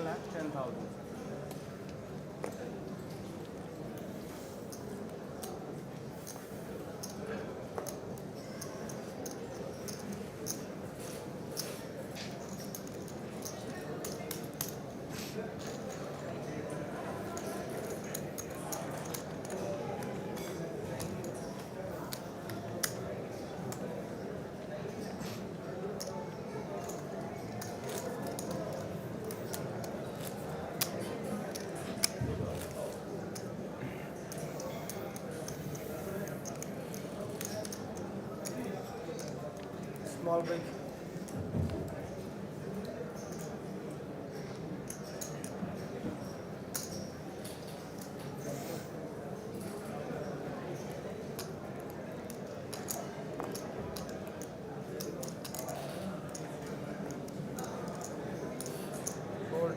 Lakh 10,000. Small big. Fold.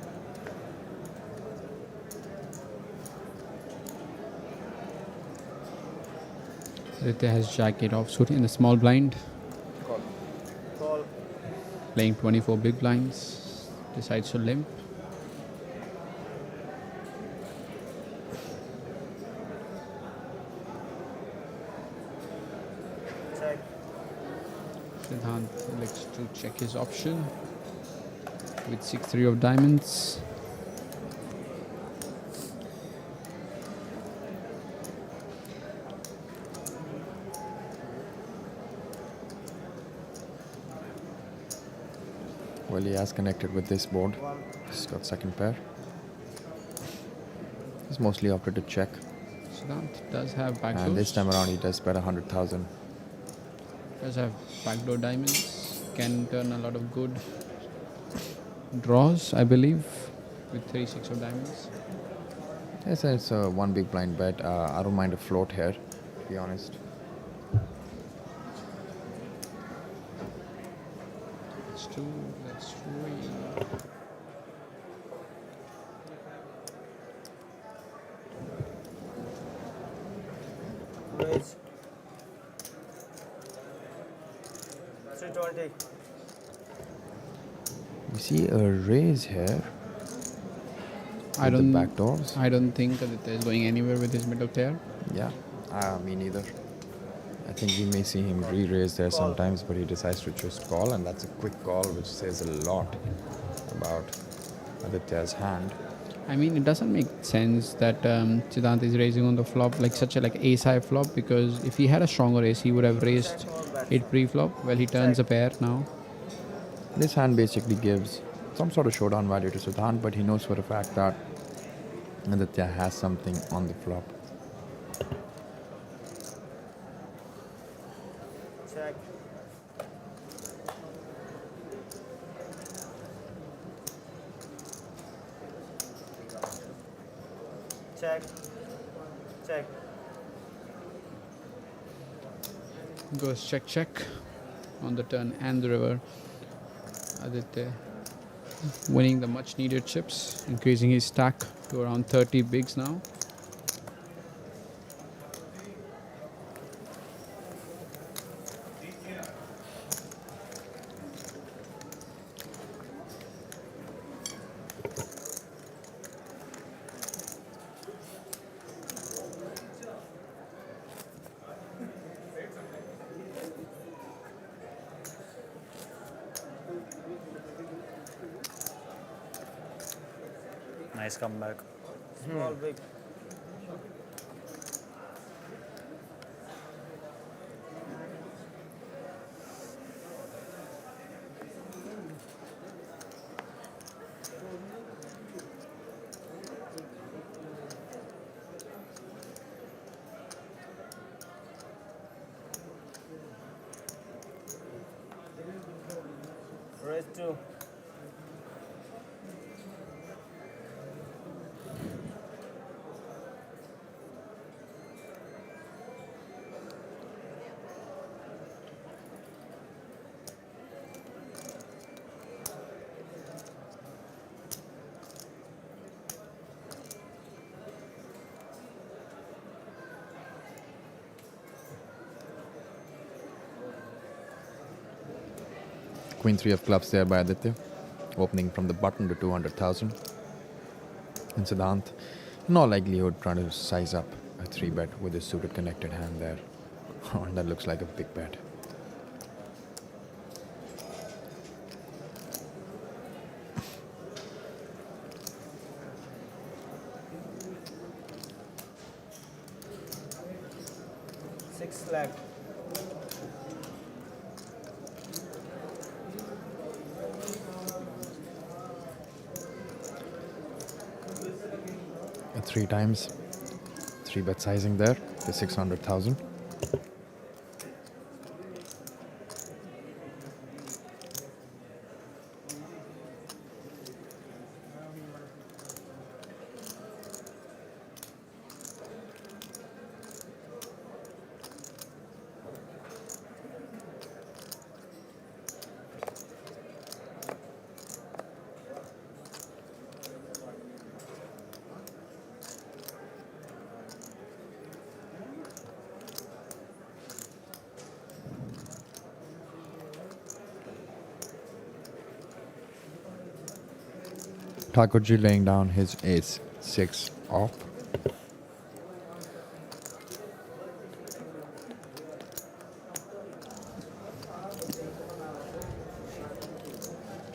Aditya has Jack 8 offsuit in the small blind. Call. Playing 24 big blinds. Decides to limp. Check. Siddharth elects to check his option with 6-3 of diamonds. Well, he has connected with this board. He's got second pair. He's mostly opted to check. Siddharth does have backdoors. And this time around, he does bet 100,000. Does have backdoor diamonds. Can turn a lot of good draws, I believe, with 3-6 of diamonds. Yes, it's a one big blind bet. I don't mind a float here, to be honest. That's 2, that's 3. Raise. 320. You see a raise here. I with the don't backdoors. I don't think Aditya is going anywhere with his middle pair. Yeah, me neither. I think we may see him re-raise there sometimes, but he decides to just call, and that's a quick call, which says a lot about Aditya's hand. I mean, it doesn't make sense that Siddhanth is raising on the flop like such a ace-high flop, because if he had a stronger ace, he would have raised it pre-flop. Well, he turns a pair now. This hand basically gives some sort of showdown value to Siddharth, but he knows for a fact that Aditya has something on the flop. Check. Check. Check. Goes check check on the turn and the river. Aditya winning the much needed chips, increasing his stack to around 30 bigs now. Nice comeback. Small, big. Raise 2. Queen 3 of clubs there by Aditya, opening from the button to 200,000. And Siddharth, in all likelihood, trying to size up a 3-bet with his suited connected hand there. Oh, and that looks like a big bet. Six lakh. Three times, 3-bet sizing there to 600,000. Thakurji laying down his ace 6 off.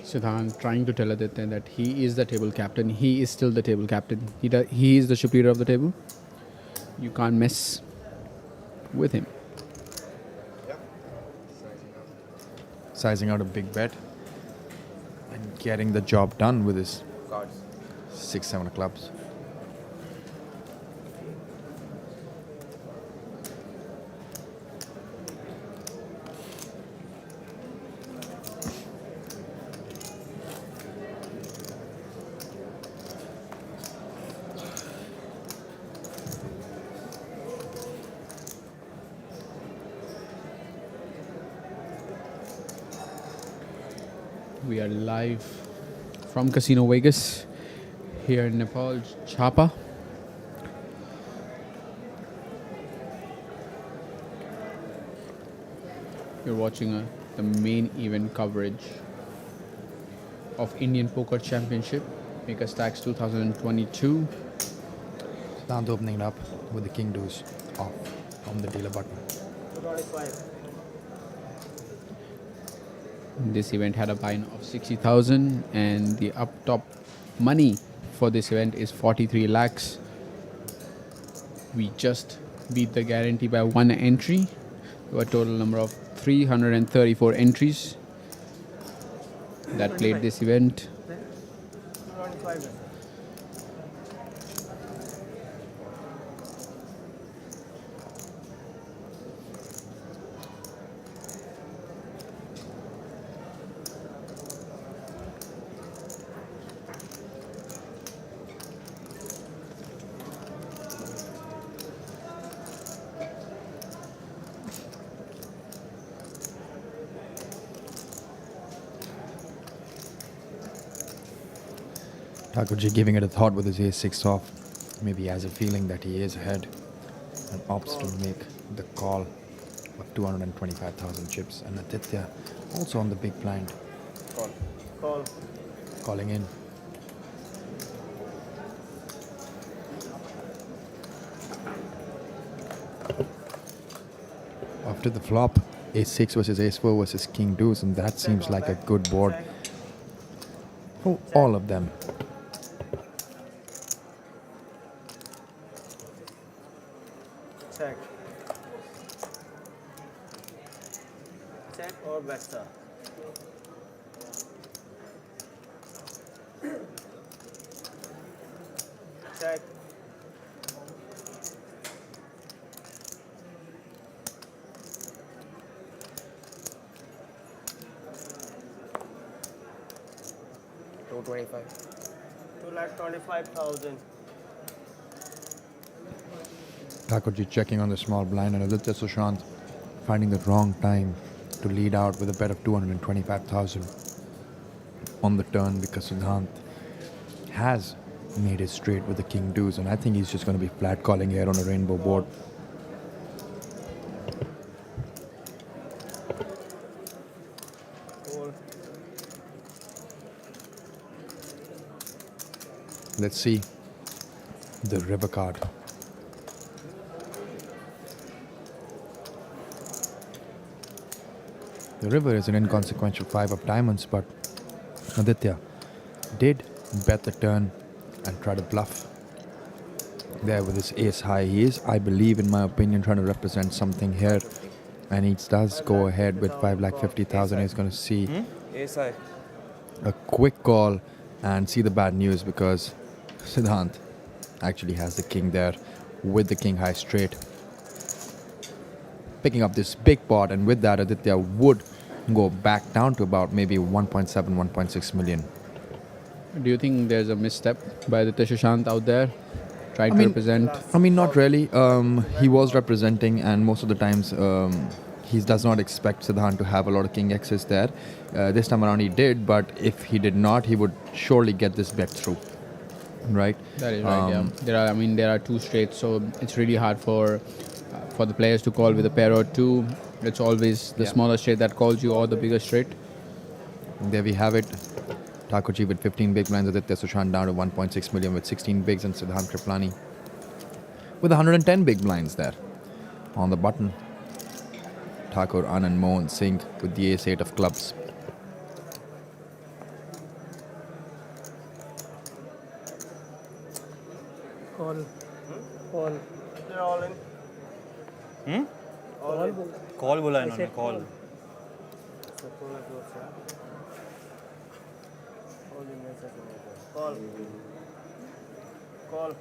Siddharth trying to tell Aditya that he is the table captain. He is still the table captain. He is the ship leader of the table. You can't mess with him. Sizing out a big bet and getting the job done with his Cards. 6-7 of clubs. We are live from Casino Vegas here in Nepal, Chapa. You're watching the main event coverage of Indian Poker Championship, Megastacks 2022. Siddharth opening it up with the king deuce off from the dealer button. 25. This event had a buy-in of 60,000 and the up top money for this event is 43 lakhs. We just beat the guarantee by one entry. There were a total number of 334 entries that played this event. 25. Thakurji giving it a thought with his ace-6 off. Maybe he has a feeling that he is ahead and opts to make the call of 225,000 chips. And Aditya also on the big blind. Call. Calling in. After the flop, ace-6 versus ace-4 versus king deuce, and that seems like a good board for all of them. Check. Check or backstar. Check. $225. 2,25,000. Thakurji checking on the small blind, and Aditya Sushant finding the wrong time to lead out with a bet of 225,000 on the turn because Siddharth has made it straight with the king deuce, and I think he's just going to be flat calling here on a rainbow board. Fold. Let's see the river card. The river is an inconsequential 5 of diamonds, but Aditya did bet the turn and try to bluff there with his ace high. He is, I believe, in my opinion, trying to represent something here, and he does go ahead with 5,50,000. He's going to see Ace high. a quick call and see the bad news because Siddharth actually has the king there with the king high straight, picking up this big pot, and with that Aditya would go back down to about maybe 1.7, 1.6 million. Do you think there's a misstep by Aditya Sushant out there trying to represent? I mean, not really. He was representing, and most of the times he does not expect Siddharth to have a lot of king X's there. This time around he did, but if he did not, he would surely get this bet through. Right? That is right, yeah. There are two straights, so it's really hard for the players to call with a pair or two. It's always the smaller straight that calls you or the bigger straight. There we have it. Thakurji with 15 big blinds, Aditya Sushant down to 1.6 million with 16 bigs, and Siddharth Kripalani with 110 big blinds there. On the button, Thakur Anand Mohan Singh with the ace-8 of clubs. Call. Call. They're all in. All in. Call बोला इन्होंने call Call. Call.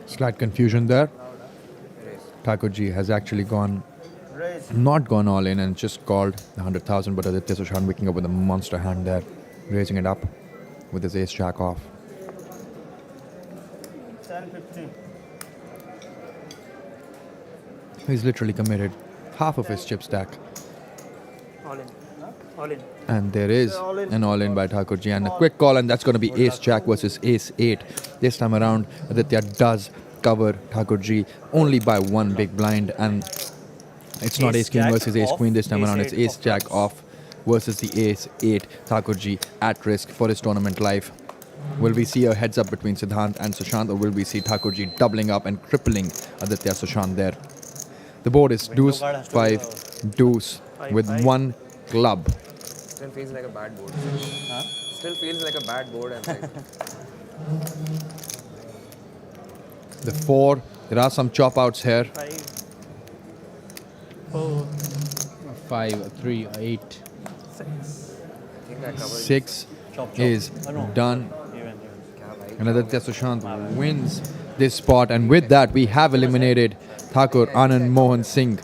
Slight confusion there. Thakurji has actually not gone all in and just called the 100,000, but Aditya Sushant waking up with a monster hand there, raising it up with his ace jack off. 10-15. He's literally committed half of his chip stack. All in. All in. And there is an all-in by Thakurji, and a quick call, and that's going to be ace-jack versus ace-8. This time around, Aditya does cover Thakurji only by one big blind, and it's not ace-king versus ace-queen this time around. It's ace-jack off versus the ace-8. Thakurji at risk for his tournament life. Will we see a heads up between Siddhanth and Sushant, or will we see Thakurji doubling up and crippling Aditya Sushant there? The board is deuce, 5, deuce with 1 club. Still feels like a bad board. Huh? Still feels like a bad board. And like The 4, there are some chop outs here. 5, 3, 8. I think I covered 6 is done. And Aditya Sushant wins this spot. And with that, we have eliminated Thakur Anand Mohan Singh.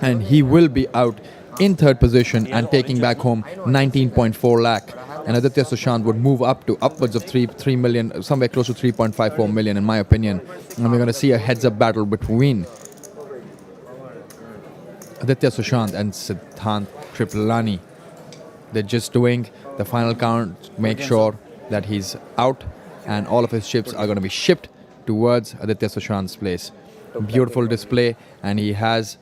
And he will be out in 3rd position and taking back home 19.4 lakh. And Aditya Sushant would move up to upwards of 3 million, somewhere close to 3.54 million in my opinion. And we're going to see a heads-up battle between Aditya Sushant and Siddhanth Kripalani. They're just doing the final count, make sure that he's out, and all of his chips are going to be shipped towards Aditya Sushant's place. Beautiful display, and he has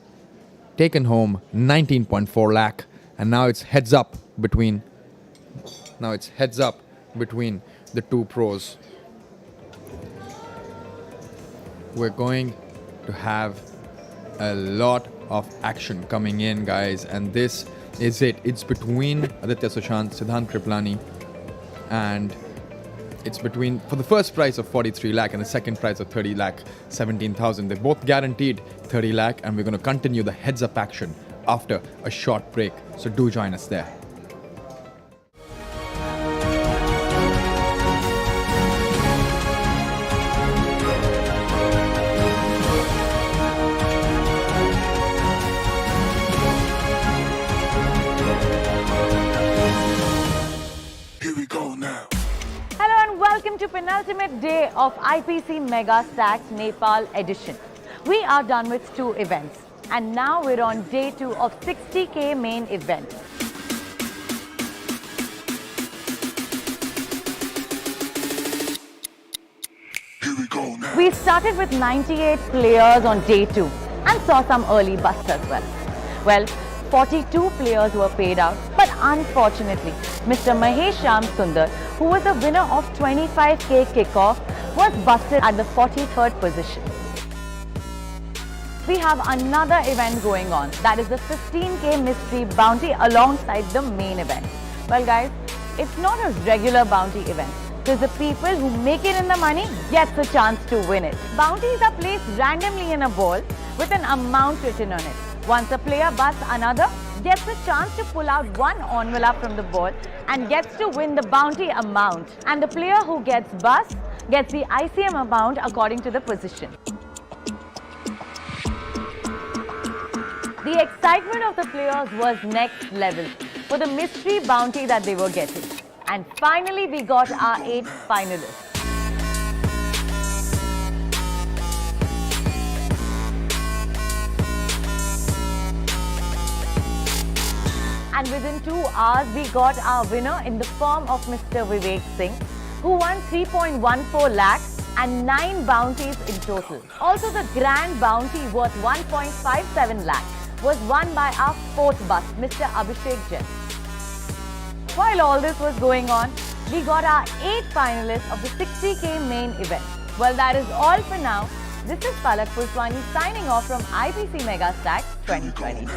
taken home 19.4 lakh, and now it's heads up between the two pros. We're going to have a lot of action coming in, guys, and this is it. It's between Aditya Sushant, Siddhanth Kripalani, and it's between, for the first prize of 43 lakh and the second prize of 30 lakh, 17,000. They're both guaranteed 30 lakh, and we're going to continue the heads up action after a short break. So do join us there. Welcome to penultimate day of IPC Megastacks Nepal edition. We are done with 2 events and now we're on day 2 of 60k main event. Here we go now. We started with 98 players on day 2 and saw some early busts as well. Well, 42 players were paid out, but unfortunately, Mr. Mahesh Shyam Sundar, who was the winner of 25k kickoff, was busted at the 43rd position. We have another event going on, that is the 15k mystery bounty alongside the main event. Well guys, it's not a regular bounty event, because the people who make it in the money gets a chance to win it. Bounties are placed randomly in a ball with an amount written on it. Once a player busts another, gets a chance to pull out one envelope from the ball and gets to win the bounty amount. And the player who gets bust gets the ICM amount according to the position. The excitement of the players was next level for the mystery bounty that they were getting. And finally, we got our 8 finalists. And within 2 hours, we got our winner in the form of Mr. Vivek Singh, who won 3.14 lakhs and 9 bounties in total. Also, the grand bounty worth 1.57 lakhs was won by our 4th bust, Mr. Abhishek Jain. While all this was going on, we got our 8 finalists of the 60k main event. Well, that is all for now. This is Palak Pulswani signing off from IPC Megastacks 2020.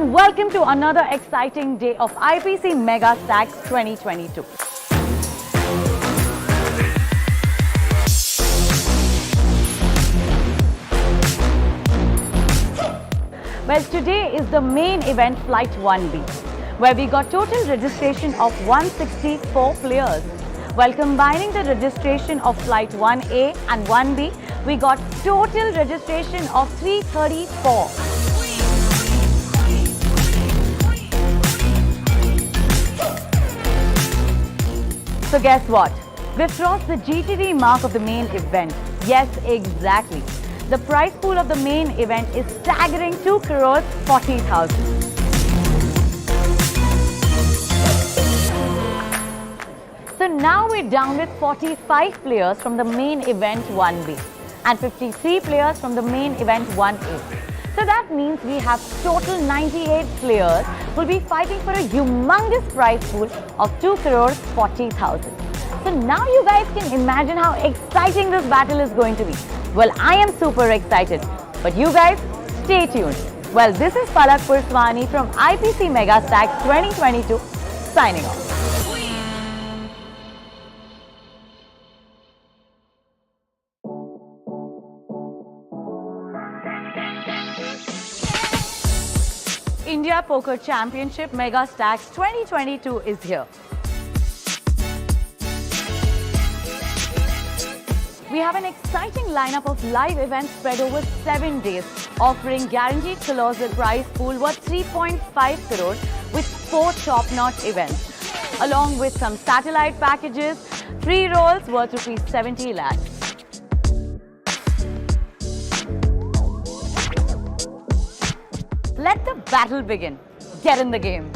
and welcome to another exciting day of IPC Megastacks 2022. Well, today is the main event Flight 1B, where we got total registration of 164 players. While combining the registration of Flight 1A and 1B, we got total registration of 334. So guess what? We've crossed the GTD mark of the main event. Yes, exactly. The prize pool of the main event is staggering 2 crores 40,000. So now we're down with 45 players from the main event 1B and 53 players from the main event 1A. So that means we have total 98 players who will be fighting for a humongous prize pool of 2 crores 40,000. So now you guys can imagine how exciting this battle is going to be. Well, I am super excited, but you guys stay tuned. Well, this is Palak Purswani from IPC Megastacks 2022 signing off. India Poker Championship Megastacks 2022 is here. We have an exciting lineup of live events spread over 7 days, offering guaranteed colossal prize pool worth 3.5 crores with 4 top-notch events, along with some satellite packages, free rolls worth rupees 70 lakhs. Let the battle begin. Get in the game.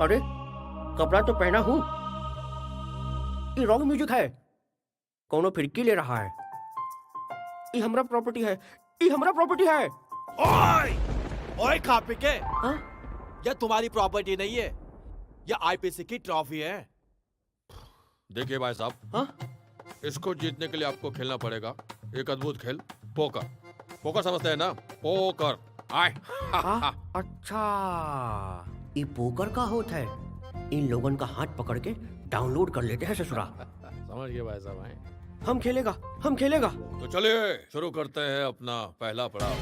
अरे कपड़ा तो पहना हूँ, ये wrong music है। कौनो फिरकी ले रहा है। ये हमरा प्रॉपर्टी है, ये हमरा प्रॉपर्टी है। ओए ओए खापी के, यह तुम्हारी प्रॉपर्टी नहीं है, यह आईपीसी की ट्रॉफी है। देखिए भाई साहब, इसको जीतने के लिए आपको खेलना पड़ेगा एक अद्भुत खेल, पोकर। पोकर समझते हैं ना? पोकर। आए। अच्छा, ये पोकर का होता है। इन लोगों का हाथ पकड़ के डाउनलोड कर लेते हैं ससुरा। समझ गए भाई साहब। आए, हम खेलेगा, हम खेलेगा। तो चलिए शुरू करते हैं अपना पहला पड़ाव।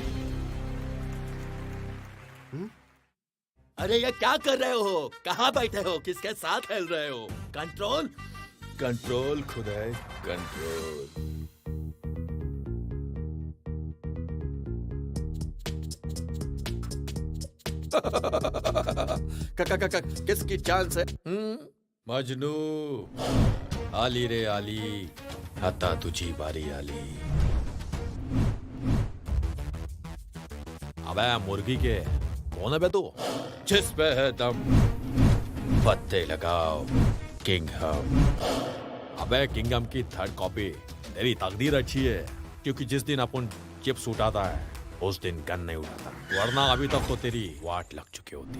अरे ये क्या कर रहे हो? कहाँ बैठे हो? किसके साथ खेल रहे हो? कंट्रोल कंट्रोल खुदाई कंट्रोल। किसकी चांस है? मजनू आली रे आली, आता तुझी बारी आली। अबे मुर्गी के कौन है बे तू? जिस पे है दम पत्ते लगाओ, किंग हम। अबे किंगडम की थर्ड कॉपी तेरी तकदीर अच्छी है, क्योंकि जिस दिन अपन चिप्स उठाता है उस दिन गन नहीं उठाता, वरना अभी तक तो तेरी वाट लग चुकी होती।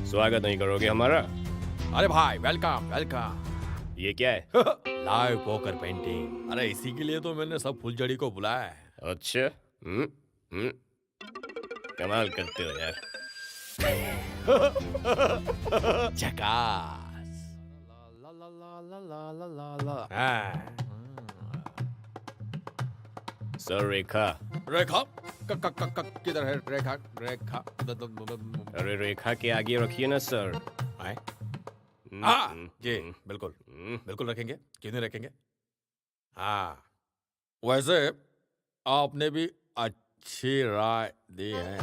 स्वागत नहीं करोगे हमारा? अरे भाई वेलकम वेलकम। ये क्या है? Live poker painting. अरे इसी के लिए तो मैंने सब फुलझड़ी को बुलाया है। अच्छा, कमाल करते हो यार। झकास। सर रेखा। रेखा किधर है? रेखा रेखा। अरे रेखा के आगे रखिए ना सर। आए? जी बिल्कुल बिल्कुल रखेंगे, क्यों नहीं रखेंगे। हाँ वैसे आपने भी अच्छी राय दी है।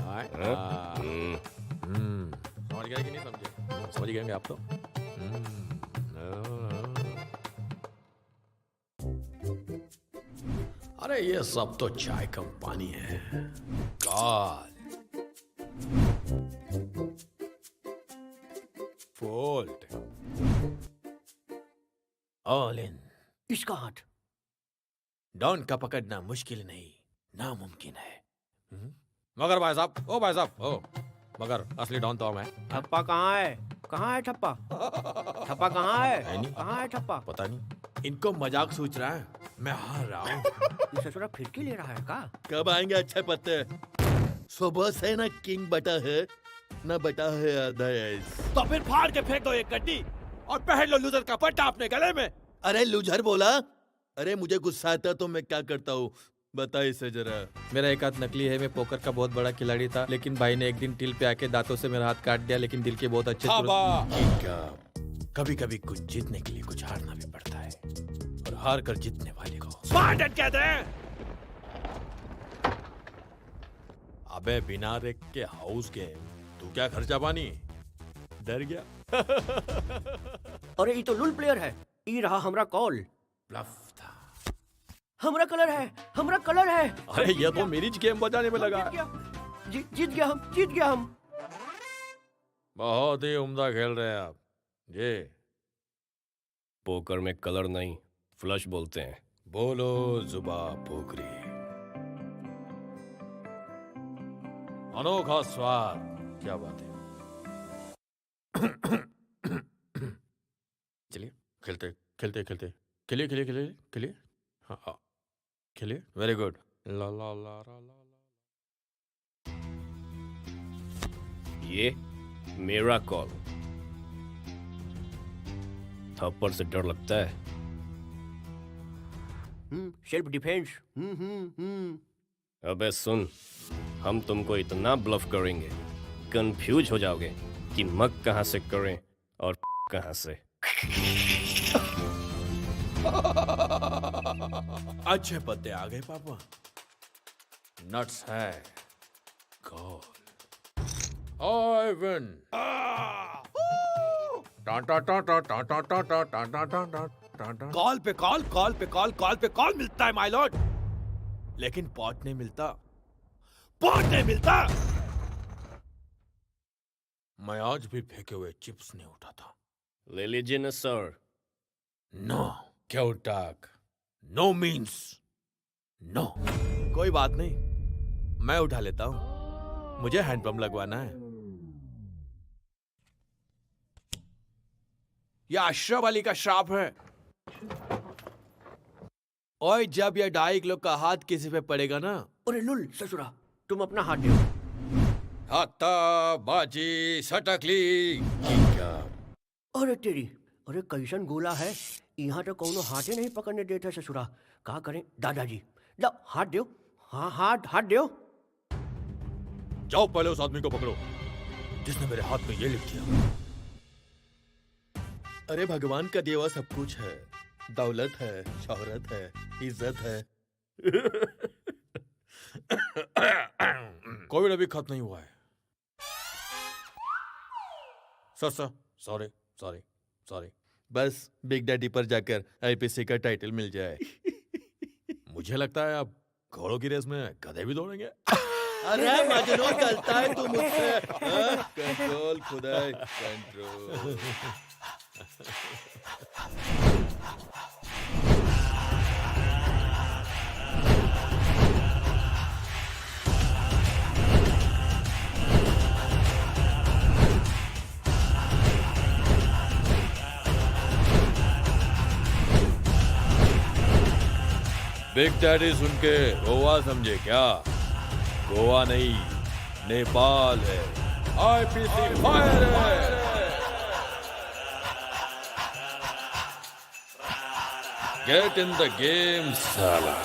समझ गए कि नहीं समझे? समझ गए आप तो। अरे ये सब तो चाय का पानी है। God fold all in. इसका हाथ डॉन का पकड़ना मुश्किल नहीं, नामुमकिन है। मगर भाई साहब, ओ भाई साहब, ओ मगर असली डॉन तो मैं। ठप्पा कहाँ है? कहाँ है ठप्पा? ठप्पा कहाँ है? कहाँ है ठप्पा? पता नहीं, इनको मजाक सोच रहा है, मैं हार रहा हूँ। ये ससुरा फिरकी ले रहा है का? कब आएंगे अच्छे पत्ते? सुबह से ना किंग बटा है ना बटा है आधा। तो फिर फाड़ के फेंक दो एक गड्डी और पहन लो लूजर का पट्टा अपने गले में। अरे लूजर बोला? अरे मुझे गुस्सा आता तो मैं क्या करता हूँ, बता इसे जरा। मेरा एक हाथ नकली है, मैं पोकर का बहुत बड़ा खिलाड़ी था, लेकिन भाई ने एक दिन टिल पे आके दांतों से मेरा हाथ काट दिया, लेकिन दिल के बहुत अच्छे कभी कभी कुछ जीतने के लिए कुछ हारना भी पड़ता है, और हार कर जीतने वाले को स्पार्टन कहते हैं। अबे बिना रेक के हाउस गेम, तू क्या खर्चा पानी? डर गया? अरे ये तो लुल प्लेयर है। ये रहा हमरा कॉल। ब्लफ था। हमरा कलर है, हमरा कलर है। अरे ये तो मेरी गेम बजाने में लगा। जीत गया हम, जीत गया हम। बहुत ही उम्दा खेल रहे हैं आप। ये पोकर में कलर नहीं, फ्लश बोलते हैं। बोलो जुबा पोकरी। अनोखा स्वाद, क्या बात है। चलिए खेलते खेलते खेलते खेलिए खेलिए खेलिए खेलिए। हाँ हाँ खेलिए, वेरी गुड। ला ला ला ला ला। ये मेरा कॉल। थप्पड़ से डर लगता है? Self defence. अबे सुन, हम तुमको इतना ब्लफ करेंगे, कंफ्यूज हो जाओगे कि मग कहां से करें और कहां से। अच्छे पत्ते आ गए पापा। नट्स है। कॉल। I win. कॉल पे कॉल, कॉल पे कॉल, कॉल पे कॉल मिलता है माय लॉर्ड, लेकिन पॉट नहीं मिलता। पॉइंट नहीं मिलता। मैं आज भी फेंके हुए चिप्स नहीं उठाता। ले लीजिए ना सर। नो क्यों टाक, नो मीन्स नो। कोई बात नहीं, मैं उठा लेता हूं, मुझे हैंडपंप लगवाना है। यह अशरफ अली का श्राप है। और जब यह 2.5 किलो का हाथ किसी पे पड़ेगा ना, अरे लुल ससुरा, तुम अपना हाथ दो। हाथा बाजी सटकली क्या? अरे तेरी, अरे कैसन गोला है, यहाँ तो कौनो हाथे नहीं पकड़ने देता ससुरा। का करें दादाजी? लो हाथ दो, हाँ हाथ दो। जाओ पहले उस आदमी को पकड़ो जिसने मेरे हाथ में ये लिख दिया। अरे भगवान का दिया हुआ सब कुछ है, दौलत है, शोहरत है, इज्जत है। कोविड अभी खत्म नहीं हुआ है। सॉरी। बस बिग डैडी पर जाकर आईपीसी का टाइटल मिल जाए। मुझे लगता है अब घोड़ों की रेस में गधे भी दौड़ेंगे। अरे मजनू, चलता है तू मुझसे। कंट्रोल खुदाई कंट्रोल। बिग डैडी सुन के गोवा समझे क्या? गोवा नहीं, नेपाल है। आईपीसी फायर है। गेट इन द गेम साला।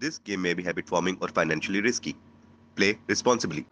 This game may be habit forming or financially risky. Play responsibly.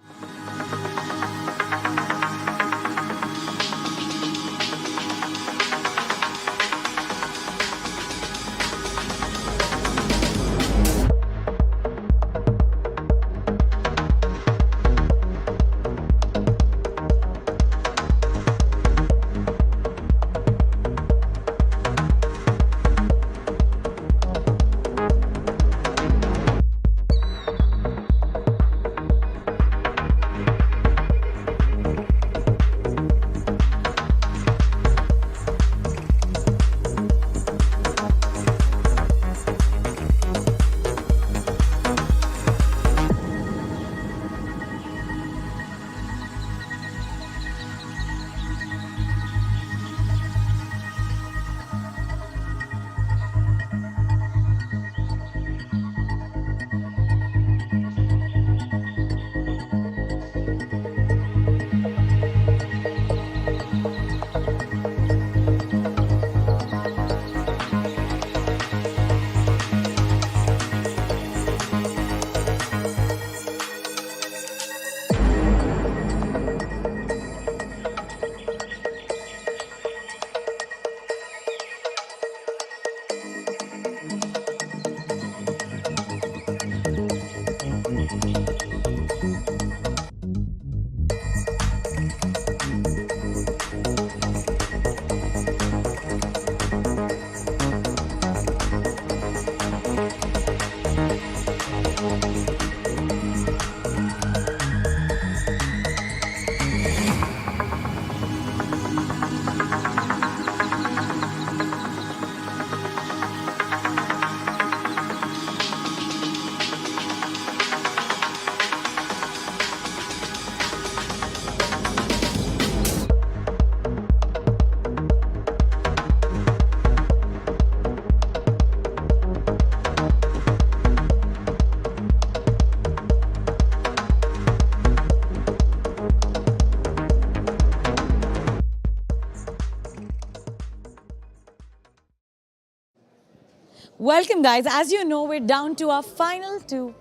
Welcome, guys. As you know, we're down to our final two.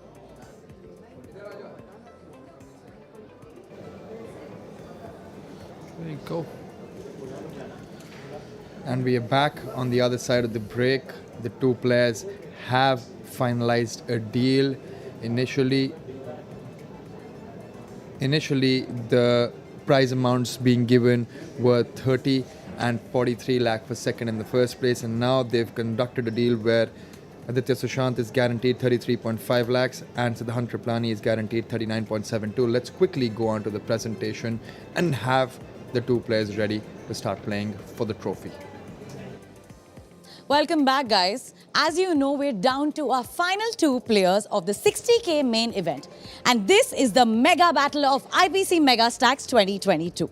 There you go. And we are back on the other side of the break. The two players have finalized a deal. Initially, the prize amounts being given were 30 and 43 lakh for second in the first place, and now they've conducted a deal where Aditya Sushant is guaranteed 33.5 lakhs and Siddharth Kripalani is guaranteed 39.72. Let's quickly go on to the presentation and have the two players ready to start playing for the trophy. Welcome back, guys. As you know, we're down to our final two players of the 60K main event. And this is the mega battle of IPC Megastacks 2022.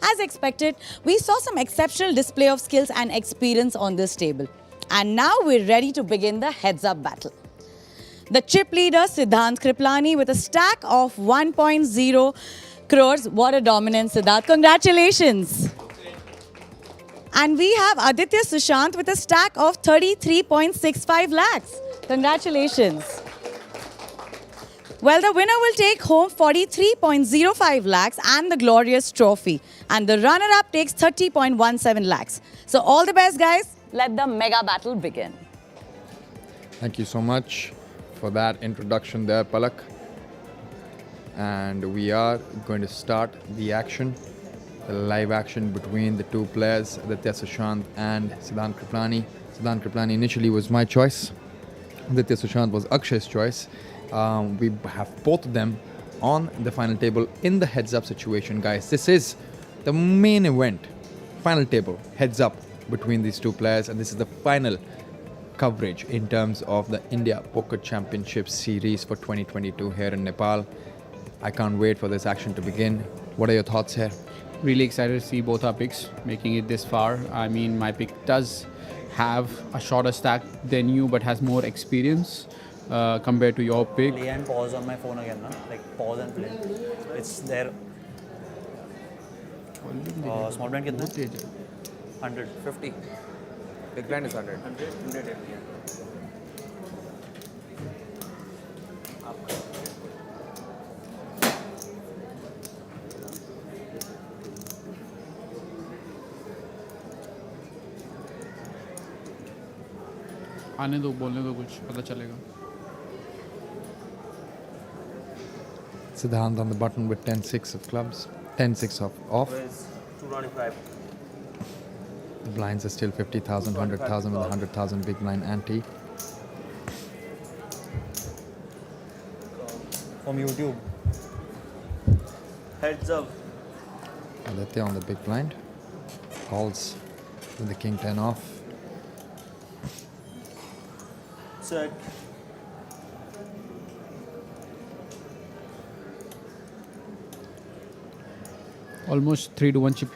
As expected, we saw some exceptional display of skills and experience on this table. And now we're ready to begin the heads-up battle. The chip leader, Siddhanth Kripalani, with a stack of 1.0 crores. What a dominance, Siddharth. Congratulations. And we have Aditya Sushant with a stack of 33.65 lakhs. Congratulations. Well, the winner will take home 43.05 lakhs and the glorious trophy. And the runner-up takes 30.17 lakhs. So all the best, guys. Let the mega battle begin. Thank you so much for that introduction there, Palak. And we are going to start the action. The live action between the two players, Aditya Sushant and Siddharth Kripalani. Siddharth Kripalani initially was my choice. Aditya Sushant was Akshay's choice. We have both of them on the final table in the heads-up situation, guys. This is the main event, final table, heads-up between these two players, and this is the final coverage in terms of the India Poker Championship Series for 2022 here in Nepal. I can't wait for this action to begin. What are your thoughts here? Really excited to see both our picks making it this far. I mean, my pick does have a shorter stack than you, but has more experience compared to your pick. Play and pause on my phone again, na? Like pause and play. It's there. Small blind कितना? 150. Big blind is 100. 100 आने दो, बोलने दो, कुछ पता चलेगा. Siddharth on the button with 10-6 of clubs, 10-6 of off. 295. The blinds are still 50,000, 100,000 with 100,000 big blind ante. From YouTube. Heads up. Aditya on the big blind. Calls with the king 10 off. Set. Almost 3-1 chip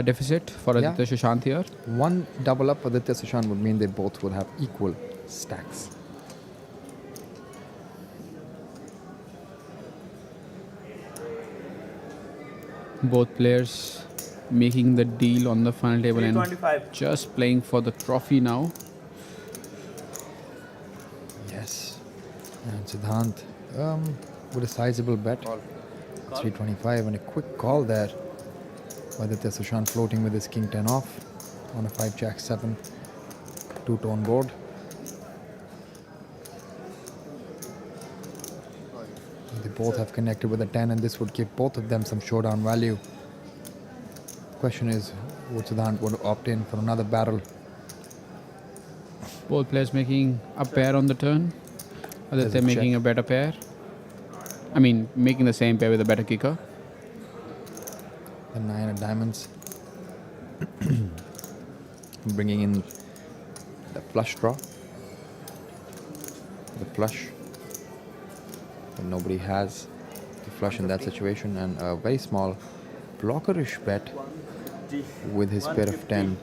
deficit for Aditya Sushant here. One double up for Aditya Sushant would mean they both would have equal stacks. Both players making the deal on the final table and 325. just playing for the trophy now. Yes. And Siddharth with a sizable bet. 325 and a quick call there. Aditya Sushant floating with his king 10 off on a 5-jack-7 two-tone board. They both have connected with a 10 and this would give both of them some showdown value. The question is, would Siddharth want to opt in for another barrel? Both players making a pair on the turn. Aditya making a better pair. I mean, making the same pair with a better kicker. The 9 of diamonds. Bringing in the flush draw. The flush. But nobody has the flush in that situation. And a very small blockerish bet with his pair of 10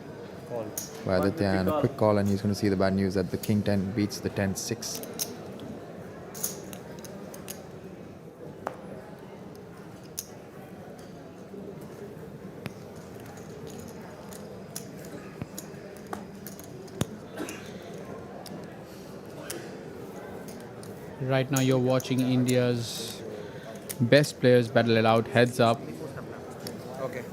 by Aditya. And a quick call, and he's going to see the bad news that the king 10 beats the 10-6. Right now you're watching India's best players battle it out, heads up. Okay.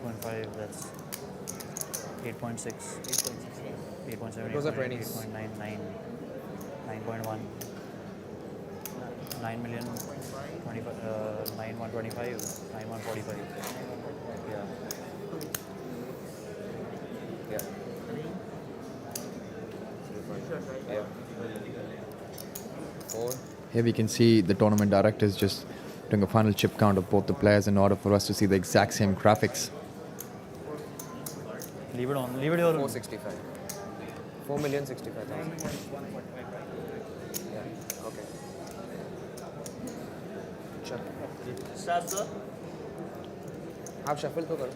0.5, that's 8.6, 8.7, Those are 20s. 8.9, 9.1, 9 million, 9 125, 9 145. Yeah. Yeah. Yeah. Here we can see the tournament directors just doing a final chip count of both the players in order for us to see the exact same graphics. Leave it on. Leave it here. 465. 4,065,000. Yeah. Okay. Sure. Start, sir. आप shuffle तो करो.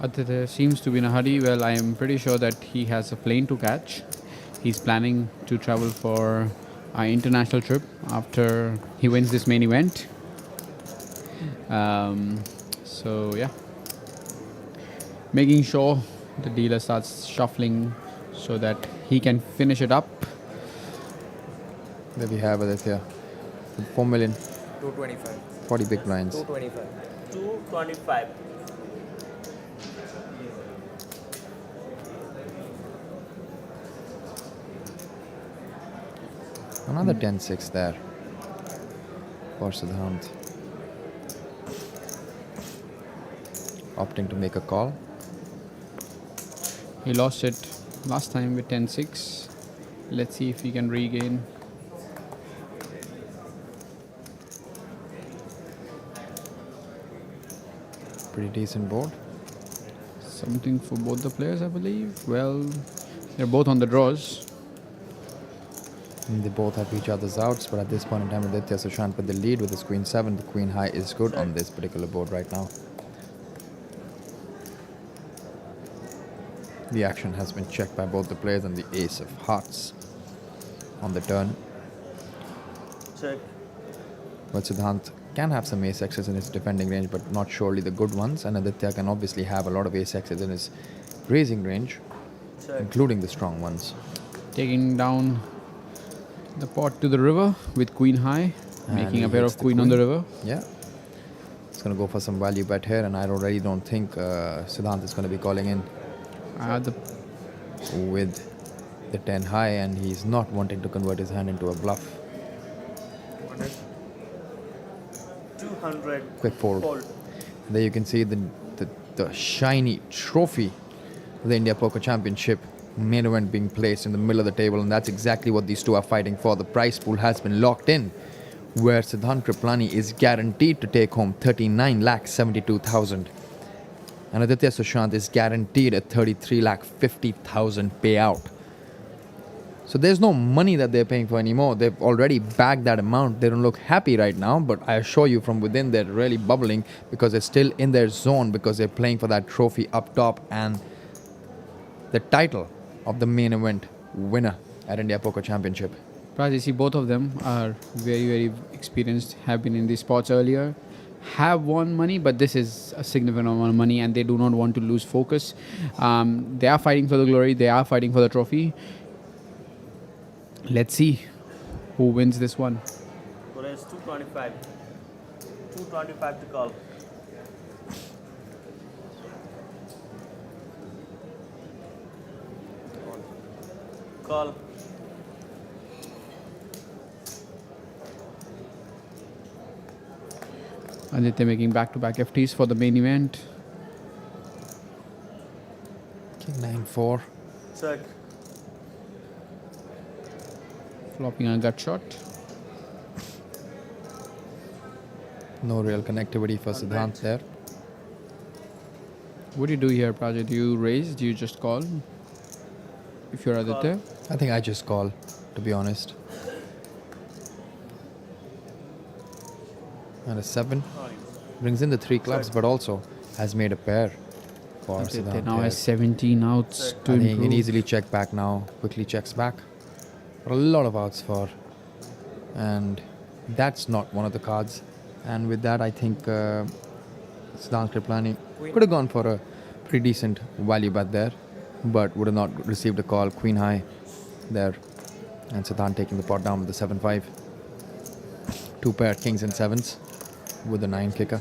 Aditya seems to be in a hurry. Well, I am pretty sure that he has a plane to catch. He's planning to travel for an international trip after he wins this main event. So, yeah. Making sure the dealer starts shuffling so that he can finish it up. There we have Aditya. 4 million. 225. 40 big blinds. 225. 225. Another 10-6 there for Siddharth. Opting to make a call. He lost it last time with 10-6. Let's see if he can regain. Pretty decent board. Something for both the players, I believe. Well, they're both on the draws. And they both have each other's outs, but at this point in time, Aditya Sushant with the lead with his queen 7. The queen high is good on this particular board right now. The action has been checked by both the players and the ace of hearts on the turn. Check. But Siddharth can have some ace X's in his defending range, but not surely the good ones. And Aditya can obviously have a lot of ace X's in his raising range, including the strong ones. Taking down the pot to the river with queen high, And making he a pair hits of the queen on the river. Yeah. It's going to go for some value bet here, and I already don't think Siddharth is going to be calling in with the 10 high, and he's not wanting to convert his hand into a bluff. 200. Quick fold. And there you can see the shiny trophy of the India Poker Championship main event being placed in the middle of the table, and that's exactly what these two are fighting for. The prize pool has been locked in, where Siddhanth Kripalani is guaranteed to take home 39,72,000. And Aditya Sushant is guaranteed a 33,50,000 payout. So there's no money that they're paying for anymore. They've already bagged that amount. They don't look happy right now, but I assure you from within they're really bubbling because they're still in their zone, because they're playing for that trophy up top and the title of the main event winner at India Poker Championship. Raj, you see both of them are very, very experienced, have been in these spots earlier, have won money, but this is a significant amount of money and they do not want to lose focus. They are fighting for the glory, they are fighting for the trophy. Let's see who wins this one. Crore is 225. 225 to call. Call. Aditya making back-to-back FTs for the main event. King 9-4. Check. Flopping a gut shot. No real connectivity for Siddharth there. What do you do here, Prajit? Do you raise? Do you just call? If you're Aditya? I think I just call, to be honest. And a 7. Brings in the 3 clubs, but also has made a pair for Aditya Siddharth. now has 17 outs to I think he improve. can easily check back now. Quickly checks back. But a lot of outs for. And that's not one of the cards. And with that, I think Siddharth Kripalani could have gone for a pretty decent value bet there, but would have not received a call. Queen high there. And Siddharth taking the pot down with the 7-5. 2 pair kings and 7s with the 9 kicker.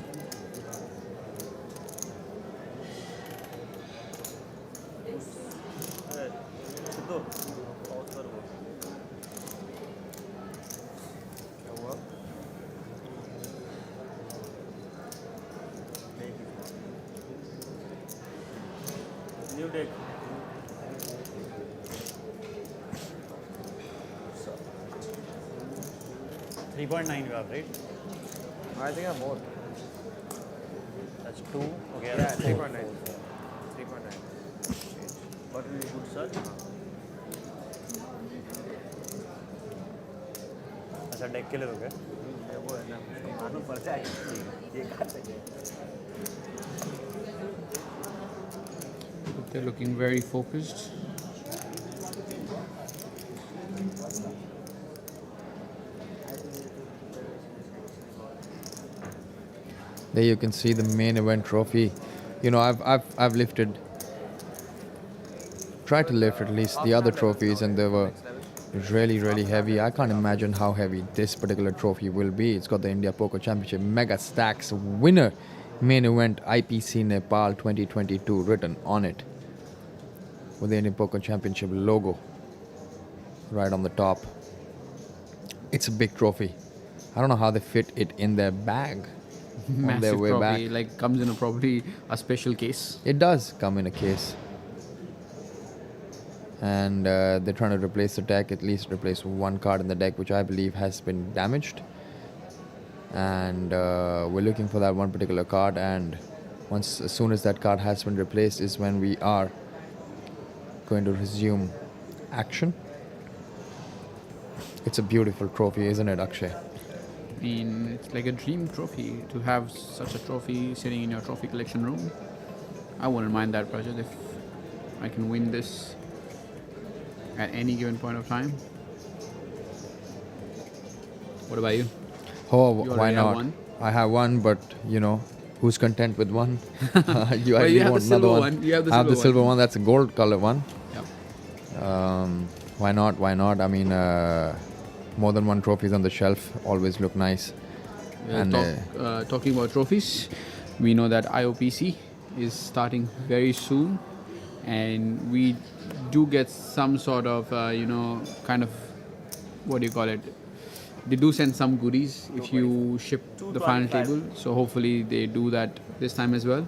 you take? So, 3.9 you have, right? I think I'm more. That's 2. Okay, Yeah, that's 3.9. 4. 3.9. What will be good search? अच्छा deck के लिए तो क्या? वो है ना, उसको मालूम पड़ता है ये कर सके. They're looking very focused. There you can see the main event trophy. You know, I've lifted, tried to lift at least the other trophies, and they were really heavy. I can't imagine how heavy this particular trophy will be. It's got the India Poker Championship Megastacks winner main event IPC Nepal 2022 written on it, with the Indian Poker Championship logo right on the top. It's a big trophy. I don't know how they fit it in their bag. On their Massive way trophy, back. like comes in a probably a special case. It does come in a case. And they're trying to replace the deck, at least replace one card in the deck, which I believe has been damaged. And we're looking for that one particular card, and as soon as that card has been replaced is when we are going to resume action. It's a beautiful trophy, isn't it, Akshay? I mean, it's like a dream trophy to have such a trophy sitting in your trophy collection room. I wouldn't mind that, Rajat, if I can win this at any given point of time. What about you? Oh, You why already have not? one? I have one, but you know, who's content with one? You Well, actually you have want the another silver one. one. You have the I have the silver silver one. That's a gold color one. Yep. Why not? Why not? I mean, more than one trophies on the shelf always look nice. And Talking about trophies, we know that IOPC is starting very soon, and we do get some sort of, kind of, what do you call it? They do send some goodies if you ship the final table, so hopefully they do that this time as well.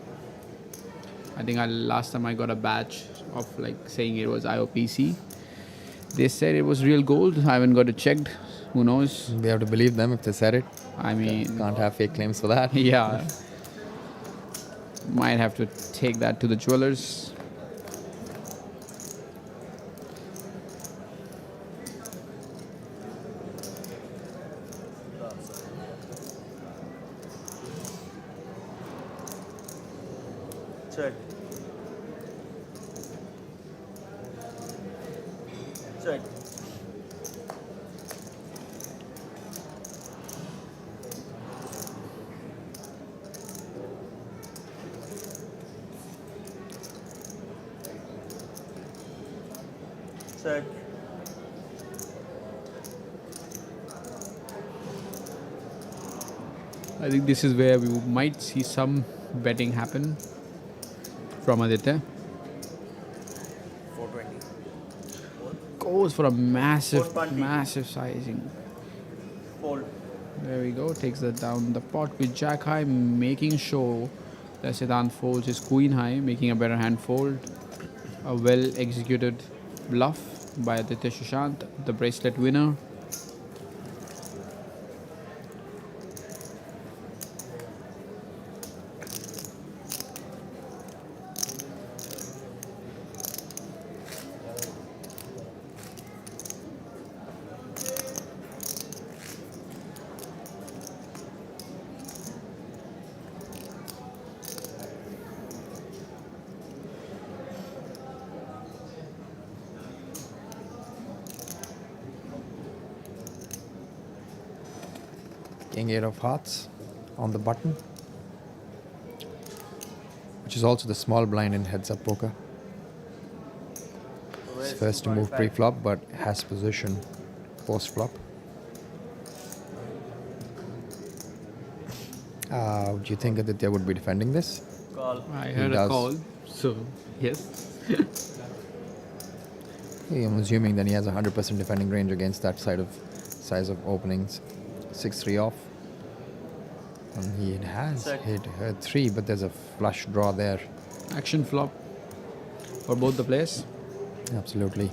I think last time I got a badge of like saying it was IOPC. They said it was real gold. I haven't got it checked. Who knows? We have to believe them if they said it. I mean, can't have fake claims for that. Yeah. Might have to take that to the jewelers. Check. Check. Check. I think this is where we might see some betting happen from Aditya. 420. Goes for a massive, 420. massive sizing. Fold. There we go. Takes that down the pot with Jack High, making sure that Siddharth folds his Queen High, making a better hand fold. A well executed bluff by Aditya Sushant, the bracelet winner. King 8 of Hearts on the button, which is also the small blind in heads-up poker. It's first to move pre-flop, but has position post-flop. Do you think Aditya would be defending this? Call. I He heard a does. call, so yes. I'm assuming that he has 100% defending range against that size of openings. 6-3 off. And he has Check. hit 3, but there's a flush draw there. Action flop. for both the players. Absolutely.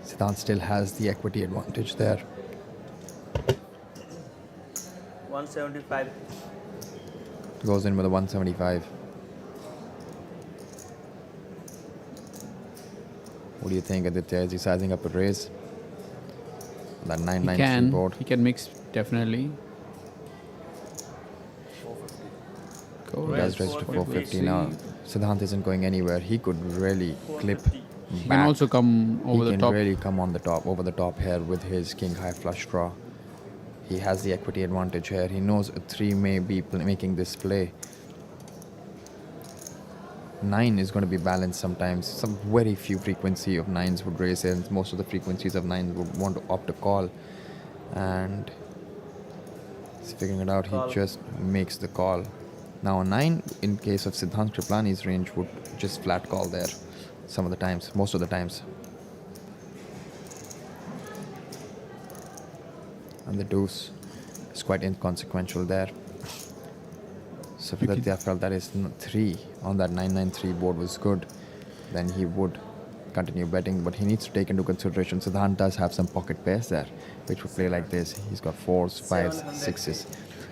Siddharth still has the equity advantage there. 175. Goes in with a 175. What do you think, Aditya? Is he sizing up a raise? That 993 board. He can mix, definitely. He does raise to 450 now. Siddharth isn't going anywhere. He could really clip back. He can also come over the top. He can really come on the top, over the top here with his king high flush draw. He has the equity advantage here. He knows a 3 may be making this play. 9 is going to be balanced sometimes. Some very few frequency of 9s would raise and most of the frequencies of 9s would want to opt a call. And he's figuring it out. He just makes the call. Now a 9, in case of Siddharth Kripalani's range, would just flat call there. Some of the times, most of the times. And the deuce is quite inconsequential there. So if Aditya felt that his 3 on that 993 board was good, then he would continue betting. But he needs to take into consideration Siddharth does have some pocket pairs there, which would play like this. He's got 4s, 5s, 6s,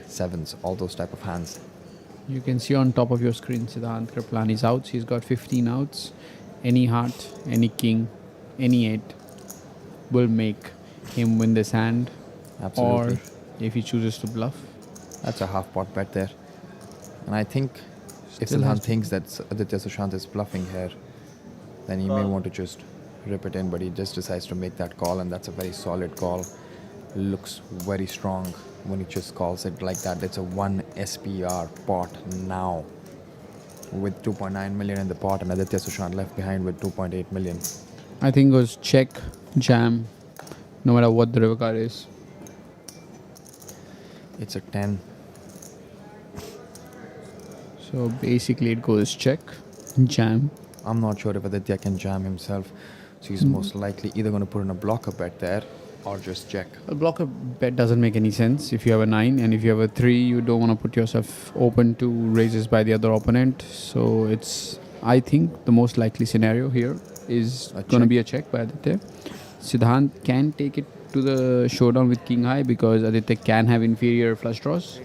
7s, all those type of hands. You can see on top of your screen Siddharth Kripalani's outs. He's got 15 outs. Any heart, any king, any 8 will make him win this hand. Absolutely. Or if he chooses to bluff. That's a half pot bet there. And I think if Still Siddharth has to- thinks that Aditya Sushant is bluffing here, then he may want to just rip it in, but he just decides to make that call, and that's a very solid call. Looks very strong when he just calls it like that. It's a 1 SPR pot now with 2.9 million in the pot, and Aditya Sushant left behind with 2.8 million. I think it goes check, jam, no matter what the river card is. It's a 10. So basically it goes check, jam. I'm not sure if Aditya can jam himself, so he's most likely either going to put in a blocker bet there or just check. A blocker bet doesn't make any sense. If you have a 9 and if you have a 3, you don't want to put yourself open to raises by the other opponent. So it's, I think, the most likely scenario here is going to be a check by Aditya. Siddharth can take it to the showdown with king high because Aditya can have inferior flush draws.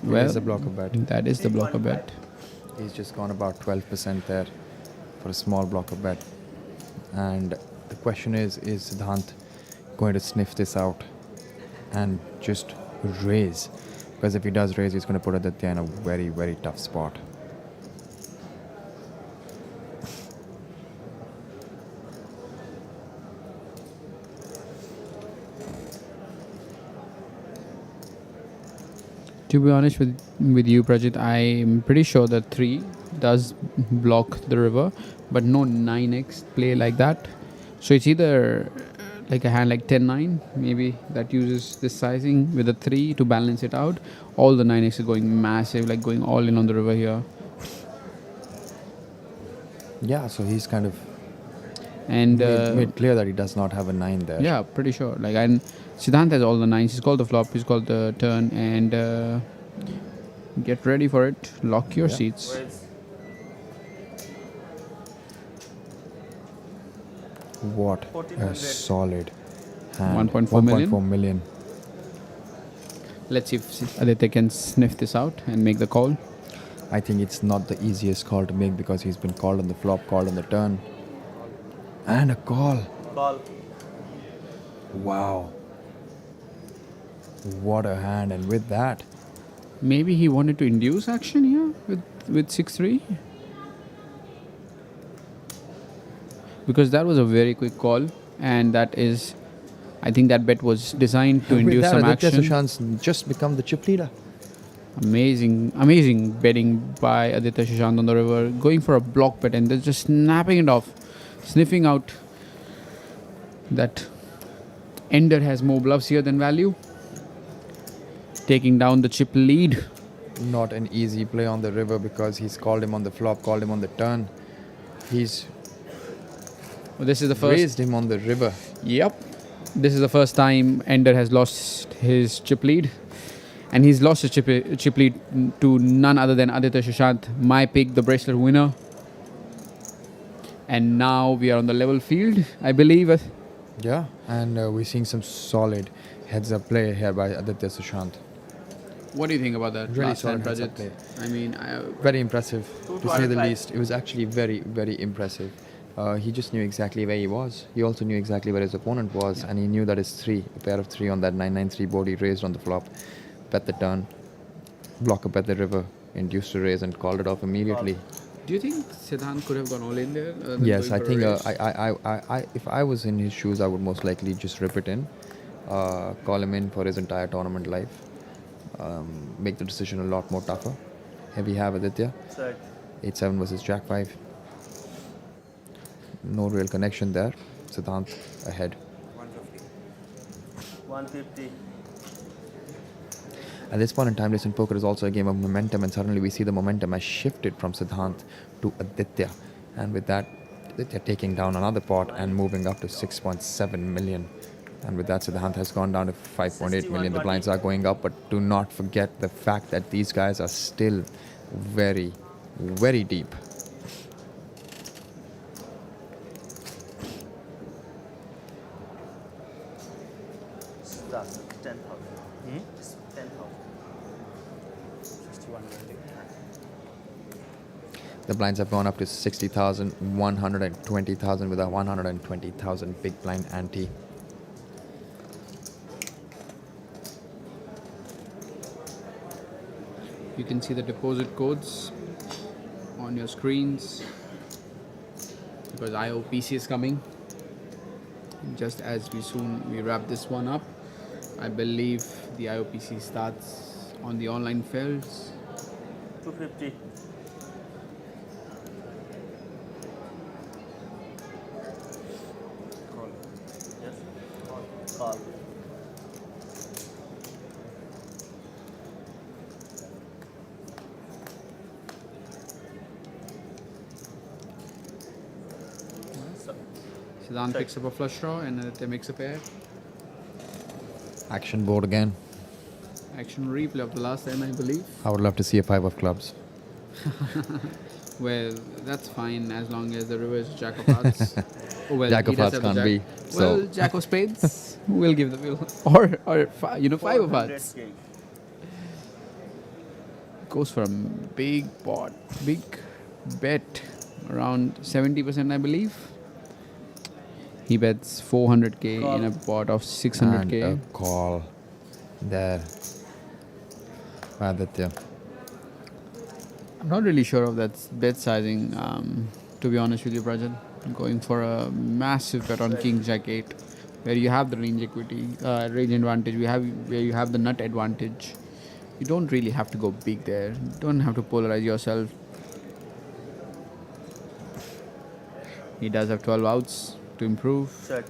Well, it is a blocker bet. That is the blocker bet. He's just gone about 12% there for a small blocker bet. And the question is Siddharth going to sniff this out and just raise? Because if he does raise, he's going to put Aditya in a very, very tough spot. To be honest with you, Prajit, I'm pretty sure that 3 does block the river, but no 9x play like that. So it's either like a hand like 10-9, maybe, that uses this sizing with a 3 to balance it out. All the 9x are going massive, like going all in on the river here. Yeah, so he's kind of and made clear that he does not have a 9 there. Yeah, pretty sure. Like, and Siddharth has all the 9s. He's called the flop, he's called the turn, and get ready for it. Lock your seats. What a solid hand. 1.4 million. Let's see if Aditya can sniff this out and make the call. I think it's not the easiest call to make because he's been called on the flop, called on the turn. And a call. Call. Wow. What a hand. And with that, maybe he wanted to induce action here with 6-3. Because that was a very quick call, and that is, I think that bet was designed to induce some Aditya action. Sushant's just become the chip leader. Amazing betting by Aditya Sushant on the river, going for a block bet and then just snapping it off, sniffing out that Ender has more bluffs here than value, taking down the chip lead. Not an easy play on the river because he's called him on the flop, called him on the turn. He's this is the first raised him on the river. Yep. This is the first time Ender has lost his chip lead. And he's lost his chip lead to none other than Aditya Sushant. My pick, the bracelet winner. And now we are on the level field, I believe. Yeah, and we're seeing some solid heads-up play here by Aditya Sushant. What do you think about that? Really last time, solid heads-up Rajat? play. I mean, Very impressive, to say the least. It was actually very, very impressive. He just knew exactly where he was. He also knew exactly where his opponent was, and he knew that his a pair of three on that 9-9-3 board, he raised on the flop, bet the turn, block up at the river, induced a raise, and called it off immediately. do you think Siddharth could have gone all in there? Than Yes, I going for think a raise? if I was in his shoes, I would most likely just rip it in, call him in for his entire tournament life, make the decision a lot more tougher. Here we have Aditya, 8-7 versus Jack 5. No real connection there. Siddharth ahead. 150. At this point in time, listen, poker is also a game of momentum, and suddenly we see the momentum has shifted from Siddharth to Aditya. And with that, Aditya taking down another pot and moving up to 6.7 million. And with that, Siddharth has gone down to 5.8 million. The blinds are going up, but do not forget the fact that these guys are still very, very deep. That's 10,000. 10,000. 61 The blinds have gone up to 60,000, 120,000 with a 120,000 big blind ante. You can see the deposit codes on your screens because IOPC is coming. Just as we wrap this one up, I believe the IOPC starts on the online fields. 250. Call. Yes. Call. Siddharth picks up a flush draw and Aditya makes a pair. Action board again. Action replay of the last time, I believe. I would love to see a 5 of clubs. Well, that's fine as long as the river is Jack of Hearts. Oh, well, Jack he of does Hearts have the can't Jack. be. Well, So Jack of Spades. We'll give the wheel. Or 5 of Hearts. Goes for a big pot, big bet, around 70%, I believe. He bets 400k in a pot of 600k. And a call there. Aditya. I'm not really sure of that bet sizing, to be honest with you, Prajat. Going for a massive bet on King Jack 8, where you have the range equity, range advantage, where you have the nut advantage. You don't really have to go big there. You don't have to polarize yourself. He does have 12 outs to improve. Check.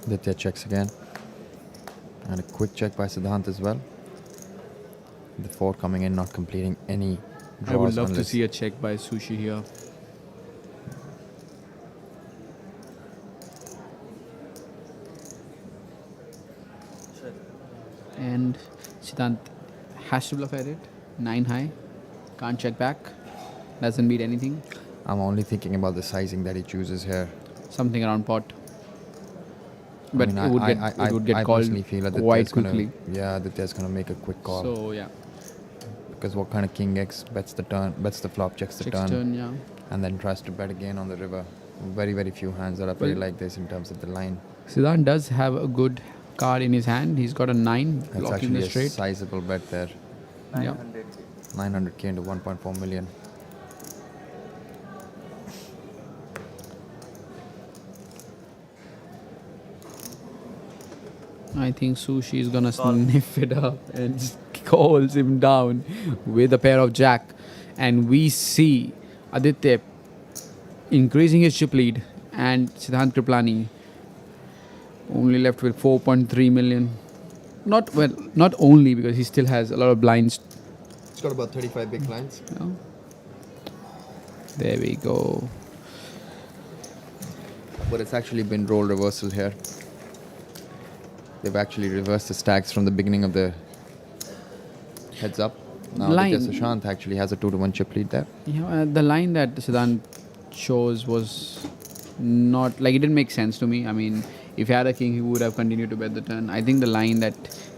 Aditya checks again. And a quick check by Siddharth as well. The 4 coming in, not completing any draws. I would love to unless- see a check by Sushi here. Check. And Siddharth has to bluff at it. 9 high. Can't check back. Doesn't beat anything. I'm only thinking about the sizing that he chooses here. Something around pot. But I mean, it would get I called personally feel that quite Aditya's quickly. Aditya's gonna make a quick call. So yeah, Because what kind of King X bets the turn, bets the flop, checks the Checks turn, yeah. and then tries to bet again on the river. Very, very few hands that are pretty Well- like this in terms of the line. Siddharth does have a good card in his hand. He's got a 9 That's blocking actually the a straight. sizable bet there. Yeah. 900k into 1.4 million. I think Sushi is gonna sniff it up and just calls him down with a pair of jack. And we see Aditya increasing his chip lead and Siddharth Kripalani only left with 4.3 million. Not only because he still has a lot of blinds. It's got about 35 big blinds. Yeah. There we go. But it's actually been role reversal here. They've actually reversed the stacks from the beginning of the heads up. Now Line. Aditya Sushant actually has a 2-1 chip lead there. Yeah, the line that Siddharth chose was not like, it didn't make sense to me. I mean, if he had a king, he would have continued to bet the turn. I think the line that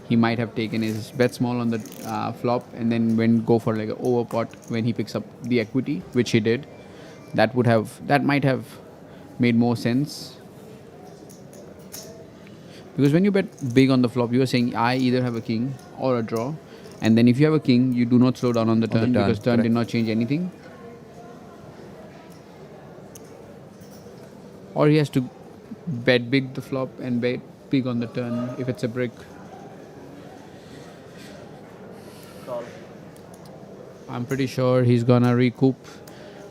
he might have taken is bet small on the flop and then go for like an overpot when he picks up the equity, which he did. That might have made more sense. Because when you bet big on the flop, you are saying I either have a king or a draw. And then if you have a king, you do not slow down on the turn, because turn did not change anything. Or he has to bet big the flop and bet big on the turn if it's a brick. I'm pretty sure he's gonna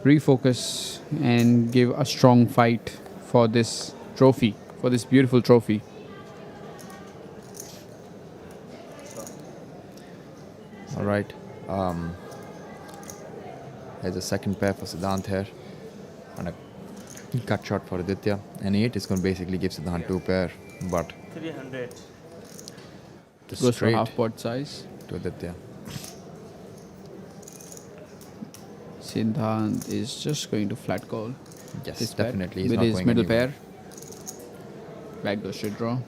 refocus and give a strong fight for this trophy, for this beautiful trophy. All right. There's a second pair for Siddharth here. And a cut shot for Aditya. And 8 is going to basically give Siddharth 2 pair. But 300. Goes for half pot size. To Aditya. Siddharth is just going to flat call. Yes, this definitely. He's with not his going middle anywhere. pair. Backdoor straight draw.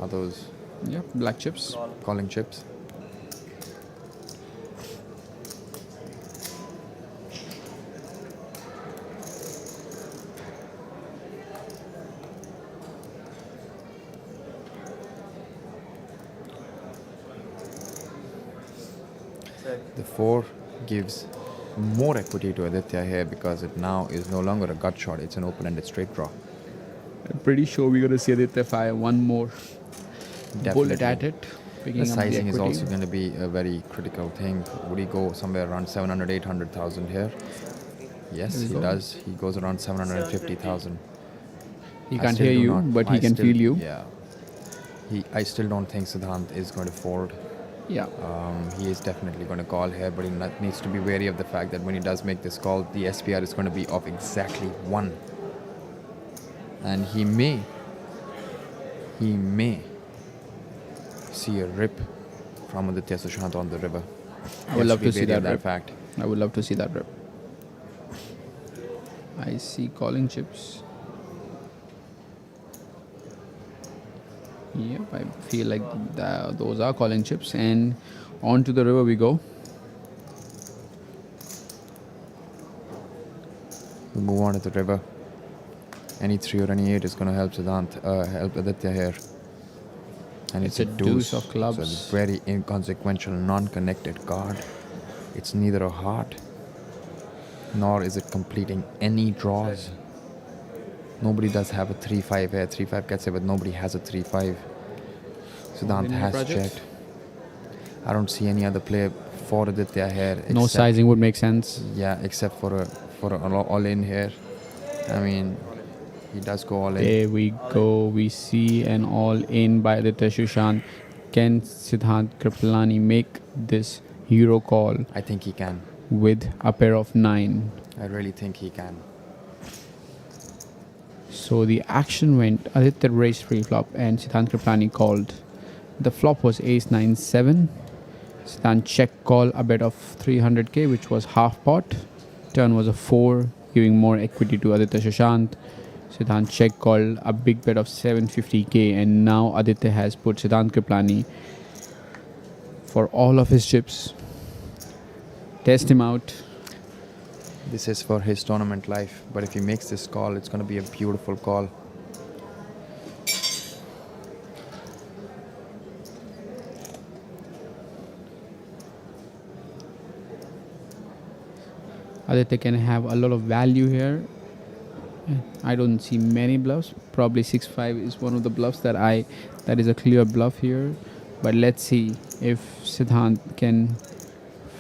Are those? Yeah, black chips. Calling chips. The 4 gives more equity to Aditya here because it now is no longer a gut shot, it's an open-ended straight draw. I'm pretty sure we're going to see Aditya fire one more bullet at it. The sizing is also going to be a very critical thing. Would he go somewhere around 700, 800,000 here? Yes, he does. He goes around 750,000. He can't hear you, but he can feel you. Yeah. I still don't think Siddharth is going to fold. Yeah. He is definitely going to call here, but he needs to be wary of the fact that when he does make this call, the SPR is going to be of exactly 1. And he may see a rip from Aditya Sushant on the river. I would love to see that rip. Fact. I would love to see that rip. I see calling chips. Yep, I feel like those are calling chips, and on to the river we go. We move on to the river. Any 3 or any 8 is going to help help Aditya here. And it's a deuce of clubs. So it's a very inconsequential, non-connected card. It's neither a heart, nor is it completing any draws. Nobody does have a 3-5 here. 3-5 gets it, but nobody has a 3-5. Siddharth has checked. I don't see any other play for Aditya here. No sizing would make sense. Yeah, except for an all-in here. I mean, he does go all in. There we go. We see an all-in by Aditya Sushant. Can Siddharth Kripalani make this hero call? I think he can. With a pair of 9. I really think he can. So the action went Aditya raised pre-flop and Siddharth Kripalani called. The flop was ace-9-7. Siddharth check call a bet of 300k, which was half pot. Turn was a 4, giving more equity to Aditya Sushant. Siddharth check called a big bet of 750k, and now Aditya has put Siddharth Kripalani for all of his chips. Test him out. This is for his tournament life, but if he makes this call, it's going to be a beautiful call. Aditya can have a lot of value here. I don't see many bluffs. Probably 6-5 is one of the bluffs that is a clear bluff here. But let's see if Siddharth can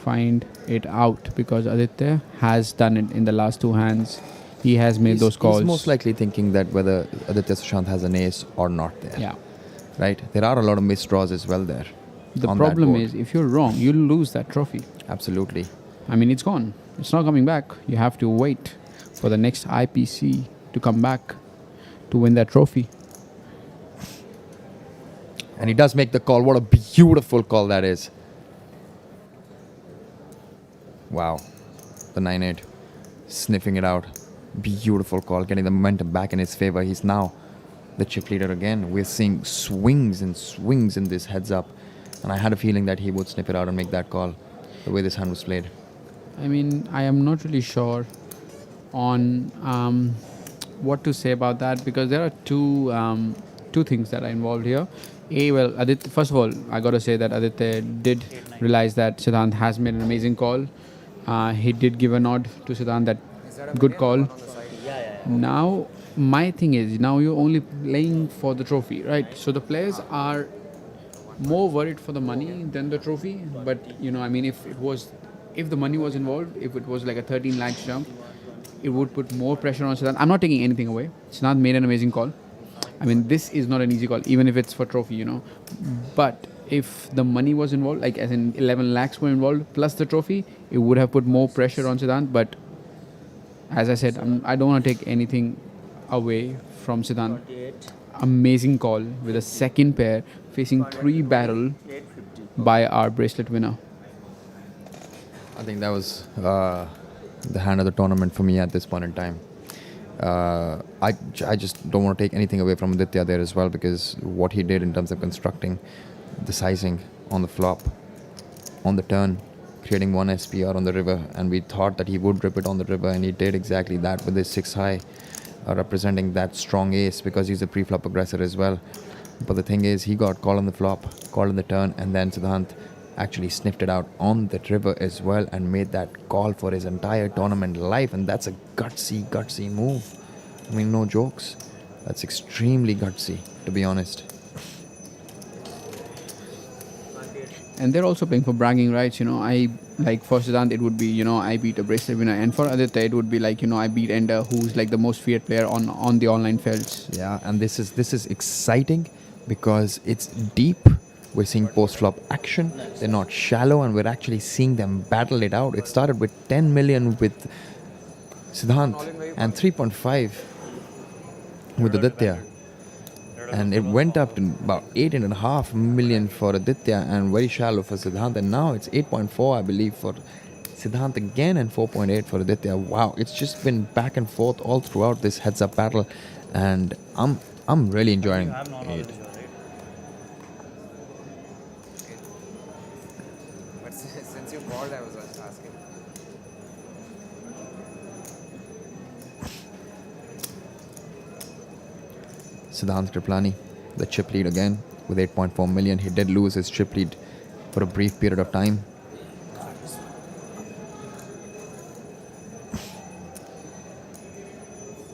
find it out, because Aditya has done it in the last 2 hands. He has made those calls. He's most likely thinking that whether Aditya Sushant has an ace or not there. Yeah. Right? There are a lot of missed draws as well there. The problem is, if you're wrong, you'll lose that trophy. Absolutely. I mean, it's gone. It's not coming back. You have to wait for the next IPC to come back to win that trophy. And he does make the call. What a beautiful call that is. Wow. The 9-8. Sniffing it out. Beautiful call. Getting the momentum back in his favor. He's now the chip leader again. We're seeing swings and swings in this heads up. And I had a feeling that he would snip it out and make that call. The way this hand was played. I mean, I am not really sure on what to say about that, because there are two things that are involved here. Well, Aditya, first of all, I got to say that Aditya did realize that Siddhanth has made an amazing call. He did give a nod to Siddhanth that good call. Now, my thing is, now you're only playing for the trophy, right? So the players are more worried for the money than the trophy. But, I mean, if the money was involved, if it was like a 13 lakhs jump, it would put more pressure on Siddhanth. I'm not taking anything away. Siddhanth made an amazing call. I mean, this is not an easy call, even if it's for trophy, But if the money was involved, like as in 11 lakhs were involved, plus the trophy, it would have put more pressure on Siddhanth. But as I said, I don't want to take anything away from Siddhanth. Amazing call with a second pair facing 3 barrel by our bracelet winner. I think that was the hand of the tournament for me at this point in time. I just don't want to take anything away from Aditya there as well, because what he did in terms of constructing the sizing on the flop, on the turn, creating one SPR on the river, and we thought that he would rip it on the river, and he did exactly that with his 6 high, representing that strong ace, because he's a pre-flop aggressor as well. But the thing is, he got called on the flop, called on the turn, and then Siddhanth actually sniffed it out on the river as well and made that call for his entire tournament life. And that's a gutsy move. I mean, no jokes. That's extremely gutsy, to be honest. And they're also playing for bragging rights, I like for Siddhanth it would be, I beat a bracelet winner, and for Aditya it would be like, I beat Ender, who's like the most feared player on the online fields. Yeah, and this is exciting because it's deep. We're seeing post-flop action. They're not shallow, and we're actually seeing them battle it out. It started with 10 million with Siddhanth and 3.5 with Aditya. And it went up to about 8.5 million for Aditya and very shallow for Siddhanth. And now it's 8.4, I believe, for Siddhanth again and 4.8 for Aditya. Wow, it's just been back and forth all throughout this heads-up battle. And I'm really enjoying it. Since you called, I was asking. Siddharth Kripalani, the chip lead again with 8.4 million. He did lose his chip lead for a brief period of time.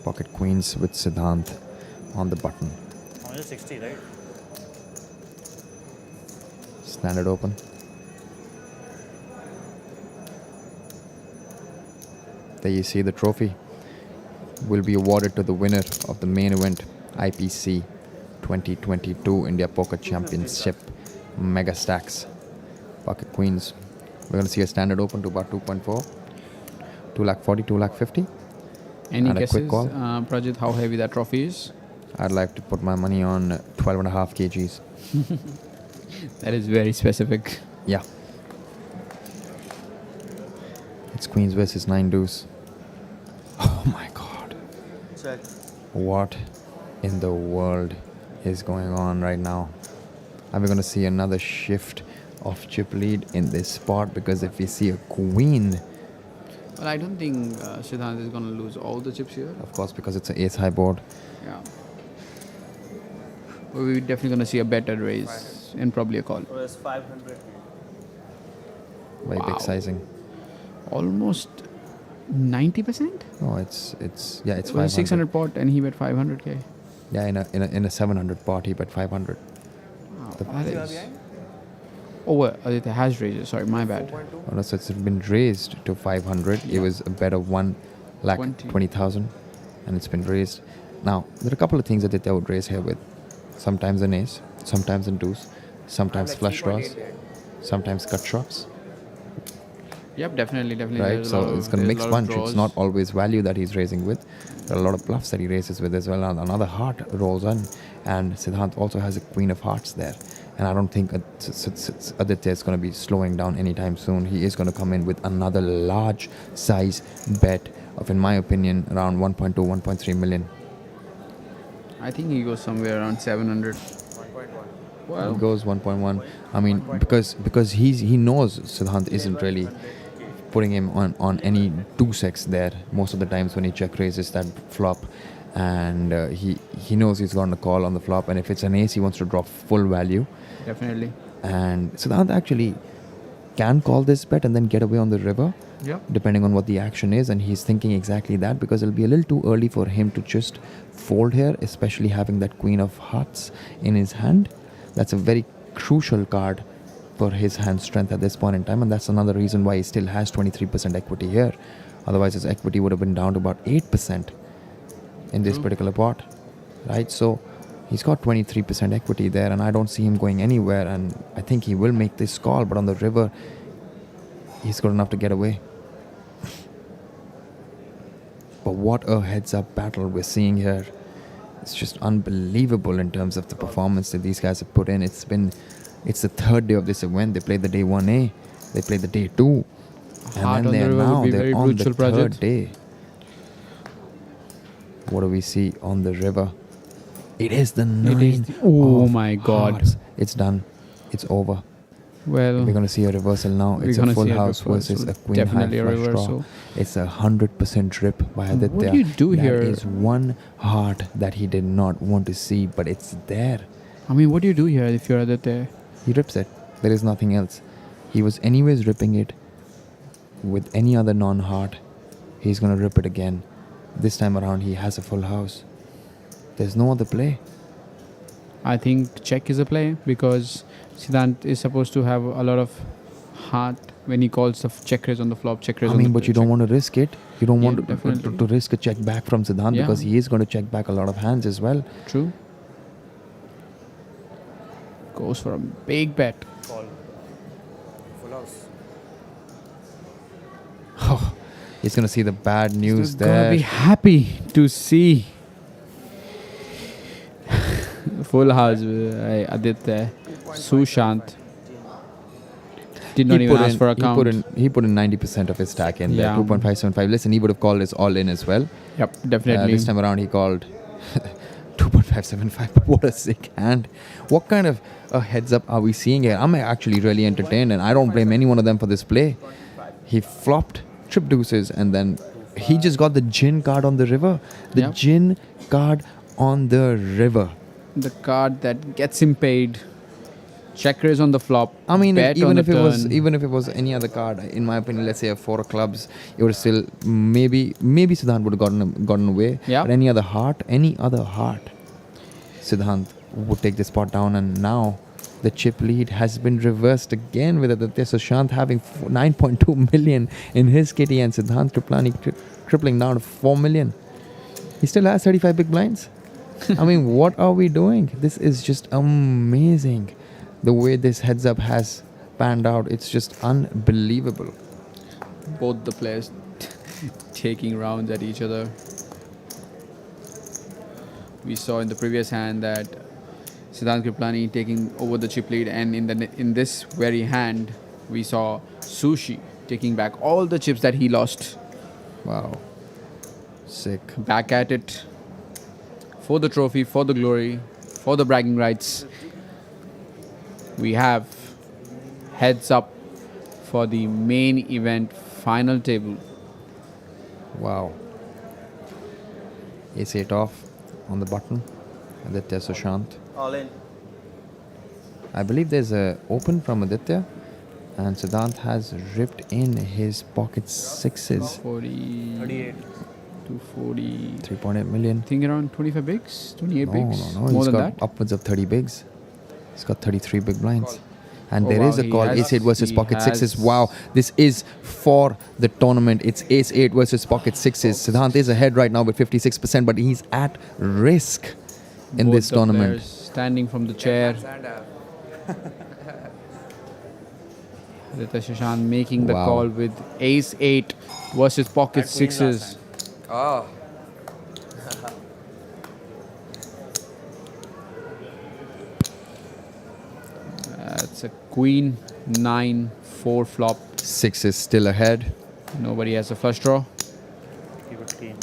Pocket queens with Siddharth on the button. Only 60, right? Standard open. There you see the trophy will be awarded to the winner of the main event, IPC 2022 India Poker Championship Megastacks. Pocket queens. We're going to see a standard open to about 2.4, 240, 250. Any and guesses, a quick call. Prajit, how heavy that trophy is? I'd like to put my money on 12.5 kgs. That is very specific. Yeah. It's queens versus 9 deuce. Oh my god. Check. What in the world is going on right now? Are we going to see another shift of chip lead in this spot? Because if we see a queen... Well, I don't think Siddhanth is going to lose all the chips here. Of course, because it's an ace high board. Yeah. But we're definitely going to see a better raise and probably a call. So it's 500. Very big sizing. Almost 90%? Oh, it's It 500. was 600 pot and he bet 500k. Yeah, in a 700 pot, he bet 500. Wow, that is... Oh, well, Aditya has raised. Sorry, my bad. Oh, no, so it's been raised to 500. It was a bet of 1,20,000 and it's been raised. Now, there are a couple of things that Aditya would raise here with. Sometimes an ace, sometimes an deuce, sometimes flush draws, sometimes cut shots. Yep, definitely. Right, so it's going to mix bunch. It's not always value that he's raising with. There are a lot of bluffs that he raises with as well. And another heart rolls on. And Siddhanth also has a queen of hearts there. And I don't think Aditya is going to be slowing down anytime soon. He is going to come in with another large size bet of, in my opinion, around 1.2, 1.3 million. I think he goes somewhere around 700. 1.1. Wow. He goes 1.1. I mean, because he knows Siddhanth isn't really putting him on any 2-6 there most of the times when he check raises that flop. And he knows he's going to call on the flop. And if it's an ace, he wants to drop full value. Definitely. And Siddhanth actually can call this bet and then get away on the river. Yep. Depending on what the action is, and he's thinking exactly that, because it'll be a little too early for him to just fold here, especially having that Queen of Hearts in his hand. That's a very crucial card for his hand strength at this point in time, and that's another reason why he still has 23% equity here. Otherwise his equity would have been down to about 8% in this particular pot, right? So he's got 23% equity there, and I don't see him going anywhere, and I think he will make this call, but on the river he's good enough to get away. But what a heads-up battle we're seeing here. It's just unbelievable in terms of the performance that these guys have put in. It's the third day of this event. They played the day 1A, they played the day 2, and then they're on the third day. What do we see on the river? It is the 9. Oh my God. Hearts. It's done. It's over. Well, we're going to see a reversal now. It's a full house versus a queen high flush draw. It's 100% drip by Aditya. What do you do here? There is one heart that he did not want to see, but it's there. I mean, what do you do here if you're Aditya? He rips it. There is nothing else. He was anyways ripping it with any other non-heart. He's going to rip it again. This time around, he has a full house. There's no other play. I think check is a play, because Siddhanth is supposed to have a lot of heart when he calls the check raise on the flop. Check raise. I mean, but you don't want to risk it. You don't want to risk a check back from Siddhanth, because he is going to check back a lot of hands as well. True. Goes for a big bet. Call. Full house. Oh, he's going to see the bad news He's there. going to be happy to see full house. Aditya Sushant did not even ask for a count. He put in 90% of his stack in there. Yeah. 2.575. Listen, he would have called this all in as well. Yep, definitely. This time around, he called 2.575. But what a sick hand. What kind of a heads up are we seeing here? I'm actually really entertained, and I don't blame any one of them for this play. He flopped trip deuces, and then he just got the gin card on the river. The gin card on the river. The card that gets him paid. Check raise on the flop. I mean, bet even on if the it was any other card, in my opinion, let's say a 4 of clubs, it would still maybe Siddhanth would have gotten away. Yeah. But any other heart, Siddhanth would take the spot down, and now the chip lead has been reversed again with Aditya Sushant having 9.2 million in his kitty, and Siddharth Kripalani crippling down to 4 million. He still has 35 big blinds. I mean, what are we doing? This is just amazing. The way this heads up has panned out, it's just unbelievable. Both the players taking rounds at each other. We saw in the previous hand that Siddharth Kripalani taking over the chip lead, and in this very hand, we saw Sushi taking back all the chips that he lost. Wow. Sick. Back at it. For the trophy, for the glory, for the bragging rights. We have heads up for the main event final table. Wow. Ace-8 off on the button. Aditya Sushant. All in. I believe there's a open from Aditya, and Siddhanth has ripped in his pocket sixes. 40, 38. 240. 3.8 million. I think around 25 bigs, 28 bigs. No. More He's than got that. upwards of 30 bigs. He's got 33 big blinds. And Oh, there wow, is a he call. has- Ace-8 versus he pocket sixes. has- Wow. This is for the tournament. It's Ace-8 versus pocket sixes. Siddhanth is ahead right now with 56%, but he's at risk in Both this the tournament. players standing from the chair. Aditya Sushant making the Wow. call with Ace-8 versus pocket sixes. Oh. That's a queen, 9, 4 flop. 6 is still ahead. Nobody has a flush draw. Keep it clean.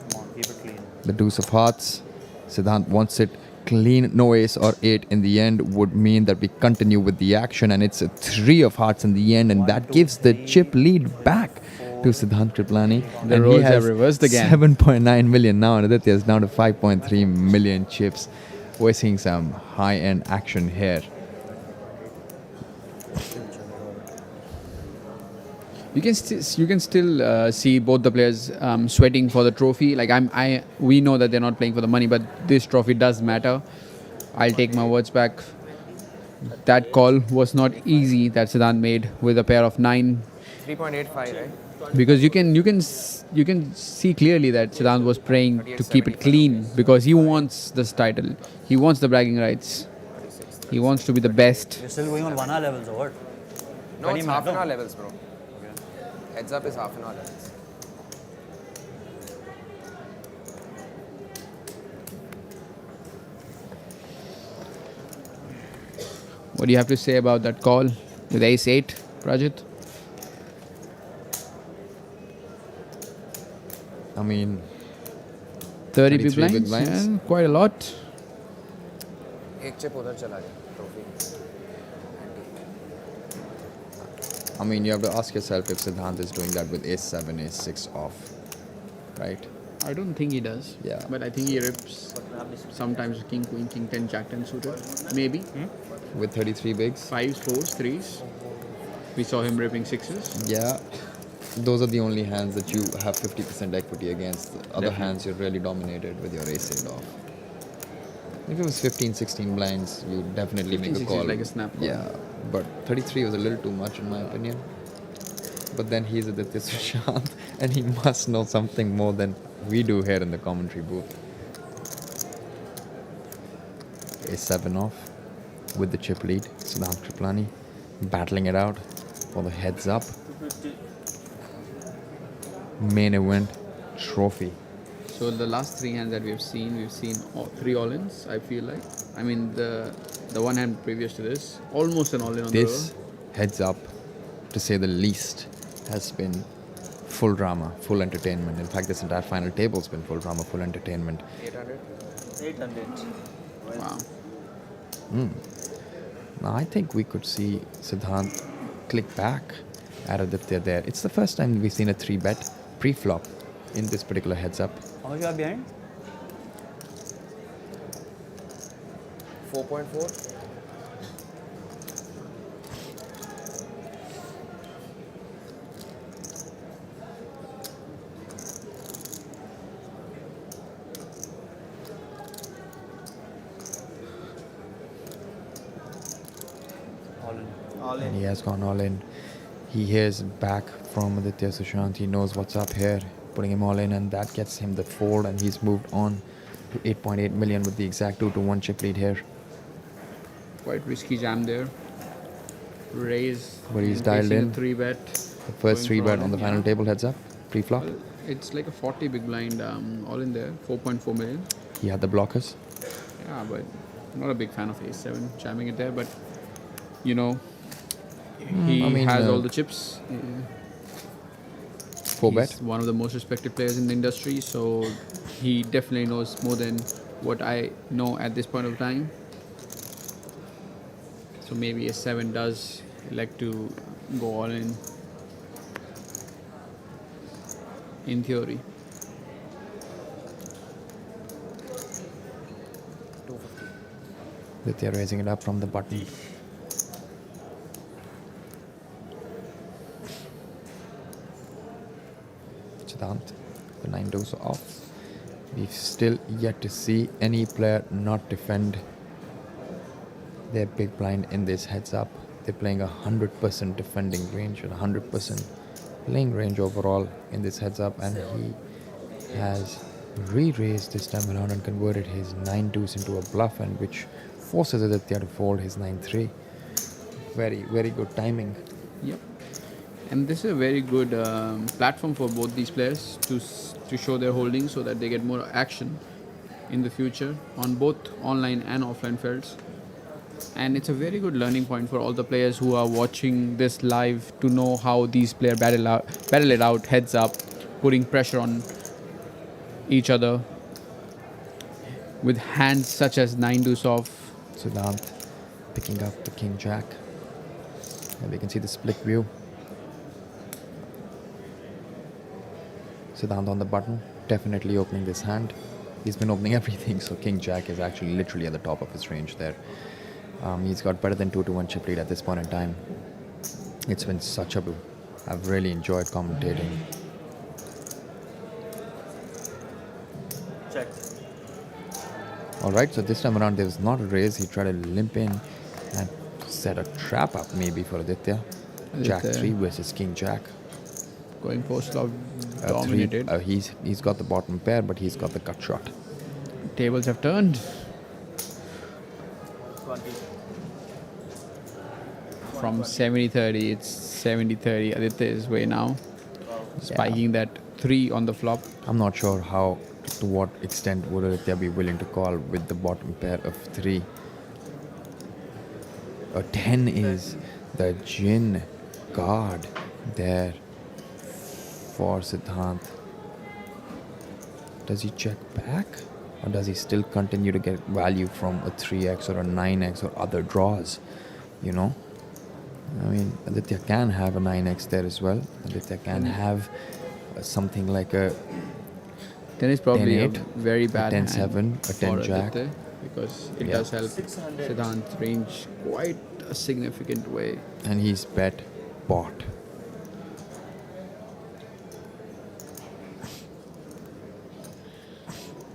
Come on, keep it clean. The deuce of hearts. Siddhanth wants it clean. No ace or 8 in the end would mean that we continue with the action, and it's a 3 of hearts in the end, and that gives the chip lead back to Siddharth Kripalani. The and roles he has have reversed again. 7.9 million now, and Aditya is down to 5.3 million chips. We're seeing some high-end action here. You can still see both the players sweating for the trophy. Like we know that they're not playing for the money, but this trophy does matter. I'll take my words back. That call was not easy that Siddharth made with a pair of 9. 3.85, right? Because you can see clearly that Siddharth was praying to keep it clean because he wants this title. He wants the bragging rights. He wants to be the best. You're still going on 1 hour levels or what? No, it's half an hour levels, bro. Heads up is half an hour levels. What do you have to say about that call with ace 8, Rajat? I mean, 30 big 33 blinds, yeah, quite a lot. एक chip उधर चला गया trophy. I mean, you have to ask yourself if Siddharth is doing that with ace 7, ace 6 off, right? I don't think he does. Yeah. But I think he rips sometimes king, queen, king 10, jack 10 suited. Maybe. With 33 bigs. 5s, 4s, 3s. We saw him ripping 6s. Yeah. Those are the only hands that you have 50% equity against. The other Definitely. hands you're really dominated with your ace 8 off. If it was 15, 16 blinds, you definitely 15, make a 16 call. is like a snap call. Yeah, but 33 was a little too much in my opinion. But then he's Aditya Sushant, and he must know something more than we do here in the commentary booth. Ace 7 off with the chip lead. Siddharth Kripalani battling it out for the heads up. Main event trophy. So the last 3 hands that we've seen 3 all-ins, I feel like. I mean, the one hand previous to this, almost an all-in on This the heads up, to say the least, has been full drama, full entertainment. In fact, this entire final table's been full drama, full entertainment. 800. 800. Wow. Now, I think we could see Siddharth click back at Aditya there. It's the first time we've seen a 3-bet pre-flop in this particular heads up. How much you are behind? 4.4. And he has gone all in. He hears back from Aditya Sushant. He knows what's up here, putting him all in, and that gets him the fold, and he's moved on to 8.8 million with the exact 2-1 chip lead here. Quite risky jam there. Raise. But he's and dialed facing in. a 3-bet. The first Going for 3-bet all on the in, final yeah. table heads up, pre-flop. Well, it's like a 40 big blind all in there, 4.4 million. He had the blockers. Yeah, but I'm not a big fan of ace 7 jamming it there, but you know, he I mean, has all the chips. 4-bet. He's one of the most respected players in the industry, so he definitely knows more than what I know at this point of time. So maybe ace 7 does elect to go all in theory. 250. Aditya raising it up from the button. Siddharth, the 9 deuce off. We've still yet to see any player not defend their big blind in this heads up. They're playing 100% defending range and 100% playing range overall in this heads up, and he has re-raised this time around and converted his 9 deuce into a bluff, and which forces Aditya to fold his 9-3. Very, very good timing. Yep. And this is a very good platform for both these players to show their holdings so that they get more action in the future on both online and offline fields. And it's a very good learning point for all the players who are watching this live to know how these players battle it out, heads up, putting pressure on each other with hands such as 9 deuce off. Siddhanth picking up the king jack. And we can see the split view. Siddhanth on the button, definitely opening this hand. He's been opening everything, so king jack is actually literally at the top of his range there. He's got better than 2-1 chip lead at this point in time. It's been such a... I've really enjoyed commentating. Check. Alright, so this time around there was not a raise. He tried to limp in and set a trap up maybe for Aditya. Jack 3 versus king jack. Going post-flop dominated. He's got the bottom pair, but he's got the cut shot. Tables have turned. 20. From 70-30, it's 70-30. Aditya's way now. Spiking that 3 on the flop. I'm not sure to what extent would Aditya be willing to call with the bottom pair of 3. A 10 is the gin card there for Siddhanth. Does he check back? Or does he still continue to get value from a 3x or a 9x or other draws? You know? I mean, Aditya can have a 9x there as well. Aditya can have something like a 10 is probably a 10-8, very bad a hand 10-7, a 10 for jack. Aditya, because it does help Siddhanth range quite a significant way. And he's bet bot.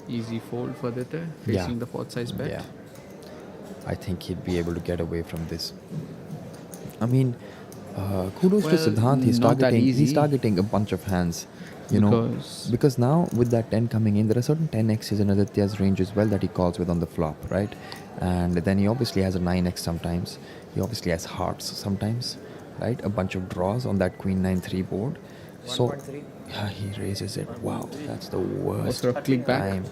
Easy fold for Aditya, facing the 4th size bet. Yeah. I think he'd be able to get away from this. I mean, kudos to Siddhanth. He's targeting a bunch of hands. You know, because now with that 10 coming in, there are certain 10x's in Aditya's range as well that he calls with on the flop, right? And then he obviously has a 9x sometimes. He obviously has hearts sometimes, right? A bunch of draws on that queen 9-3 board. So yeah, he raises it. Wow, that's the worst time.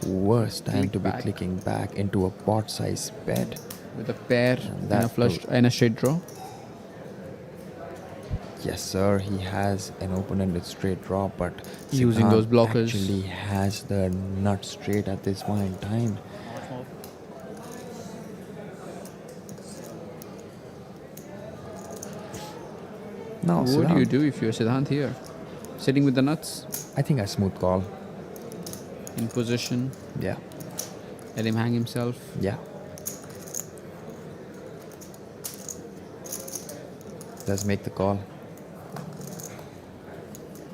Worst time to be clicking back into a pot size bet with a pair and a flush and a straight draw. Yes, sir. He has an open-ended straight draw, but using those blockers, actually has the nut straight at this point in time. Now, what do you do if you're Siddhanth here, sitting with the nuts? I think I smooth call. In position. Yeah. Let him hang himself. Yeah. Let's make the call.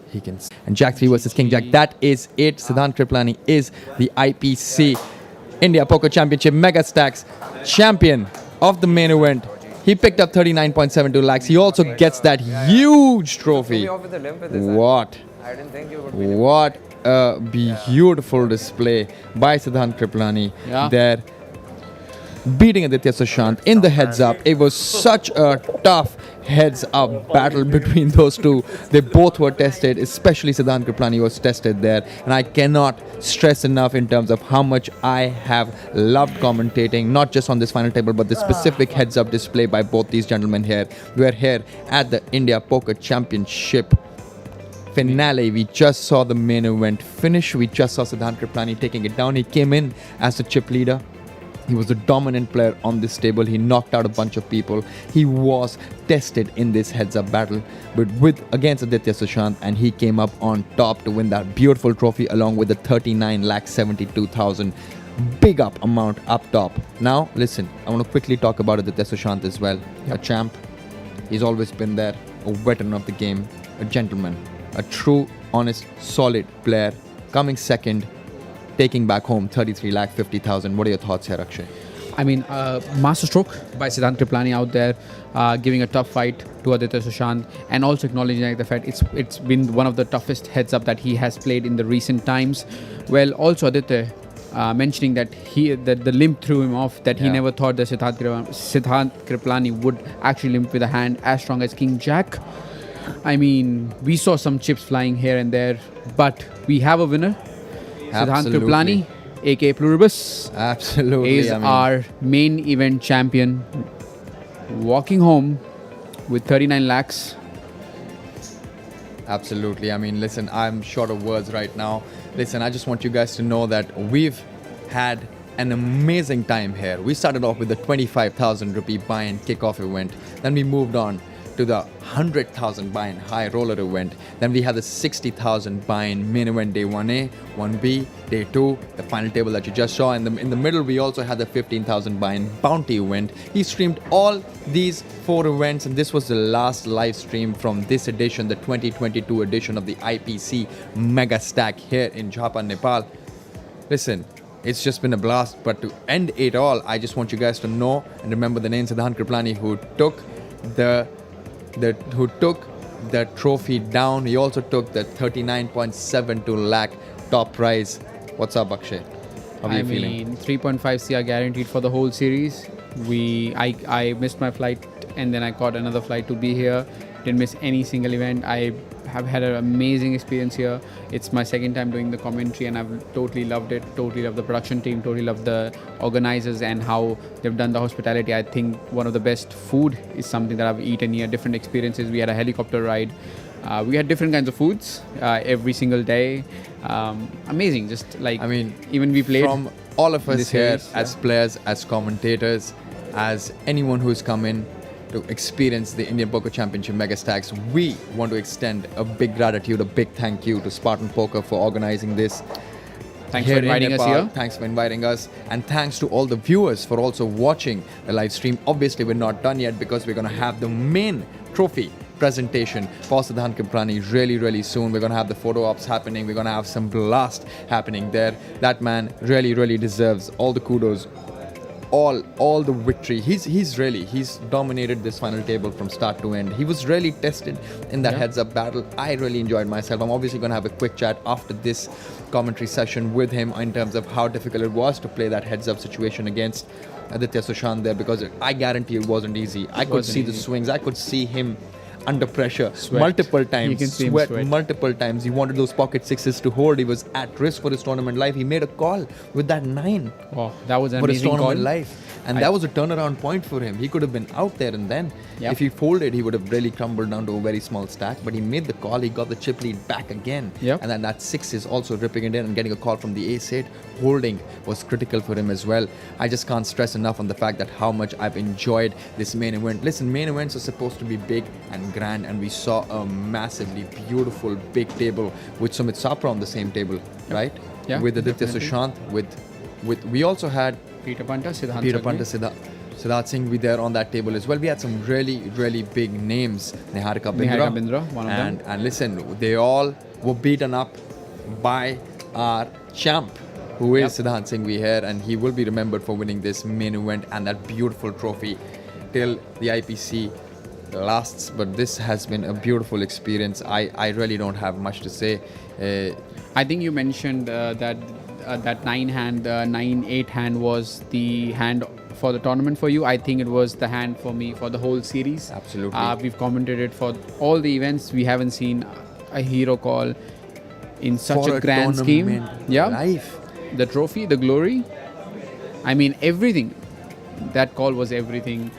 He can. And Jack 3 versus King Jack. That is it. Siddhanth Kripalani is the IPC India Poker Championship Megastacks champion of the main event. He picked up 39.72 lakhs. He also gets that huge trophy. What? What a beautiful display by Siddhanth Kripalani there. Beating Aditya Sushant in the heads up. It was such a tough heads up battle between those two. They both were tested, especially Siddharth Kripalani was tested there. And I cannot stress enough in terms of how much I have loved commentating, not just on this final table, but the specific heads up display by both these gentlemen here. We are here at the India Poker Championship finale. We just saw the main event finish. We just saw Siddhanth Kripalani taking it down. He came in as the chip leader. He was a dominant player on this table. He knocked out a bunch of people. He was tested in this heads-up battle, but against Aditya Sushant, and he came up on top to win that beautiful trophy along with the 39,72,000 big up amount up top. Now, listen, I want to quickly talk about Aditya Sushant as well. A champ. He's always been there. A veteran of the game. A gentleman. A true, honest, solid player. Coming second. Taking back home 33,50,000. What are your thoughts here, Akshay? I mean, masterstroke by Siddhanth Kripalani out there, giving a tough fight to Aditya Sushant, and also acknowledging the fact it's been one of the toughest heads up that he has played in the recent times. Well, also Aditya mentioning that the limp threw him off, that he never thought that Siddhanth Kripalani would actually limp with a hand as strong as King Jack. I mean, we saw some chips flying here and there, but we have a winner. Siddhanth Kripalani aka Pluribus, Absolutely. is I mean, our main event champion, walking home with 39 lakhs. Absolutely. I mean, listen, I'm short of words right now. Listen, I just want you guys to know that we've had an amazing time here. We started off with the 25,000 rupee buy-in kickoff event. Then we moved on to the 100,000 buy-in high roller event. Then we had the 60,000 buy-in main event day 1A, 1B, day 2, the final table that you just saw. And in the middle, we also had the 15,000 buy-in bounty event. He streamed all these 4 events, and this was the last live stream from this edition, the 2022 edition of the IPC Megastack here in Jhapa, Nepal. Listen, it's just been a blast, but to end it all, I just want you guys to know and remember the name Siddharth Kripalani, who took the trophy down. He also took the 39.72 lakh top prize. What's up, Akshay? How are you feeling? 3.5 CR guaranteed for the whole series. I missed my flight and then I caught another flight to be here. Didn't miss any single event. I have had an amazing experience here. It's my second time doing the commentary and I've totally loved it. Totally loved the production team, totally loved the organizers and how they've done the hospitality. I think one of the best food is something that I've eaten here. Different experiences. We had a helicopter ride. We had different kinds of foods every single day. Amazing. Just like, I mean, even we played. From all of us here series, as players, as commentators, as anyone who's come in to experience the Indian Poker Championship Megastacks, we want to extend a big gratitude, a big thank you to Spartan Poker for organizing this. Thanks for inviting us here. Thanks for inviting us. And thanks to all the viewers for also watching the live stream. Obviously, we're not done yet because we're going to have the main trophy presentation for Siddharth Kripalani really soon. We're going to have the photo ops happening. We're going to have some blast happening there. That man really deserves all the kudos, all the victory. He's dominated this final table from start to end. He was really tested in that heads-up battle. I really enjoyed myself. I'm obviously going to have a quick chat after this commentary session with him in terms of how difficult it was to play that heads-up situation against Aditya Sushant there, because I guarantee it wasn't easy. I could see the swings. I could see him under pressure multiple times. You can see him sweat multiple times. He wanted those pocket sixes to hold. He was at risk for his tournament life. He made a call with that 9. Oh, that was an for his amazing tournament call. life. And that was a turnaround point for him. He could have been out there and then. Yep. If he folded, he would have really crumbled down to a very small stack. But he made the call. He got the chip lead back again. Yep. And then that 6 is also ripping it in and getting a call from the ace 8. Holding was critical for him as well. I just can't stress enough on the fact that how much I've enjoyed this main event. Listen, main events are supposed to be big and grand, and we saw a massively beautiful big table with Sumit Sapra on the same table, right? Yeah, with Aditya Sushant, with we also had Peter Panta, Siddharth Siddharth Singhvi there on that table as well. We had some really big names. Niharika Bindra, one of them. And listen, they all were beaten up by our champ, who is Siddharth Singhvi here, and he will be remembered for winning this main event and that beautiful trophy till the IPC lasts. But this has been a beautiful experience. I really don't have much to say. I think you mentioned that 9-8 hand was the hand for the tournament for you. I think it was the hand for me for the whole series. Absolutely. We've commentated for all the events. We haven't seen a hero call in such For a a grand scheme. tournament Yeah. life. The trophy, the glory. I mean, everything. That call was everything.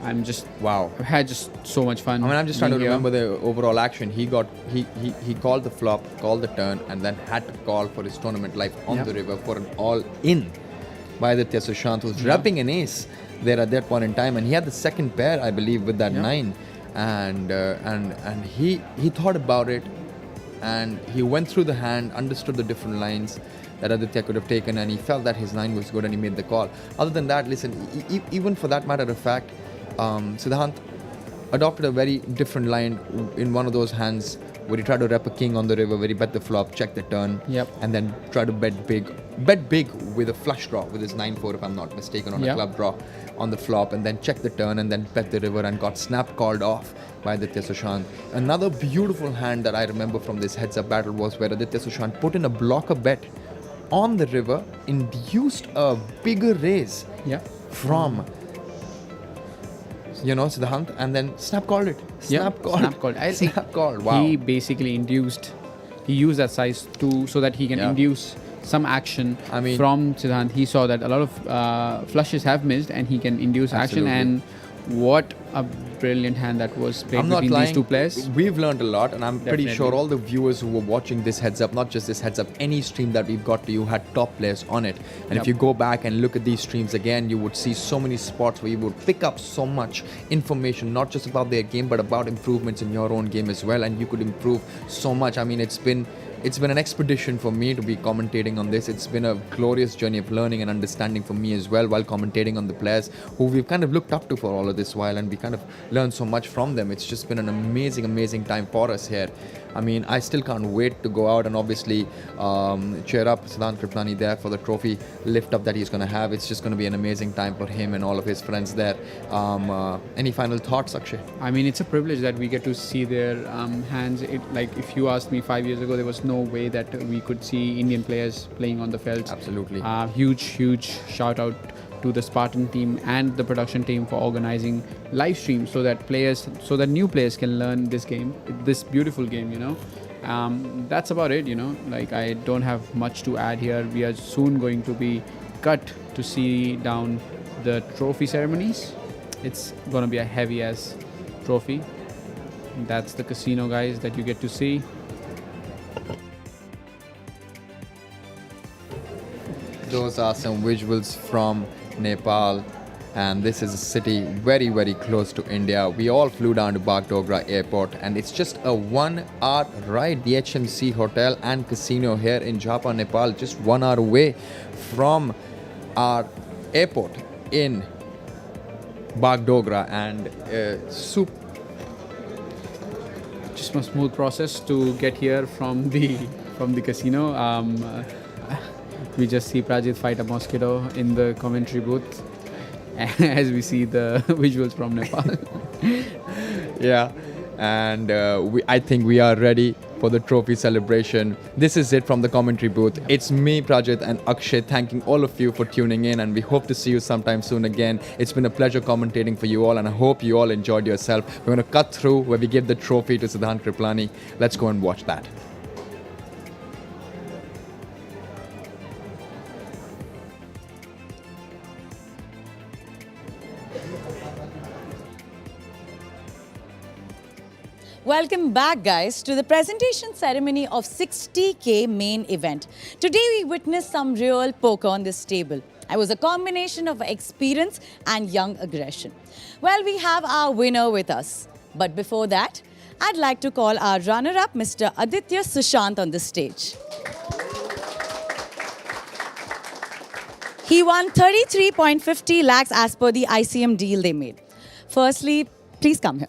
I'm just wow. I've had just so much fun. I mean, I'm just trying to being here. remember the overall action. He called the flop, called the turn, and then had to call for his tournament life on the river for an all-in by Aditya Sushant, who's wrapping an ace there at that point in time, and he had the second pair, I believe, with that 9, and he thought about it, and he went through the hand, understood the different lines that Aditya could have taken, and he felt that his 9 was good, and he made the call. Other than that, listen, even for that matter of fact, Siddharth adopted a very different line in one of those hands where he tried to rep a king on the river, where he bet the flop, check the turn, and then try to bet big with a flush draw with his 9-4, if I'm not mistaken, on a club draw on the flop, and then check the turn and then bet the river and got snap called off by Aditya Sushant. Another beautiful hand that I remember from this heads-up battle was where Aditya Sushant put in a blocker bet on the river, induced a bigger raise from Siddharth, and then snap called it. Snap called. I think Snap called. Wow. He basically he used that size so that he can induce some action I mean- from Siddharth. He saw that a lot of flushes have missed and he can induce Absolutely. action. And what a brilliant hand that was played I'm not between lying. these two players. We've learned a lot, and I'm pretty Definitely. sure all the viewers who were watching this heads up, not just this heads up, any stream that we've got to you had top players on it. And Yep. if you go back and look at these streams again, you would see so many spots where you would pick up so much information, not just about their game, but about improvements in your own game as well. And you could improve so much. I mean, it's been an expedition for me to be commentating on this. It's been a glorious journey of learning and understanding for me as well, while commentating on the players who we've kind of looked up to for all of this while, and we kind of learned so much from them. It's just been an amazing time for us here. I mean, I still can't wait to go out and obviously cheer up Siddhanth Kripalani there for the trophy lift up that he's going to have. It's just going to be an amazing time for him and all of his friends there. Any final thoughts, Akshay? I mean, it's a privilege that we get to see their hands. Like, if you asked me 5 years ago, there was no way that we could see Indian players playing on the fields. Absolutely. Huge shout out to the Spartan team and the production team for organizing live streams so that new players can learn this game, this beautiful game, you know. That's about it, you know. Like, I don't have much to add here. We are soon going to be cut to see down the trophy ceremonies. It's going to be a heavy ass trophy. That's the casino, guys, that you get to see. Those are some visuals from Nepal, and this is a city very close to India. We all flew down to Bagdogra airport, and it's just a 1 hour ride. The HMC hotel and casino here in Jhapa, Nepal, just 1 hour away from our airport in Bagdogra. And Just a smooth process to get here from the casino. We just see Prajit fight a mosquito in the commentary booth as we see the visuals from Nepal. Yeah, and I think we are ready for the trophy celebration. This is it from the commentary booth. It's me, Prajit, and Akshay thanking all of you for tuning in, and we hope to see you sometime soon again. It's been a pleasure commentating for you all, and I hope you all enjoyed yourself. We're going to cut through where we give the trophy to Siddharth Kripalani. Let's go and watch that. Welcome back, guys, to the presentation ceremony of 60K main event. Today we witnessed some real poker on this table. It was a combination of experience and young aggression. Well, we have our winner with us. But before that, I'd like to call our runner-up, Mr. Aditya Sushant, on the stage. He won 33.50 lakhs as per the ICM deal they made. Firstly, please come here.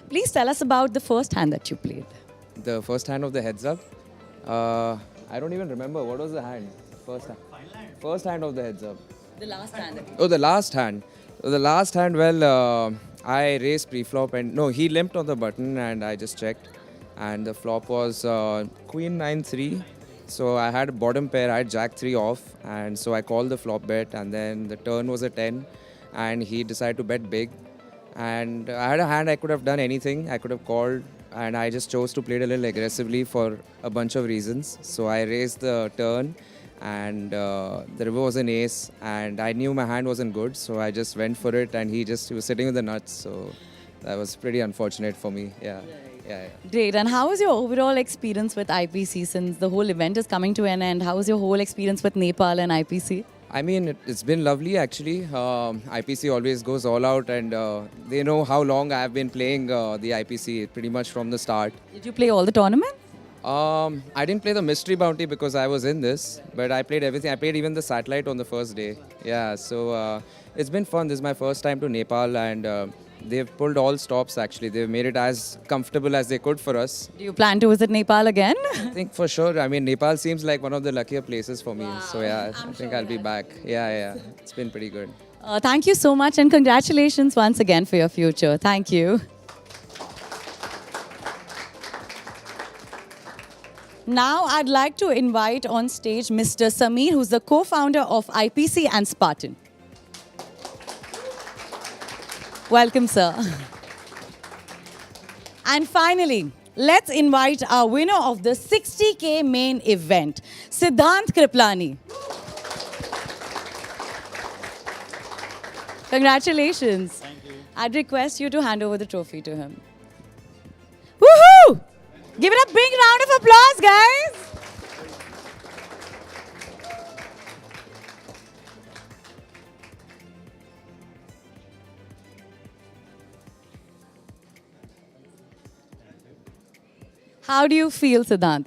Please tell us about the first hand that you played. The first hand of the heads up? I don't even remember. What was the hand? First hand of the heads up. The last hand that you Oh, the last hand. The last hand, well, I raised pre-flop and... No, he limped on the button and I just checked. And the flop was Queen 9-3. So I had a bottom pair, I had Jack 3 off. And so I called the flop bet and then the turn was a 10. And he decided to bet big. And I had a hand I could have done anything. I could have called and I just chose to play it a little aggressively for a bunch of reasons. So I raised the turn and the river was an ace and I knew my hand wasn't good. So I just went for it and he was sitting with the nuts. So that was pretty unfortunate for me. Yeah. Great. And how was your overall experience with IPC since the whole event is coming to an end? How was your whole experience with Nepal and IPC? I mean, it's been lovely actually. IPC always goes all out and they know how long I've been playing the IPC pretty much from the start. Did you play all the tournaments? I didn't play the mystery bounty because I was in this, but I played everything. I played even the satellite on the first day. Yeah, so it's been fun. This is my first time to Nepal and they've pulled all stops actually. They've made it as comfortable as they could for us. Do you plan to visit Nepal again? I think for sure. I mean, Nepal seems like one of the luckier places for me. Wow. So yeah, I think I'll be back. Yeah. It's been pretty good. Thank you so much and congratulations once again for your future. Thank you. Now I'd like to invite on stage Mr. Sameer, who's the co-founder of IPC and Spartan. Welcome, sir. And finally, let's invite our winner of the 60K main event, Siddhanth Kripalani. Congratulations. Thank you. I'd request you to hand over the trophy to him. Woohoo! Give it a big round of applause, guys. How do you feel, Siddharth?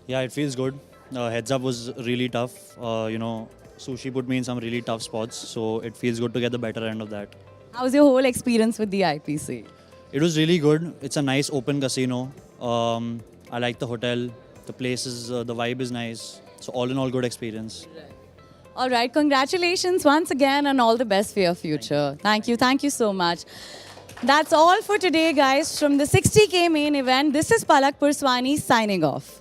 Yeah, it feels good. Heads up was really tough. Sushi put me in some really tough spots, so it feels good to get the better end of that. How was your whole experience with the IPC? It was really good. It's a nice open casino. I like the hotel. The place is, the vibe is nice. So all in all, good experience. All right, congratulations once again and all the best for your future. Thank you so much. That's all for today, guys, from the 60K main event. This is Palak Purswani signing off.